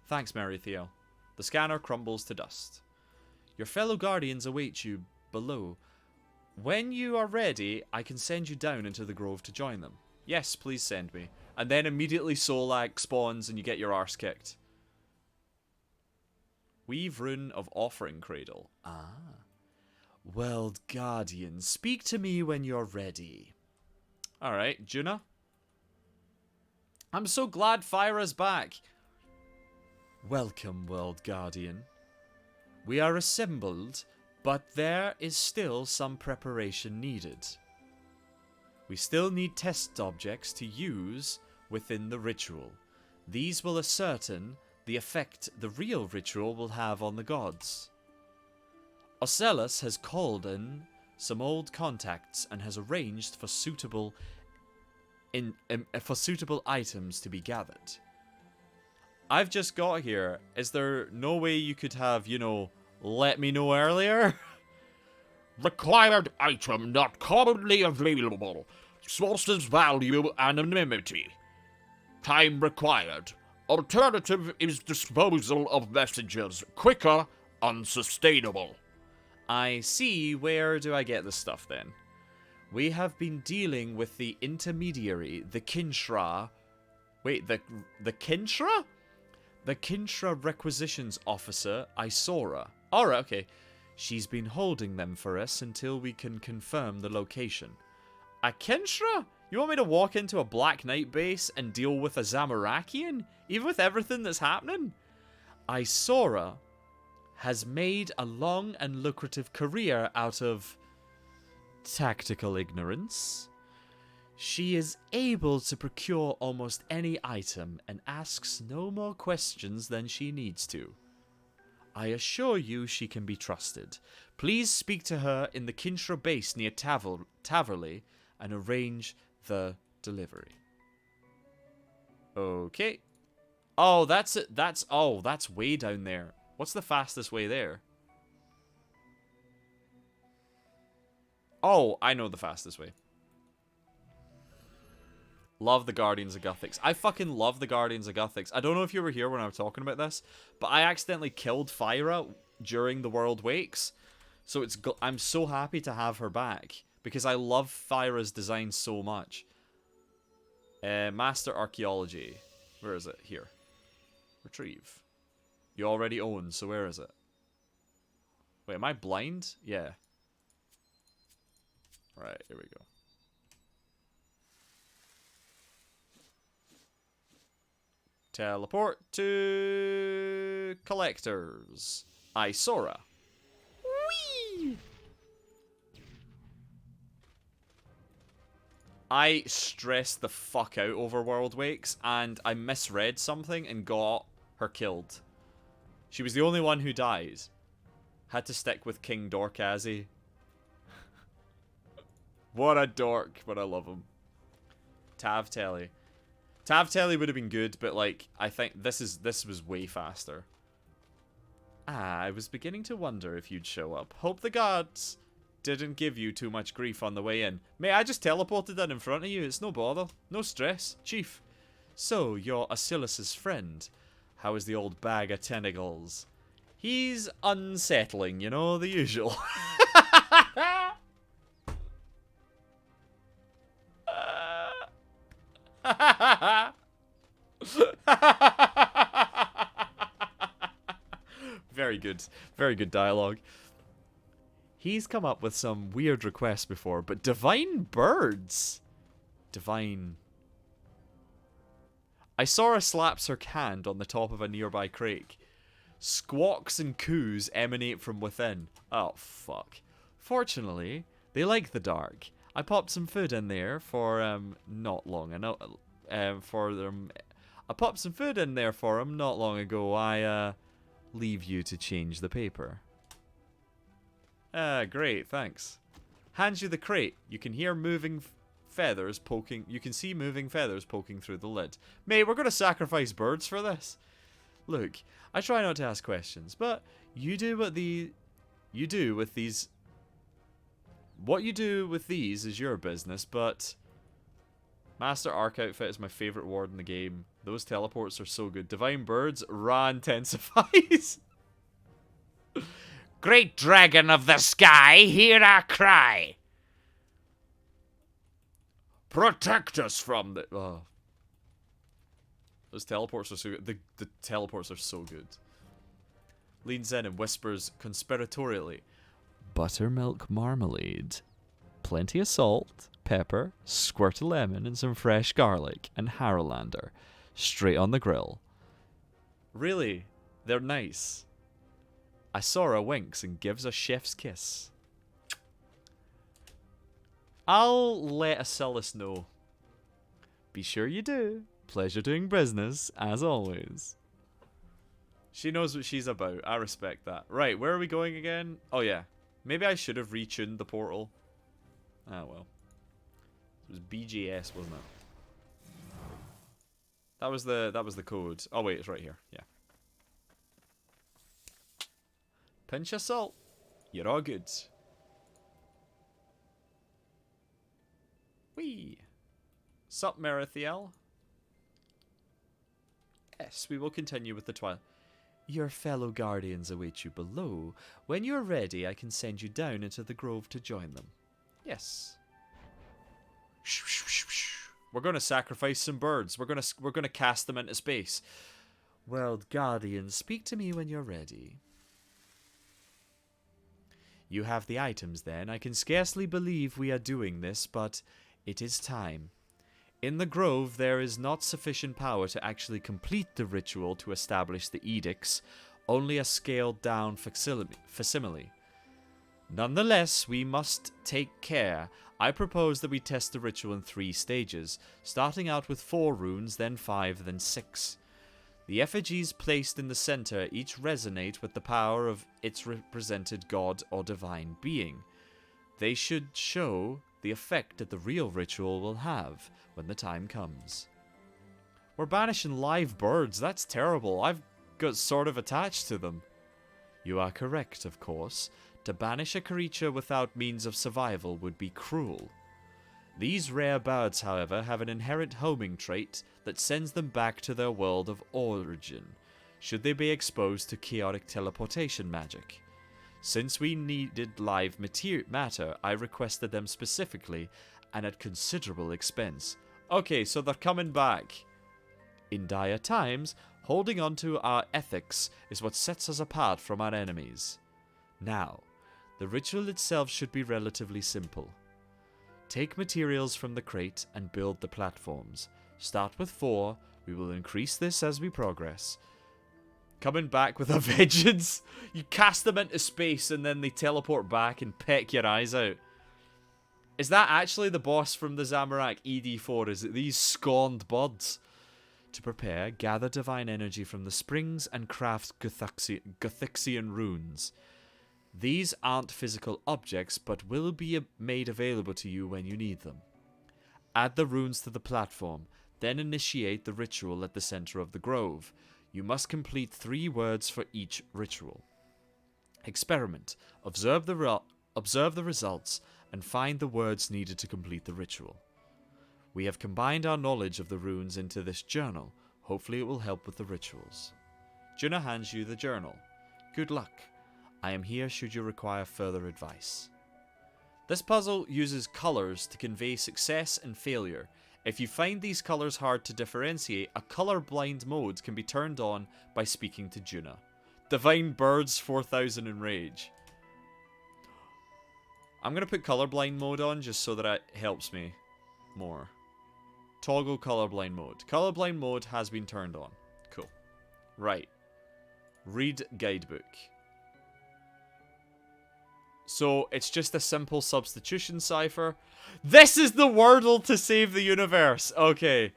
Thanks, Merithiel. The scanner crumbles to dust. Your fellow Guardians await you below. When you are ready, I can send you down into the grove to join them. Yes, please send me. And then immediately Solak spawns and you get your arse kicked. Weave Rune of Offering Cradle. Ah. World Guardian, speak to me when you're ready. Alright, Juna. I'm so glad Fyra's back. Welcome, World Guardian. We are assembled, but there is still some preparation needed. We still need test objects to use within the ritual. These will ascertain the effect the real ritual will have on the gods. Ocellus has called in some old contacts and has arranged for suitable items to be gathered. I've just got here. Is there no way you could have, you know, let me know earlier? Required item not commonly available. Sources value anonymity. Time required. Alternative is disposal of messages. Quicker, unsustainable. I see. Where do I get this stuff then? We have been dealing with the intermediary, the Kinshra. Wait, the Kinshra? The Kinshra Requisitions Officer, Isora. Alright, okay. She's been holding them for us until we can confirm the location. A Kinshra? You want me to walk into a Black Knight base and deal with a Zamorakian? Even with everything that's happening? Isora has made a long and lucrative career out of tactical ignorance. She is able to procure almost any item and asks no more questions than she needs to. I assure you she can be trusted. Please speak to her in the Kinshra base near Taverley and arrange the delivery. Okay. Oh, that's it. That's way down there. What's the fastest way there? Oh, I know the fastest way. Love the Guardians of Guthix. I fucking love the Guardians of Guthix. I don't know if you were here when I was talking about this, but I accidentally killed Fyra during the World Wakes. So I'm so happy to have her back because I love Fyra's design so much. Master Archaeology. Where is it? Here. Retrieve. You already own, so where is it? Wait, am I blind? Yeah. Right, here we go. Teleport to collectors. Isora. Whee! I stressed the fuck out over World Wakes, and I misread something and got her killed. She was the only one who died. Had to stick with King Dorkazi. What a dork, but I love him. Tav Telly. Tav Telly would have been good, but like, I think this was way faster. Ah, I was beginning to wonder if you'd show up. Hope the gods didn't give you too much grief on the way in. Mate, I just teleported in front of you. It's no bother. No stress. Chief. So, you're Asilus's friend. How is the old bag of tentacles? He's unsettling, you know, the usual. Very good. Very good dialogue. He's come up with some weird requests before, but divine birds. Divine. Isora slaps her hand on the top of a nearby crake. Squawks and coos emanate from within. Oh, fuck. Fortunately, they like the dark. I popped some food in there for, not long enough, for them. I popped some food in there for him not long ago. I, leave you to change the paper. Great, thanks. Hands you the crate. You can hear moving feathers poking. You can see moving feathers poking through the lid. Mate, we're gonna sacrifice birds for this. Look, I try not to ask questions, but you do what you do with these. What you do with these is your business, but Master Arc outfit is my favorite ward in the game. Those teleports are so good. Divine birds, Ra intensifies. Great dragon of the sky, hear our cry. Protect us from the... Oh. Those teleports are so good. The teleports are so good. Leans in and whispers conspiratorially. Buttermilk marmalade. Plenty of salt, pepper, squirt of lemon, and some fresh garlic, and Harrowlander. Straight on the grill. Really? They're nice. Isora winks and gives a chef's kiss. I'll let Asilus know. Be sure you do. Pleasure doing business, as always. She knows what she's about. I respect that. Right, where are we going again? Oh, yeah. Maybe I should have retuned the portal. Ah, well. It was BGS, wasn't it? That was the code. Oh wait, it's right here. Yeah. Pinch of salt. You're all good. Whee. Sup, Merithiel? Yes, we will continue with the Twilight. Your fellow guardians await you below. When you're ready, I can send you down into the grove to join them. Yes. We're gonna sacrifice some birds. We're gonna cast them into space. World Guardians, speak to me when you're ready. You have the items then. I can scarcely believe we are doing this, but it is time. In the grove, there is not sufficient power to actually complete the ritual to establish the edicts, only a scaled-down facsimile. Nonetheless, we must take care. I propose that we test the ritual in 3 stages, starting out with 4 runes, then 5, then 6. The effigies placed in the center each resonate with the power of its represented god or divine being. They should show the effect that the real ritual will have when the time comes. We're banishing live birds. That's terrible. I've got sort of attached to them. You are correct, of course. To banish a creature without means of survival would be cruel. These rare birds, however, have an inherent homing trait that sends them back to their world of origin, should they be exposed to chaotic teleportation magic. Since we needed live matter, I requested them specifically and at considerable expense. Okay, so they're coming back. In dire times, holding on to our ethics is what sets us apart from our enemies. Now, the ritual itself should be relatively simple. Take materials from the crate and build the platforms. Start with 4, we will increase this as we progress. Coming back with a vengeance. You cast them into space and then they teleport back and peck your eyes out. Is that actually the boss from the Zamorak ED4? Is it these scorned buds? To prepare, gather divine energy from the springs and craft Gothixian runes. These aren't physical objects, but will be made available to you when you need them. Add the runes to the platform, then initiate the ritual at the center of the grove. You must complete 3 words for each ritual. Experiment. Observe the results and find the words needed to complete the ritual. We have combined our knowledge of the runes into this journal. Hopefully it will help with the rituals. Juna hands you the journal. Good luck. I am here should you require further advice. This puzzle uses colors to convey success and failure. If you find these colors hard to differentiate, a colorblind mode can be turned on by speaking to Juna. Divine Birds 4000 in Rage. I'm going to put colorblind mode on just so that it helps me more. Toggle colorblind mode. Colorblind mode has been turned on. Cool. Right. Read guidebook. So, it's just a simple substitution cipher. This is the wordle to save the universe! Okay.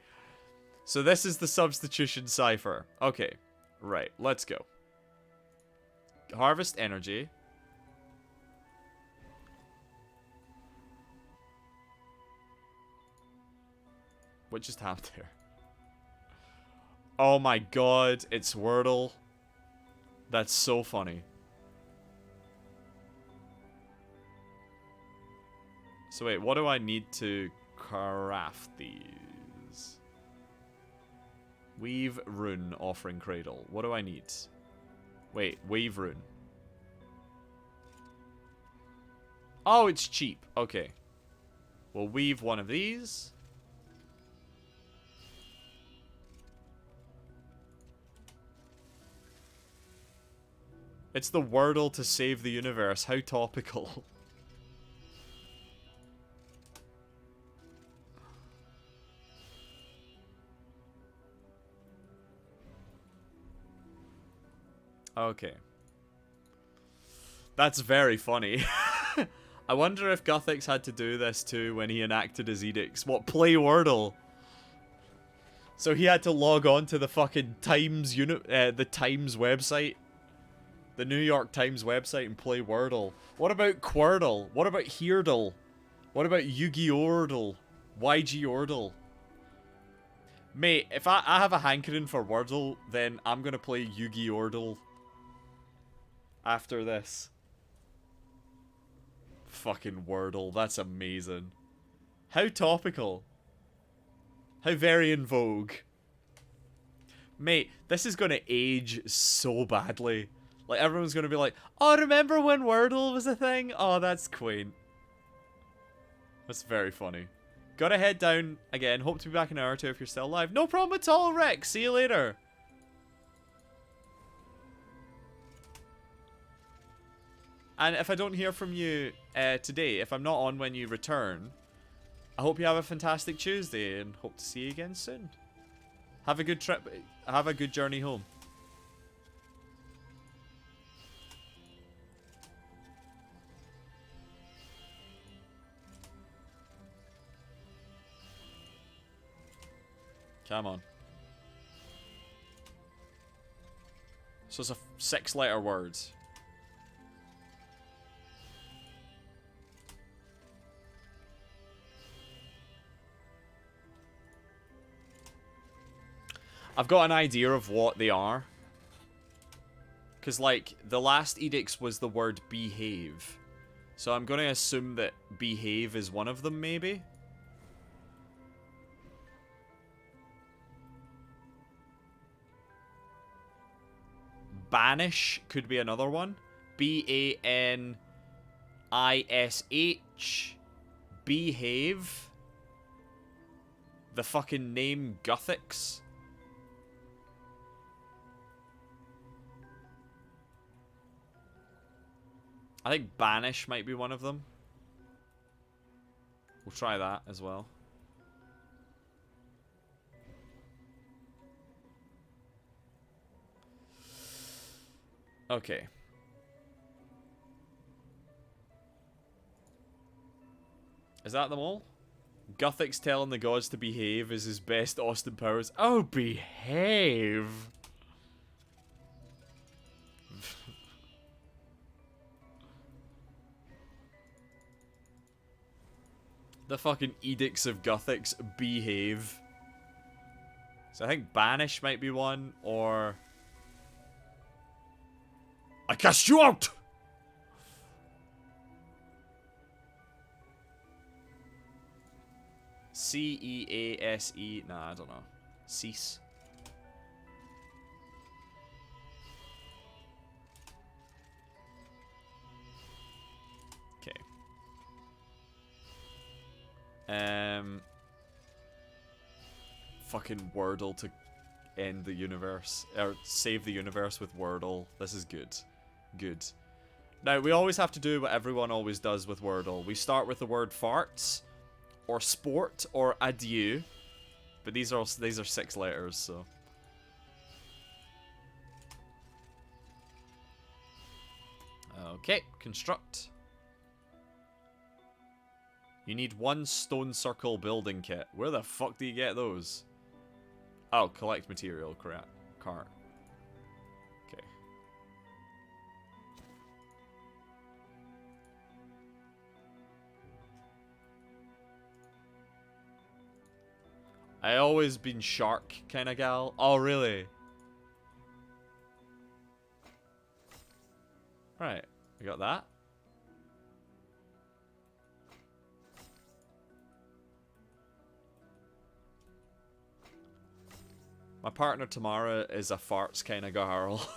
So this is the substitution cipher. Okay. Right, let's go. Harvest energy. What just happened here? Oh my god, it's wordle. That's so funny. So wait, what do I need to craft these? Weave rune offering cradle. What do I need? Wait, weave rune. Oh, it's cheap. Okay. We'll weave one of these. It's the wordle to save the universe. How topical. Okay. That's very funny. I wonder if Guthix had to do this too when he enacted his edicts. What, play Wordle? So he had to log on to the fucking Times the Times website the New York Times website and play Wordle. What about Quordle? What about Heardle? What about Yu-Gi-Ordle? YG-Ordle? Mate, if I have a hankering for Wordle, then I'm gonna play Yu-Gi-Ordle after this. Fucking Wordle, that's amazing. How topical. How very in vogue. Mate, this is gonna age so badly. Like, everyone's gonna be like, oh, remember when Wordle was a thing? Oh, that's quaint. That's very funny. Gotta head down again. Hope to be back in an hour or two if you're still alive. No problem at all, Rick. See you later. And if I don't hear from you today, if I'm not on when you return, I hope you have a fantastic Tuesday and hope to see you again soon. Have a good trip. Have a good journey home. Come on. So it's a 6-letter word. I've got an idea of what they are. Because, like, the last edicts was the word behave. So I'm going to assume that behave is one of them, maybe? Banish could be another one. B-A-N-I-S-H. Behave. The fucking name Guthix. I think banish might be one of them. We'll try that as well. Okay. Is that them all? Guthix telling the gods to behave is his best Austin Powers. Oh, behave! The fucking edicts of Guthix, behave. So I think banish might be one, or... I cast you out! C-E-A-S-E. Nah, I don't know. Cease. Okay. Fucking Wordle to end the universe. Or save the universe with Wordle. This is good. Good. Now, we always have to do what everyone always does with Wordle. We start with the word farts, or sport, or adieu. But these are 6 letters, so... Okay, construct. You need 1 stone circle building kit. Where the fuck do you get those? Oh, collect material, cart. Okay. I always been shark kind of gal. Oh, really? Right, we got that. My partner Tamara is a farts kind of girl.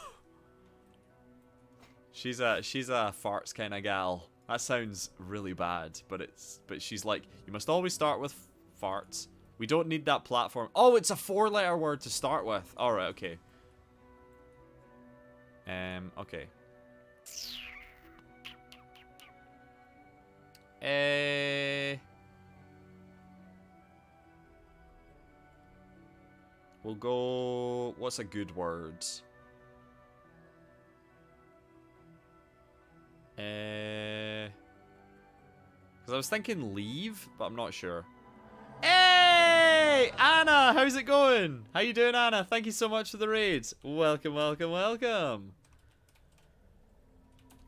she's a farts kind of gal. That sounds really bad, but she's like, you must always start with farts. We don't need that platform. Oh, it's a 4-letter word to start with. All right, okay. Okay. We'll go... What's a good word? Because I was thinking leave, but I'm not sure. Hey! Anna! How's it going? How you doing, Anna? Thank you so much for the raids. Welcome, welcome, welcome.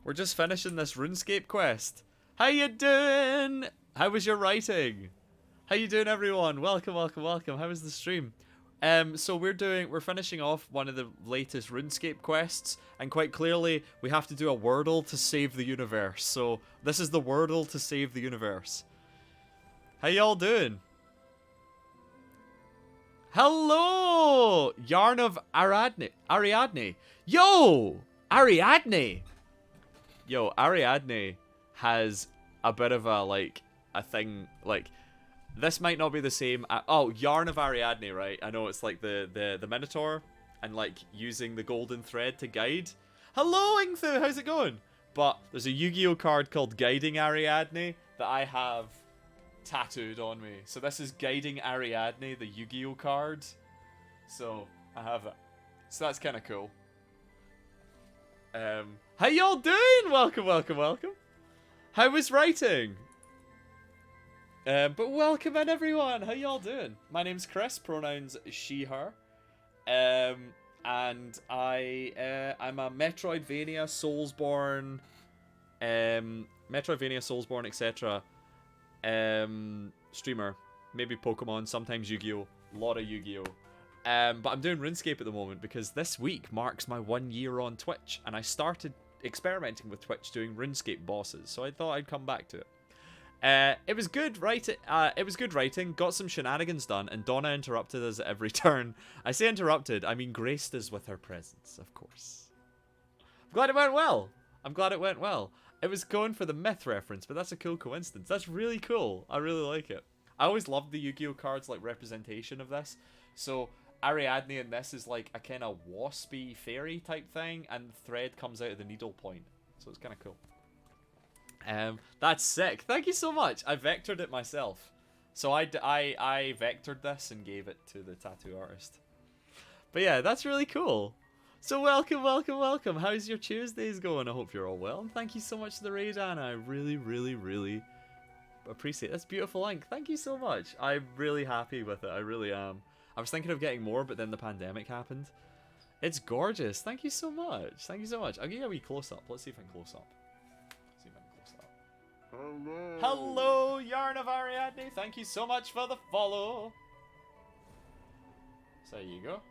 We're just finishing this RuneScape quest. How you doing? How was your writing? How you doing, everyone? Welcome, welcome, welcome. How was the stream? So we're finishing off one of the latest RuneScape quests, and quite clearly we have to do a Wordle to save the universe. So this is the Wordle to save the universe. How y'all doing? Hello, Yarn of Ariadne. Yo, Ariadne. Yo, Ariadne has a bit of a thing, like, this might not be the same. Oh, Yarn of Ariadne, right? I know it's like the Minotaur and like using the golden thread to guide. Hello, Ingthu, how's it going? But there's a Yu-Gi-Oh card called Guiding Ariadne that I have tattooed on me. So this is Guiding Ariadne, the Yu-Gi-Oh card. So I have it. So that's kind of cool. How y'all doing? Welcome, welcome, welcome. How was writing? But welcome in, everyone. How y'all doing? My name's Chris, pronouns she, her. And I'm a Metroidvania, Soulsborne, etc. Streamer. Maybe Pokemon, sometimes Yu-Gi-Oh! A lot of Yu-Gi-Oh! But I'm doing RuneScape at the moment because this week marks my 1 year on Twitch, and I started experimenting with Twitch doing RuneScape bosses, so I thought I'd come back to it. It was good writing, got some shenanigans done, and Donna interrupted us at every turn. I say interrupted, I mean graced us with her presence, of course. I'm glad it went well. It was going for the myth reference, but that's a cool coincidence. That's really cool. I really like it. I always loved the Yu-Gi-Oh cards, like, representation of this. So Ariadne in this is like a kind of waspy fairy type thing, and the thread comes out of the needle point. So it's kind of cool. That's sick. Thank you so much. I vectored it myself. So I vectored this and gave it to the tattoo artist. But yeah, that's really cool. So welcome, welcome, welcome. How's your Tuesdays going? I hope you're all well. And thank you so much to the raid, Anna. I really, really, really appreciate it. That's beautiful ink. Thank you so much. I'm really happy with it. I really am. I was thinking of getting more, but then the pandemic happened. It's gorgeous. Thank you so much. Thank you so much. I'll give you a wee close up. Let's see if I can close up. Hello, Yarn of Ariadne. Thank you so much for the follow. So there you go.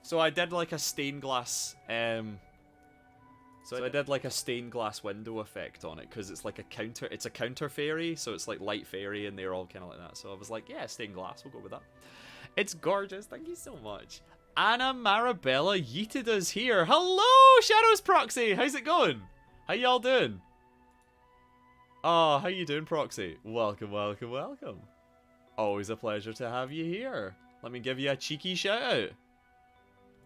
So I did like a stained glass So I did like a stained glass window effect on it because it's like a counter fairy, so it's like light fairy and they're all kind of like that. So I was like, yeah, stained glass, we'll go with that. It's gorgeous. Thank you so much. Anna Marabella yeeted us here. Hello, Shadows Proxy. How's it going? How y'all doing? Oh, how you doing, Proxy? Welcome, welcome, welcome. Always a pleasure to have you here. Let me give you a cheeky shout out.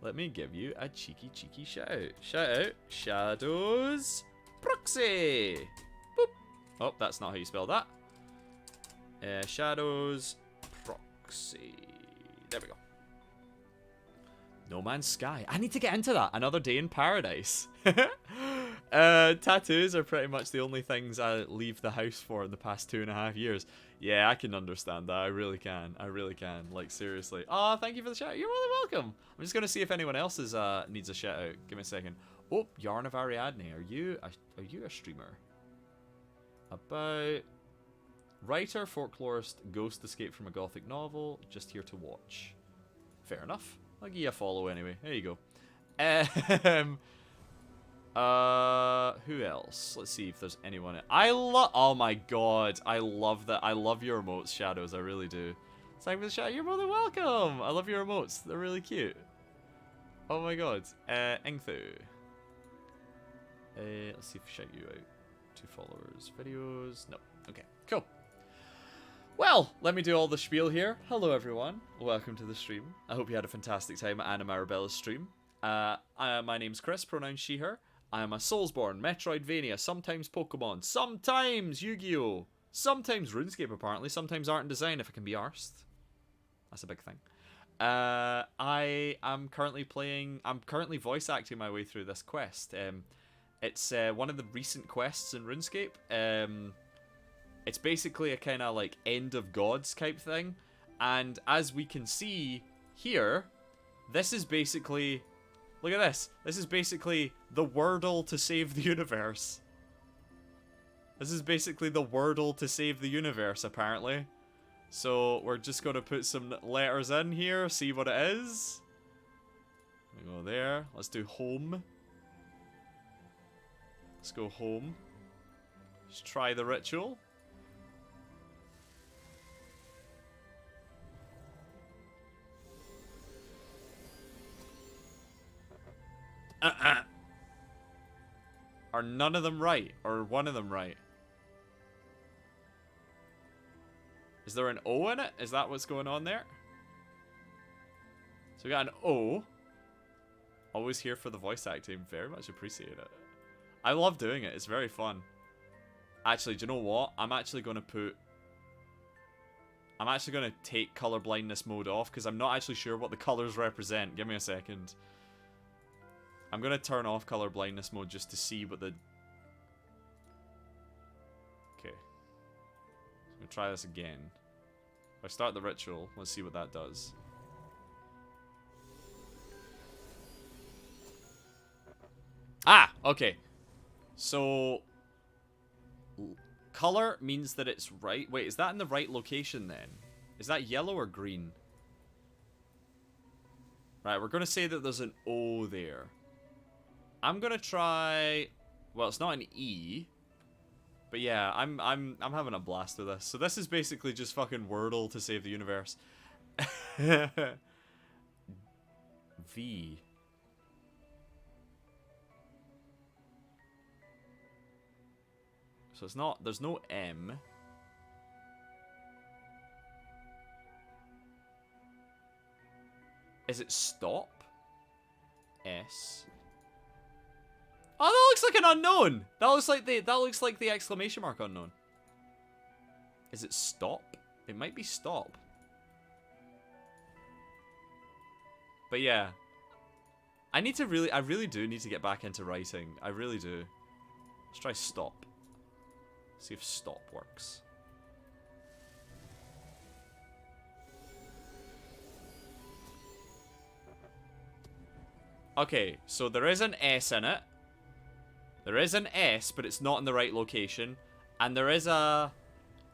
Let me give you a cheeky shout out. Shout out, Shadows Proxy. Boop. Oh, that's not how you spell that. Shadows Proxy. There we go. No Man's Sky. I need to get into that. Another Day in Paradise. Tattoos are pretty much the only things I leave the house for in the past 2.5 years. Yeah, I can understand that. I really can. I really can. Like, seriously. Oh, thank you for the shout. You're really welcome. I'm just going to see if anyone else needs a shout out. Give me a second. Oh, Yarn of Ariadne. Are you a streamer? About writer, folklorist, ghost escaped from a gothic novel. Just here to watch. Fair enough. I'll give you a follow anyway. There you go. Who else? Let's see if there's anyone. Oh my god, I love that. I love your emotes, Shadows. I really do. Thank you for the shout. You're more than welcome. I love your emotes. They're really cute. Oh my god. Ingthu. Let's see if I shout you out. 2 followers. Videos. No. Okay. Cool. Well, let me do all the spiel here. Hello, everyone. Welcome to the stream. I hope you had a fantastic time at Anna Marabella's stream. My name's Chris, pronouns she, her. I am a Soulsborne, Metroidvania, sometimes Pokemon, sometimes Yu-Gi-Oh! Sometimes RuneScape, apparently, sometimes art and design, if it can be arsed. That's a big thing. I'm currently voice acting my way through this quest. It's one of the recent quests in RuneScape. It's basically a kind of like end of gods type thing. And as we can see here, this is basically... Look at this. This is basically the Wordle to save the universe. This is basically the Wordle to save the universe, apparently. So we're just going to put some letters in here, see what it is. We go there. Let's do home. Let's go home. Let's try the ritual. Are none of them right? Or one of them right? Is there an O in it? Is that what's going on there? So we got an O. Always here for the voice acting. Very much appreciate it. I love doing it. It's very fun. Actually, do you know what? I'm actually going to take color blindness mode off because I'm not actually sure what the colors represent. Give me a second. I'm going to turn off color blindness mode just to see what the... Okay. I'm going to try this again. If I start the ritual, let's see what that does. Ah! Okay. So... Color means that it's right. Wait, is that in the right location then? Is that yellow or green? Right, we're going to say that there's an O there. I'm gonna try. Well, it's not an E, but yeah, I'm having a blast with this. So this is basically just fucking Wordle to save the universe. V. So it's not. There's no M. Is it stop? S. Oh, that looks like an unknown. That looks like the exclamation mark unknown. Is it stop? It might be stop. But yeah. I really do need to get back into writing. I really do. Let's try stop. See if stop works. Okay, so there is an S in it. There is an S, but it's not in the right location. And there is a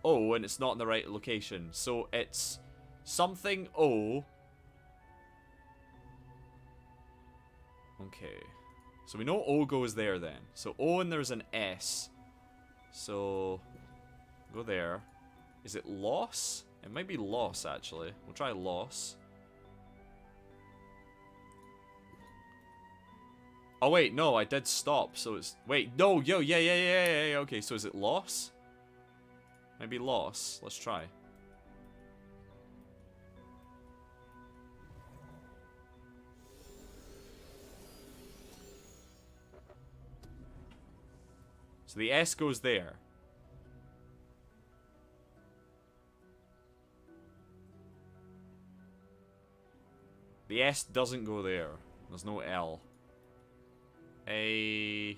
O, and it's not in the right location. So it's something O. Okay. So we know O goes there then. So O and there's an S. So go there. Is it loss? It might be loss, actually. We'll try loss. Oh wait, no, I did stop, so it's... Wait, no, yo, yeah, okay, so is it loss? Maybe loss. Let's try. So the S goes there. The S doesn't go there. There's no L. A...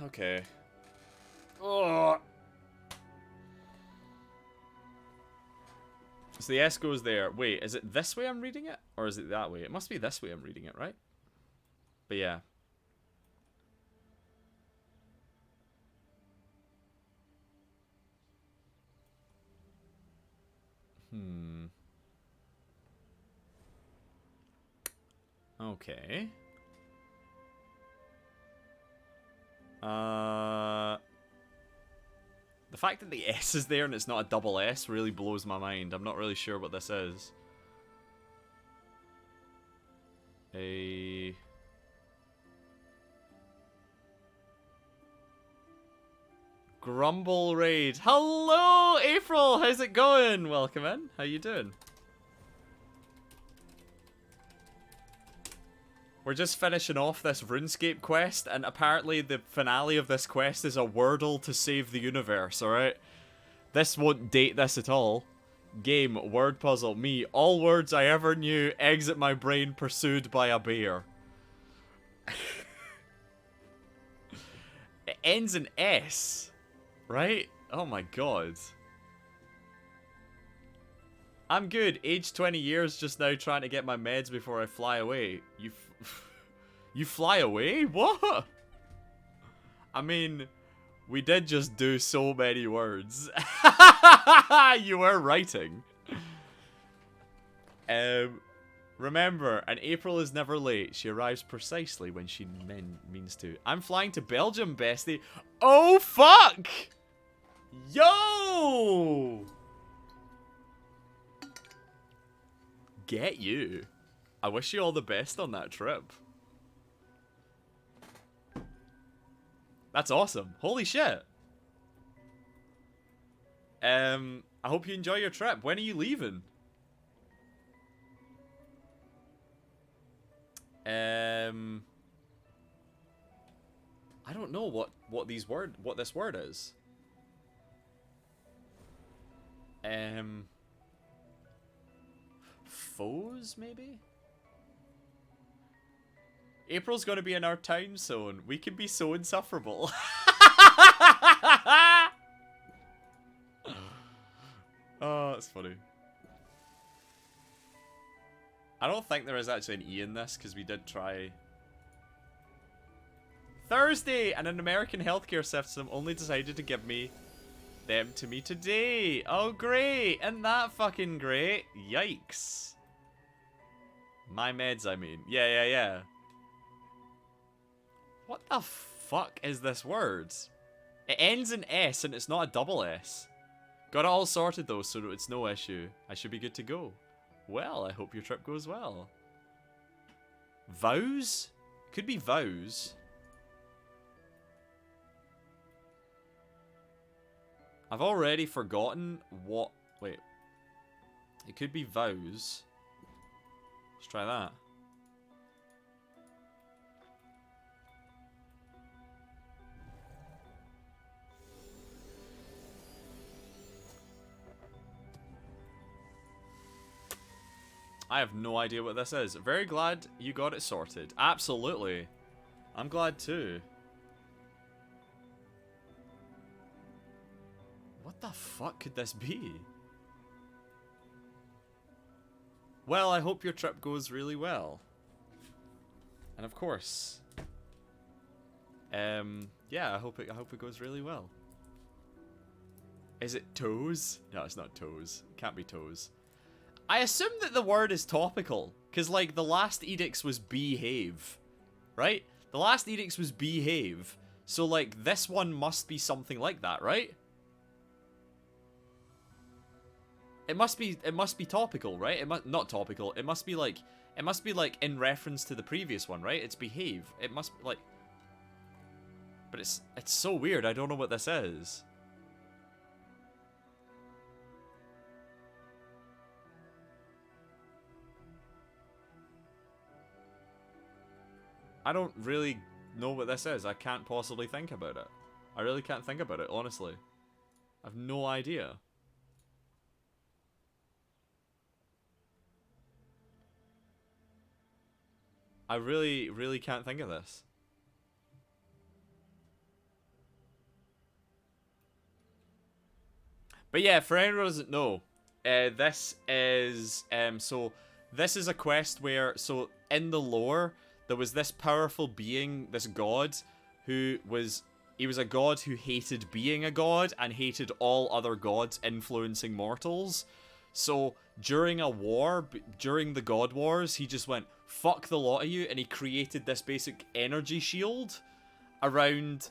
Okay. Oh. So the S goes there. Wait, is it this way I'm reading it? Or is it that way? It must be this way I'm reading it, right? But yeah. Okay. The fact that the S is there and it's not a double S really blows my mind. I'm not really sure what this is. A... Grumble Raid. Hello, April! How's it going? Welcome in. How you doing? We're just finishing off this RuneScape quest, and apparently the finale of this quest is a Wordle to save the universe, alright? This won't date this at all. Game, word puzzle, me, all words I ever knew, exit my brain pursued by a bear. It ends in S, right? Oh my god. I'm good. Age 20 years just now trying to get my meds before I fly away. You fly away? What? I mean, we did just do so many words. You were writing. Remember, an April is never late. She arrives precisely when she means to. I'm flying to Belgium, bestie. Oh, fuck! Yo! Get you. I wish you all the best on that trip. That's awesome. Holy shit. I hope you enjoy your trip. When are you leaving? I don't know what this word is. Foes, maybe? April's gonna be in our time zone. We can be so insufferable. Oh, that's funny. I don't think there is actually an E in this, because we did try. Thursday! And an American healthcare system only decided to give them to me today. Oh, great! Isn't that fucking great? Yikes. My meds, I mean. Yeah. What the fuck is this word? It ends in S and it's not a double S. Got it all sorted though, so it's no issue. I should be good to go. Well, I hope your trip goes well. Vows? Could be vows. I've already forgotten what... Wait. It could be vows. Let's try that. I have no idea what this is. Very glad you got it sorted. Absolutely. I'm glad too. What the fuck could this be? Well, I hope your trip goes really well. And of course, yeah, I hope it goes really well. Is it toes? No, it's not toes. It can't be toes. I assume that the word is topical, because, like, the last edicts was behave, right? The last edicts was behave, so, like, this one must be something like that, right? It must be topical, right? Not topical. It must be like in reference to the previous one, right? It's behave. It must be like, but it's so weird. I don't know what this is. I don't really know what this is. I can't possibly think about it. I really can't think about it, honestly. I have no idea. I really, really can't think of this. But yeah, for anyone who doesn't know, this is, so this is a quest where, so in the lore, there was this powerful being, this god, he was a god who hated being a god and hated all other gods influencing mortals. So during a war, during the God Wars, he just went, fuck the lot of you, and he created this basic energy shield around,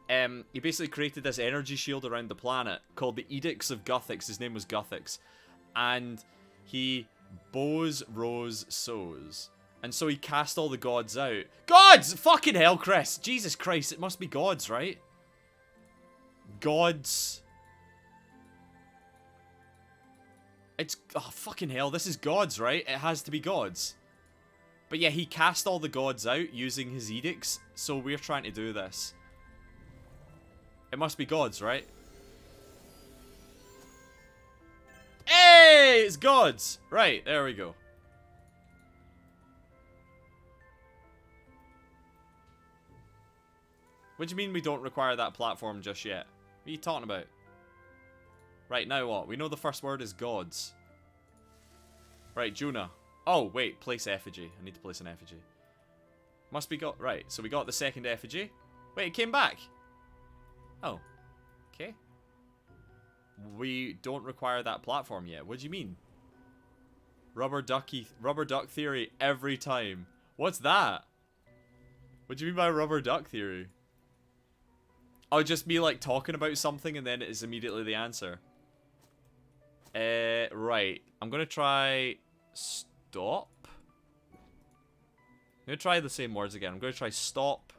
he basically created this energy shield around the planet called the Edicts of Guthix. His name was Guthix. And he bows, rows, sows. And so he cast all the gods out. Gods! Fucking hell, Chris! Jesus Christ, it must be gods, right? Gods. It's, oh fucking hell, this is gods, right? It has to be gods. But yeah, he cast all the gods out using his edicts, so we're trying to do this. It must be gods, right? Hey! It's gods! Right, there we go. What do you mean we don't require that platform just yet? What are you talking about? Right, now what? We know the first word is gods. Right, Juna. Oh, wait, place effigy. I need to place an effigy. Must be got... Right, so we got the second effigy. Wait, it came back. Oh. Okay. We don't require that platform yet. What do you mean? Rubber duck theory every time. What's that? What do you mean by rubber duck theory? Oh, just me like talking about something and then it is immediately the answer. Right. I'm gonna try stop. I'm gonna try the same words again. I'm gonna try stop.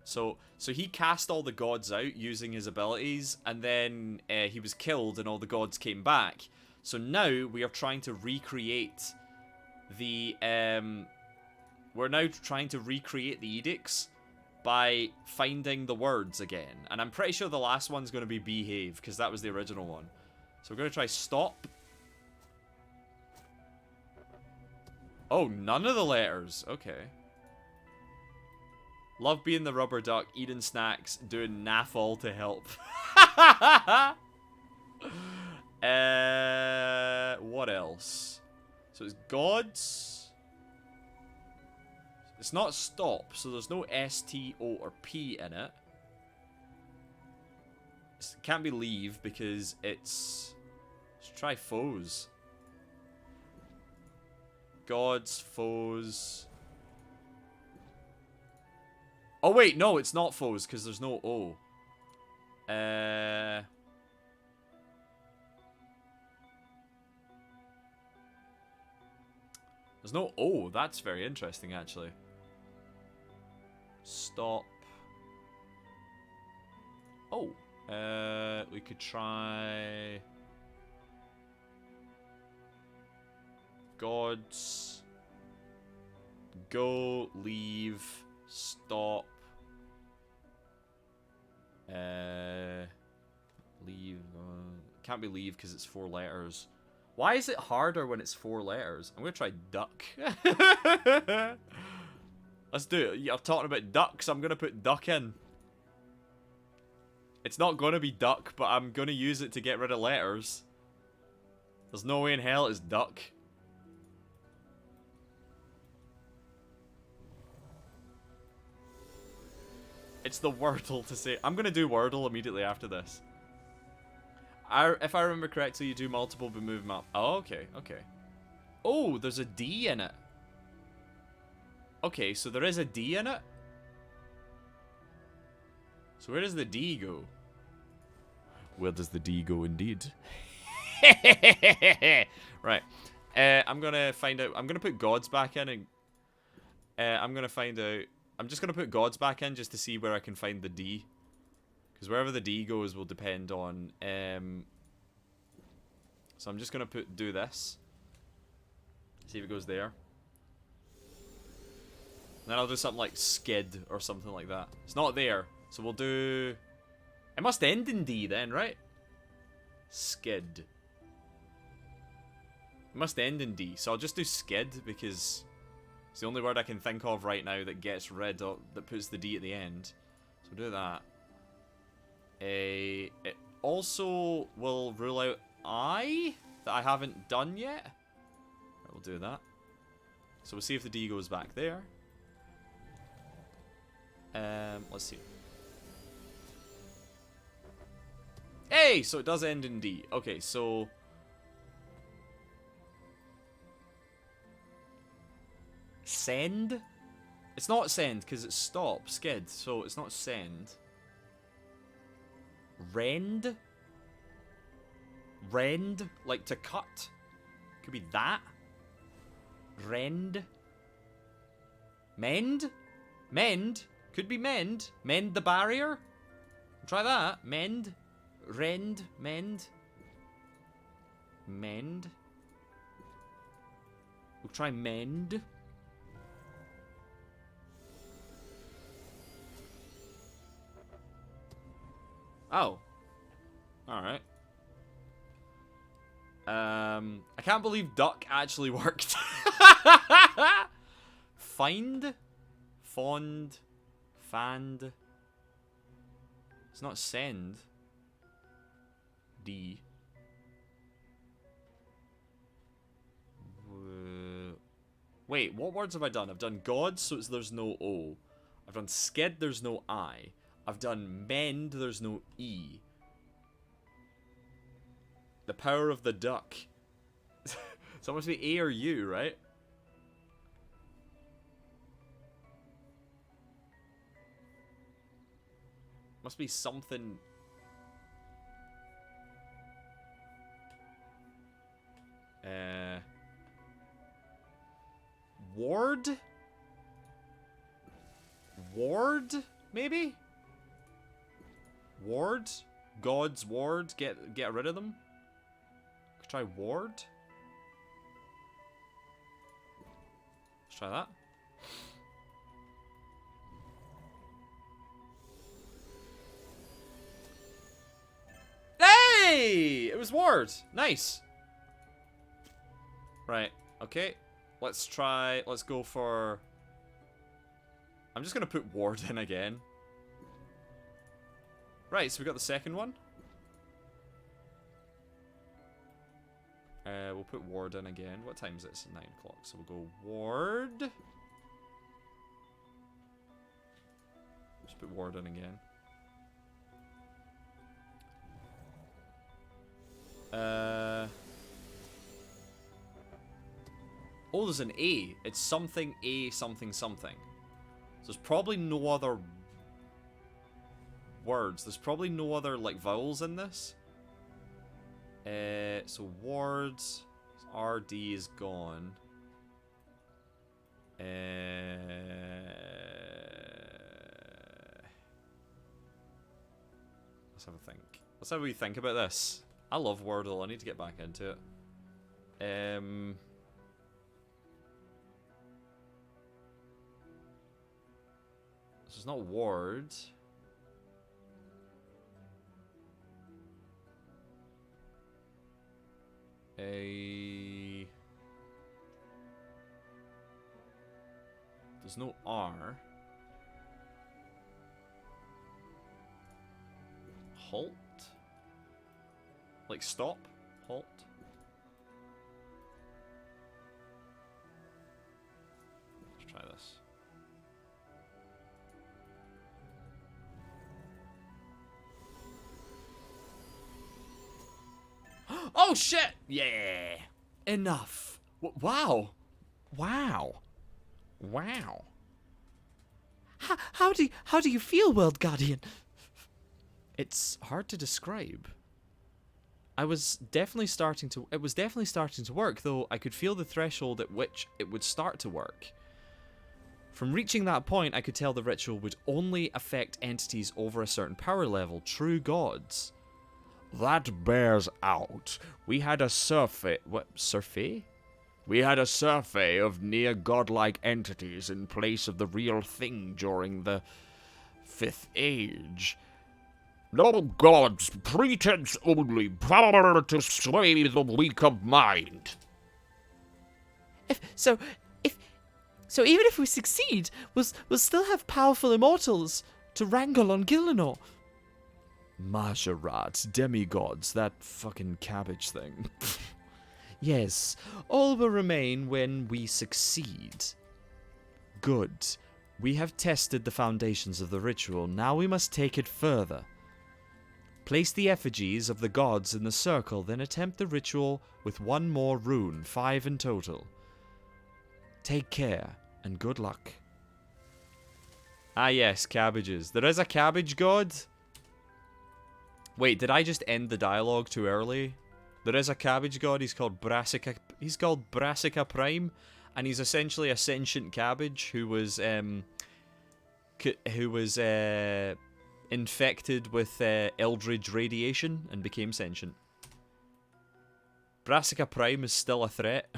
So he cast all the gods out using his abilities, and then he was killed and all the gods came back. So now we are trying to recreate the we're now trying to recreate the edicts by finding the words again. And I'm pretty sure the last one's going to be behave, because that was the original one. So we're going to try stop. Oh, none of the letters. Okay. Love being the rubber duck, eating snacks, doing naff all to help. What else? So it's gods. It's not stop, so there's no S, T, O, or P in it. It can't be leave because it's... Let's try foes. Gods, foes... Oh wait, no, it's not foes because there's no O. There's no O. That's very interesting, actually. Stop. Oh. We could try... Gods. Go, leave, stop. Leave. Can't be leave because it's 4 letters. Why is it harder when it's 4 letters? I'm gonna try duck. Let's do it. You're talking about ducks. I'm gonna put duck in. It's not gonna be duck, but I'm gonna use it to get rid of letters. There's no way in hell it's duck. It's the Wordle to say. I'm gonna do Wordle immediately after this. If I remember correctly, you do multiple but move them up. Oh, okay, okay. Oh, there's a D in it. Okay, so there is a D in it. So where does the D go? Where does the D go indeed? Right. I'm gonna find out. I'm gonna put gods back in and I'm gonna find out. I'm just gonna put gods back in just to see where I can find the D. Because wherever the D goes will depend on... So I'm just going to do this. See if it goes there. And then I'll do something like skid or something like that. It's not there. So we'll do... It must end in D then, right? Skid. It must end in D. So I'll just do skid because it's the only word I can think of right now that gets rid of... That puts the D at the end. So we'll do that. It also will rule out I that I haven't done yet. Right, we'll do that. So we'll see if the D goes back there. Let's see. Hey, so it does end in D. Okay, so send. It's not send because it's stop, skid. So it's not send. Rend? Rend? Like to cut? Could be that. Rend? Mend? Mend? Could be mend. Mend the barrier? Try that. Mend. Rend. Mend. Mend. try mend. Oh. Alright. I can't believe duck actually worked. Find? Fond? Fand? It's not send. D. Wait, what words have I done? I've done gods, so there's no O. I've done sked, there's no I. I've done mend, there's no E. The power of the duck. So it must be A or U, right? Must be something. Ward? Ward? Maybe? Ward? God's ward? Get rid of them? Try ward? Let's try that. Hey! It was ward. Nice. Right. Okay. Let's go for... I'm just going to put ward in again. Right, so we got the second one. We'll put ward in again. What time is it? It's 9 o'clock. So we'll go ward. Just put ward in again. Oh, there's an A. It's something A something something. So there's probably no other words. There's probably no other like vowels in this. So wards, RD is gone. Let's have a think. Let's have a wee think about this. I love Wordle. I need to get back into it. This is not ward. There's no R. Halt? Like stop? Halt? Let's try this. Oh shit! Yeah! Enough! Wow! Wow! Wow! How do you feel, World Guardian? It's hard to describe. It was definitely starting to work, though I could feel the threshold at which it would start to work. From reaching that point, I could tell the ritual would only affect entities over a certain power level, true gods. That bears out. We had a survey. What, survey? We had a survey of near godlike entities in place of the real thing during the 5th Age. No gods, pretense only, power to sway the weak of mind. So even if we succeed, we'll still have powerful immortals to wrangle on Gillinor. Majorat, demigods, that fucking cabbage thing. Yes, all will remain when we succeed. Good. We have tested the foundations of the ritual, now we must take it further. Place the effigies of the gods in the circle, then attempt the ritual with one more rune, 5 in total. Take care, and good luck. Ah yes, cabbages. There is a cabbage god? Wait, did I just end the dialogue too early? There is a cabbage god, he's called Brassica Prime, and he's essentially a sentient cabbage who was infected with eldritch radiation and became sentient. Brassica Prime is still a threat.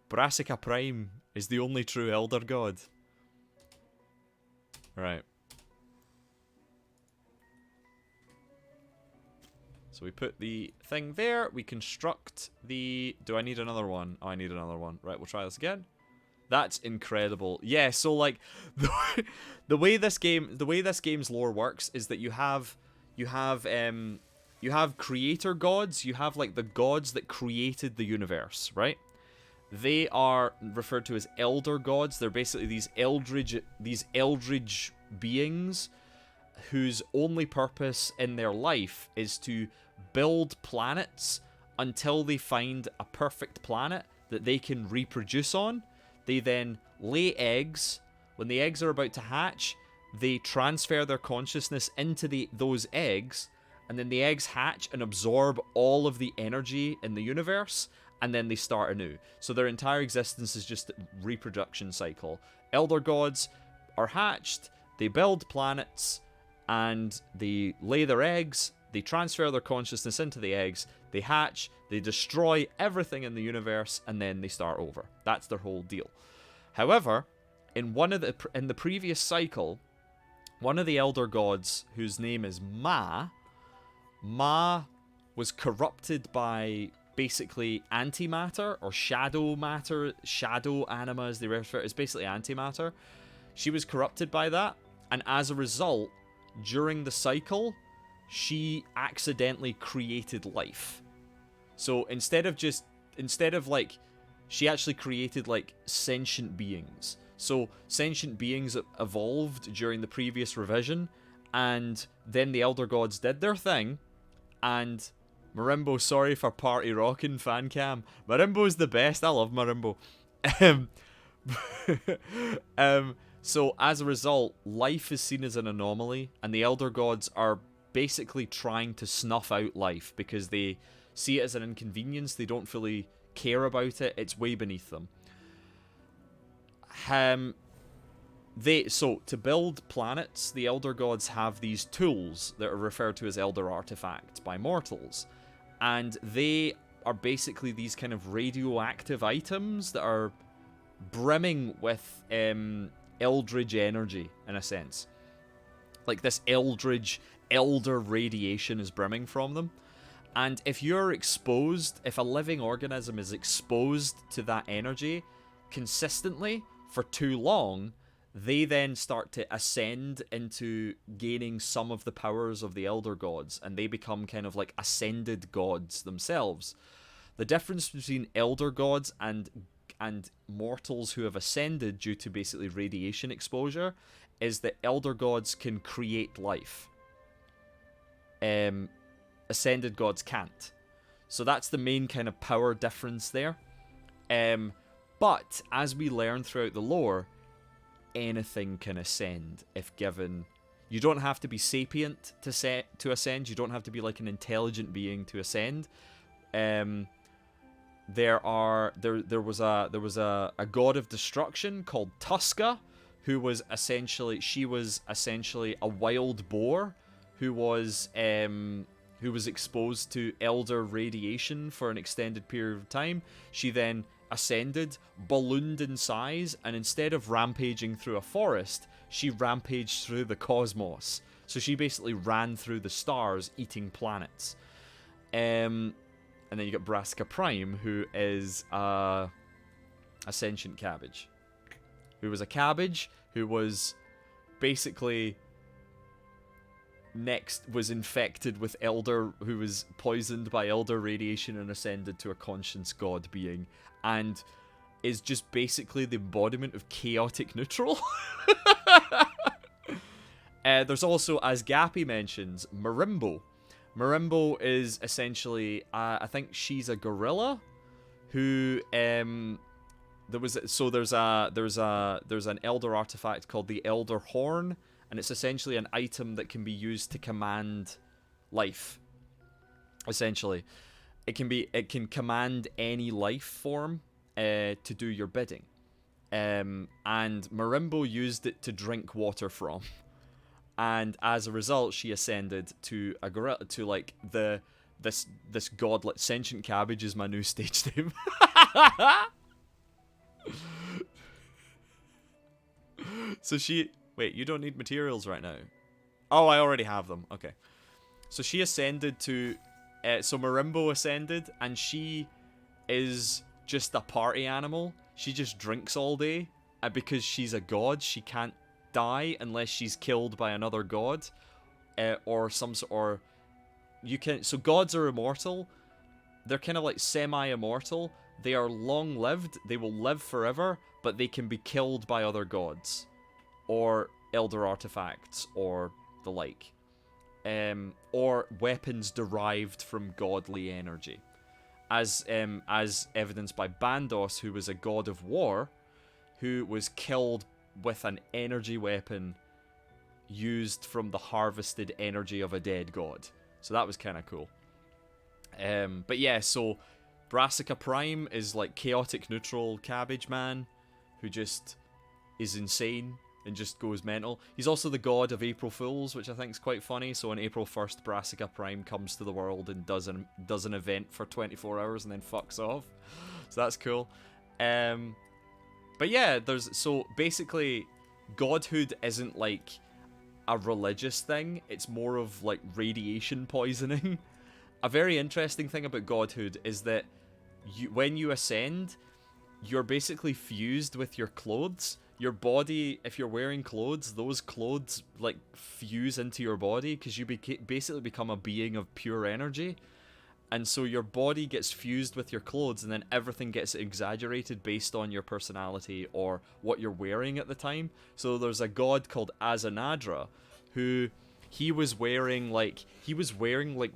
Brassica Prime is the only true Elder God. Right. So we put the thing there. We construct the... Do I need another one? Oh, I need another one. Right, we'll try this again. That's incredible. Yeah, so like the way this game's lore works is that you have creator gods, you have like the gods that created the universe, right? They are referred to as elder gods. They're basically these eldritch beings whose only purpose in their life is to build planets until they find a perfect planet that they can reproduce on. They then lay eggs. When the eggs are about to hatch, they transfer their consciousness into those eggs, and then the eggs hatch and absorb all of the energy in the universe, and then they start anew. So their entire existence is just a reproduction cycle. Elder gods are hatched, they build planets, and they lay their eggs, they transfer their consciousness into the eggs, they hatch, they destroy everything in the universe, and then they start over. That's their whole deal. However, in the previous cycle, one of the elder gods, whose name is Ma was corrupted by basically antimatter or shadow matter, shadow anima as they refer to it. It's basically antimatter. She was corrupted by that, and as a result, during the cycle, she accidentally created life. So instead of like, she actually created like sentient beings. So sentient beings evolved during the previous revision, and then the Elder Gods did their thing, and Marimbo, sorry for party rocking fan cam. Marimbo's the best. I love Marimbo. So as a result, life is seen as an anomaly, and the Elder Gods are basically trying to snuff out life because they see it as an inconvenience. They don't fully care about it. It's way beneath them. So to build planets, the Elder Gods have these tools that are referred to as Elder Artifacts by mortals, and they are basically these kind of radioactive items that are brimming with eldritch energy, in a sense. Like this eldritch, elder radiation is brimming from them. And if you're exposed, if a living organism is exposed to that energy consistently for too long, they then start to ascend into gaining some of the powers of the Elder Gods, and they become kind of like ascended gods themselves. The difference between Elder Gods and mortals who have ascended due to basically radiation exposure is that Elder Gods can create life. Ascended gods can't. So that's the main kind of power difference there. But as we learn throughout the lore, anything can ascend if given. You don't have to be sapient to ascend. You don't have to be like an intelligent being to ascend. There was a god of destruction called Tuska, who was essentially a wild boar who was exposed to elder radiation for an extended period of time. She then ascended, ballooned in size, and instead of rampaging through a forest, she rampaged through the cosmos. So she basically ran through the stars, eating planets. And then you got Brassica Prime, who is a sentient cabbage. Who was a cabbage who was basically was infected with who was poisoned by elder radiation and ascended to a conscience god being, and is just basically the embodiment of chaotic neutral. There's also, as Gappy mentions, Marimbo. Marimbo is essentially, I think she's a gorilla who there's an elder artifact called the Elder Horn, and it's essentially an item that can be used to command life. Essentially, it can command any life form to do your bidding. And Marimbo used it to drink water from. And as a result, she ascended to a gorilla, to like this godlike sentient cabbage is my new stage name. So she... Wait, you don't need materials right now. Oh, I already have them. Okay. So she ascended to... so Marimbo ascended, and she is just a party animal. She just drinks all day. And because she's a god, she can't die unless she's killed by another god. Or some sort... Or you can... So gods are immortal. They're kind of like semi-immortal. They are long-lived. They will live forever. But they can be killed by other gods. Or elder artifacts. Or the like. Or weapons derived from godly energy. As evidenced by Bandos, who was a god of war, who was killed with an energy weapon used from the harvested energy of a dead god. So that was kind of cool. But yeah, so Brassica Prime is like chaotic neutral cabbage man who just is insane and just goes mental. He's also the god of April Fools, which I think is quite funny. So on April 1st, Brassica Prime comes to the world and does an event for 24 hours and then fucks off. So that's cool. But yeah, so basically godhood isn't like a religious thing. It's more of like radiation poisoning. A very interesting thing about godhood is that when you ascend, you're basically fused with your clothes. Your body, if you're wearing clothes, those clothes like fuse into your body because you basically become a being of pure energy. And so your body gets fused with your clothes, and then everything gets exaggerated based on your personality or what you're wearing at the time. So there's a god called Azanadra, who he was wearing like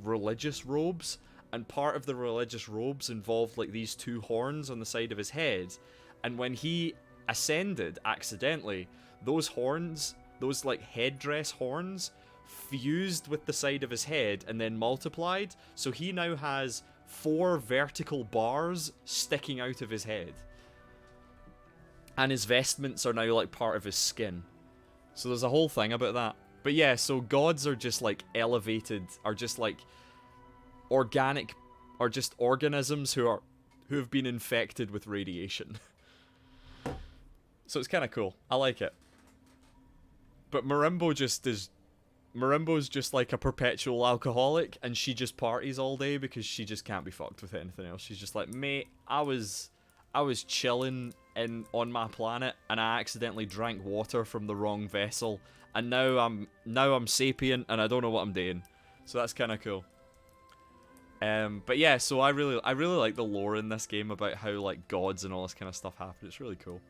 religious robes, and part of the religious robes involved like these two horns on the side of his head. And when he ascended accidentally, those horns, those like headdress horns, fused with the side of his head and then multiplied, so he now has 4 vertical bars sticking out of his head, and his vestments are now like part of his skin. So there's a whole thing about that. But yeah, so gods are just like elevated, are just like organic, or just organisms who have been infected with radiation. So it's kind of cool. I like it. But Marimbo's just like a perpetual alcoholic, and she just parties all day because she just can't be fucked with anything else. She's just like, mate, I was chilling on my planet, and I accidentally drank water from the wrong vessel, and now I'm sapient, and I don't know what I'm doing. So that's kind of cool. But yeah, so I really like the lore in this game about how like gods and all this kind of stuff happen. It's really cool.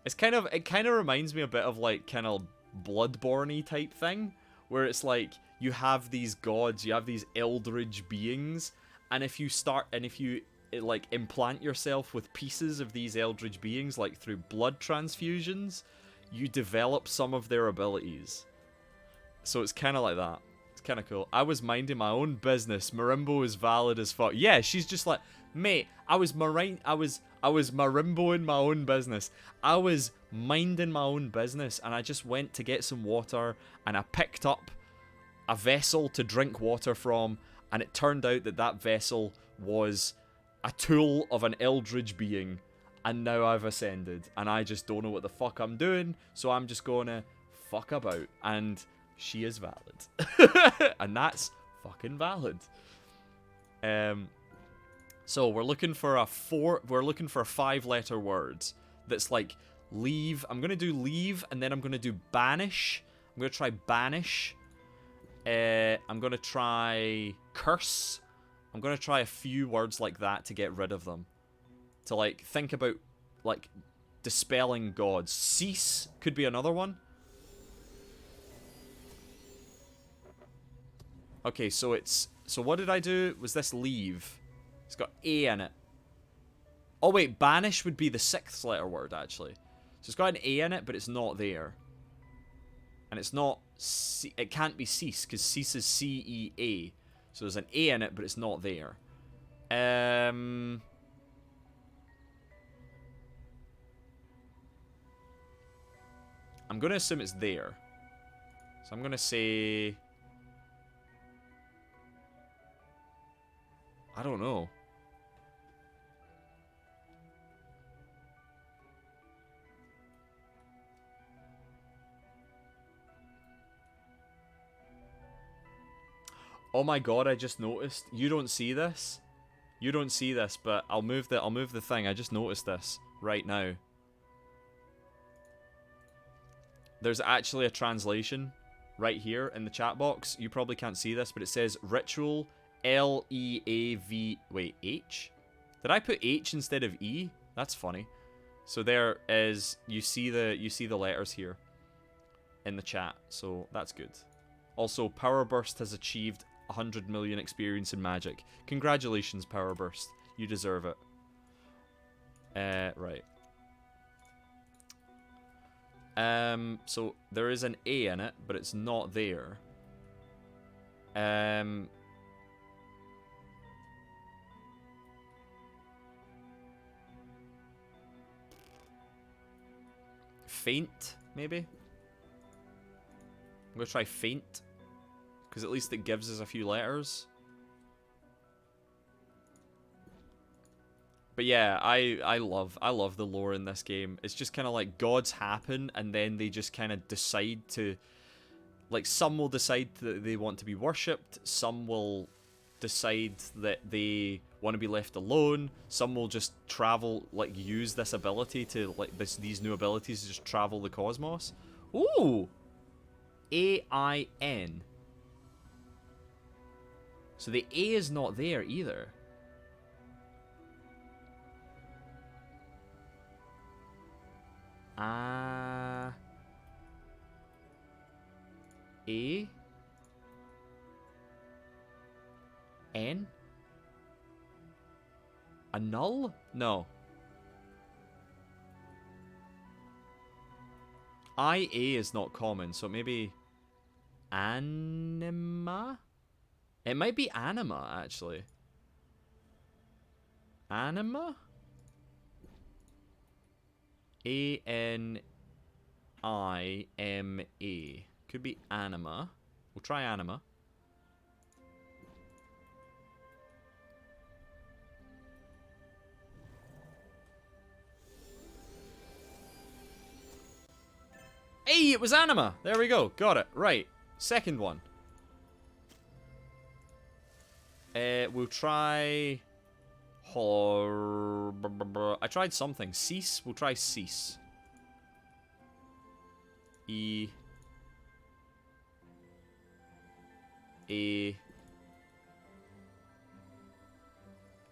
It kind of reminds me a bit of like kind of Bloodborne-y type thing, where it's like you have these gods, you have these eldritch beings, and if you like implant yourself with pieces of these eldritch beings, like through blood transfusions, you develop some of their abilities. So it's kind of like that. It's kind of cool. I was minding my own business. Marimbo is valid as fuck. Yeah, she's just like, mate, I was Marimboing my own business. I was minding my own business, and I just went to get some water, and I picked up a vessel to drink water from, and it turned out that vessel was a tool of an eldritch being, and now I've ascended, and I just don't know what the fuck I'm doing, so I'm just gonna fuck about, and she is valid. And that's fucking valid. So we're looking for a 5-letter word that's like leave. I'm gonna do leave, and then I'm gonna do banish. I'm gonna try banish. I'm gonna try curse. I'm gonna try a few words like that to get rid of them. To like think about like dispelling gods. Cease could be another one. Okay, so what did I do? Was this leave? It's got A in it. Oh wait, banish would be the 6th letter word actually. So it's got an A in it, but it's not there. And it's not, it can't be cease, because cease is C-E-A. So there's an A in it, but it's not there. I'm going to assume it's there. So I'm going to say, I don't know. Oh my god, I just noticed. You don't see this. You don't see this, but I'll move the thing. I just noticed this right now. There's actually a translation right here in the chat box. You probably can't see this, but it says ritual Leav. Wait, H? Did I put H instead of E? That's funny. So there is, you see the letters here in the chat. So that's good. Also, Power Burst has achieved 100 million experience in Magic. Congratulations, Power Burst. You deserve it. Right. So there is an A in it, but it's not there. Faint, maybe? I'm gonna try faint. Because at least it gives us a few letters. But yeah, I love the lore in this game. It's just kind of like gods happen, and then they just kind of decide to... Like, some will decide that they want to be worshipped. Some will decide that they want to be left alone. Some will just travel, like, use this ability to, like, these new abilities to just travel the cosmos. Ooh! A-I-N. So the A is not there either. A N? A null? No. IA is not common, so maybe anima? It might be anima, actually. Anima? A-N-I-M-A. Could be anima. We'll try anima. Hey, it was anima! There we go. Got it. Right. Second one. We'll try... I tried something. Cease? We'll try cease. E... A...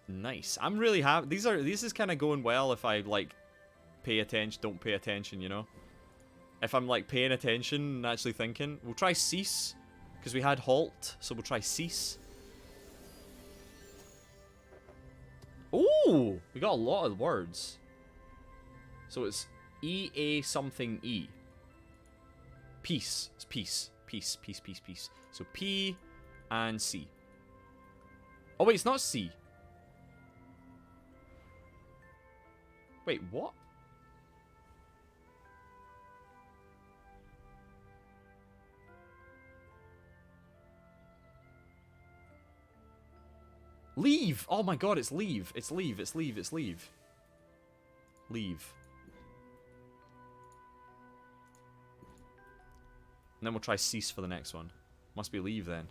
Nice. I'm really happy. This is kind of going well if I, like, pay attention, don't pay attention, you know? If I'm, like, paying attention and actually thinking. We'll try cease, because we had halt, so we'll try cease. Ooh! We got a lot of words. So it's E-A something E. Peace. It's peace. Peace, peace, peace, peace. So P and C. Oh, wait, it's not C. Wait, what? Leave! Oh my god, it's leave. It's leave, it's leave, it's leave. Leave. And then we'll try cease for the next one. Must be leave then.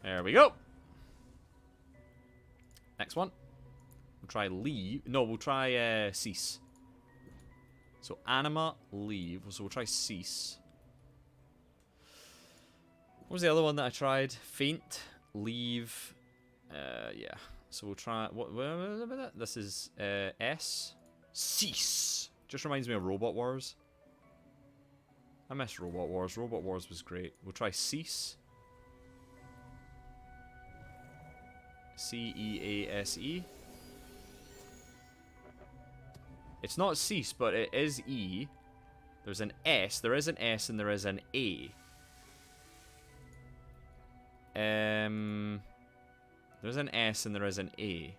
There we go. Next one. We'll try leave. No, we'll try cease. So anima, leave. So we'll try cease. What was the other one that I tried? Faint, leave. Yeah. So we'll try. What? This is S. Cease. Just reminds me of Robot Wars. I miss Robot Wars. Robot Wars was great. We'll try cease. C-E-A-S-E. It's not cease, but it is E. There's an S. There is an S and there is an A. There's an S and there is an A.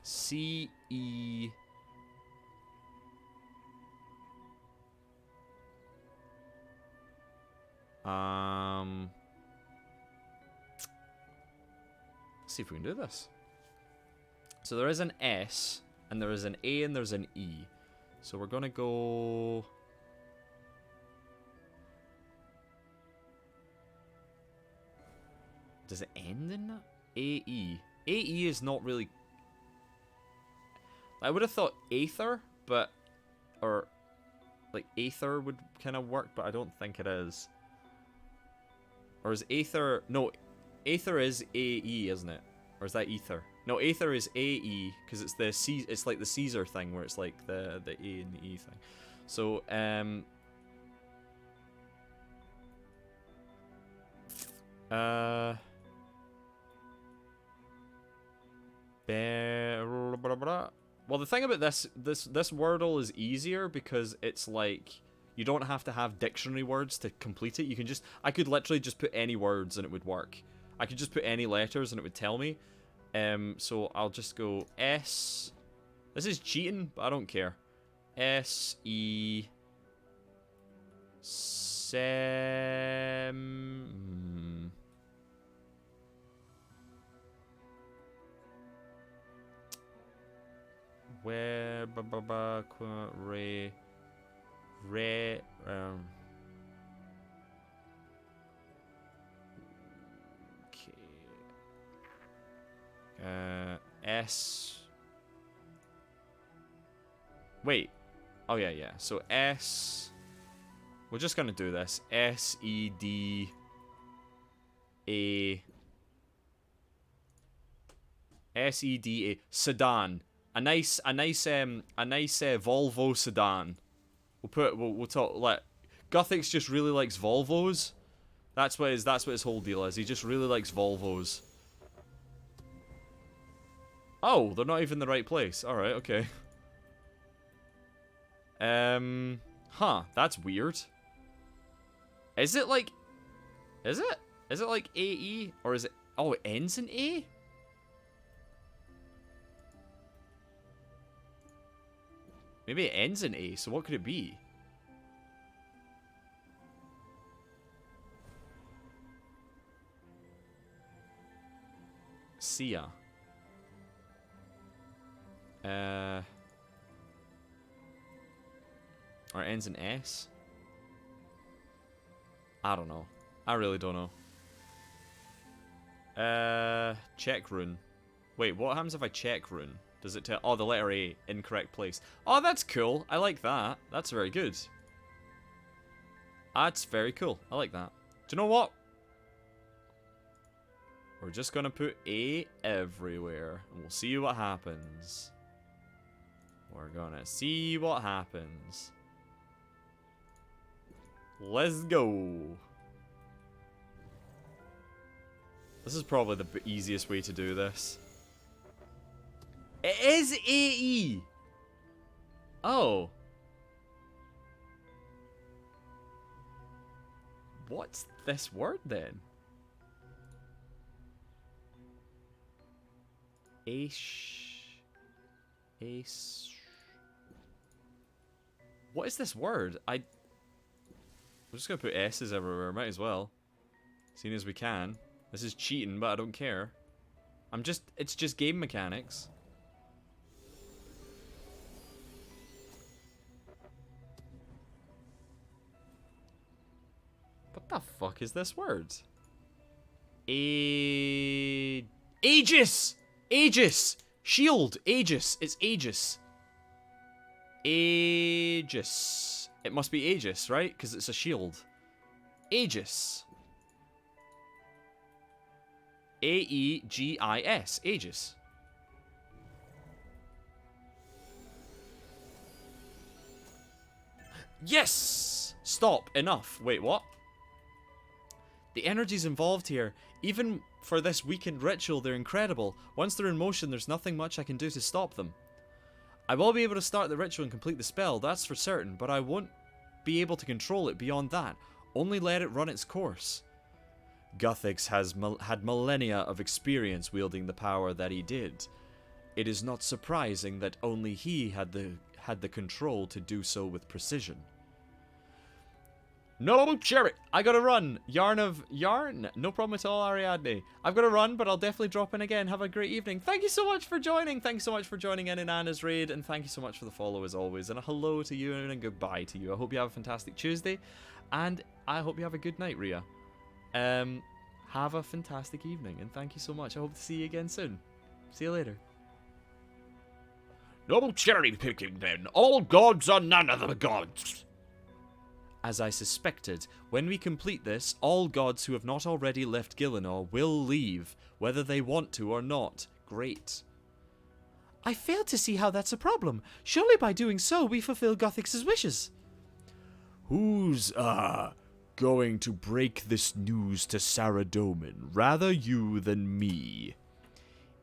C-E... Let's see if we can do this. So there is an S, and there is an A, and there's an E. So we're gonna go... Does it end in that? AE. AE is not really... I would have thought Aether, but... Or... Like, Aether would kind of work, but I don't think it is. Or is Aether... No, Aether is AE, isn't it? Or is that Ether? No, Aether is AE, because it's the it's like the Caesar thing, where it's like the A and the E thing. So, well, the thing about this Wordle is easier because it's like you don't have to have dictionary words to complete it. You can just... I could literally just put any words and it would work. I could just put any letters and it would tell me. So I'll just go S. This is cheating, but I don't care. S-E... Sem... Where... Re... Re... S. Wait. Oh, yeah, yeah. So S. We're just gonna do this. S-E-D. A. S-E-D-A. Sedan. A nice Volvo sedan. We'll talk. Like, Guthix just really likes Volvos. That's what his whole deal is. He just really likes Volvos. Oh, they're not even in the right place. Alright, okay. Huh, that's weird. Is it like... Is it? Is it like AE? Or is it... Oh, it ends in A? Maybe it ends in A, so what could it be? Sia. Or it ends in S? I don't know. I really don't know. Check rune. Wait, what happens if I check rune? Does it tell... Oh, the letter A. Incorrect place. Oh, that's cool. I like that. That's very good. That's very cool. I like that. Do you know what? We're just gonna put A everywhere. And we'll see what happens. We're gonna see what happens. Let's go. This is probably the easiest way to do this. It is AE. Oh. What's this word then? Ace. What is this word? We're just gonna put S's everywhere, might as well. Seeing as we can. This is cheating, but I don't care. It's just game mechanics. What the fuck is this word? Aegis! Aegis! Shield! Aegis! It's Aegis. Aegis. It must be Aegis, right? Because it's a shield. Aegis. A-E-G-I-S. Aegis. Yes! Stop. Enough. Wait, what? The energies involved here, even for this weakened ritual, they're incredible. Once they're in motion, there's nothing much I can do to stop them. I will be able to start the ritual and complete the spell, that's for certain, but I won't be able to control it beyond that. Only let it run its course. Guthix had millennia of experience wielding the power that he did. It is not surprising that only he had the control to do so with precision. No, Cherry! I gotta run! Yarn? No problem at all, Ariadne. I've gotta run, but I'll definitely drop in again. Have a great evening. Thank you so much for joining. Thanks so much for joining in Anna's raid, and thank you so much for the follow as always. And a hello to you and a goodbye to you. I hope you have a fantastic Tuesday, and I hope you have a good night, Rhea. Have a fantastic evening, and thank you so much. I hope to see you again soon. See you later. No cherry picking then. All gods are none of the gods. As I suspected, when we complete this, all gods who have not already left Gielinor will leave, whether they want to or not. Great. I fail to see how that's a problem. Surely by doing so, we fulfill Gothix's wishes. Who's, going to break this news to Saradomin? Rather you than me.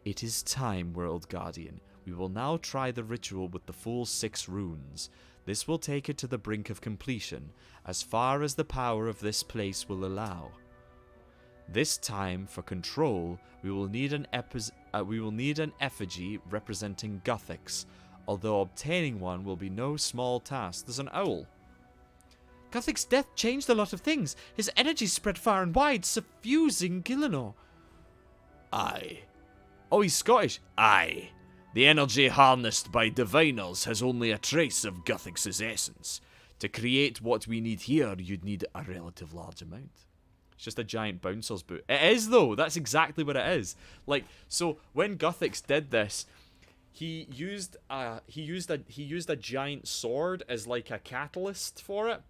It is time, World Guardian. We will now try the ritual with the full 6 runes. This will take it to the brink of completion, as far as the power of this place will allow. This time, for control, we will need an effigy representing Guthix, although obtaining one will be no small task. There's an owl. Guthix's death changed a lot of things. His energy spread far and wide, suffusing Gielinor. Aye. Oh, he's Scottish. Aye. The energy harnessed by diviners has only a trace of Guthix's essence. To create what we need here, you'd need a relative large amount. It's just a giant bouncer's boot. It is, though. That's exactly what it is. Like, so when Guthix did this, he used a giant sword as like a catalyst for it,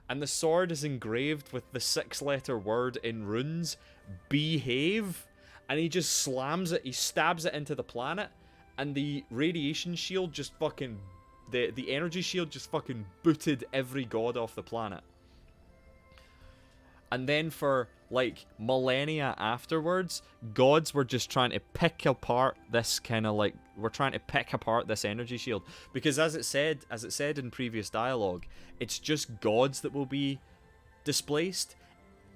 and the sword is engraved with the 6-letter word in runes, behave, and he just slams it. He stabs it into the planet. And the radiation shield just fucking... The energy shield just fucking booted every god off the planet. And then for, like, millennia afterwards, gods were just trying to pick apart this kind of, like... We're trying to pick apart this energy shield. Because as it said in previous dialogue, it's just gods that will be displaced,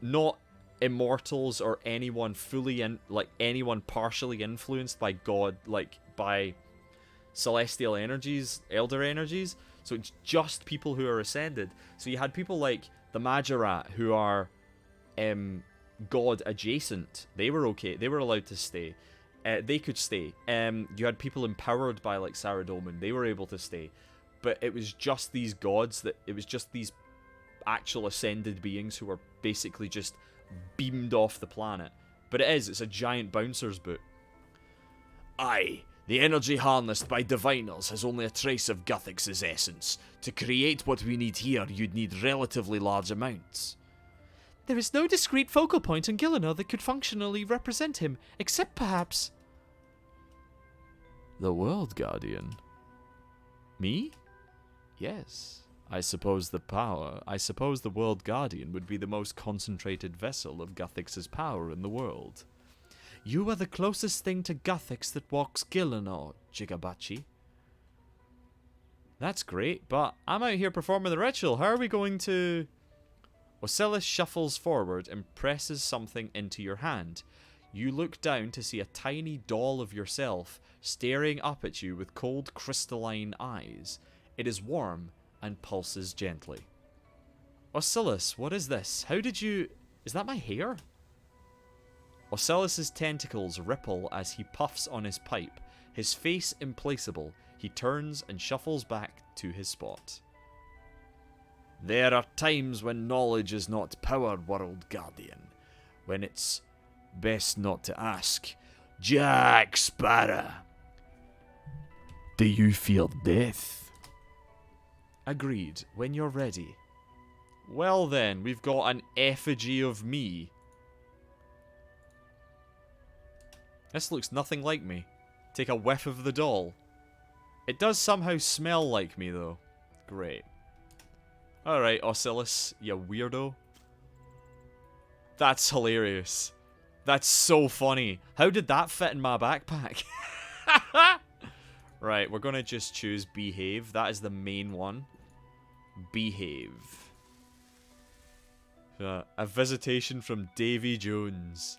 not immortals or anyone anyone partially influenced by God, like, by celestial energies, elder energies. So it's just people who are ascended. So you had people like the Majorat who are god adjacent. They were okay. They were allowed to stay. They could stay. You had people empowered by like Saradomin. They were able to stay. But it was just these gods it was just these actual ascended beings who were basically just beamed off the planet. But it's a giant bouncer's boot. Aye. The energy harnessed by diviners has only a trace of Guthix's essence. To create what we need here, you'd need relatively large amounts. There is no discrete focal point in Gielinor that could functionally represent him, except perhaps... The World Guardian? Me? Yes. I suppose the World Guardian would be the most concentrated vessel of Guthix's power in the world. You are the closest thing to Guthix that walks Gielinor, Jigabachi. That's great, but I'm out here performing the ritual. How are we going to... Osilis shuffles forward and presses something into your hand. You look down to see a tiny doll of yourself staring up at you with cold crystalline eyes. It is warm and pulses gently. Osilis, what is this? How did you... Is that my hair? Osilis's tentacles ripple as he puffs on his pipe. His face implacable, he turns and shuffles back to his spot. There are times when knowledge is not power, World Guardian. When it's best not to ask. Jack Sparrow, do you feel death? Agreed, when you're ready. Well then, we've got an effigy of me. This looks nothing like me. Take a whiff of the doll. It does somehow smell like me though. Great. Alright, Osilis, you weirdo. That's hilarious. That's so funny. How did that fit in my backpack? Right, we're gonna just choose Behave. That is the main one. Behave. A visitation from Davy Jones.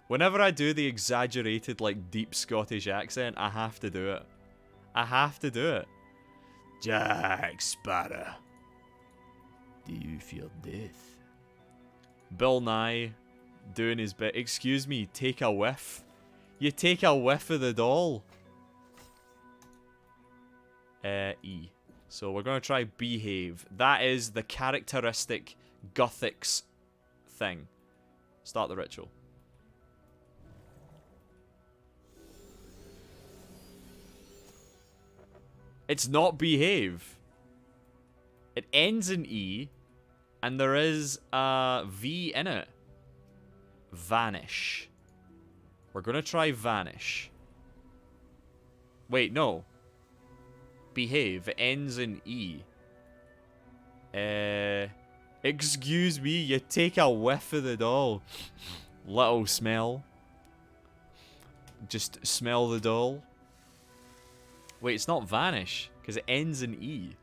Whenever I do the exaggerated, like, deep Scottish accent, I have to do it. I have to do it. Jack Sparrow. Do you feel death? Bill Nye doing his bit. Excuse me, take a whiff. You take a whiff of the doll. E. So we're going to try behave. That is the characteristic Gothics thing. Start the ritual. It's not behave. It ends in E, and there is a V in it. Vanish. We're gonna try vanish. Wait, no. Behave. It ends in E. Excuse me, you take a whiff of the doll. Little smell. Just smell the doll. Wait, it's not vanish, because it ends in E.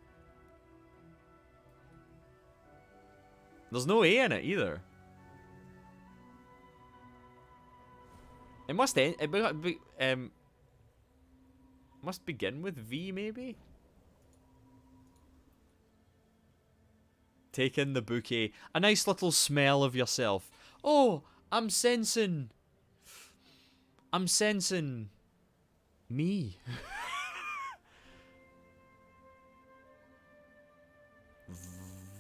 There's no A in it either. It must end. Must begin with V, maybe. Take in the bouquet. A nice little smell of yourself. Oh, I'm sensing me.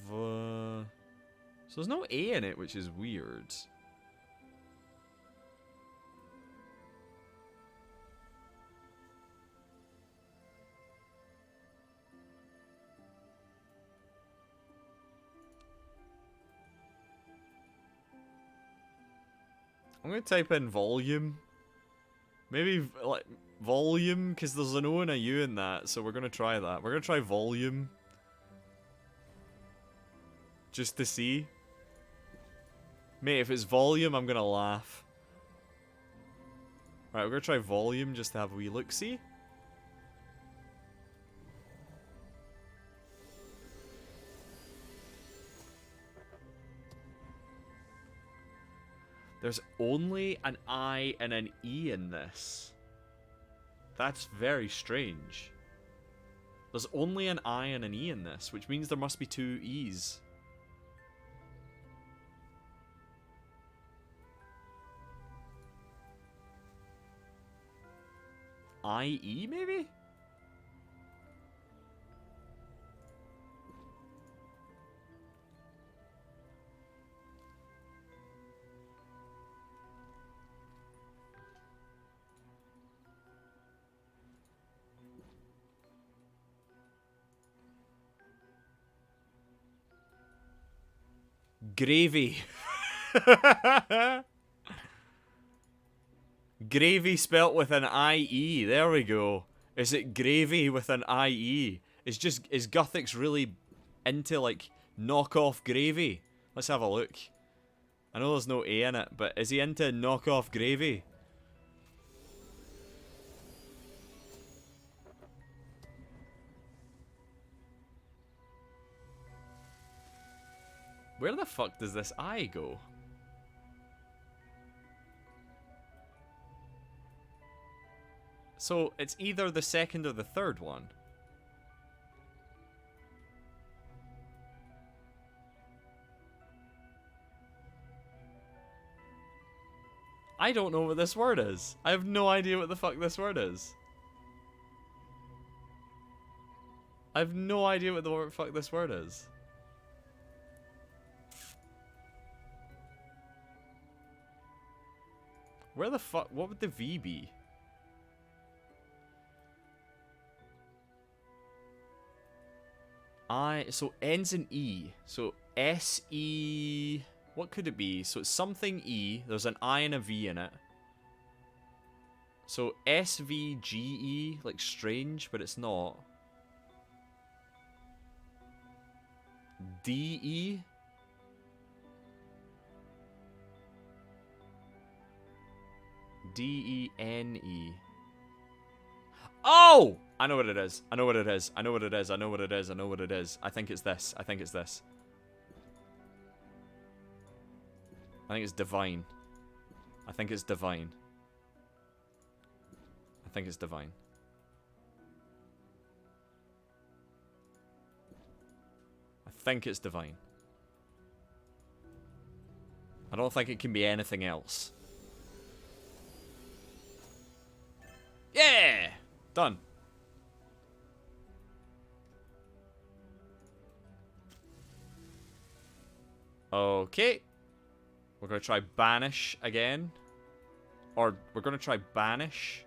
So there's no A in it, which is weird. I'm going to type in volume. Maybe, like, volume, because there's an O and a U in that, so we're going to try that. We're going to try volume. Just to see. Mate, if it's volume, I'm going to laugh. Right, we're going to try volume just to have a wee look-see. There's only an I and an E in this. That's very strange. There's only an I and an E in this, which means there must be two E's. I-E, maybe? Gravy. Gravy spelt with an I-E. There we go. Is it gravy with an I-E? Is Gothics really into, like, knockoff gravy? Let's have a look. I know there's no A in it, but is he into knockoff gravy? Where the fuck does this I go? So, it's either the second or the third one. I don't know what this word is. I have no idea what the fuck this word is. I have no idea what the fuck this word is. Where the fuck? What would the V be? So ends in E. So S-E... What could it be? So it's something E. There's an I and a V in it. So S-V-G-E. Like strange, but it's not. D-E. D-E-N-E. Oh! I know what it is. I know what it is. I know what it is. I know what it is. I know what it is. I think it's this. I think it's this. I think it's divine. I think it's divine. I think it's divine. I think it's divine. I don't think it can be anything else. Yeah! Done. Okay. We're going to try Banish again. Or we're going to try Banish.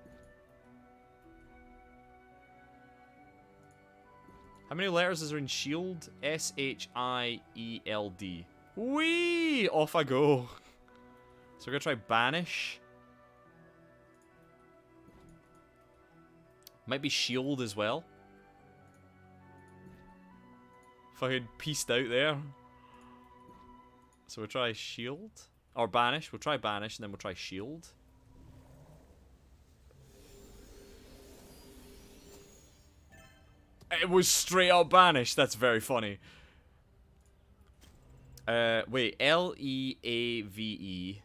How many letters is there in Shield? S-H-I-E-L-D. Whee! Off I go. So we're going to try Banish. Might be Shield as well. Fucking pieced out there. So we'll try Shield. Or Banish. We'll try Banish and then we'll try Shield. It was straight up Banish. That's very funny. Wait. L-E-A-V-E.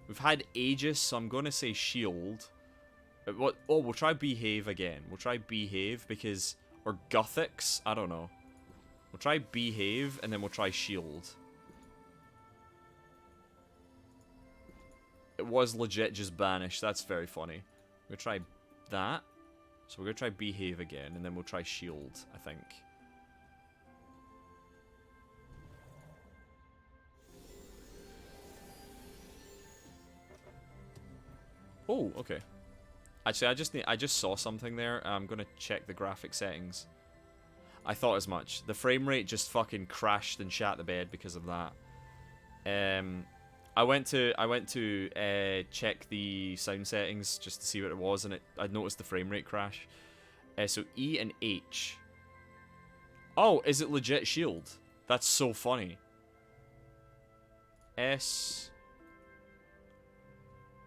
We've had Aegis, so I'm going to say Shield. What? Oh, we'll try Behave again. We'll try Behave because... Or Gothics? I don't know. We'll try Behave and then we'll try Shield. It was legit just Banish. That's very funny. We'll try that. So we're going to try Behave again, and then we'll try Shield, I think. Oh, okay. Actually, I just saw something there. I'm going to check the graphic settings. I thought as much. The frame rate just fucking crashed and shat the bed because of that. I went to check the sound settings just to see what it was, and I noticed the frame rate crash. So E and H. Oh, is it legit Shield? That's so funny. S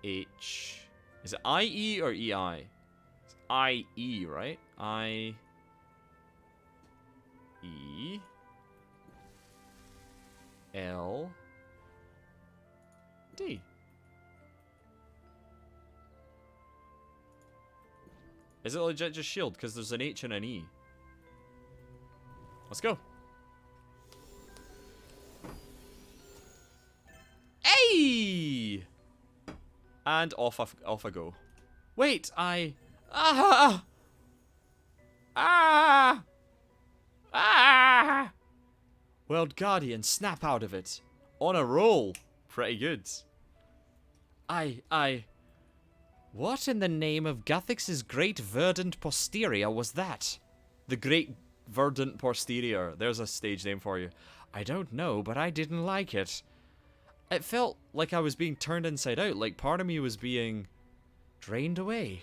H. Is it I-E or E-I? It's I-E, right? I-E. L. D. Is it legit just Shield? Because there's an H and an E. Let's go. Hey! And off I go. Wait, Ah! World Guardian, snap out of it. On a roll. Pretty good. What in the name of Guthix's great verdant posterior was that? The Great Verdant Posterior. There's a stage name for you. I don't know, but I didn't like it. It felt like I was being turned inside out, like part of me was being drained away.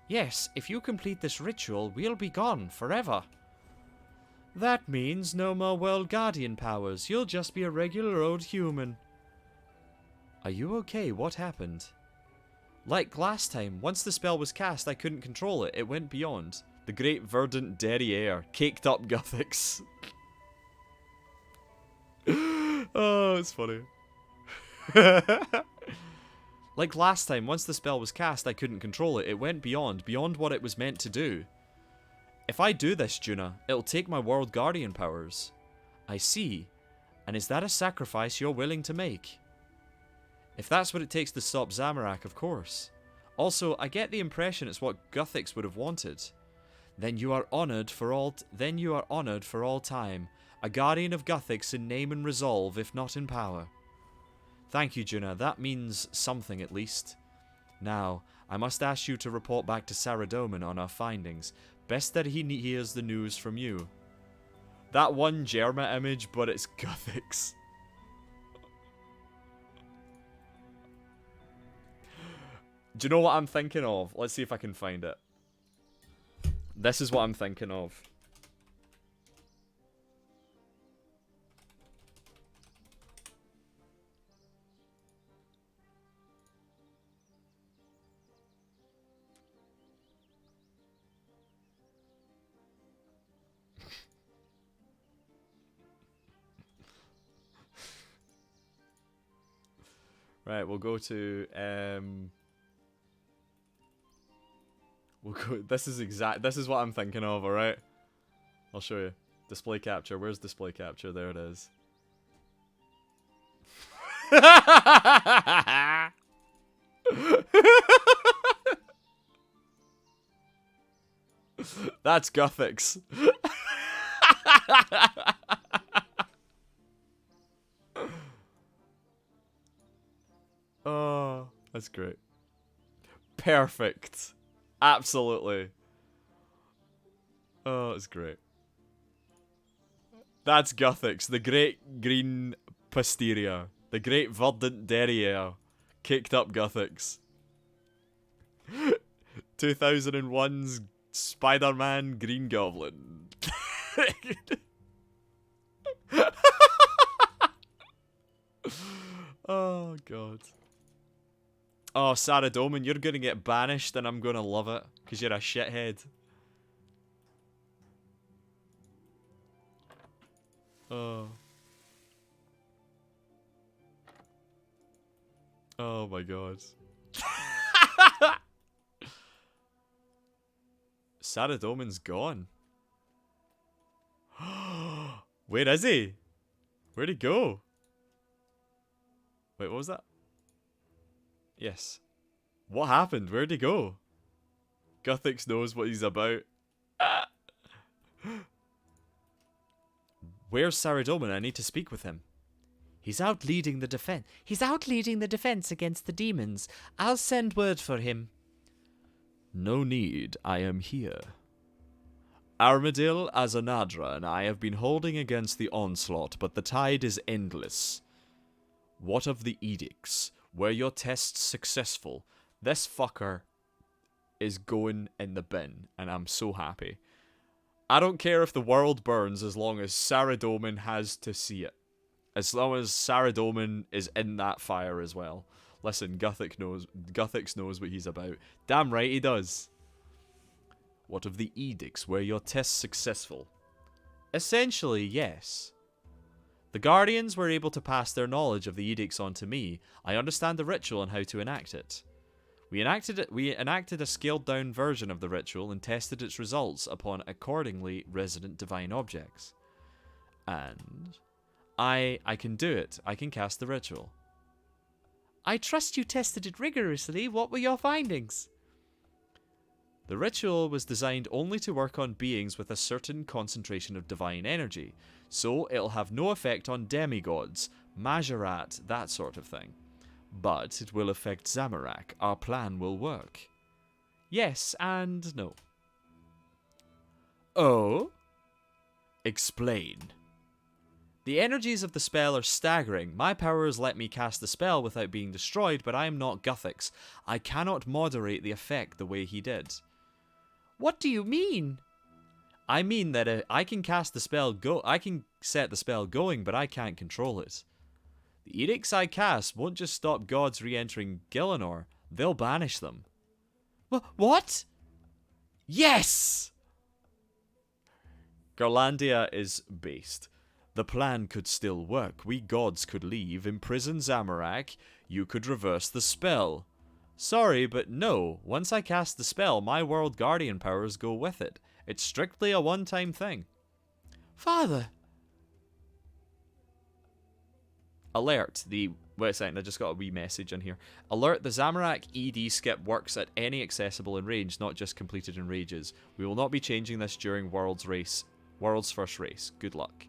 Yes, if you complete this ritual, we'll be gone forever. That means no more World Guardian powers. You'll just be a regular old human. Are you okay? What happened? Like last time, once the spell was cast, I couldn't control it. It went beyond. The Great Verdant Derriere. Caked up Guthix. Oh, it's funny. Like last time, once the spell was cast, I couldn't control it. It went beyond what it was meant to do. If I do this, Juna, it'll take my World Guardian powers. I see. And is that a sacrifice you're willing to make? If that's what it takes to stop Zamorak, of course. Also, I get the impression it's what Guthix would have wanted. Then you are honored for all time. A guardian of Guthix in name and resolve, if not in power. Thank you, Juna. That means something at least. Now, I must ask you to report back to Saradomin on our findings. Best that he hears the news from you. That one Germa image, but it's Guthix. Do you know what I'm thinking of? Let's see if I can find it. This is what I'm thinking of. Right, we'll go to this is what I'm thinking of, alright? I'll show you. Display capture. Where's display capture? There it is. That's Guthix. Oh, that's great. Perfect. Absolutely. Oh, it's great. That's Guthix, the great green posterior. The great verdant derriere. Kicked up Guthix. 2001's Spider-Man Green Goblin. Oh, God. Oh, Sarah Doman, you're gonna get banished and I'm gonna love it. Because you're a shithead. Oh. Oh my God. Sarah Doman's gone. Where is he? Where'd he go? Wait, what was that? Yes. What happened? Where'd he go? Guthix knows what he's about. Where's Saradomin? I need to speak with him. He's out leading the defense. He's out leading the defense against the demons. I'll send word for him. No need. I am here. Armadil, Azanadra, and I have been holding against the onslaught, but the tide is endless. What of the edicts? Were your tests successful? This fucker is going in the bin, and I'm so happy. I don't care if the world burns as long as Saradomin has to see it. As long as Saradomin is in that fire as well. Listen, Guthix knows what he's about. Damn right he does. What of the edicts? Were your tests successful? Essentially, yes. The Guardians were able to pass their knowledge of the edicts on to me. I understand the ritual and how to enact it. We enacted a scaled down version of the ritual and tested its results upon accordingly resident divine objects. And I can do it. I can cast the ritual. I trust you tested it rigorously. What were your findings? The ritual was designed only to work on beings with a certain concentration of divine energy, so it'll have no effect on demigods, Majorat, that sort of thing. But it will affect Zamorak. Our plan will work. Yes and no. Oh? Explain. The energies of the spell are staggering. My powers let me cast the spell without being destroyed, but I am not Guthix. I cannot moderate the effect the way he did. What do you mean? I mean that I can cast the spell I can set the spell going, but I can't control it. The edicts I cast won't just stop gods re-entering Gielinor, they'll banish them. What? Yes! Garlandia is based. The plan could still work. We gods could leave, imprison Zamorak, you could reverse the spell. Sorry, but no. Once I cast the spell, my World Guardian powers go with it. It's strictly a one-time thing. Father! Alert, wait a second, I just got a wee message in here. Alert, the Zamorak ED skip works at any accessible in range, not just completed in rages. We will not be changing this during World's first race. Good luck.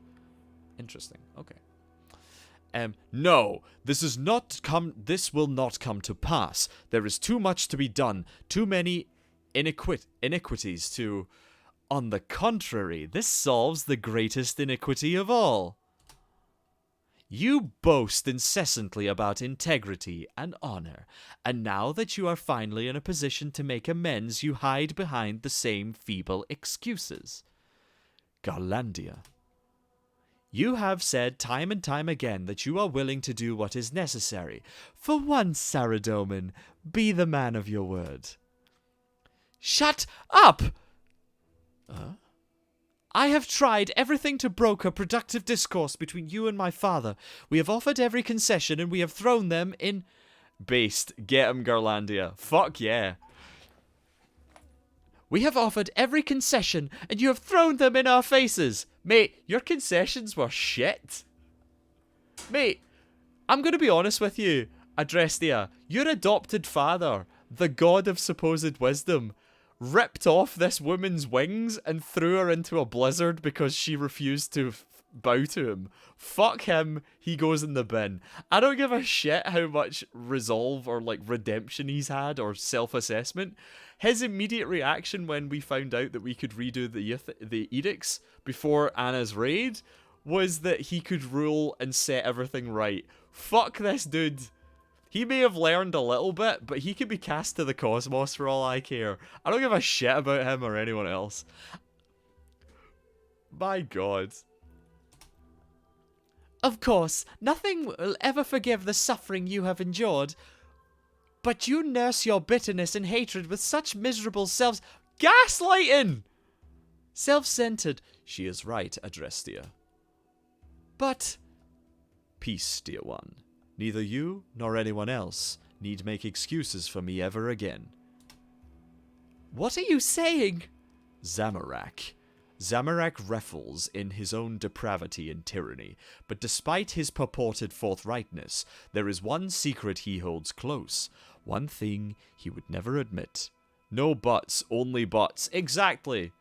Interesting, okay. No, this will not come to pass. There is too much to be done, too many iniquities to... On the contrary, this solves the greatest iniquity of all. You boast incessantly about integrity and honor, and now that you are finally in a position to make amends, you hide behind the same feeble excuses. Garlandia. You have said time and time again that you are willing to do what is necessary. For once, Saradomin, be the man of your word. Shut up! I have tried everything to broker productive discourse between you and my father. We have offered every concession and we have thrown them in... Based. Get him, Garlandia. Fuck yeah. We have offered every concession and you have thrown them in our faces. Mate, your concessions were shit. Mate, I'm going to be honest with you, Adrestia. Your adopted father, the god of supposed wisdom, ripped off this woman's wings and threw her into a blizzard because she refused to bow to him. Fuck him, he goes in the bin. I don't give a shit how much resolve or like redemption he's had or self-assessment. His immediate reaction when we found out that we could redo the edicts before Anna's raid was that he could rule and set everything right. Fuck this dude. He may have learned a little bit, but he could be cast to the cosmos for all I care. I don't give a shit about him or anyone else. My god. Of course, nothing will ever forgive the suffering you have endured. But you nurse your bitterness and hatred with such miserable Gaslighting! self-centered. She is right, Adrestia. But Peace, dear one. Neither you nor anyone else need make excuses for me ever again. what are you saying? Zamorak. Zamorak revels in his own depravity and tyranny, but despite his purported forthrightness, there is one secret he holds close, one thing he would never admit. No buts, only buts. Exactly.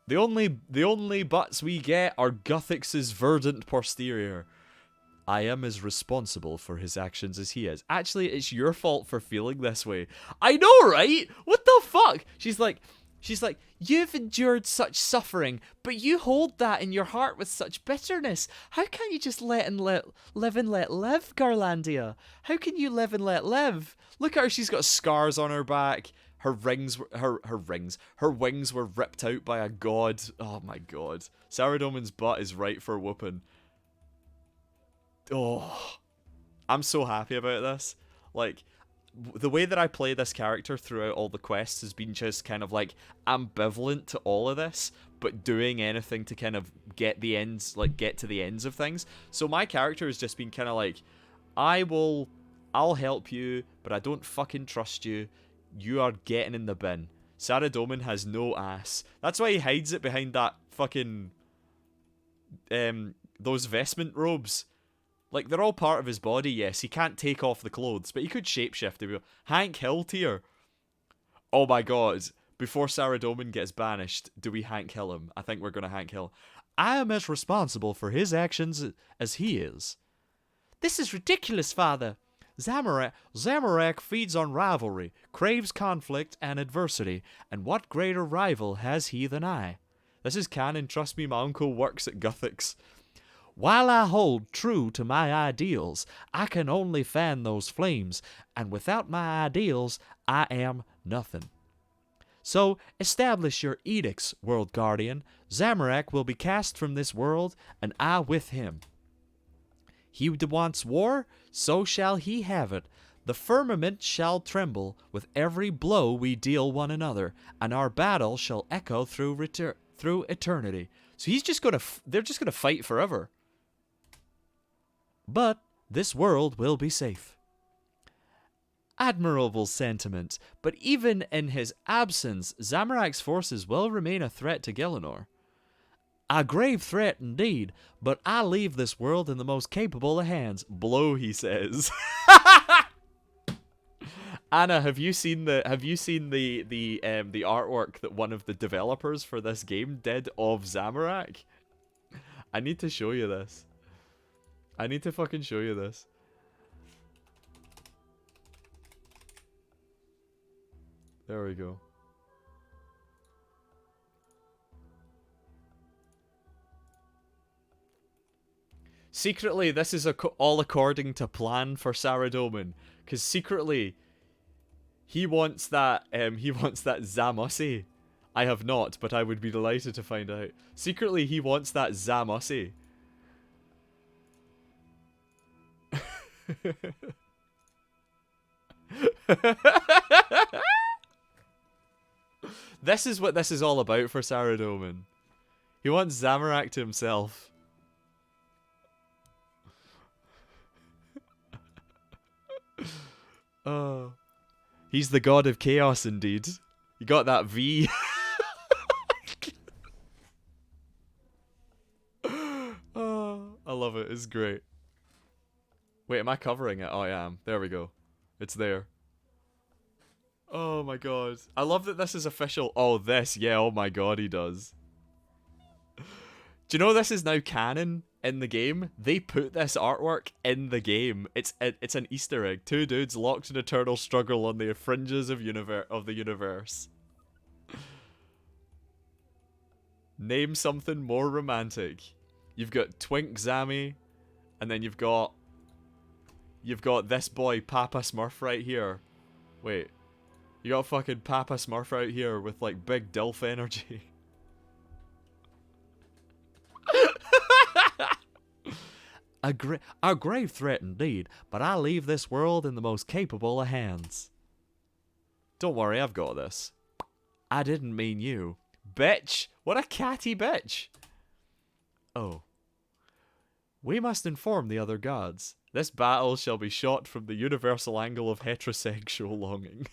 The only buts we get are Guthix's verdant posterior. I am as responsible for his actions as he is. Actually, it's your fault for feeling this way. I know, right? What the fuck? She's like, you've endured such suffering, but you hold that in your heart with such bitterness. How can you just live and let live, Garlandia? How can you live and let live? Look at her, she's got scars on her back. Her wings were ripped out by a god. Oh my god. Saradomin's butt is right for whooping. Oh, I'm so happy about this. Like, the way that I play this character throughout all the quests has been just kind of like ambivalent to all of this, but doing anything to kind of get the ends, like get to the ends of things. So my character has just been kind of like, I'll help you, but I don't fucking trust you. You are getting in the bin. Saradomin has no ass. That's why he hides it behind that fucking those vestment robes. Like, they're all part of his body, yes. He can't take off the clothes, but he could shapeshift. He'd be Hank Hill tier. Oh my god. Before Saradomin gets banished, do we Hank Hill him? I think we're going to Hank Hill. I am as responsible for his actions as he is. This is ridiculous, Father. Zamorak feeds on rivalry, craves conflict and adversity, and what greater rival has he than I? This is canon, trust me, my uncle works at Guthix. While I hold true to my ideals, I can only fan those flames, and without my ideals, I am nothing. So, establish your edicts, World Guardian. Zamorak will be cast from this world, and I with him. He wants war, so shall he have it. The firmament shall tremble with every blow we deal one another, and our battle shall echo through eternity. So they're just gonna fight forever. But this world will be safe. Admirable sentiment, but even in his absence, Zamorak's forces will remain a threat to Gielinor. A grave threat indeed, but I leave this world in the most capable of hands. Blow, he says. Anna, have you seen the artwork that one of the developers for this game did of Zamorak? I need to show you this. I need to fucking show you this. There we go. Secretly, this is all according to plan for Saradomin, because secretly, he wants that Zamussi. I have not, but I would be delighted to find out. Secretly, he wants that Zamussi. This is what this is all about for Saradomin. He wants Zamorak to himself. Oh, he's the god of chaos indeed. You got that V. Oh, I love it. It's great. Wait, am I covering it? Oh, I am. There we go. It's there. Oh my god. I love that this is official. Oh, this. Yeah, oh my god, he does. Do you know this is now canon in the game? They put this artwork in the game. It's an Easter egg. Two dudes locked in eternal struggle on the fringes of the universe. Name something more romantic. You've got Twink Zammy, and then you've got this boy Papa Smurf right here. Wait. You got fucking Papa Smurf out here with like big DILF energy. A grave threat indeed, but I leave this world in the most capable of hands. Don't worry, I've got this. I didn't mean you. Bitch! What a catty bitch! Oh. We must inform the other gods. This battle shall be shot from the universal angle of heterosexual longing.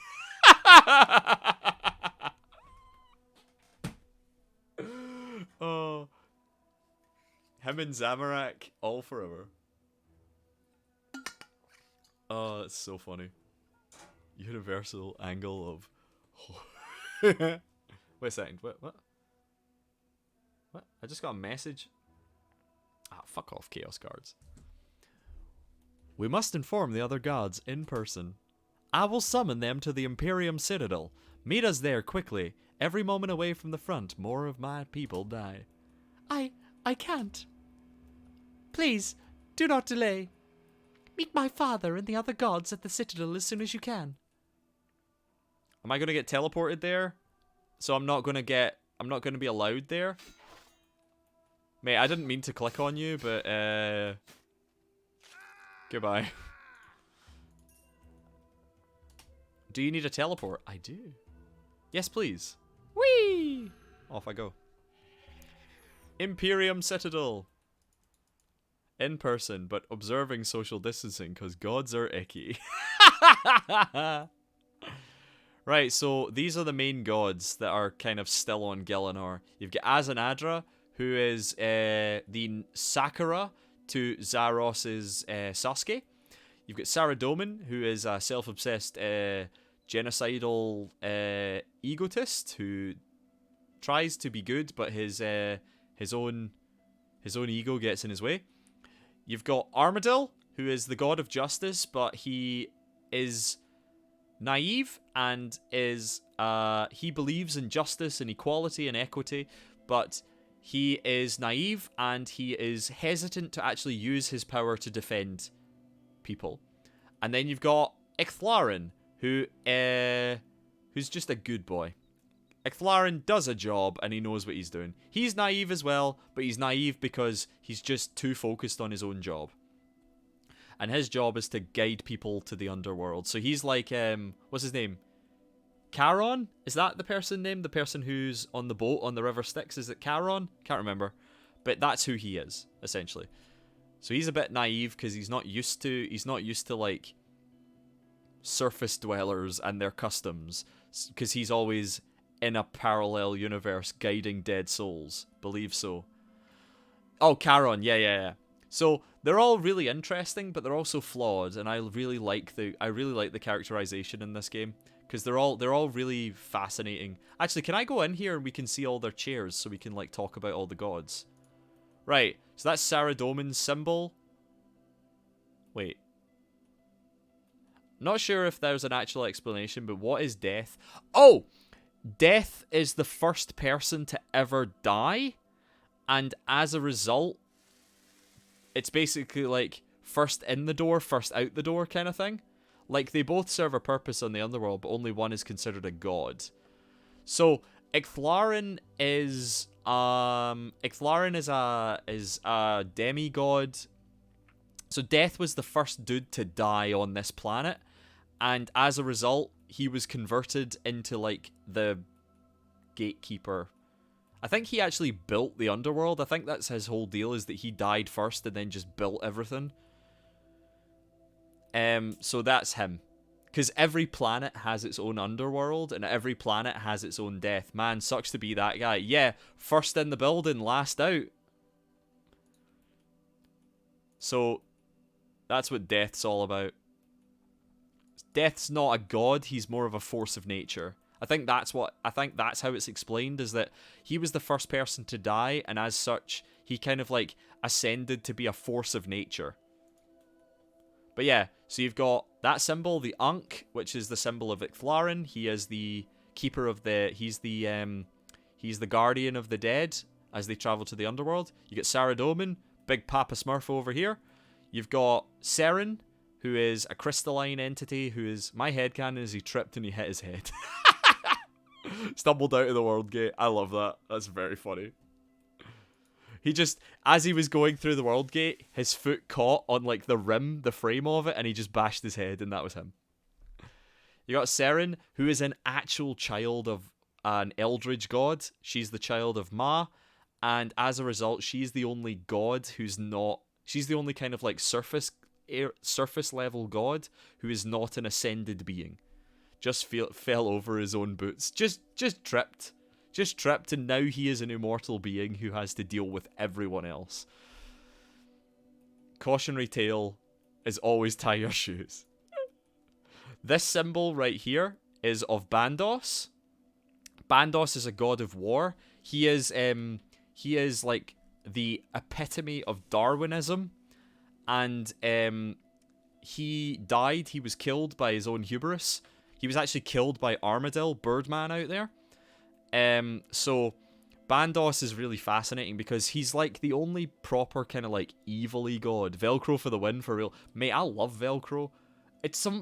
Oh. Him and Zamorak, all forever. Oh, that's so funny. Universal angle of... Wait a second, what? What? I just got a message? Ah, fuck off, Chaos Cards. We must inform the other gods in person. I will summon them to the Imperium Citadel. Meet us there quickly. Every moment away from the front, more of my people die. I can't. Please, do not delay. Meet my father and the other gods at the Citadel as soon as you can. Am I gonna get teleported there? So I'm not gonna be allowed there? Mate, I didn't mean to click on you, but goodbye. Do you need a teleport? I do. Yes, please. Whee! Off I go. Imperium Citadel. In person, but observing social distancing, because gods are icky. Right, so these are the main gods that are kind of still on Gielinor. You've got Azanadra, who is the Sakura to Zaros's Sasuke. You've got Saradomin, who is a self-obsessed genocidal egotist who tries to be good, but his own ego gets in his way. You've got Armadil, who is the god of justice, but he is naive and he believes in justice and equality and equity, but he is naive and he is hesitant to actually use his power to defend people. And then you've got Icthlarin, who's just a good boy. Icthlarin does a job and he knows what he's doing. He's naive as well, but he's naive because he's just too focused on his own job. And his job is to guide people to the underworld. So he's like, what's his name? Charon? Is that the person name? The person who's on the boat on the River Styx? Is it Charon? Can't remember. But that's who he is, essentially. So he's a bit naive because he's not used to like surface dwellers and their customs, because he's always in a parallel universe guiding dead souls. Believe so. Oh, Charon. Yeah. So they're all really interesting, but they're also flawed, and I really like the characterization in this game, because they're all really fascinating. Actually, can I go in here and we can see all their chairs so we can like talk about all the gods? Right. So that's Saradomin's symbol. Wait. Not sure if there's an actual explanation, but what is death? Oh! Death is the first person to ever die, and as a result, it's basically like first in the door, first out the door kind of thing. Like, they both serve a purpose on the underworld, but only one is considered a god. So Icthlarin is a demigod. So Death was the first dude to die on this planet, and as a result, he was converted into like the gatekeeper. I think he actually built the underworld. I think that's his whole deal, is that he died first and then just built everything. So that's him. Because every planet has its own underworld, and every planet has its own death. Man, sucks to be that guy. Yeah, first in the building, last out. So, That's what death's all about. Death's not a god, he's more of a force of nature. I think that's how it's explained, is that he was the first person to die, and as such, he kind of like ascended to be a force of nature. But yeah, so you've got that symbol, the Ankh, which is the symbol of Icthlarin. He is the keeper of the he's the guardian of the dead as they travel to the underworld. You get Saradomin, Big Papa Smurf over here. You've got Seren, who is a crystalline entity, who is, my headcanon is he tripped and he hit his head. Stumbled out of the world gate. I love that. That's very funny. He just, as he was going through the world gate, his foot caught on like the rim, the frame of it, and he just bashed his head, and that was him. You got Seren, who is an actual child of an eldritch god. She's the child of Ma, and as a result, she's the only god who's not, she's the only kind of like surface level god who is not an ascended being. Just fell over his own boots. Just tripped. Just tripped, and now he is an immortal being who has to deal with everyone else. Cautionary tale is always tie your shoes. This symbol right here is of Bandos. Bandos is a god of war. He is like the epitome of Darwinism, and he died. He was killed by his own hubris. He was actually killed by Armadil, Birdman out there. So Bandos is really fascinating because he's like the only proper kind of like evil-y god. Velcro for the win, for real. Mate, I love Velcro.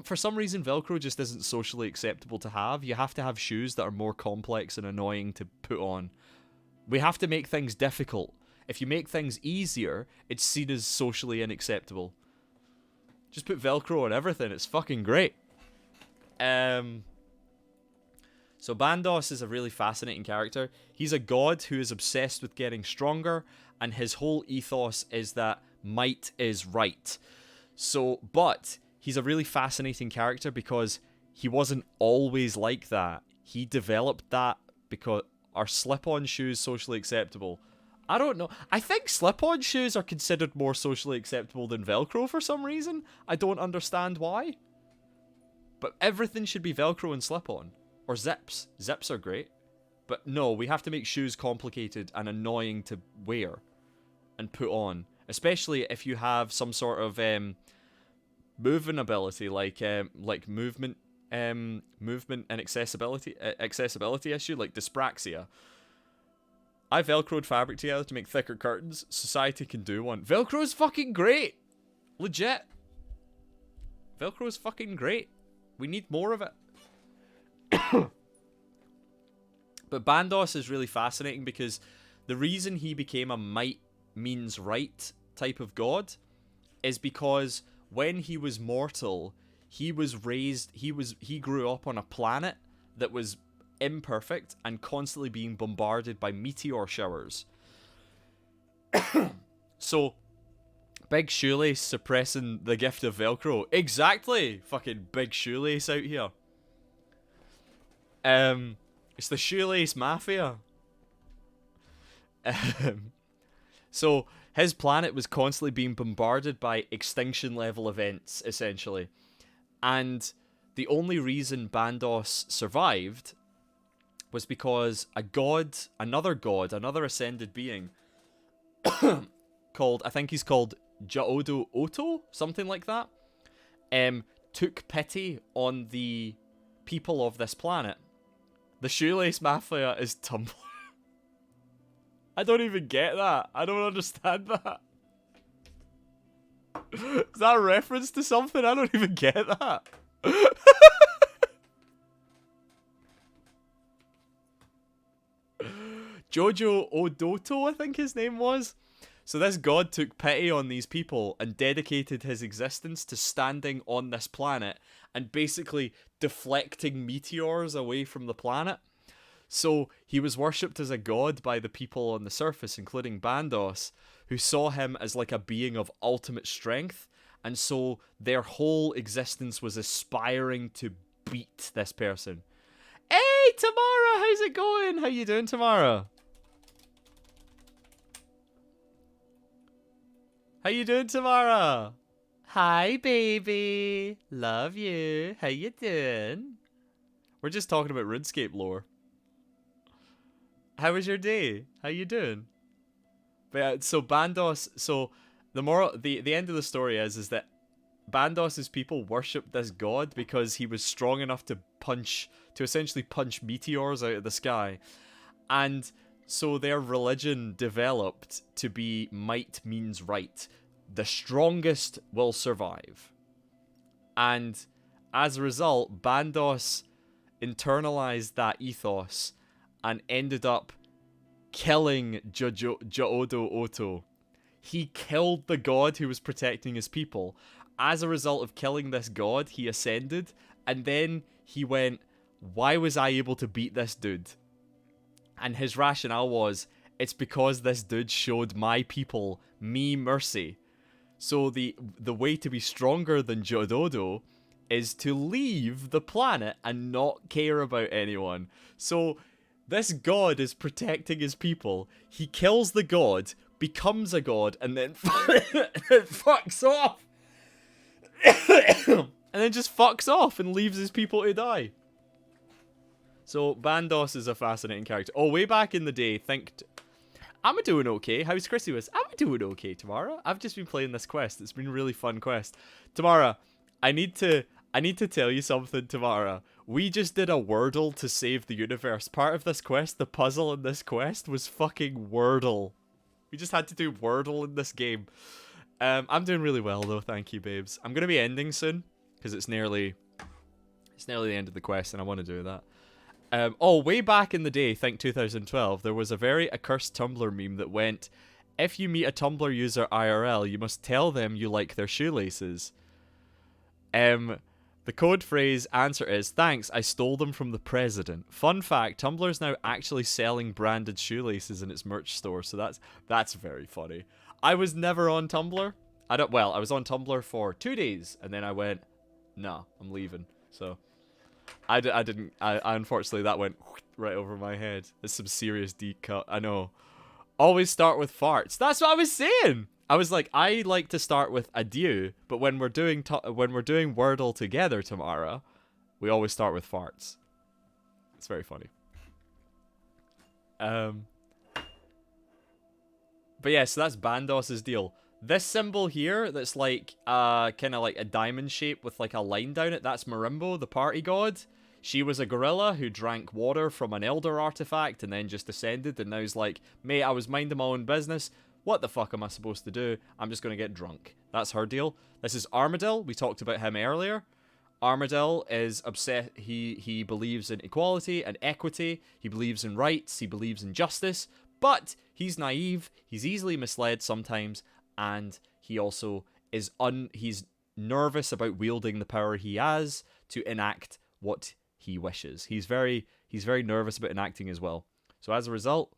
For some reason Velcro just isn't socially acceptable to have. You have to have shoes that are more complex and annoying to put on. We have to make things difficult. If you make things easier, it's seen as socially unacceptable. Just put Velcro on everything. It's fucking great. So Bandos is a really fascinating character. He's a god who is obsessed with getting stronger, and his whole ethos is that might is right. So, but he's a really fascinating character because he wasn't always like that. He developed that because are slip-on shoes socially acceptable? I don't know. I think slip-on shoes are considered more socially acceptable than Velcro for some reason. I don't understand why. But everything should be Velcro and slip-on. Or zips. Zips are great. But no, we have to make shoes complicated and annoying to wear and put on. Especially if you have some sort of moving ability, like movement and accessibility issue, like dyspraxia. I Velcroed fabric together to make thicker curtains. Society can do one. Velcro is fucking great. Legit. Velcro is fucking great. We need more of it. But Bandos is really fascinating because the reason he became a might means right type of god is because when he was mortal, he grew up on a planet that was imperfect and constantly being bombarded by meteor showers. So, Big Shoelace suppressing the gift of Velcro. Exactly! Fucking Big Shoelace out here. It's the Shoelace Mafia. So, his planet was constantly being bombarded by extinction level events, essentially. And the only reason Bandos survived was because another ascended being, I think he's called Jaodo Oto, something like that, took pity on the people of this planet. The Shoelace Mafia is Tumblr. I don't even get that. I don't understand that. Is that a reference to something? I don't even get that. Jojo Odoto, I think his name was. So this god took pity on these people and dedicated his existence to standing on this planet and basically deflecting meteors away from the planet. So he was worshipped as a god by the people on the surface, including Bandos, who saw him as like a being of ultimate strength, and so their whole existence was aspiring to beat this person. Hey, Tamara, how's it going? How you doing, Tamara? How you doing, Tamara? Hi, baby. Love you. How you doing? We're just talking about RuneScape lore. How was your day? How you doing? But yeah, so Bandos, so the end of the story is that Bandos's people worshipped this god because he was strong enough to essentially punch meteors out of the sky. And so their religion developed to be might means right. The strongest will survive. And as a result, Bandos internalized that ethos and ended up killing Jodo Oto. He killed the god who was protecting his people. As a result of killing this god, he ascended, and then he went, why was I able to beat this dude? And his rationale was, it's because this dude showed my people me mercy. So the way to be stronger than Jododo is to leave the planet and not care about anyone. So this god is protecting his people. He kills the god, becomes a god, and then fucks off. And then just fucks off and leaves his people to die. So Bandos is a fascinating character. Oh, way back in the day, I'm doing okay. How's Chrissy was? I'm doing okay, Tamara. I've just been playing this quest. It's been a really fun quest. Tamara, I need to tell you something, Tamara. We just did a Wordle to save the universe. Part of this quest, the puzzle in this quest was fucking Wordle. We just had to do Wordle in this game. I'm doing really well though, thank you, babes. I'm gonna be ending soon because it's nearly the end of the quest, and I want to do that. Way back in the day, think 2012, there was a very accursed Tumblr meme that went, if you meet a Tumblr user IRL, you must tell them you like their shoelaces. The code phrase answer is, thanks, I stole them from the president. Fun fact, Tumblr is now actually selling branded shoelaces in its merch store, so that's very funny. I was never on Tumblr. I was on Tumblr for 2 days, and then I went, nah, I'm leaving. So I unfortunately, that went right over my head. There's some serious deep cut. I know. Always start with farts. That's what I was saying. I was like, I like to start with adieu, but when we're doing Wordle together, Tamara, we always start with farts. It's very funny. But yeah, so that's Bandos's deal. This symbol here, that's like kind of like a diamond shape with like a line down it, that's Marimbo, the party god. She was a gorilla who drank water from an elder artifact and then just ascended, and now's like, mate, I was minding my own business. What the fuck am I supposed to do? I'm just going to get drunk. That's her deal. This is Armadil. We talked about him earlier. Armadil is obsessed. He believes in equality and equity. He believes in rights. He believes in justice. But he's naive. He's easily misled sometimes. And he also is he's nervous about wielding the power he has to enact what he wishes. He's very nervous about enacting as well. So as a result,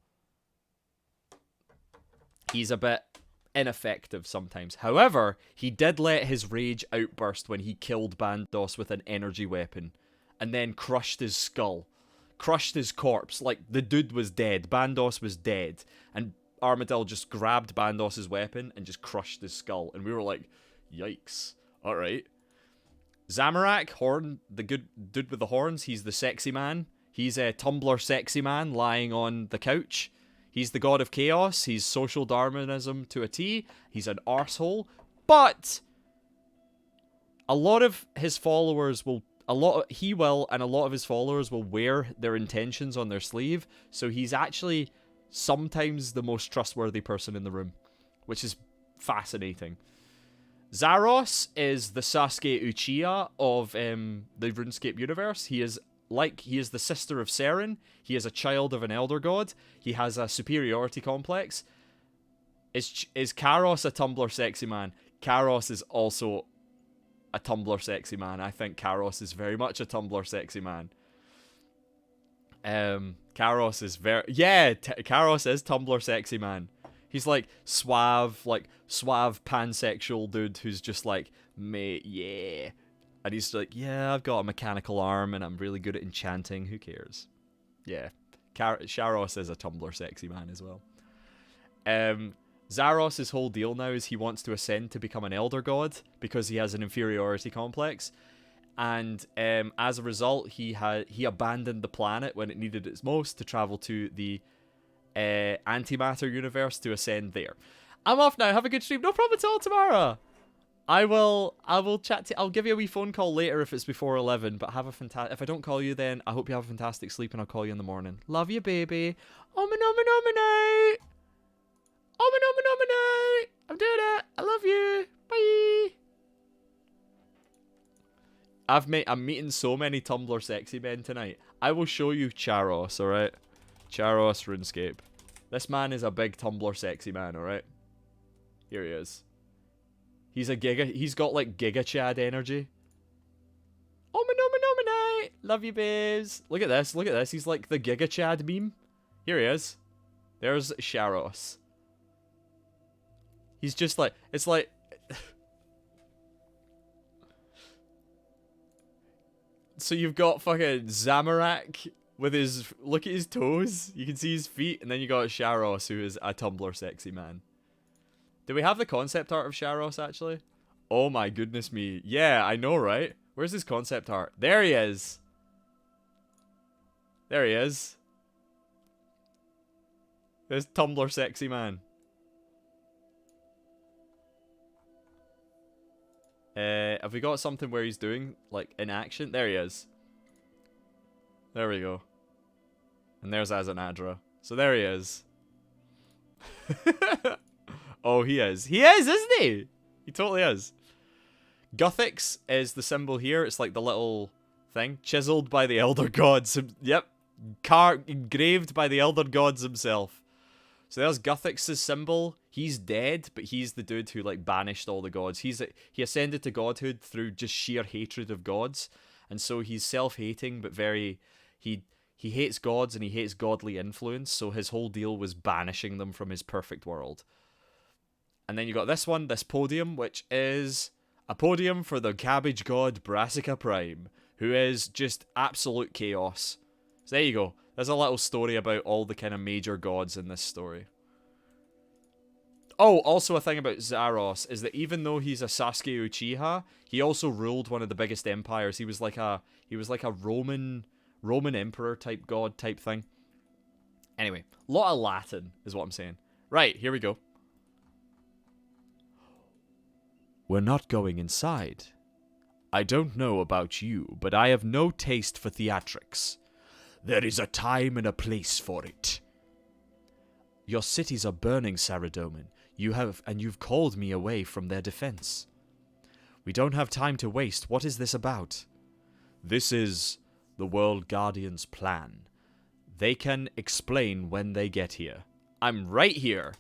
he's a bit ineffective sometimes. However, he did let his rage outburst when he killed Bandos with an energy weapon and then crushed his skull. Crushed his corpse. Like, the dude was dead. Bandos was dead. And Armadil just grabbed Bandos's weapon and just crushed his skull. And we were like, yikes. Alright. Zamorak, the good dude with the horns, he's the sexy man. He's a Tumblr sexy man lying on the couch. He's the god of chaos. He's social Darwinism to a T. He's an arsehole. But a lot of his followers will... and a lot of his followers will wear their intentions on their sleeve. So he's actually sometimes the most trustworthy person in the room, which is fascinating. Zaros is the Sasuke Uchiha of the RuneScape universe. He is the sister of Seren. He is a child of an elder god. He has a superiority complex. Is Karos a Tumblr sexy man? Karos is also a Tumblr sexy man. I think Karos is very much a Tumblr sexy man. Karos is Karos is Tumblr sexy man. He's like suave pansexual dude who's just like, mate, yeah. And he's like, yeah, I've got a mechanical arm and I'm really good at enchanting. Who cares? Yeah. Sharos is a Tumblr sexy man as well. Zaros' whole deal now is he wants to ascend to become an elder god because he has an inferiority complex. And as a result, he abandoned the planet when it needed its most to travel to the antimatter universe to ascend there. I'm off now. Have a good stream. No problem at all, Tamara. I will chat to. I'll give you a wee phone call later if it's before 11. But have a fantastic. If I don't call you, then I hope you have a fantastic sleep, and I'll call you in the morning. Love you, baby. Ominominate. Ominominate. I'm doing it. I love you. Bye. I'm meeting so many Tumblr sexy men tonight. I will show you Charos, alright? Charos RuneScape. This man is a big Tumblr sexy man, alright? Here he is. He's got like Giga Chad energy. Ominominate! Love you, babes. Look at this, look at this. He's like the Giga Chad meme. Here he is. There's Charos. He's just like, it's like... So you've got fucking Zamorak with his... Look at his toes. You can see his feet. And then you got Charos, who is a Tumblr sexy man. Do we have the concept art of Charos, actually? Oh my goodness me. Yeah, I know, right? Where's his concept art? There he is. There he is. This Tumblr sexy man. Have we got something where he's doing, like, in action? There he is. There we go. And there's Azanadra. So there he is. Oh, he is. He is, isn't he? He totally is. Guthix is the symbol here. It's like the little thing. Chiseled by the Elder Gods. Yep. Engraved by the Elder Gods himself. So there's Guthix's symbol. He's dead, but he's the dude who like banished all the gods. He ascended to godhood through just sheer hatred of gods, and so he's self-hating, but very he hates gods and he hates godly influence. So his whole deal was banishing them from his perfect world. And then you got this one, this podium, which is a podium for the cabbage god Brassica Prime, who is just absolute chaos. So there you go. There's a little story about all the kind of major gods in this story. Oh, also a thing about Zaros is that even though he's a Sasuke Uchiha, he also ruled one of the biggest empires. He was like a Roman emperor type god type thing. Anyway, a lot of Latin is what I'm saying. Right, here we go. We're not going inside. I don't know about you, but I have no taste for theatrics. There is a time and a place for it. Your cities are burning, Saradomin. You've called me away from their defense. We don't have time to waste. What is this about? This is the World Guardian's plan. They can explain when they get here. I'm right here.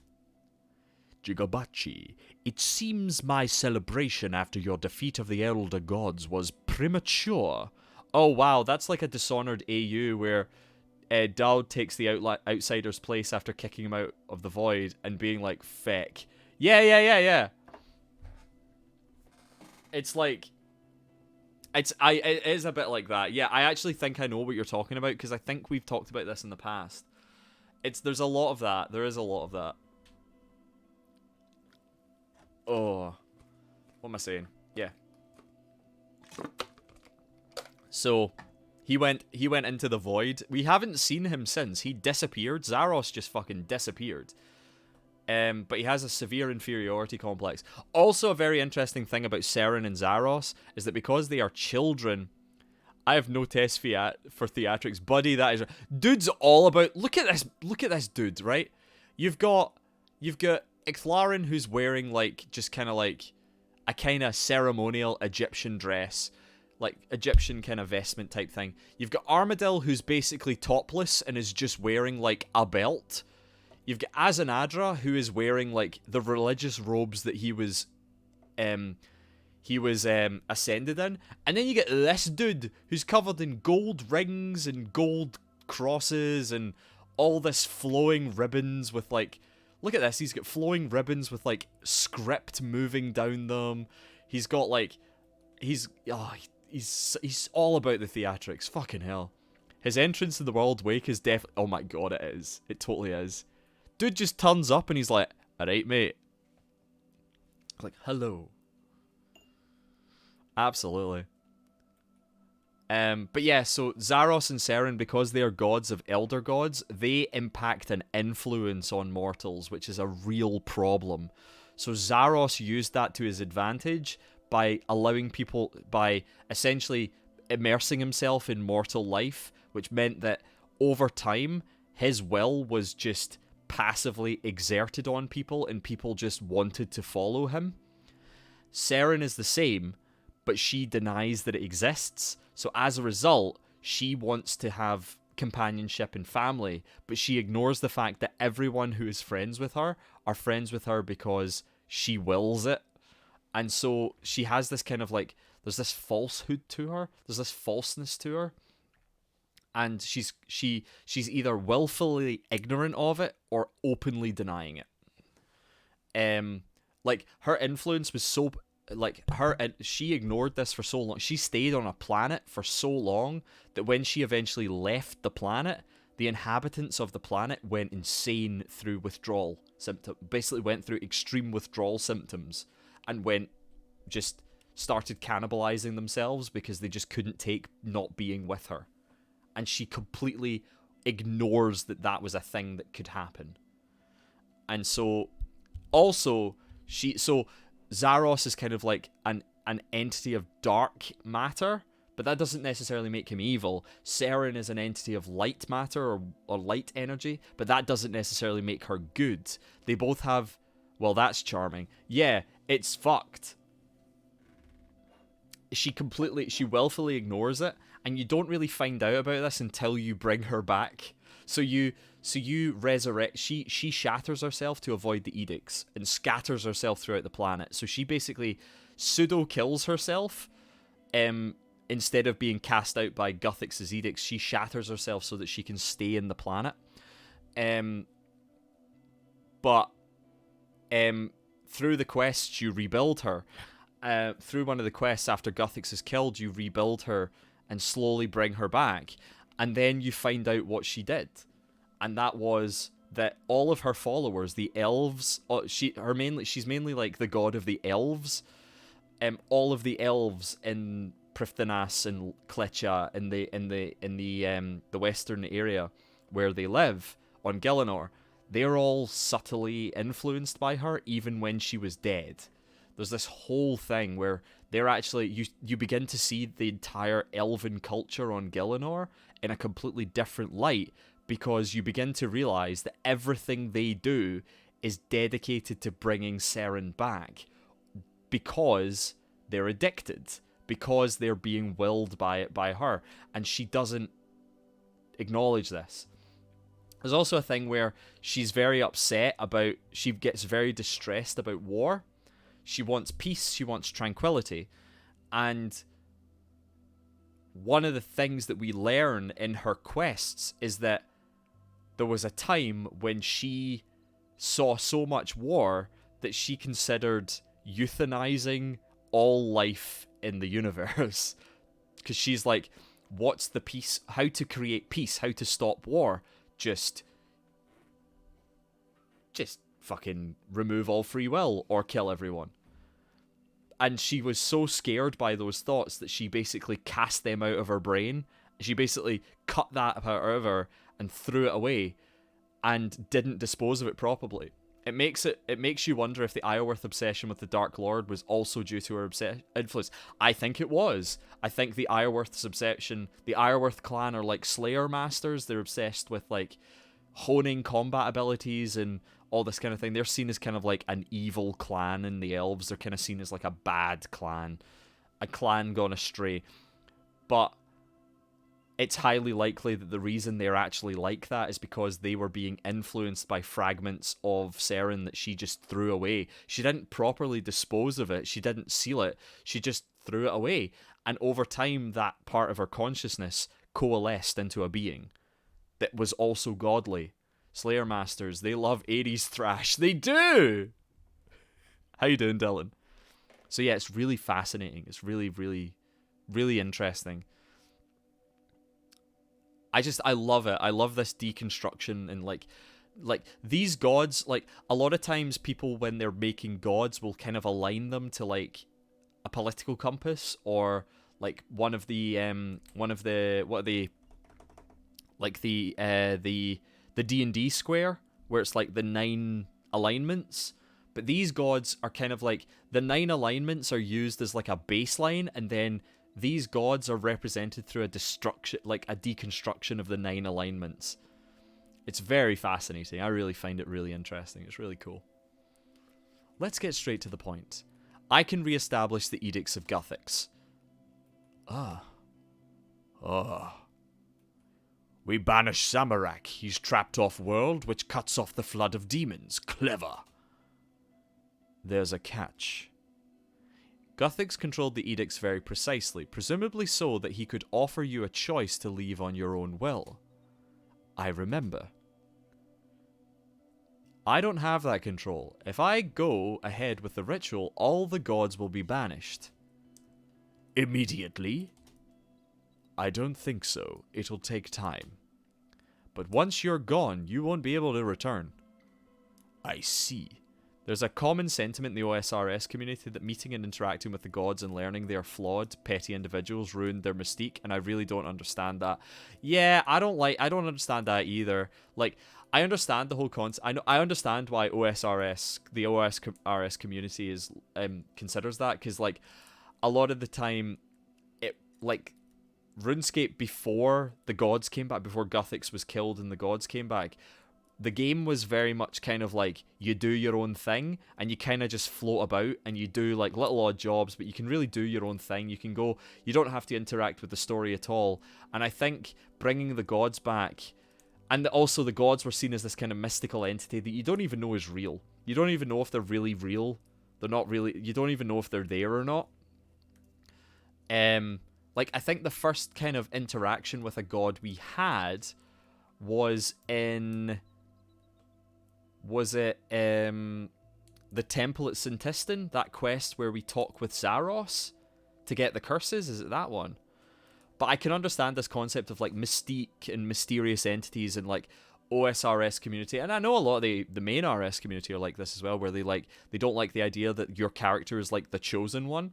Jigobachi, it seems my celebration after your defeat of the Elder Gods was premature. Oh wow, that's like a Dishonored AU where Dowd takes the outsider's place after kicking him out of the void and being like, feck. Yeah. It's like... It is a bit like that. Yeah, I actually think I know what you're talking about because I think we've talked about this in the past. There's a lot of that. There is a lot of that. Oh. What am I saying? Yeah. So, he went into the void. We haven't seen him since. He disappeared. Zaros just fucking disappeared. But he has a severe inferiority complex. Also, a very interesting thing about Seren and Zaros is that because they are children, I have no test for theatrics. Buddy, that is... Dude's all about... Look at this dude, right? You've got Ixlarin, who's wearing, like, just kind of like a kind of ceremonial Egyptian dress. Like, Egyptian kind of vestment type thing. You've got Armadil, who's basically topless and is just wearing, like, a belt. You've got Azanadra, who is wearing, like, the religious robes that he was ascended in. And then you get this dude, who's covered in gold rings and gold crosses and all this flowing ribbons with, like... Look at this, he's got flowing ribbons with, like, script moving down them. He's got, like... He's all about the theatrics. Fucking hell. His entrance to the World Wake is definitely... Oh my god, it is. It totally is. Dude just turns up and he's like, Alright, mate. Like, hello. Absolutely. But yeah, so Zaros and Seren, because they are gods of elder gods, they impact and influence on mortals, which is a real problem. So Zaros used that to his advantage by allowing people, by essentially immersing himself in mortal life, which meant that over time, his will was just passively exerted on people, and people just wanted to follow him. Seren is the same, but she denies that it exists. So as a result, she wants to have companionship and family, but she ignores the fact that everyone who is friends with her are friends with her because she wills it. And so she has this kind of like, there's this falsehood to her, there's this falseness to her, and she's either willfully ignorant of it or openly denying it. Like her influence was so, like she ignored this for so long. She stayed on a planet for so long that when she eventually left the planet, the inhabitants of the planet went insane through withdrawal symptoms. Basically went through extreme withdrawal symptoms and just started cannibalizing themselves because they just couldn't take not being with her. And she completely ignores that was a thing that could happen. And so also Zaros is kind of like an entity of dark matter, but that doesn't necessarily make him evil. Seren is an entity of light matter or light energy, but that doesn't necessarily make her good. They both have, well, that's charming. Yeah, it's fucked. She willfully ignores it, and you don't really find out about this until you bring her back. So you resurrect. She shatters herself to avoid the edicts and scatters herself throughout the planet. So she basically pseudo kills herself. Instead of being cast out by Guthix's edicts, she shatters herself so that she can stay in the planet. But through the quests, you rebuild her. Through one of the quests after Guthix is killed, you rebuild her and slowly bring her back. And then you find out what she did. And that was that all of her followers, the elves, she's mainly like the god of the elves. All of the elves in Prifddinas and Kletcha in the western area where they live on Gielinor, they're all subtly influenced by her even when she was dead. There's this whole thing where they're actually, you begin to see the entire elven culture on Gielinor in a completely different light, because you begin to realize that everything they do is dedicated to bringing Seren back, because they're addicted, because they're being willed by her, and she doesn't acknowledge this. There's also a thing where she's very upset about, she gets very distressed about war. She wants peace, she wants tranquility, and one of the things that we learn in her quests is that there was a time when she saw so much war that she considered euthanizing all life in the universe. Because she's like, what's the peace? How to create peace? How to stop war? Just fucking remove all free will or kill everyone. And she was so scared by those thoughts that she basically cast them out of her brain. She basically cut that out of her and threw it away and didn't dispose of it properly. It makes you wonder if the Iorwerth obsession with the Dark Lord was also due to her influence. I think it was. I think the Iorwerth's obsession, the Iorwerth clan are like Slayer masters. They're obsessed with like honing combat abilities and all this kind of thing. They're seen as kind of like an evil clan, and the elves are kind of seen as like a bad clan, a clan gone astray. But it's highly likely that the reason they're actually like that is because they were being influenced by fragments of Seren that she just threw away. She didn't properly dispose of it. She didn't seal it. She just threw it away. And over time, that part of her consciousness coalesced into a being that was also godly. Slayer Masters, they love 80s thrash. They do! How you doing, Dylan? So yeah, it's really fascinating. It's really, really, really interesting. I love it. I love this deconstruction and like like these gods, like a lot of times people when they're making gods will kind of align them to like a political compass or like one of the what are they, like the D&D square where it's like the 9 alignments. But these gods are kind of like the 9 alignments are used as like a baseline, and then these gods are represented through a deconstruction of the 9 alignments. It's very fascinating. I really find it really interesting. It's really cool. Let's get straight to the point. I can reestablish the Edicts of Guthix. We banish Samarak. He's trapped off-world, which cuts off the flood of demons. Clever. There's a catch. Guthix controlled the edicts very precisely, presumably so that he could offer you a choice to leave on your own will. I remember. I don't have that control. If I go ahead with the ritual, all the gods will be banished. Immediately? I don't think so. It'll take time. But once you're gone, you won't be able to return. I see. There's a common sentiment in the OSRS community that meeting and interacting with the gods and learning they are flawed, petty individuals ruined their mystique, and I really don't understand that. Yeah, I don't understand that either. Like, I understand the whole concept. I understand why the OSRS community is considers that, because like a lot of the time, it like RuneScape before the gods came back, before Guthix was killed and the gods came back, the game was very much kind of like you do your own thing and you kind of just float about and you do like little odd jobs, but you can really do your own thing. You can go, you don't have to interact with the story at all. And I think bringing the gods back, and also the gods were seen as this kind of mystical entity that you don't even know is real. You don't even know if they're really real. They're not really, you don't even know if they're there or not. Like, I think the first kind of interaction with a god we had was in... Was it the temple at Sintistan? That quest where we talk with Zaros to get the curses? Is it that one? But I can understand this concept of like mystique and mysterious entities and like OSRS community. And I know a lot of the main RS community are like this as well, where they don't like the idea that your character is like the chosen one.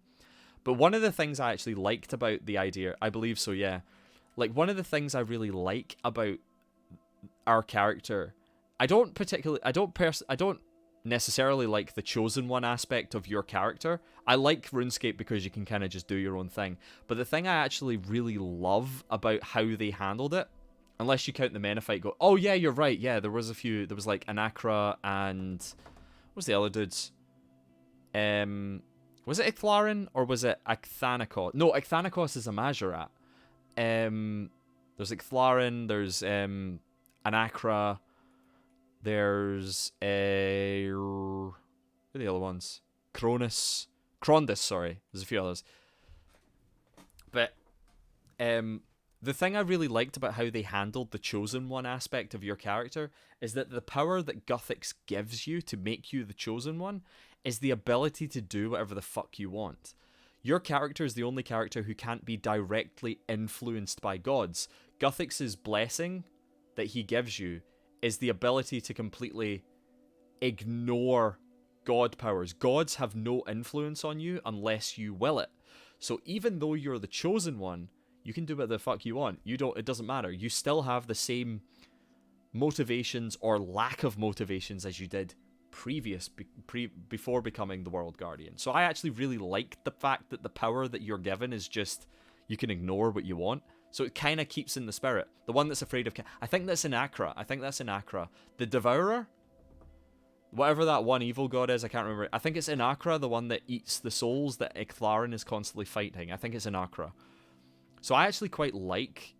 But one of the things I actually liked about the idea, I believe so, yeah. Like, one of the things I really like about our character, I don't necessarily like the chosen one aspect of your character. I like RuneScape because you can kind of just do your own thing. But the thing I actually really love about how they handled it, unless you count the Mena fight, go, oh yeah, you're right, yeah, there was like Anakra and, what was the other dudes? Was it Icthlarin or was it Icthanikos? No, Icthanikos is a Majorat. There's Icthlarin, there's Anakra, there's what are the other ones? Krondis, sorry. There's a few others. But the thing I really liked about how they handled the chosen one aspect of your character is that the power that Guthix gives you to make you the chosen one is the ability to do whatever the fuck you want. Your character is the only character who can't be directly influenced by gods. Guthix's blessing that he gives you is the ability to completely ignore god powers. Gods have no influence on you unless you will it. So even though you're the chosen one, you can do what the fuck you want. It doesn't matter. You still have the same motivations or lack of motivations as you did before becoming the World Guardian. So I actually really like the fact that the power that you're given is just, you can ignore what you want. So it kind of keeps in the spirit. The one that's afraid of... I think that's in Akra. The Devourer? Whatever that one evil god is, I can't remember. I think it's in Akra, the one that eats the souls that Icthlarin is constantly fighting. I think it's in Akra. So I actually quite like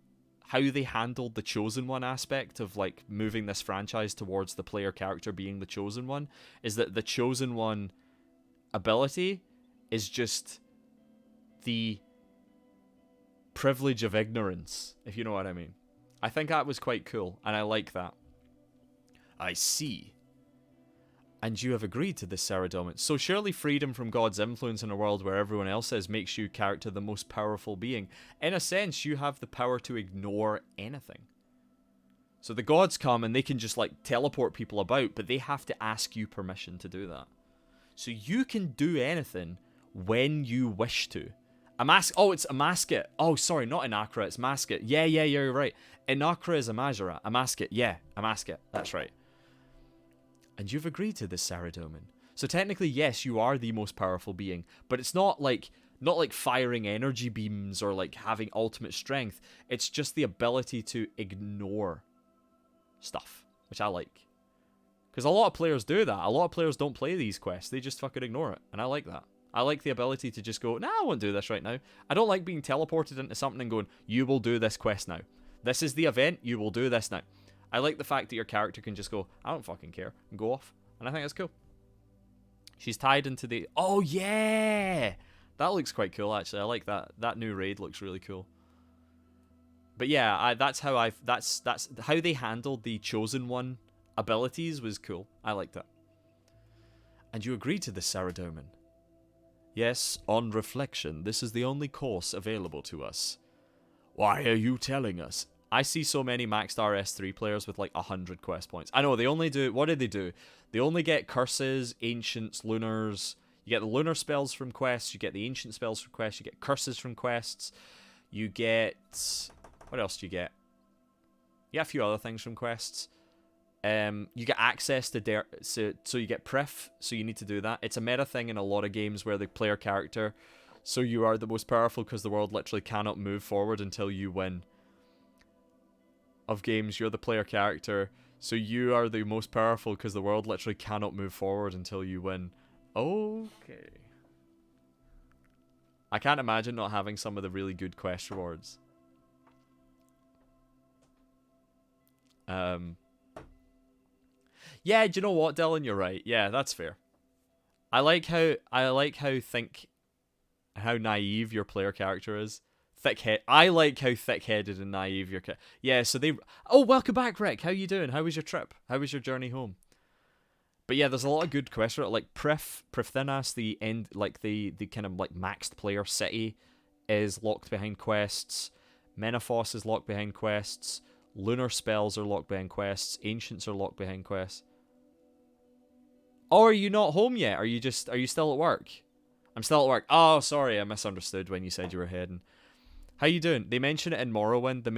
how they handled the chosen one aspect of like moving this franchise towards the player character being the chosen one, is that the chosen one ability is just the privilege of ignorance, if you know what I mean. I think that was quite cool, and I like that. I see. And you have agreed to this, Saradomin. So surely freedom from God's influence in a world where everyone else is makes you character the most powerful being. In a sense, you have the power to ignore anything. So the gods come and they can just like teleport people about, but they have to ask you permission to do that. So you can do anything when you wish to. Oh, it's Amasket. Oh, sorry, not Inakra, it's Masket. Yeah, you're right. Inakra is Amajara. Amasket, yeah, Amasket. That's right. And you've agreed to this, Saradomin. So technically, yes, you are the most powerful being, but it's not like firing energy beams or like having ultimate strength. It's just the ability to ignore stuff, which I like. Because a lot of players do that. A lot of players don't play these quests. They just fucking ignore it. And I like that. I like the ability to just go, nah, I won't do this right now. I don't like being teleported into something and going, you will do this quest now. This is the event, you will do this now. I like the fact that your character can just go, I don't fucking care, and go off. And I think that's cool. She's tied into the... Oh, yeah! That looks quite cool, actually. I like that. That new raid looks really cool. But yeah, that's how they handled the Chosen One abilities was cool. I liked that. And you agreed to this, Saradomin. Yes, on reflection, this is the only course available to us. Why are you telling us? I see so many maxed RS3 players with like 100 quest points. I know, they only do... What did they do? They only get curses, ancients, lunars. You get the lunar spells from quests. You get the ancient spells from quests. You get curses from quests. You get... What else do you get? You get a few other things from quests. You get access to... So you get Pref, so you need to do that. It's a meta thing in a lot of games where the player character... So you are the most powerful because the world literally cannot move forward until you win. Of games, you're the player character, so you are the most powerful because the world literally cannot move forward until you win. Okay. I can't imagine not having some of the really good quest rewards. Yeah, do you know what, Dylan? You're right. Yeah, that's fair. I like how naive your player character is. I like how thick-headed and naive your yeah, so they... Oh, welcome back, Rick. How you doing? How was your trip? How was your journey home? But yeah, there's a lot of good quests, like Prifthenas, the end, like the kind of like maxed player city is locked behind quests. Menaphos is locked behind quests. Lunar spells are locked behind quests. Ancients are locked behind quests. Oh, are you not home yet? Are you still at work? I'm still at work. Oh, sorry, I misunderstood when you said you were heading. How you doing? They mention it in Morrowind, the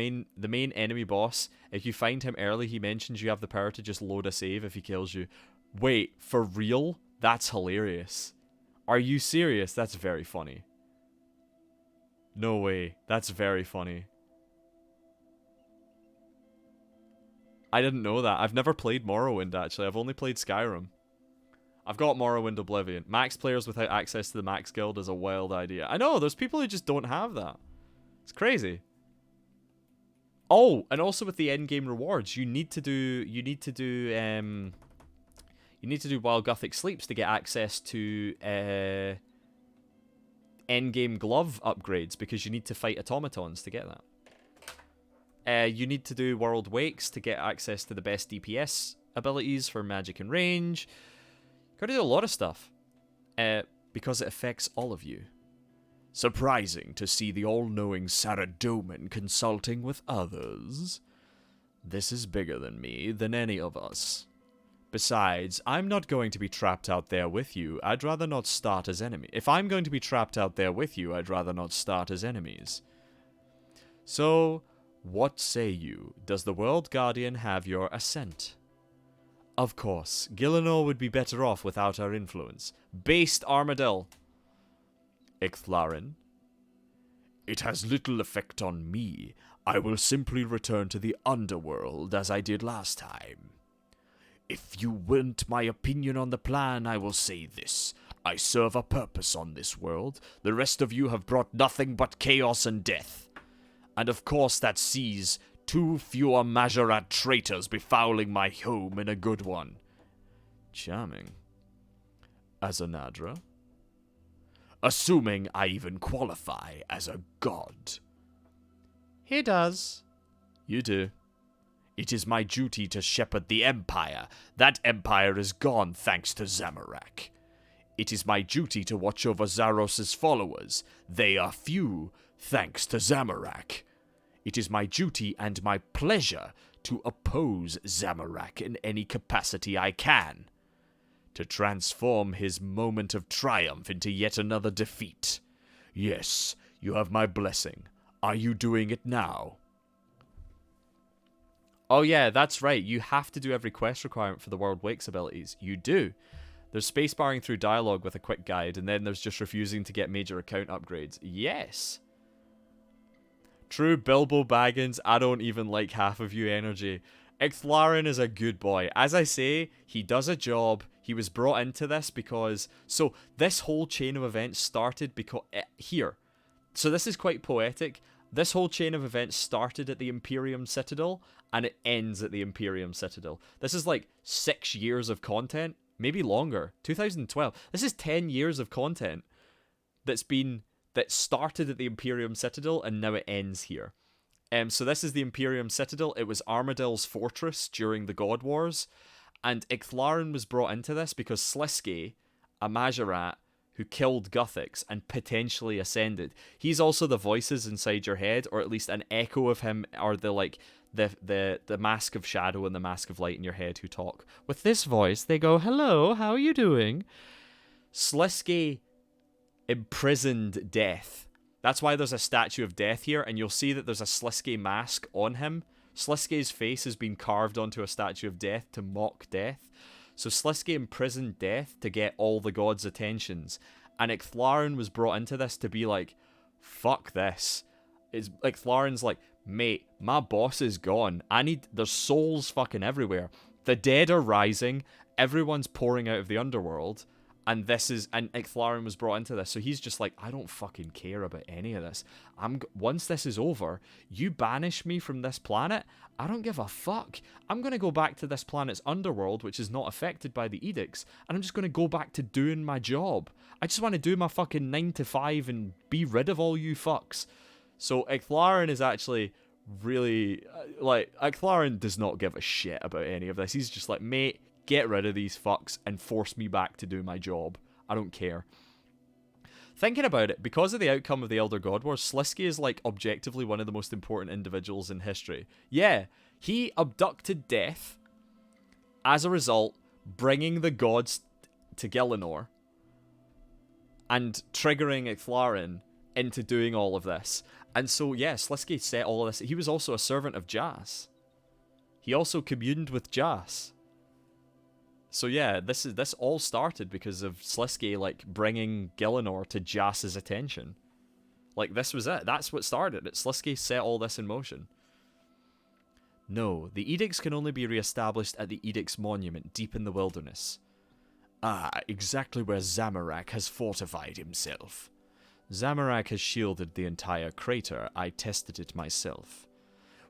main enemy boss. If you find him early, he mentions you have the power to just load a save if he kills you. Wait, for real? That's hilarious. Are you serious? That's very funny. No way. That's very funny. I didn't know that. I've never played Morrowind, actually. I've only played Skyrim. I've got Morrowind Oblivion. Max players without access to the Max Guild is a wild idea. I know, there's people who just don't have that. It's crazy. Oh, and also with the end game rewards, you need to do Wild Gothic Sleeps to get access to end game glove upgrades because you need to fight automatons to get that. You need to do World Wakes to get access to the best DPS abilities for magic and range. Gotta do a lot of stuff. Because it affects all of you. Surprising to see the all-knowing Saradomin consulting with others. This is bigger than me, than any of us. Besides, I'm not going to be trapped out there with you. I'd rather not start as enemies. If I'm going to be trapped out there with you, I'd rather not start as enemies. So, what say you? Does the World Guardian have your assent? Of course, Gielinor would be better off without our influence. Based Armadil. Ixthlarin. It has little effect on me. I will simply return to the underworld as I did last time. If you want my opinion on the plan, I will say this. I serve a purpose on this world. The rest of you have brought nothing but chaos and death. And of course that sees too fewer Majorat traitors befouling my home in a good one. Charming. As a Nadra? Assuming I even qualify as a god. He does. You do. It is my duty to shepherd the Empire. That Empire is gone thanks to Zamorak. It is my duty to watch over Zaros' followers. They are few thanks to Zamorak. It is my duty and my pleasure to oppose Zamorak in any capacity I can, to transform his moment of triumph into yet another defeat. Yes, you have my blessing. Are you doing it now? Oh yeah, that's right. You have to do every quest requirement for the World Wakes abilities. You do. There's spacebarring through dialogue with a quick guide, and then there's just refusing to get major account upgrades. Yes. True Bilbo Baggins, I don't even like half of you energy. Ixthlarin is a good boy. As I say, he does a job. He was brought into this because... So, this whole chain of events started because... Here. So this is quite poetic. This whole chain of events started at the Imperium Citadel, and it ends at the Imperium Citadel. This is like 6 years of content. Maybe longer. 2012. This is 10 years of content that started at the Imperium Citadel, and now it ends here. So this is the Imperium Citadel. It was Armadel's fortress during the God Wars, and Ixthlarin was brought into this because Sliske, a Majorat, who killed Guthix and potentially ascended. He's also the voices inside your head, or at least an echo of him, or the Mask of Shadow and the Mask of Light in your head who talk. With this voice, they go, "Hello, how are you doing?" Sliske imprisoned Death. That's why there's a statue of Death here, and you'll see that there's a Sliske mask on him. Sliske's face has been carved onto a statue of Death to mock Death. So Sliske imprisoned Death to get all the gods' attentions. And Ixthlarin was brought into this to be like, fuck this. Ixthlarin's like, mate, my boss is gone. There's souls fucking everywhere. The dead are rising. Everyone's pouring out of the underworld. And Ixthlarin was brought into this. So he's just like, I don't fucking care about any of this. Once this is over, you banish me from this planet, I don't give a fuck. I'm going to go back to this planet's underworld, which is not affected by the edicts, and I'm just going to go back to doing my job. I just want to do my fucking 9 to 5 and be rid of all you fucks. So Ixthlarin is actually really, Ixthlarin does not give a shit about any of this. He's just like, mate, get rid of these fucks and force me back to do my job. I don't care. Thinking about it, because of the outcome of the Elder God Wars, Sliske is like objectively one of the most important individuals in history. Yeah, he abducted Death, as a result, bringing the gods to Gielinor, and triggering Ixthlarin into doing all of this. And so, yeah, Sliske set all of this. He was also a servant of Jas. He also communed with Jas. So yeah, this all started because of Sliske like bringing Gielinor to Jas's attention. Like this was it. That's what started it. Sliske set all this in motion. No, the edicts can only be re-established at the Edict's monument deep in the wilderness. Ah, exactly where Zamorak has fortified himself. Zamorak has shielded the entire crater. I tested it myself.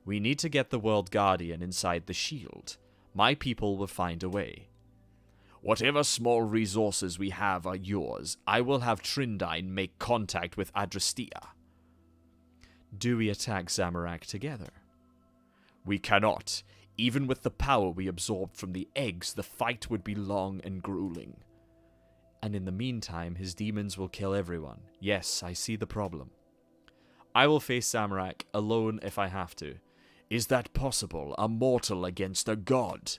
We need to get the World Guardian inside the shield. My people will find a way. Whatever small resources we have are yours. I will have Trindine make contact with Adrastea. Do we attack Zamorak together? We cannot. Even with the power we absorbed from the eggs, the fight would be long and grueling. And in the meantime, his demons will kill everyone. Yes, I see the problem. I will face Zamorak alone if I have to. Is that possible? A mortal against a god?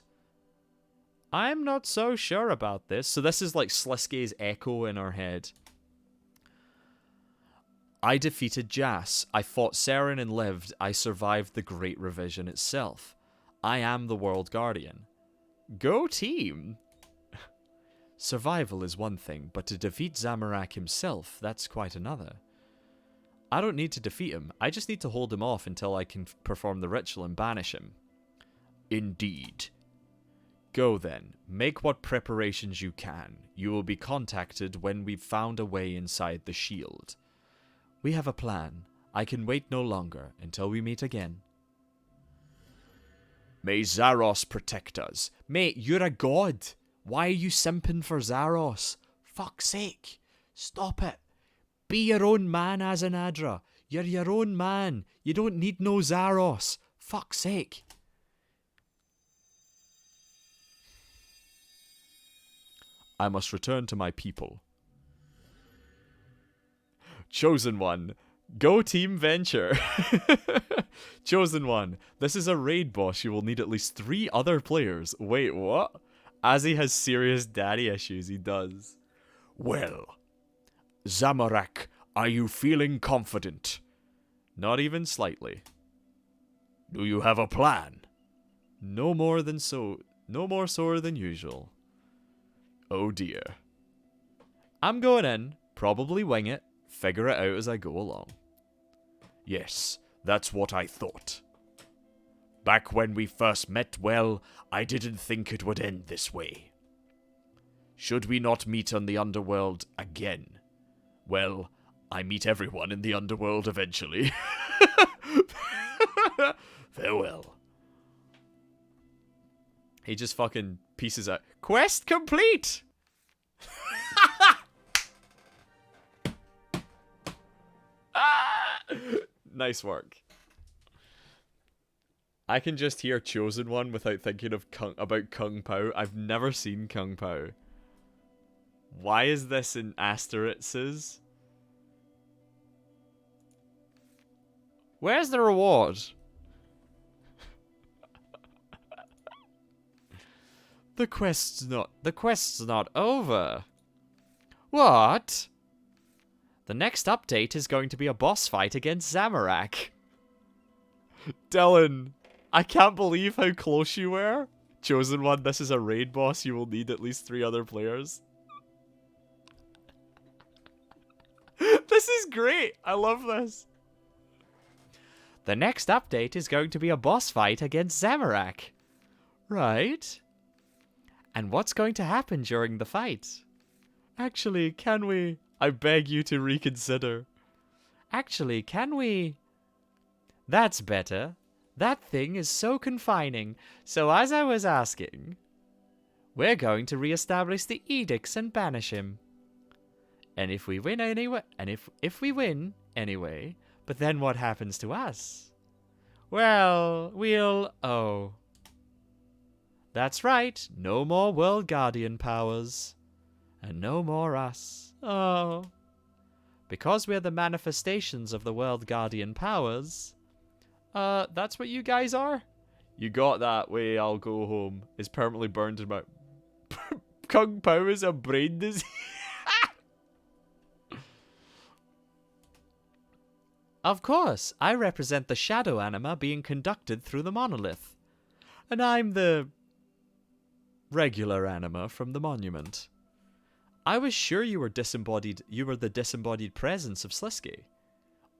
I'm not so sure about this. So this is like Sliske's echo in our head. I defeated Jas. I fought Seren and lived. I survived the Great Revision itself. I am the World Guardian. Go team! Survival is one thing, but to defeat Zamorak himself, that's quite another. I don't need to defeat him. I just need to hold him off until I can perform the ritual and banish him. Indeed. Go then, make what preparations you can. You will be contacted when we've found a way inside the shield. We have a plan. I can wait no longer until we meet again. May Zaros protect us. Mate, you're a god. Why are you simping for Zaros? Fuck's sake. Stop it. Be your own man, Azanadra. You're your own man. You don't need no Zaros. Fuck's sake. I must return to my people. Chosen one. Go Team Venture. Chosen one. This is a raid boss. You will need at least 3 other players. Wait, what? Azzy has serious daddy issues. He does. Well, Zamorak, are you feeling confident? Not even slightly. Do you have a plan? No more sore than usual. Oh dear. I'm going in, probably wing it, figure it out as I go along. Yes, that's what I thought. Back when we first met, well, I didn't think it would end this way. Should we not meet on the underworld again? Well, I meet everyone in the underworld eventually. Farewell. He just fucking pieces out. Quest complete! Nice work. I can just hear Chosen One without thinking of about Kung Pao. I've never seen Kung Pao. Why is this in asterisks? Where's the reward? The quest's not over. What? The next update is going to be a boss fight against Zamorak. Dylan, I can't believe how close you were. Chosen One, this is a raid boss. You will need at least 3 other players. This is great. I love this. The next update is going to be a boss fight against Zamorak. Right? And what's going to happen during the fight? Actually, can we... I beg you to reconsider. Actually, can we... That's better. That thing is so confining. So as I was asking, we're going to re-establish the edicts and banish him. And if we win anyway... if we win anyway... But then what happens to us? Well, we'll... Oh. That's right. No more World Guardian powers. And no more us. Oh. Because we're the manifestations of the World Guardian powers. That's what you guys are? You got that way, I'll go home. Is permanently burned in my... Kung Pao is a brain disease. Of course, I represent the shadow anima being conducted through the monolith. And I'm the regular anima from the monument. I was sure you were disembodied. You were the disembodied presence of Slisky.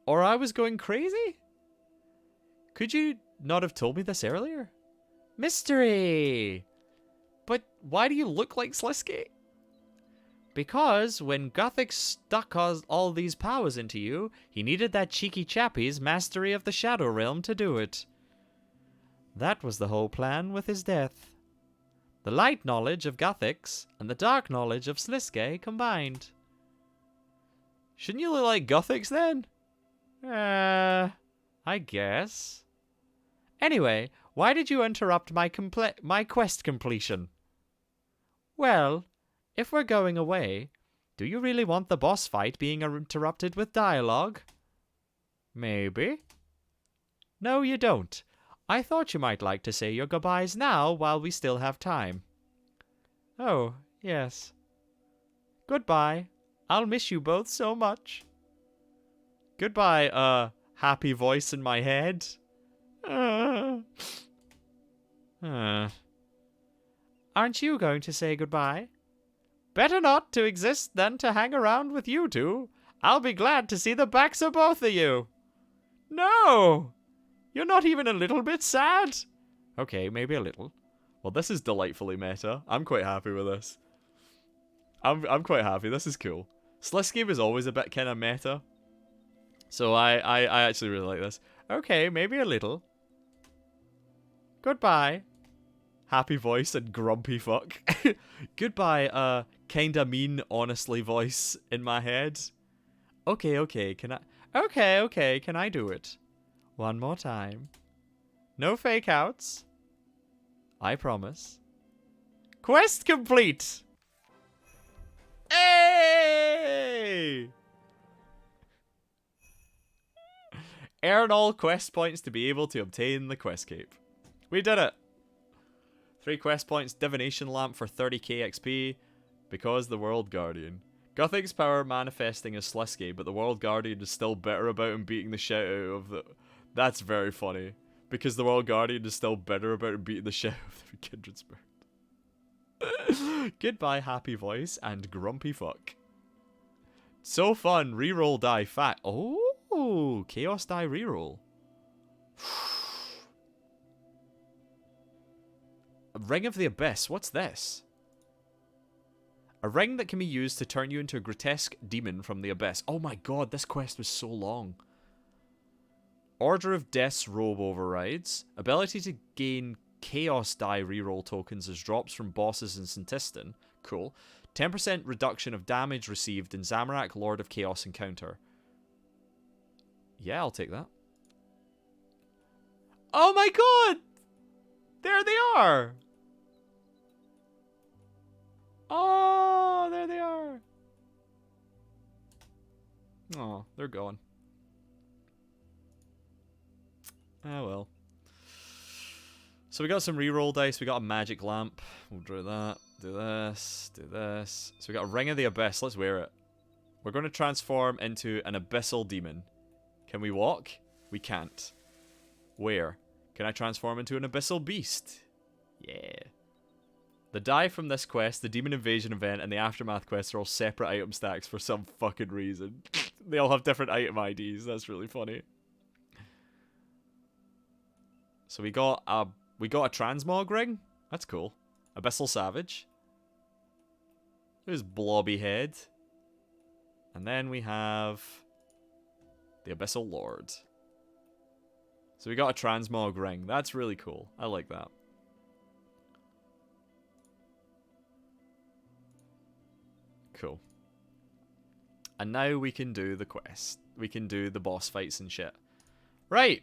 Or I was going crazy? Could you not have told me this earlier? Mystery! But why do you look like Slisky? Because when Gothic stuck all these powers into you, he needed that cheeky chappie's mastery of the Shadow Realm to do it. That was the whole plan with his death. The light knowledge of Gothics and the dark knowledge of Slisky combined. Shouldn't you look like Gothics then? I guess. Anyway, why did you interrupt my quest completion? Well... If we're going away, do you really want the boss fight being interrupted with dialogue? Maybe. No, you don't. I thought you might like to say your goodbyes now while we still have time. Oh, yes. Goodbye. I'll miss you both so much. Goodbye, happy voice in my head. Aren't you going to say goodbye? Better not to exist than to hang around with you two. I'll be glad to see the backs of both of you. No! You're not even a little bit sad? Okay, maybe a little. Well, this is delightfully meta. I'm quite happy with this. I'm quite happy. This is cool. Slisky was always a bit kind of meta. So I actually really like this. Okay, maybe a little. Goodbye. Happy voice and grumpy fuck. Goodbye, kinda mean, honestly voice in my head. Okay, can I... Okay, can I do it? One more time. No fake outs. I promise. Quest complete! Hey! Earn all quest points to be able to obtain the quest cape. We did it! 3 quest points, divination lamp for 30k XP, because the World Guardian. Gothic's power manifesting as Sliske, but the World Guardian is still bitter about him beating the shit out of the... That's very funny. Because the World Guardian is still bitter about him beating the shit out of the Kindred Spirit. Goodbye, happy voice, and grumpy fuck. So fun, reroll die fat. Oh, chaos die reroll. Ring of the Abyss, what's this? A ring that can be used to turn you into a grotesque demon from the Abyss. Oh my god, this quest was so long. Order of Death's robe overrides. Ability to gain chaos die reroll tokens as drops from bosses in Sintistan. Cool. 10% reduction of damage received in Zamorak Lord of Chaos encounter. Yeah, I'll take that. Oh my god! There they are! Oh, there they are. Oh, they're gone. Ah, well. So we got some reroll dice. We got a magic lamp. We'll draw that. Do this. Do this. So we got a Ring of the Abyss. Let's wear it. We're going to transform into an abyssal demon. Can we walk? We can't. Where? Can I transform into an abyssal beast? Yeah. The die from this quest, the Demon Invasion event, and the Aftermath quest are all separate item stacks for some fucking reason. They all have different item IDs. That's really funny. So we got a transmog ring. That's cool. Abyssal Savage. There's Blobby Head. And then we have the Abyssal Lord. So we got a transmog ring. That's really cool. I like that. Cool. And now we can do the quest. We can do the boss fights and shit. Right.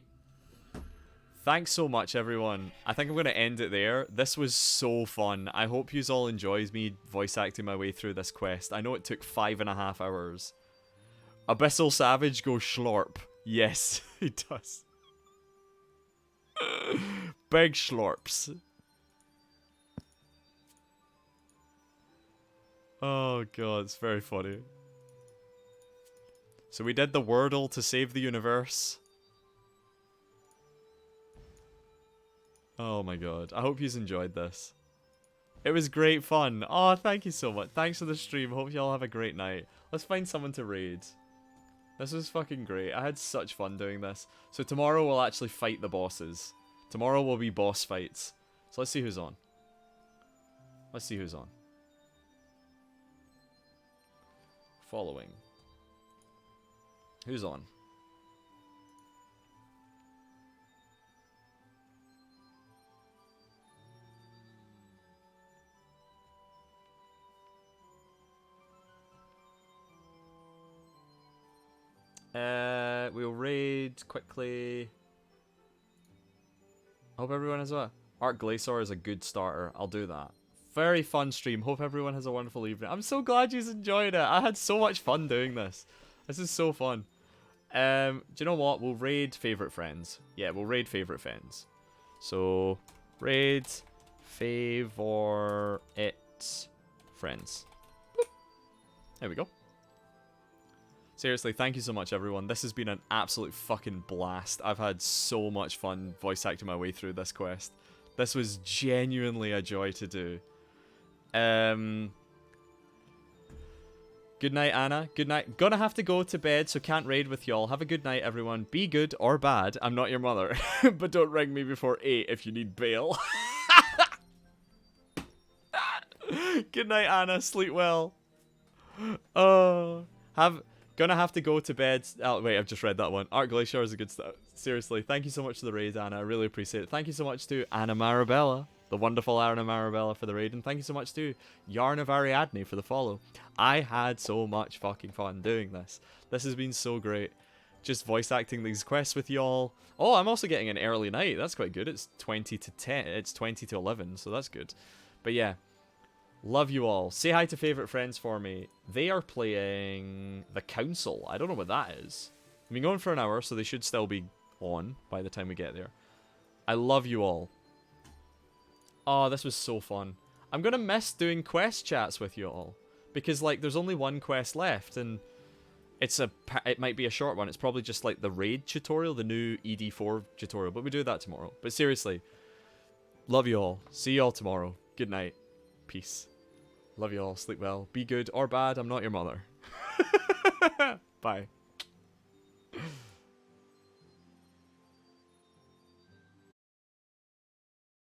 Thanks so much, everyone. I think I'm going to end it there. This was so fun. I hope you all enjoyed me voice acting my way through this quest. I know it took 5.5 hours. Abyssal Savage goes schlorp. Yes, he does. Big schlorps. Oh god, it's very funny. So we did the Wordle to save the universe. Oh my god, I hope you've enjoyed this. It was great fun. Oh, thank you so much. Thanks for the stream. Hope you all have a great night. Let's find someone to raid. This was fucking great. I had such fun doing this. So tomorrow we'll actually fight the bosses. Tomorrow will be boss fights. So let's see who's on. Let's see who's on. Following. Who's on? We'll raid quickly. Hope everyone has a... Art Glacier is a good starter. I'll do that. Very fun stream. Hope everyone has a wonderful evening. I'm so glad you enjoyed it. I had so much fun doing this. This is so fun. Do you know what? We'll raid favorite friends. Yeah, we'll raid favorite friends. So, raid favorite friends. Boop. There we go. Seriously, thank you so much, everyone. This has been an absolute fucking blast. I've had so much fun voice acting my way through this quest. This was genuinely a joy to do. Good night, Anna. Good night. Gonna have to go to bed, so can't raid with y'all. Have a good night, everyone. Be good or bad. I'm not your mother. But don't ring me before 8 if you need bail. Good night, Anna. Sleep well. Oh. Gonna have to go to bed. Oh, wait, I've just read that one. Art Glacier is a good stuff. Seriously, thank you so much for the raid, Anna. I really appreciate it. Thank you so much to Anna Marabella, the wonderful Anna Marabella, for the raid. And thank you so much to Yarn of Ariadne for the follow. I had so much fucking fun doing this. This has been so great. Just voice acting these quests with y'all. Oh, I'm also getting an early night. That's quite good. It's 20 to 10. It's 20 to 11, so that's good. But yeah. Love you all. Say hi to favorite friends for me. They are playing The Council. I don't know what that is. We've been going for an hour, so they should still be on by the time we get there. I love you all. Oh, this was so fun. I'm gonna miss doing quest chats with you all. Because, like, there's only one quest left, and it might be a short one. It's probably just, like, the raid tutorial, the new ED4 tutorial, but we do that tomorrow. But seriously, love you all. See you all tomorrow. Good night. Peace. Love you all. Sleep well. Be good or bad. I'm not your mother. Bye.